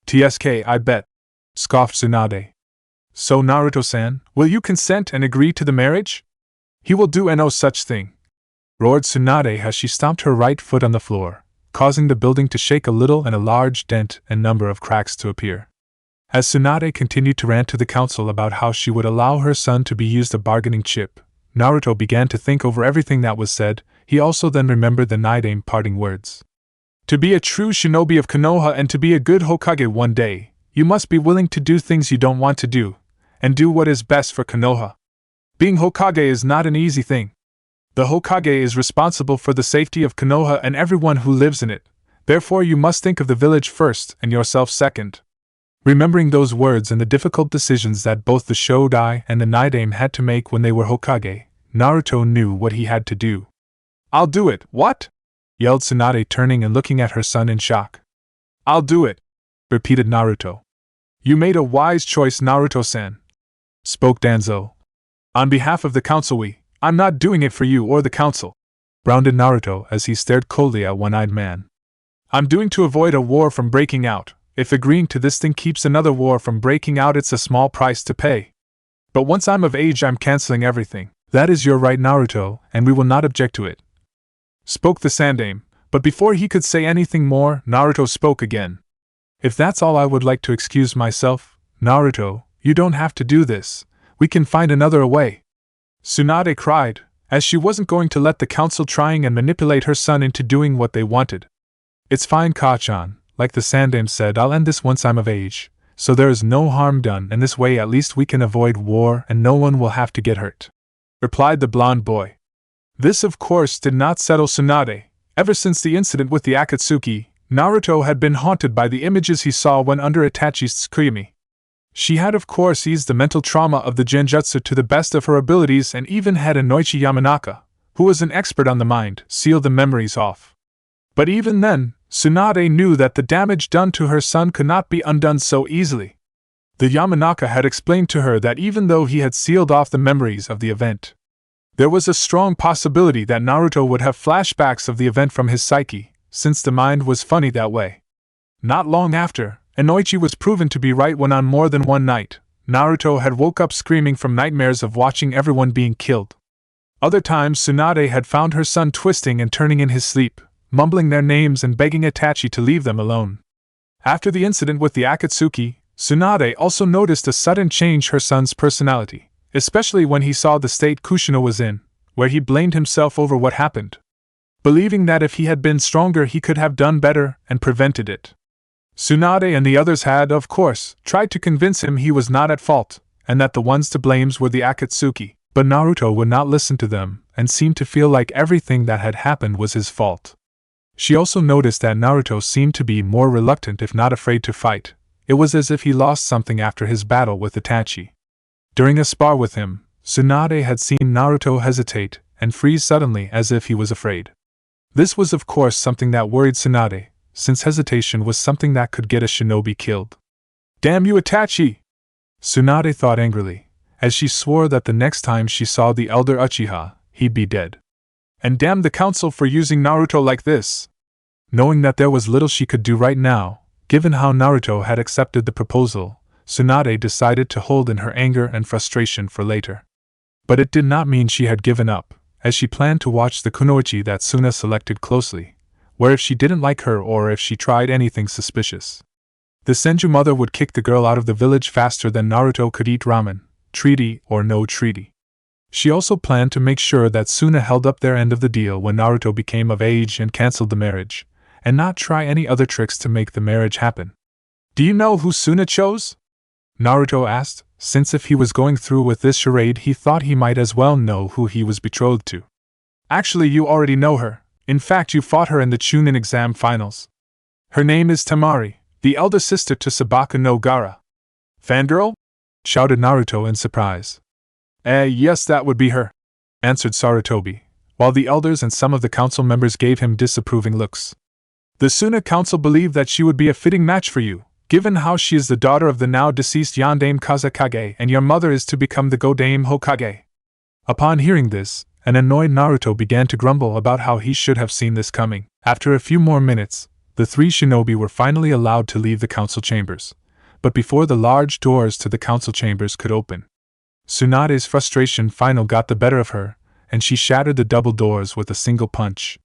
TSK, I bet, scoffed Tsunade. So Naruto-san, will you consent and agree to the marriage? He will do no such thing, roared Tsunade as she stomped her right foot on the floor, causing the building to shake a little and a large dent and number of cracks to appear. As Tsunade continued to rant to the council about how she would allow her son to be used a bargaining chip, Naruto began to think over everything that was said. He also then remembered the Nidaime parting words. To be a true shinobi of Konoha and to be a good Hokage one day, you must be willing to do things you don't want to do, and do what is best for Konoha. Being Hokage is not an easy thing. The Hokage is responsible for the safety of Konoha and everyone who lives in it, therefore you must think of the village first and yourself second. Remembering those words and the difficult decisions that both the Shodai and the Naidame had to make when they were Hokage, Naruto knew what he had to do. "I'll do it, what?" yelled Tsunade, turning and looking at her son in shock. "I'll do it," repeated Naruto. "You made a wise choice, Naruto-san," spoke Danzo. "On behalf of the council I'm not doing it for you or the council," grounded Naruto as he stared coldly at One-Eyed Man. "I'm doing to avoid a war from breaking out. If agreeing to this thing keeps another war from breaking out, it's a small price to pay. But once I'm of age, I'm canceling everything." "That is your right, Naruto, and we will not object to it," spoke the Sandaime, but before he could say anything more, Naruto spoke again. "If that's all, I would like to excuse myself. Naruto, you don't have to do this. We can find another way," Tsunade cried, as she wasn't going to let the council trying and manipulate her son into doing what they wanted. "It's fine, Kachan. Like the Sandaime said, I'll end this once I'm of age, so there is no harm done, and this way at least we can avoid war and no one will have to get hurt," replied the blonde boy. This of course did not settle Tsunade. Ever since the incident with the Akatsuki, Naruto had been haunted by the images he saw when under Itachi's Tsukuyomi. She had of course eased the mental trauma of the genjutsu to the best of her abilities and even had Inoichi Yamanaka, who was an expert on the mind, seal the memories off. But even then, Tsunade knew that the damage done to her son could not be undone so easily. The Yamanaka had explained to her that even though he had sealed off the memories of the event, there was a strong possibility that Naruto would have flashbacks of the event from his psyche, since the mind was funny that way. Not long after, Inoichi was proven to be right when on more than one night, Naruto had woke up screaming from nightmares of watching everyone being killed. Other times Tsunade had found her son twisting and turning in his sleep, mumbling their names and begging Itachi to leave them alone. After the incident with the Akatsuki, Tsunade also noticed a sudden change in her son's personality, especially when he saw the state Kushina was in, where he blamed himself over what happened, believing that if he had been stronger he could have done better and prevented it. Tsunade and the others had, of course, tried to convince him he was not at fault, and that the ones to blame were the Akatsuki, but Naruto would not listen to them, and seemed to feel like everything that had happened was his fault. She also noticed that Naruto seemed to be more reluctant if not afraid to fight. It was as if he lost something after his battle with Itachi. During a spar with him, Tsunade had seen Naruto hesitate and freeze suddenly as if he was afraid. This was of course something that worried Tsunade, since hesitation was something that could get a shinobi killed. "Damn you, Itachi!" Tsunade thought angrily, as she swore that the next time she saw the elder Uchiha, he'd be dead. And damn the council for using Naruto like this. Knowing that there was little she could do right now, given how Naruto had accepted the proposal, Tsunade decided to hold in her anger and frustration for later. But it did not mean she had given up, as she planned to watch the kunoichi that Suna selected closely, where if she didn't like her or if she tried anything suspicious, the Senju mother would kick the girl out of the village faster than Naruto could eat ramen, treaty or no treaty. She also planned to make sure that Suna held up their end of the deal when Naruto became of age and cancelled the marriage, and not try any other tricks to make the marriage happen. "Do you know who Suna chose?" Naruto asked, since if he was going through with this charade he thought he might as well know who he was betrothed to. "Actually, you already know her. In fact, you fought her in the Chunin exam finals. Her name is Temari, the elder sister to Sabaka no Gaara." "Fangirl?" shouted Naruto in surprise. Yes, that would be her," answered Sarutobi, while the elders and some of the council members gave him disapproving looks. "The Suna council believed that she would be a fitting match for you, given how she is the daughter of the now deceased Yondaime Kazekage and your mother is to become the Godaime Hokage." Upon hearing this, an annoyed Naruto began to grumble about how he should have seen this coming. After a few more minutes, the three shinobi were finally allowed to leave the council chambers, but before the large doors to the council chambers could open, Tsunade's frustration finally got the better of her, and she shattered the double doors with a single punch.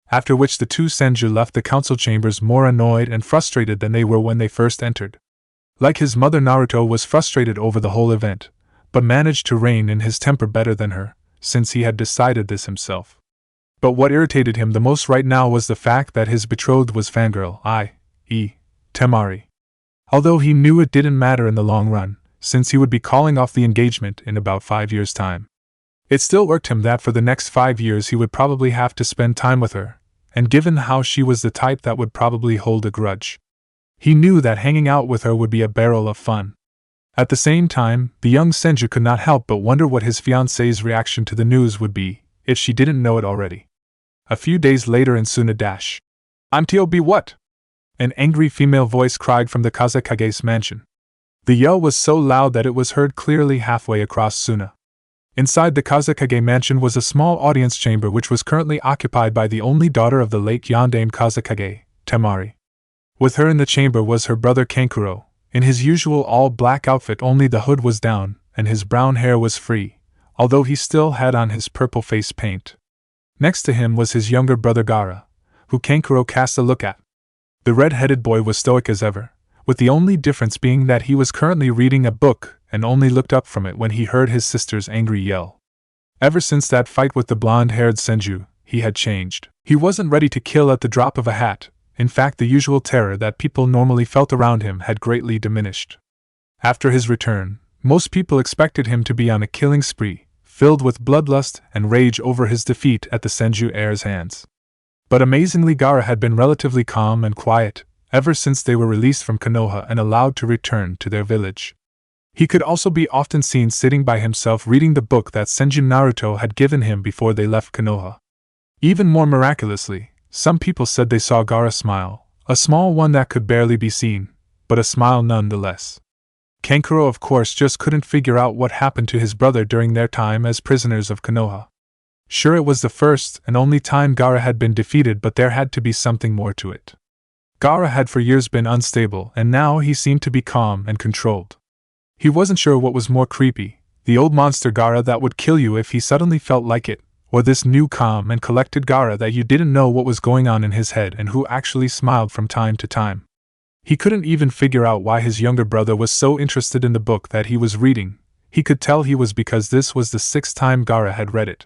After which the two Senju left the council chambers more annoyed and frustrated than they were when they first entered. Like his mother, Naruto was frustrated over the whole event, but managed to rein in his temper better than her, since he had decided this himself. But what irritated him the most right now was the fact that his betrothed was fangirl, i.e., Temari. Although he knew it didn't matter in the long run, since he would be calling off the engagement in about 5 years' time. It still irked him that for the next 5 years he would probably have to spend time with her, and given how she was the type that would probably hold a grudge, he knew that hanging out with her would be a barrel of fun. At the same time, the young Senju could not help but wonder what his fiancée's reaction to the news would be, if she didn't know it already. A few days later in Tsunade. "I'm T.O.B. what?" An angry female voice cried from the Kazekage's mansion. The yell was so loud that it was heard clearly halfway across Suna. Inside the Kazekage mansion was a small audience chamber which was currently occupied by the only daughter of the late Yondaime Kazekage, Temari. With her in the chamber was her brother Kankuro, in his usual all-black outfit, only the hood was down, and his brown hair was free, although he still had on his purple face paint. Next to him was his younger brother Gaara, who Kankuro cast a look at. The red-headed boy was stoic as ever, with the only difference being that he was currently reading a book and only looked up from it when he heard his sister's angry yell. Ever since that fight with the blonde-haired Senju, he had changed. He wasn't ready to kill at the drop of a hat. In fact, the usual terror that people normally felt around him had greatly diminished. After his return, most people expected him to be on a killing spree, filled with bloodlust and rage over his defeat at the Senju heir's hands. But amazingly, Gaara had been relatively calm and quiet ever since they were released from Konoha and allowed to return to their village. He could also be often seen sitting by himself reading the book that Senju Naruto had given him before they left Konoha. Even more miraculously, some people said they saw Gaara smile, a small one that could barely be seen, but a smile nonetheless. Kankuro, of course, just couldn't figure out what happened to his brother during their time as prisoners of Konoha. Sure, it was the first and only time Gaara had been defeated, but there had to be something more to it. Gaara had for years been unstable, and now he seemed to be calm and controlled. He wasn't sure what was more creepy, the old monster Gaara that would kill you if he suddenly felt like it, or this new calm and collected Gaara that you didn't know what was going on in his head and who actually smiled from time to time. He couldn't even figure out why his younger brother was so interested in the book that he was reading. He could tell he was, because this was the 6th time Gaara had read it.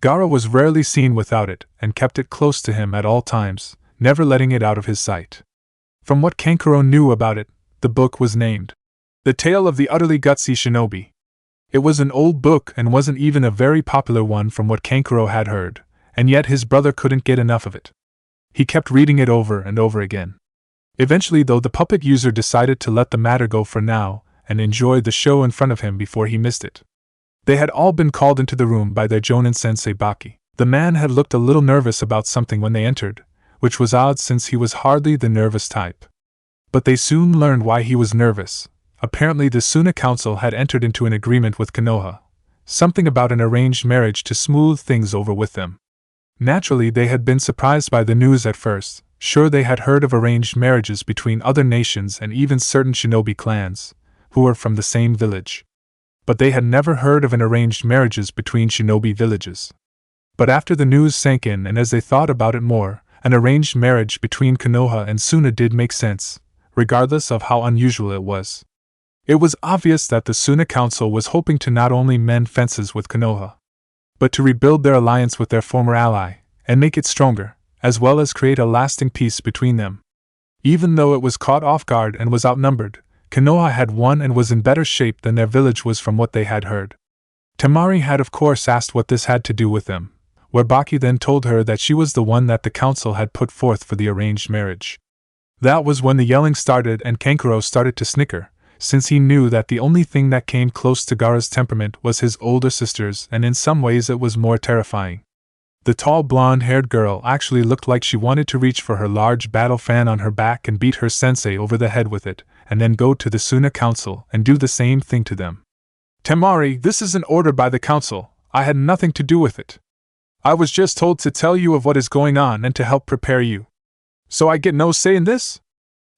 Gaara was rarely seen without it and kept it close to him at all times, never letting it out of his sight. From what Kankuro knew about it, the book was named The Tale of the Utterly Gutsy Shinobi. It was an old book and wasn't even a very popular one from what Kankuro had heard, and yet his brother couldn't get enough of it. He kept reading it over and over again. Eventually, though, the puppet user decided to let the matter go for now and enjoy the show in front of him before he missed it. They had all been called into the room by their Jonin sensei Baki. The man had looked a little nervous about something when they entered, which was odd since he was hardly the nervous type. But they soon learned why he was nervous. Apparently the Suna Council had entered into an agreement with Konoha, something about an arranged marriage to smooth things over with them. Naturally, they had been surprised by the news at first. Sure, they had heard of arranged marriages between other nations and even certain shinobi clans, who were from the same village. But they had never heard of an arranged marriages between shinobi villages. But after the news sank in and as they thought about it more, an arranged marriage between Konoha and Suna did make sense, regardless of how unusual it was. It was obvious that the Suna Council was hoping to not only mend fences with Konoha, but to rebuild their alliance with their former ally, and make it stronger, as well as create a lasting peace between them. Even though it was caught off guard and was outnumbered, Konoha had won and was in better shape than their village was from what they had heard. Temari had of course asked what this had to do with them, where Baki then told her that she was the one that the council had put forth for the arranged marriage. That was when the yelling started and Kankuro started to snicker, since he knew that the only thing that came close to Gaara's temperament was his older sister's, and in some ways it was more terrifying. The tall blonde-haired girl actually looked like she wanted to reach for her large battle fan on her back and beat her sensei over the head with it, and then go to the Suna Council and do the same thing to them. "Temari, this is an order by the council. I had nothing to do with it. I was just told to tell you of what is going on and to help prepare you. So I get no say in this?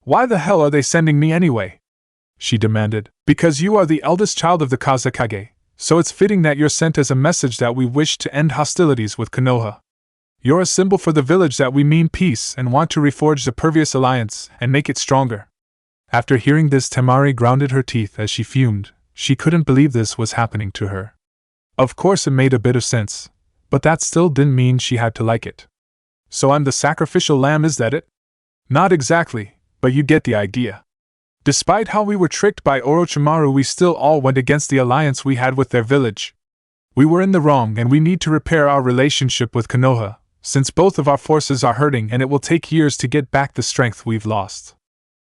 Why the hell are they sending me anyway?" she demanded. "Because you are the eldest child of the Kazekage, so it's fitting that you're sent as a message that we wish to end hostilities with Konoha. You're a symbol for the village that we mean peace and want to reforge the previous alliance and make it stronger." After hearing this, Temari grounded her teeth as she fumed. She couldn't believe this was happening to her. Of course it made a bit of sense, But that still didn't mean she had to like it. So I'm the sacrificial lamb, is that it? Not exactly, but you get the idea. Despite how we were tricked by Orochimaru, we still all went against the alliance we had with their village. We were in the wrong and we need to repair our relationship with Konoha, since both of our forces are hurting and it will take years to get back the strength we've lost.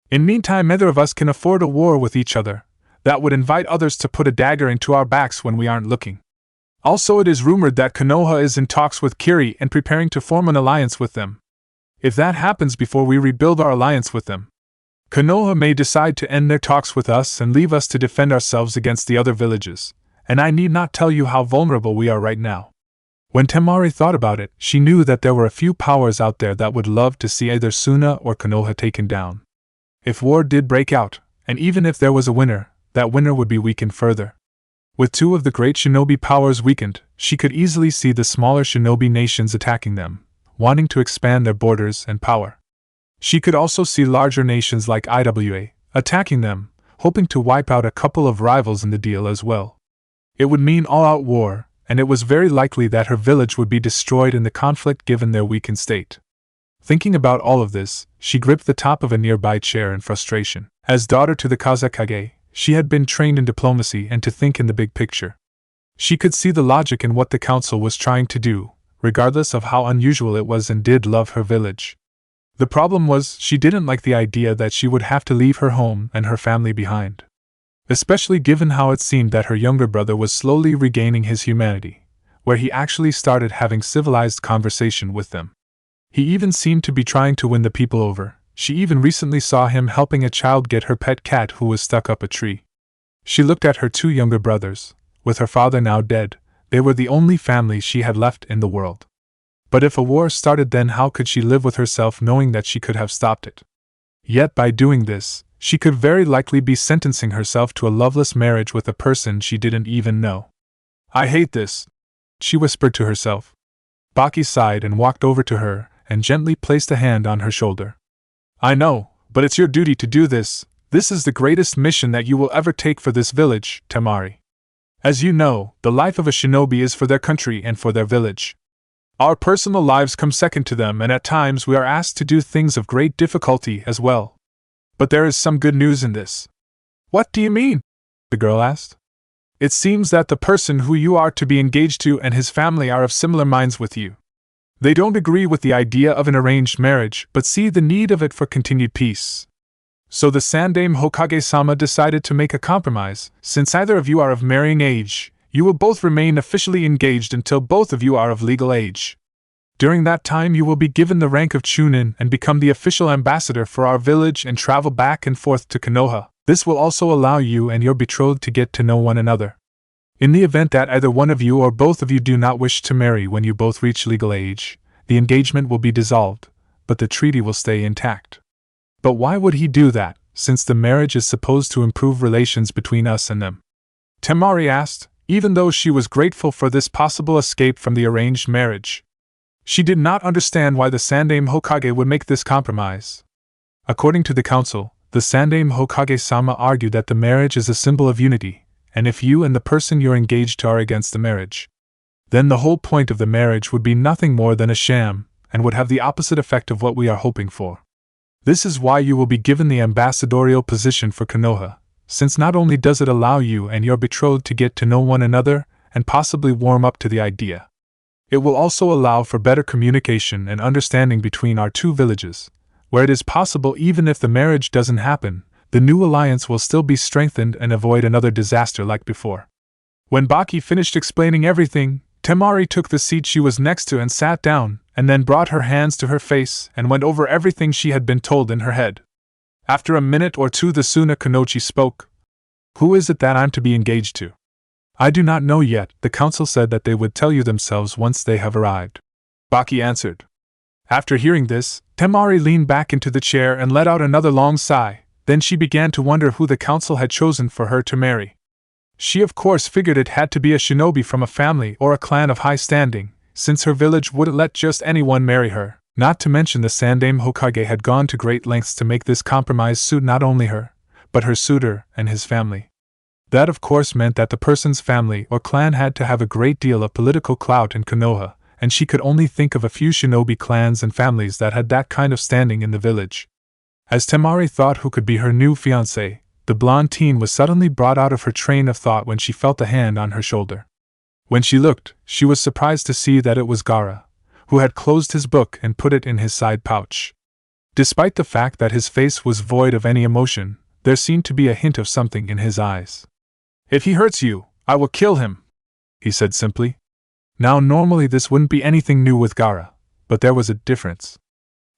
In meantime, neither of us can afford a war with each other. That would invite others to put a dagger into our backs when we aren't looking. Also, it is rumored that Konoha is in talks with Kiri and preparing to form an alliance with them. If that happens before we rebuild our alliance with them, Konoha may decide to end their talks with us and leave us to defend ourselves against the other villages, and I need not tell you how vulnerable we are right now. When Temari thought about it, she knew that there were a few powers out there that would love to see either Suna or Konoha taken down. If war did break out, and even if there was a winner, that winner would be weakened further. With two of the great shinobi powers weakened, she could easily see the smaller shinobi nations attacking them, wanting to expand their borders and power. She could also see larger nations like IWA attacking them, hoping to wipe out a couple of rivals in the deal as well. It would mean all-out war, and it was very likely that her village would be destroyed in the conflict given their weakened state. Thinking about all of this, she gripped the top of a nearby chair in frustration. As daughter to the Kazekage, she had been trained in diplomacy and to think in the big picture. She could see the logic in what the council was trying to do, regardless of how unusual it was, and did love her village. The problem was, she didn't like the idea that she would have to leave her home and her family behind. Especially given how it seemed that her younger brother was slowly regaining his humanity, where he actually started having civilized conversation with them. He even seemed to be trying to win the people over. She even recently saw him helping a child get her pet cat who was stuck up a tree. She looked at her two younger brothers. With her father now dead, they were the only family she had left in the world. But if a war started, then how could she live with herself knowing that she could have stopped it? Yet by doing this, she could very likely be sentencing herself to a loveless marriage with a person she didn't even know. I hate this, she whispered to herself. Baki sighed and walked over to her and gently placed a hand on her shoulder. I know, but it's your duty to do this. This is the greatest mission that you will ever take for this village, Temari. As you know, the life of a shinobi is for their country and for their village. Our personal lives come second to them, and at times we are asked to do things of great difficulty as well. But there is some good news in this. What do you mean? The girl asked. It seems that the person who you are to be engaged to and his family are of similar minds with you. They don't agree with the idea of an arranged marriage, but see the need of it for continued peace. So the Sandaime Hokage-sama decided to make a compromise. Since either of you are of marrying age, you will both remain officially engaged until both of you are of legal age. During that time you will be given the rank of Chunin and become the official ambassador for our village and travel back and forth to Konoha. This will also allow you and your betrothed to get to know one another. In the event that either one of you or both of you do not wish to marry when you both reach legal age, the engagement will be dissolved, but the treaty will stay intact. But why would he do that, since the marriage is supposed to improve relations between us and them? Temari asked, even though she was grateful for this possible escape from the arranged marriage. She did not understand why the Sandaime Hokage would make this compromise. According to the council, the Sandaime Hokage-sama argued that the marriage is a symbol of unity, and if you and the person you're engaged to are against the marriage, then the whole point of the marriage would be nothing more than a sham, and would have the opposite effect of what we are hoping for. This is why you will be given the ambassadorial position for Konoha, since not only does it allow you and your betrothed to get to know one another, and possibly warm up to the idea, it will also allow for better communication and understanding between our two villages, where it is possible even if the marriage doesn't happen, the new alliance will still be strengthened and avoid another disaster like before. When Baki finished explaining everything, Temari took the seat she was next to and sat down, and then brought her hands to her face and went over everything she had been told in her head. After a minute or two the Suna Konochi spoke. Who is it that I'm to be engaged to? I do not know yet. The council said that they would tell you themselves once they have arrived. Baki answered. After hearing this, Temari leaned back into the chair and let out another long sigh. Then she began to wonder who the council had chosen for her to marry. She of course figured it had to be a shinobi from a family or a clan of high standing, since her village wouldn't let just anyone marry her. Not to mention the Sandaime Hokage had gone to great lengths to make this compromise suit not only her, but her suitor and his family. That of course meant that the person's family or clan had to have a great deal of political clout in Konoha, and she could only think of a few shinobi clans and families that had that kind of standing in the village. As Temari thought who could be her new fiancé, the blonde teen was suddenly brought out of her train of thought when she felt a hand on her shoulder. When she looked, she was surprised to see that it was Gaara, who had closed his book and put it in his side pouch. Despite the fact that his face was void of any emotion, there seemed to be a hint of something in his eyes. "If he hurts you, I will kill him," he said simply. Now normally this wouldn't be anything new with Gaara, but there was a difference.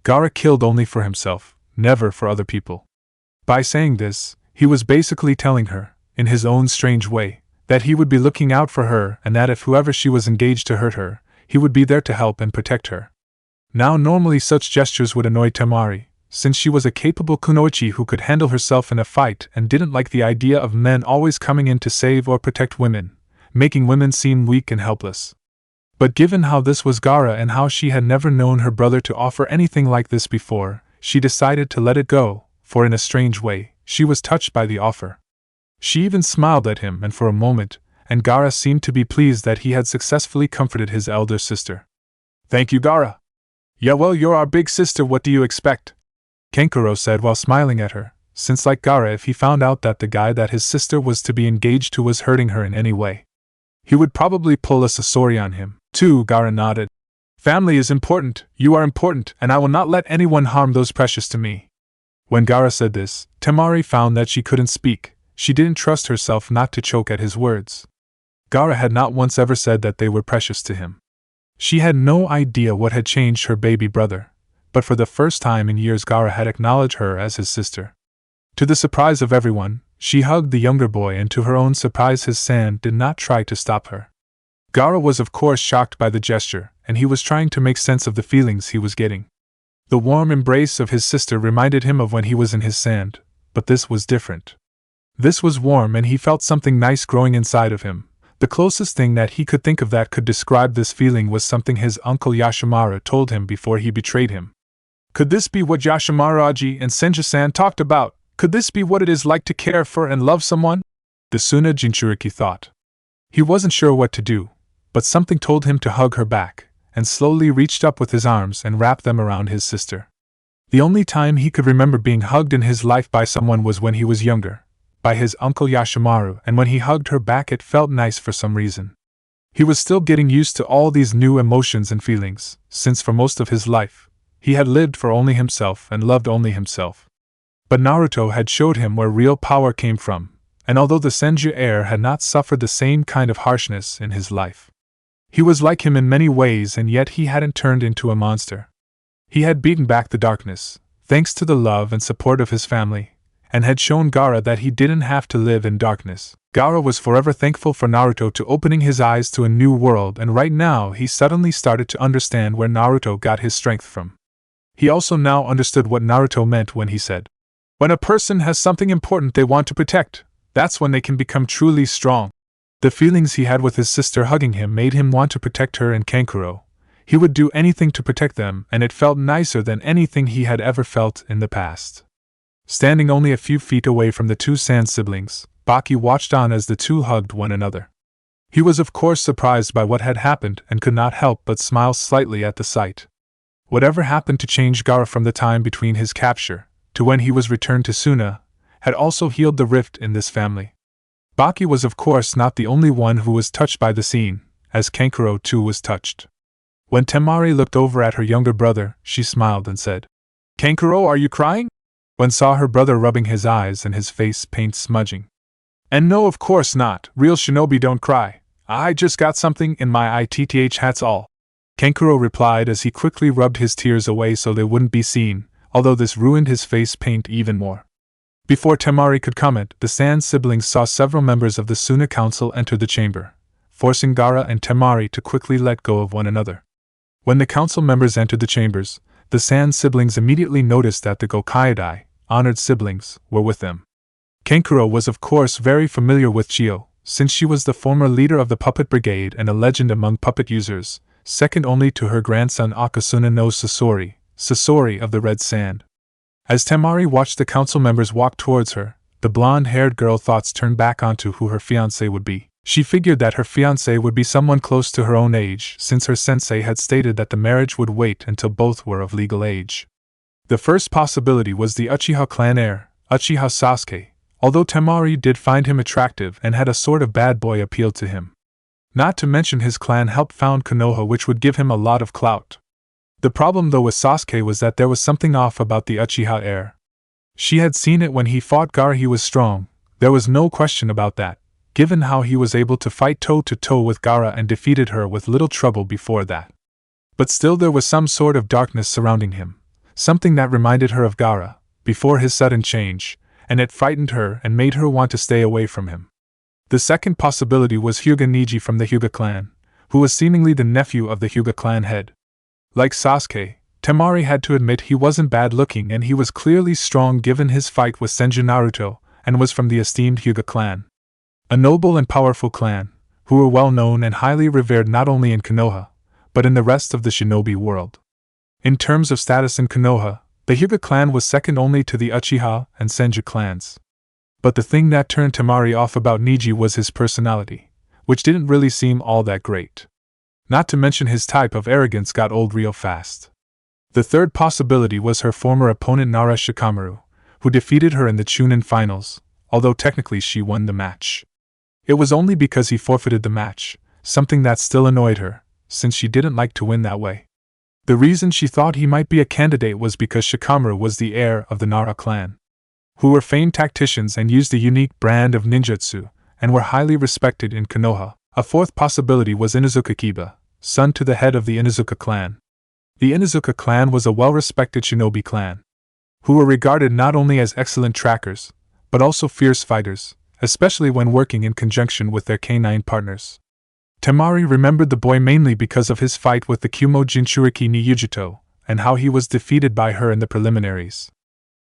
Gaara killed only for himself, never for other people. By saying this, he was basically telling her, in his own strange way, that he would be looking out for her and that if whoever she was engaged to hurt her, he would be there to help and protect her. Now normally such gestures would annoy Temari, since she was a capable kunoichi who could handle herself in a fight and didn't like the idea of men always coming in to save or protect women, making women seem weak and helpless. But given how this was Gaara and how she had never known her brother to offer anything like this before, she decided to let it go, for in a strange way, she was touched by the offer. She even smiled at him and for a moment, and Gaara seemed to be pleased that he had successfully comforted his elder sister. "Thank you, Gaara." "Yeah, well, you're our big sister, what do you expect?" Kankuro said while smiling at her, since like Gaara, if he found out that the guy that his sister was to be engaged to was hurting her in any way, he would probably pull a Sasori on him, too. Gaara nodded. "Family is important, you are important, and I will not let anyone harm those precious to me." When Gaara said this, Temari found that she couldn't speak. She didn't trust herself not to choke at his words. Gaara had not once ever said that they were precious to him. She had no idea what had changed her baby brother, but for the first time in years Gaara had acknowledged her as his sister. To the surprise of everyone, she hugged the younger boy, and to her own surprise his sand did not try to stop her. Gaara was of course shocked by the gesture, and he was trying to make sense of the feelings he was getting. The warm embrace of his sister reminded him of when he was in his sand, but this was different. This was warm and he felt something nice growing inside of him. The closest thing that he could think of that could describe this feeling was something his uncle Yashimaru told him before he betrayed him. Could this be what Yashimaru-aji and Senju-san talked about? Could this be what it is like to care for and love someone? The Suna Jinchuriki thought. He wasn't sure what to do, but something told him to hug her back, and slowly reached up with his arms and wrapped them around his sister. The only time he could remember being hugged in his life by someone was when he was younger, by his uncle Yashimaru, and when he hugged her back it felt nice for some reason. He was still getting used to all these new emotions and feelings, since for most of his life, he had lived for only himself and loved only himself. But Naruto had showed him where real power came from, and although the Senju heir had not suffered the same kind of harshness in his life, he was like him in many ways, and yet he hadn't turned into a monster. He had beaten back the darkness, thanks to the love and support of his family, and had shown Gaara that he didn't have to live in darkness. Gaara was forever thankful for Naruto to opening his eyes to a new world, and right now he suddenly started to understand where Naruto got his strength from. He also now understood what Naruto meant when he said, "When a person has something important they want to protect, that's when they can become truly strong." The feelings he had with his sister hugging him made him want to protect her and Kankuro. He would do anything to protect them, and it felt nicer than anything he had ever felt in the past. Standing only a few feet away from the two Sand siblings, Baki watched on as the two hugged one another. He was of course surprised by what had happened and could not help but smile slightly at the sight. Whatever happened to change Gaara from the time between his capture to when he was returned to Suna had also healed the rift in this family. Baki was of course not the only one who was touched by the scene, as Kankuro too was touched. When Temari looked over at her younger brother, she smiled and said, "Kankuro, are you crying?" When saw her brother rubbing his eyes and his face paint smudging. "And no, of course not, real shinobi don't cry. I just got something in my eye, that's all." Kankuro replied as he quickly rubbed his tears away so they wouldn't be seen, although this ruined his face paint even more. Before Temari could comment, the Sand siblings saw several members of the Suna Council enter the chamber, forcing Gaara and Temari to quickly let go of one another. When the council members entered the chambers, the Sand siblings immediately noticed that the Gokaiidai, honored siblings, were with them. Kankuro was of course very familiar with Chio, since she was the former leader of the puppet brigade and a legend among puppet users, second only to her grandson Akasuna no Sasori of the Red Sand. As Temari watched the council members walk towards her, the blonde-haired girl thoughts turned back onto who her fiancé would be. She figured that her fiancé would be someone close to her own age, since her sensei had stated that the marriage would wait until both were of legal age. The first possibility was the Uchiha clan heir, Uchiha Sasuke, although Temari did find him attractive and had a sort of bad boy appeal to him. Not to mention his clan helped found Konoha, which would give him a lot of clout. The problem though with Sasuke was that there was something off about the Uchiha heir. She had seen it when he fought Gaara. He was strong, there was no question about that, given how he was able to fight toe-to-toe with Gaara and defeated her with little trouble before that. But still there was some sort of darkness surrounding him, something that reminded her of Gaara, before his sudden change, and it frightened her and made her want to stay away from him. The second possibility was Hyuga Neji from the Hyuga clan, who was seemingly the nephew of the Hyuga clan head. Like Sasuke, Temari had to admit he wasn't bad-looking and he was clearly strong given his fight with Senju Naruto, and was from the esteemed Hyuga clan. A noble and powerful clan, who were well-known and highly revered not only in Konoha, but in the rest of the shinobi world. In terms of status in Konoha, the Hyuga clan was second only to the Uchiha and Senju clans. But the thing that turned Temari off about Neji was his personality, which didn't really seem all that great. Not to mention his type of arrogance got old real fast. The third possibility was her former opponent Nara Shikamaru, who defeated her in the Chunin finals, although technically she won the match. It was only because he forfeited the match, something that still annoyed her, since she didn't like to win that way. The reason she thought he might be a candidate was because Shikamaru was the heir of the Nara clan, who were famed tacticians and used a unique brand of ninjutsu, and were highly respected in Konoha. A fourth possibility was Inuzuka Kiba, son to the head of the Inuzuka clan. The Inuzuka clan was a well-respected shinobi clan, who were regarded not only as excellent trackers, but also fierce fighters, especially when working in conjunction with their canine partners. Temari remembered the boy mainly because of his fight with the Kumo Jinchuriki ni Yujito, and how he was defeated by her in the preliminaries.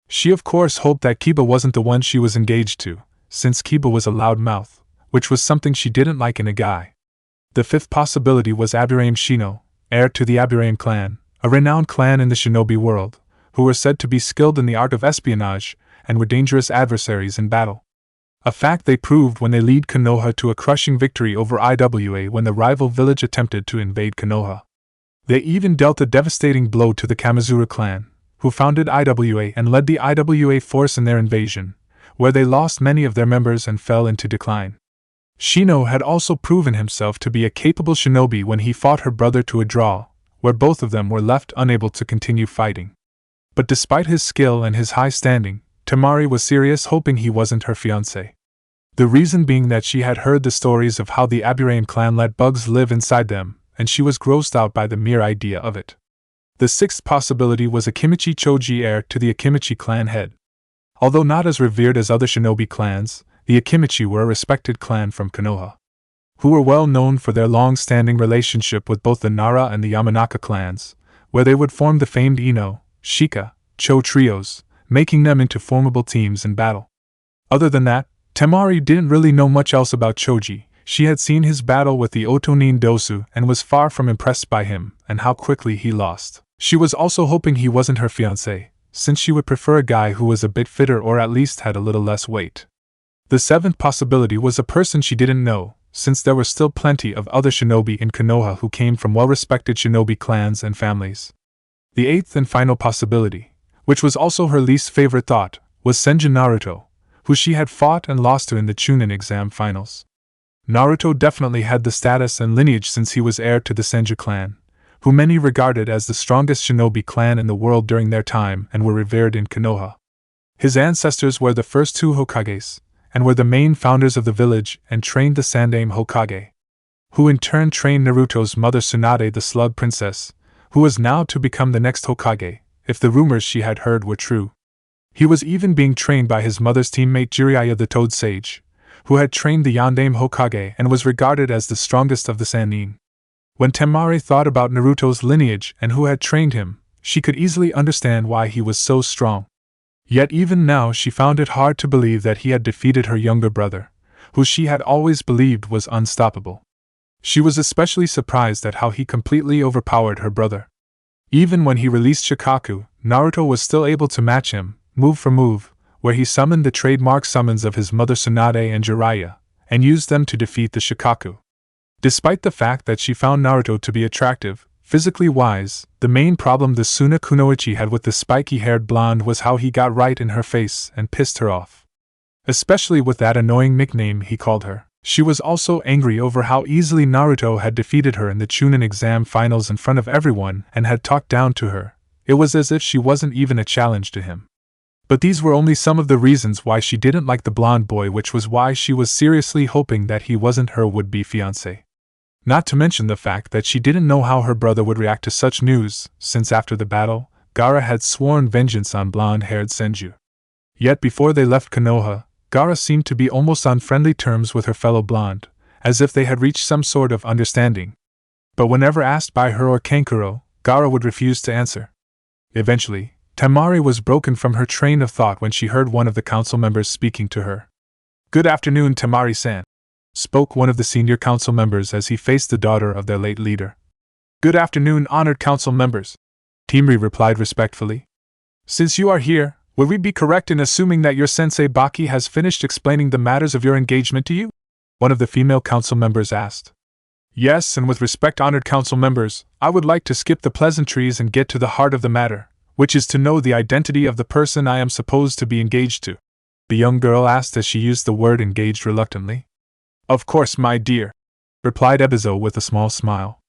She of course hoped that Kiba wasn't the one she was engaged to, since Kiba was a loud mouth, which was something she didn't like in a guy. The fifth possibility was Aburame Shino, heir to the Aburame clan, a renowned clan in the shinobi world, who were said to be skilled in the art of espionage, and were dangerous adversaries in battle. A fact they proved when they led Konoha to a crushing victory over Iwa when the rival village attempted to invade Konoha. They even dealt a devastating blow to the Kamizura clan, who founded Iwa and led the Iwa force in their invasion, where they lost many of their members and fell into decline. Shino had also proven himself to be a capable shinobi when he fought her brother to a draw, where both of them were left unable to continue fighting. But despite his skill and his high standing, Temari was serious, hoping he wasn't her fiancé. The reason being that she had heard the stories of how the Aburame clan let bugs live inside them, and she was grossed out by the mere idea of it. The sixth possibility was Akimichi Choji, heir to the Akimichi clan head. Although not as revered as other shinobi clans, the Akimichi were a respected clan from Konoha, who were well known for their long-standing relationship with both the Nara and the Yamanaka clans, where they would form the famed Ino, Shika, Cho trios, making them into formidable teams in battle. Other than that, Temari didn't really know much else about Choji. She had seen his battle with the Otonin Dosu and was far from impressed by him and how quickly he lost. She was also hoping he wasn't her fiancé, since she would prefer a guy who was a bit fitter or at least had a little less weight. The seventh possibility was a person she didn't know, since there were still plenty of other shinobi in Konoha who came from well-respected shinobi clans and families. The eighth and final possibility, which was also her least favorite thought, was Senju Naruto, who she had fought and lost to in the Chunin exam finals. Naruto definitely had the status and lineage since he was heir to the Senju clan, who many regarded as the strongest shinobi clan in the world during their time and were revered in Konoha. His ancestors were the first two Hokages, and were the main founders of the village and trained the Sandaime Hokage, who in turn trained Naruto's mother Tsunade the Slug Princess, who was now to become the next Hokage, if the rumors she had heard were true. He was even being trained by his mother's teammate Jiraiya the Toad Sage, who had trained the Yondaime Hokage and was regarded as the strongest of the Sannin. When Temari thought about Naruto's lineage and who had trained him, she could easily understand why he was so strong. Yet even now she found it hard to believe that he had defeated her younger brother, who she had always believed was unstoppable. She was especially surprised at how he completely overpowered her brother. Even when he released Shikaku, Naruto was still able to match him, move for move, where he summoned the trademark summons of his mother Tsunade and Jiraiya, and used them to defeat the Shikaku. Despite the fact that she found Naruto to be attractive, physically wise, the main problem the Suna Kunoichi had with the spiky-haired blonde was how he got right in her face and pissed her off. Especially with that annoying nickname he called her. She was also angry over how easily Naruto had defeated her in the Chunin exam finals in front of everyone and had talked down to her. It was as if she wasn't even a challenge to him. But these were only some of the reasons why she didn't like the blonde boy, which was why she was seriously hoping that he wasn't her would-be fiancé. Not to mention the fact that she didn't know how her brother would react to such news, since after the battle, Gaara had sworn vengeance on blonde-haired Senju. Yet before they left Konoha, Gaara seemed to be almost on friendly terms with her fellow blonde, as if they had reached some sort of understanding. But whenever asked by her or Kankuro, Gaara would refuse to answer. Eventually, Temari was broken from her train of thought when she heard one of the council members speaking to her. "Good afternoon, Temari-san," spoke one of the senior council members as he faced the daughter of their late leader. "Good afternoon, honored council members," Temari replied respectfully. "Since you are here, would we be correct in assuming that your sensei Baki has finished explaining the matters of your engagement to you?" one of the female council members asked. "Yes, and with respect, honored council members, I would like to skip the pleasantries and get to the heart of the matter, which is to know the identity of the person I am supposed to be engaged to," the young girl asked as she used the word engaged reluctantly. "Of course, my dear," replied Ebizo with a small smile.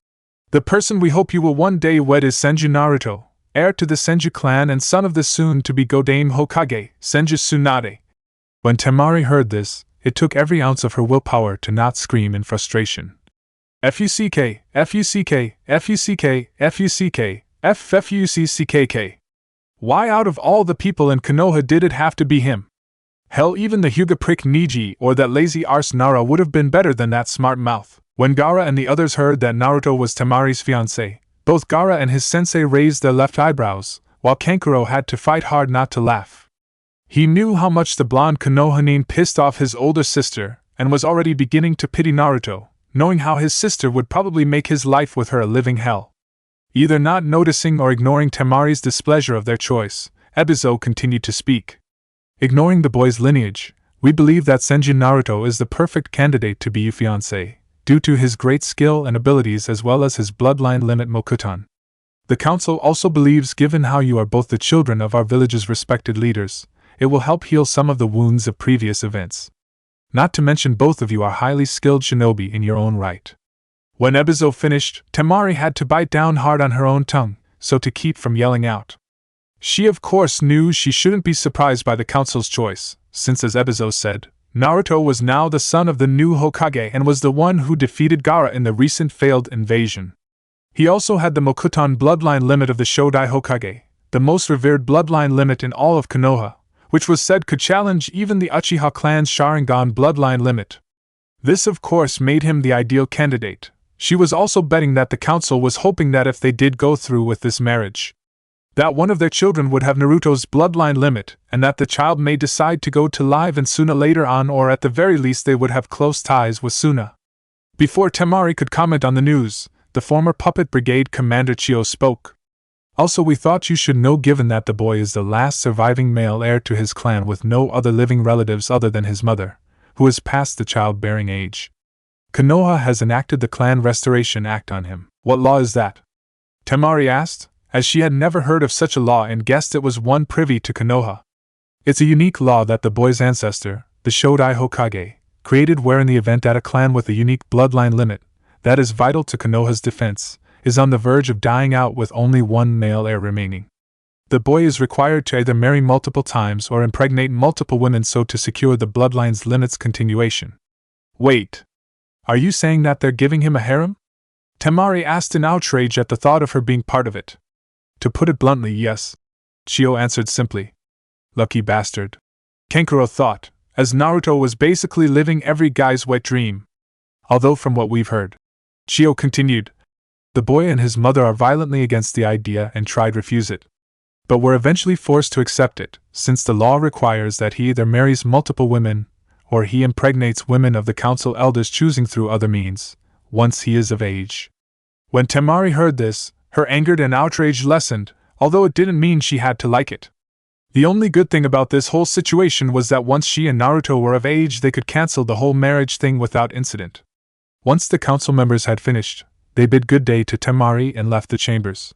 "The person we hope you will one day wed is Senju Naruto, heir to the Senju clan and son of the soon-to-be Godame Hokage, Senju Tsunade." When Temari heard this, it took every ounce of her willpower to not scream in frustration. "Fuck, fuck, fuck, fuck, fuck. Why out of all the people in Konoha did it have to be him? Hell, even the Hyuga prick Niji or that lazy arse Nara would have been better than that smart mouth." When Gaara and the others heard that Naruto was Temari's fiancé, both Gaara and his sensei raised their left eyebrows, while Kankuro had to fight hard not to laugh. He knew how much the blonde Konohanin pissed off his older sister, and was already beginning to pity Naruto, knowing how his sister would probably make his life with her a living hell. Either not noticing or ignoring Temari's displeasure of their choice, Ebizo continued to speak. "Ignoring the boy's lineage, we believe that Senju Naruto is the perfect candidate to be your fiancé, due to his great skill and abilities as well as his bloodline limit Mokutan. The council also believes, given how you are both the children of our village's respected leaders, it will help heal some of the wounds of previous events. Not to mention both of you are highly skilled shinobi in your own right." When Ebizo finished, Temari had to bite down hard on her own tongue, so to keep from yelling out. She of course knew she shouldn't be surprised by the council's choice, since as Ebizo said, Naruto was now the son of the new Hokage and was the one who defeated Gaara in the recent failed invasion. He also had the Mokutan bloodline limit of the Shodai Hokage, the most revered bloodline limit in all of Konoha, which was said could challenge even the Uchiha clan's Sharingan bloodline limit. This of course made him the ideal candidate. She was also betting that the council was hoping that if they did go through with this marriage, that one of their children would have Naruto's bloodline limit, and that the child may decide to go to live in Suna later on, or at the very least they would have close ties with Suna. Before Temari could comment on the news, the former Puppet Brigade Commander Chio spoke. "Also, we thought you should know, given that the boy is the last surviving male heir to his clan with no other living relatives other than his mother, who is past the childbearing age. Konoha has enacted the Clan Restoration Act on him." "What law is that?" Temari asked, as she had never heard of such a law and guessed it was one privy to Konoha. "It's a unique law that the boy's ancestor, the Shodai Hokage, created, where in the event that a clan with a unique bloodline limit, that is vital to Konoha's defense, is on the verge of dying out with only one male heir remaining, the boy is required to either marry multiple times or impregnate multiple women so to secure the bloodline's limit's continuation." "Wait. Are you saying that they're giving him a harem?" Temari asked in outrage at the thought of her being part of it. "To put it bluntly, yes," Chio answered simply. "Lucky bastard," Kankuro thought, as Naruto was basically living every guy's wet dream. "Although from what we've heard," Chio continued, "the boy and his mother are violently against the idea and tried refuse it, but were eventually forced to accept it, since the law requires that he either marries multiple women, or he impregnates women of the council elders, choosing through other means, once he is of age." When Temari heard this, her anger and outrage lessened, although it didn't mean she had to like it. The only good thing about this whole situation was that once she and Naruto were of age, they could cancel the whole marriage thing without incident. Once the council members had finished, they bid good day to Temari and left the chambers.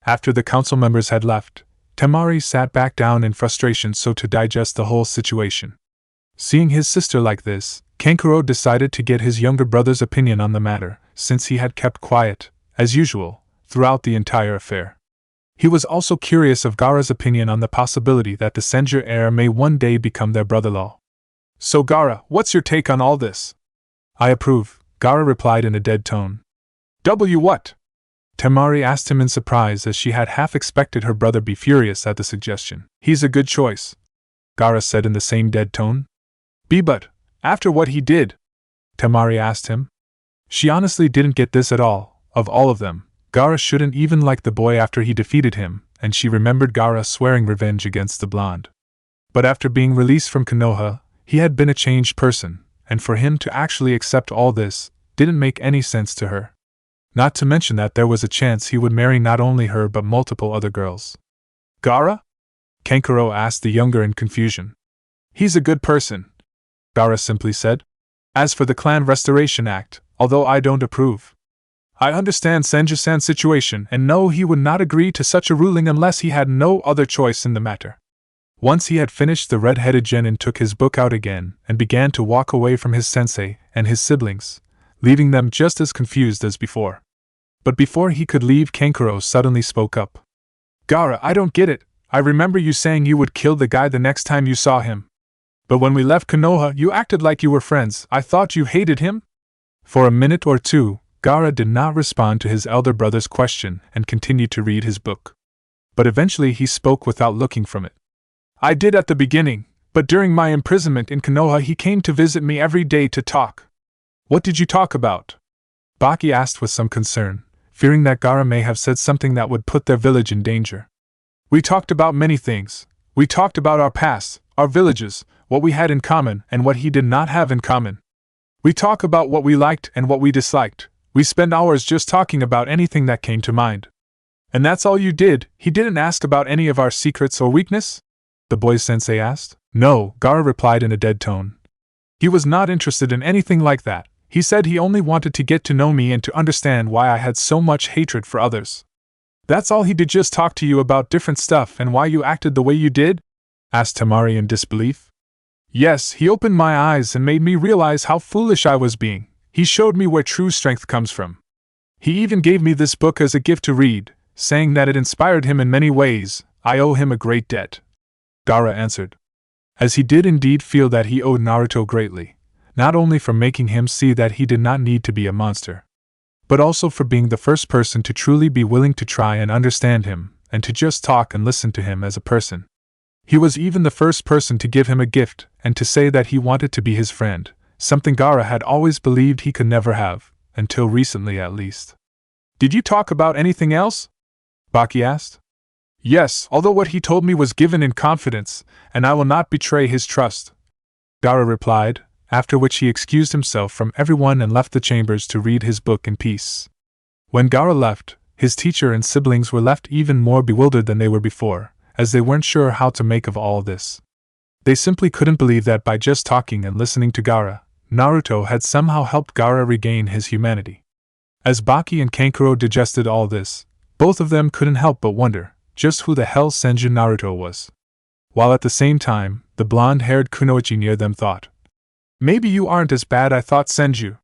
After the council members had left, Temari sat back down in frustration so to digest the whole situation. Seeing his sister like this, Kankuro decided to get his younger brother's opinion on the matter, since he had kept quiet, as usual, throughout the entire affair. He was also curious of Gaara's opinion on the possibility that the Senju heir may one day become their brother-in-law. So Gaara, what's your take on all this? I approve, Gaara replied in a dead tone. What? Temari asked him in surprise, as she had half expected her brother be furious at the suggestion. He's a good choice, Gaara said in the same dead tone. But, after what he did? Temari asked him. She honestly didn't get this at all. Of all of them, Gaara shouldn't even like the boy after he defeated him, and she remembered Gaara swearing revenge against the blonde. But after being released from Konoha, he had been a changed person, and for him to actually accept all this didn't make any sense to her. Not to mention that there was a chance he would marry not only her but multiple other girls. Gaara? Kankuro asked the younger in confusion. He's a good person, Gaara simply said. As for the Clan Restoration Act, although I don't approve, I understand Senju-san's situation and know he would not agree to such a ruling unless he had no other choice in the matter. Once he had finished, the red-headed genin took his book out again and began to walk away from his sensei and his siblings, leaving them just as confused as before. But before he could leave, Kankuro suddenly spoke up. Gaara, I don't get it. I remember you saying you would kill the guy the next time you saw him. But when we left Konoha, you acted like you were friends. I thought you hated him? For a minute or two, Gaara did not respond to his elder brother's question and continued to read his book. But eventually he spoke without looking from it. I did at the beginning, but during my imprisonment in Konoha he came to visit me every day to talk. What did you talk about? Baki asked with some concern, fearing that Gaara may have said something that would put their village in danger. We talked about many things. We talked about our past, our villages, what we had in common and what he did not have in common. We talk about what we liked and what we disliked. We spend hours just talking about anything that came to mind. And that's all you did? He didn't ask about any of our secrets or weakness? The boy's sensei asked. No, Gaara replied in a dead tone. He was not interested in anything like that. He said he only wanted to get to know me and to understand why I had so much hatred for others. That's all he did, just talk to you about different stuff and why you acted the way you did? Asked Temari in disbelief. Yes, he opened my eyes and made me realize how foolish I was being. He showed me where true strength comes from. He even gave me this book as a gift to read, saying that it inspired him in many ways. I owe him a great debt, Gaara answered. As he did indeed feel that he owed Naruto greatly, not only for making him see that he did not need to be a monster, but also for being the first person to truly be willing to try and understand him, and to just talk and listen to him as a person. He was even the first person to give him a gift, and to say that he wanted to be his friend, something Gaara had always believed he could never have, until recently at least. Did you talk about anything else? Baki asked. Yes, although what he told me was given in confidence, and I will not betray his trust, Gaara replied, after which he excused himself from everyone and left the chambers to read his book in peace. When Gaara left, his teacher and siblings were left even more bewildered than they were before, as they weren't sure how to make of all this. They simply couldn't believe that by just talking and listening to Gaara, Naruto had somehow helped Gaara regain his humanity. As Baki and Kankuro digested all this, both of them couldn't help but wonder just who the hell Senju Naruto was. While at the same time, the blonde-haired kunoichi near them thought, maybe you aren't as bad I thought, Senju.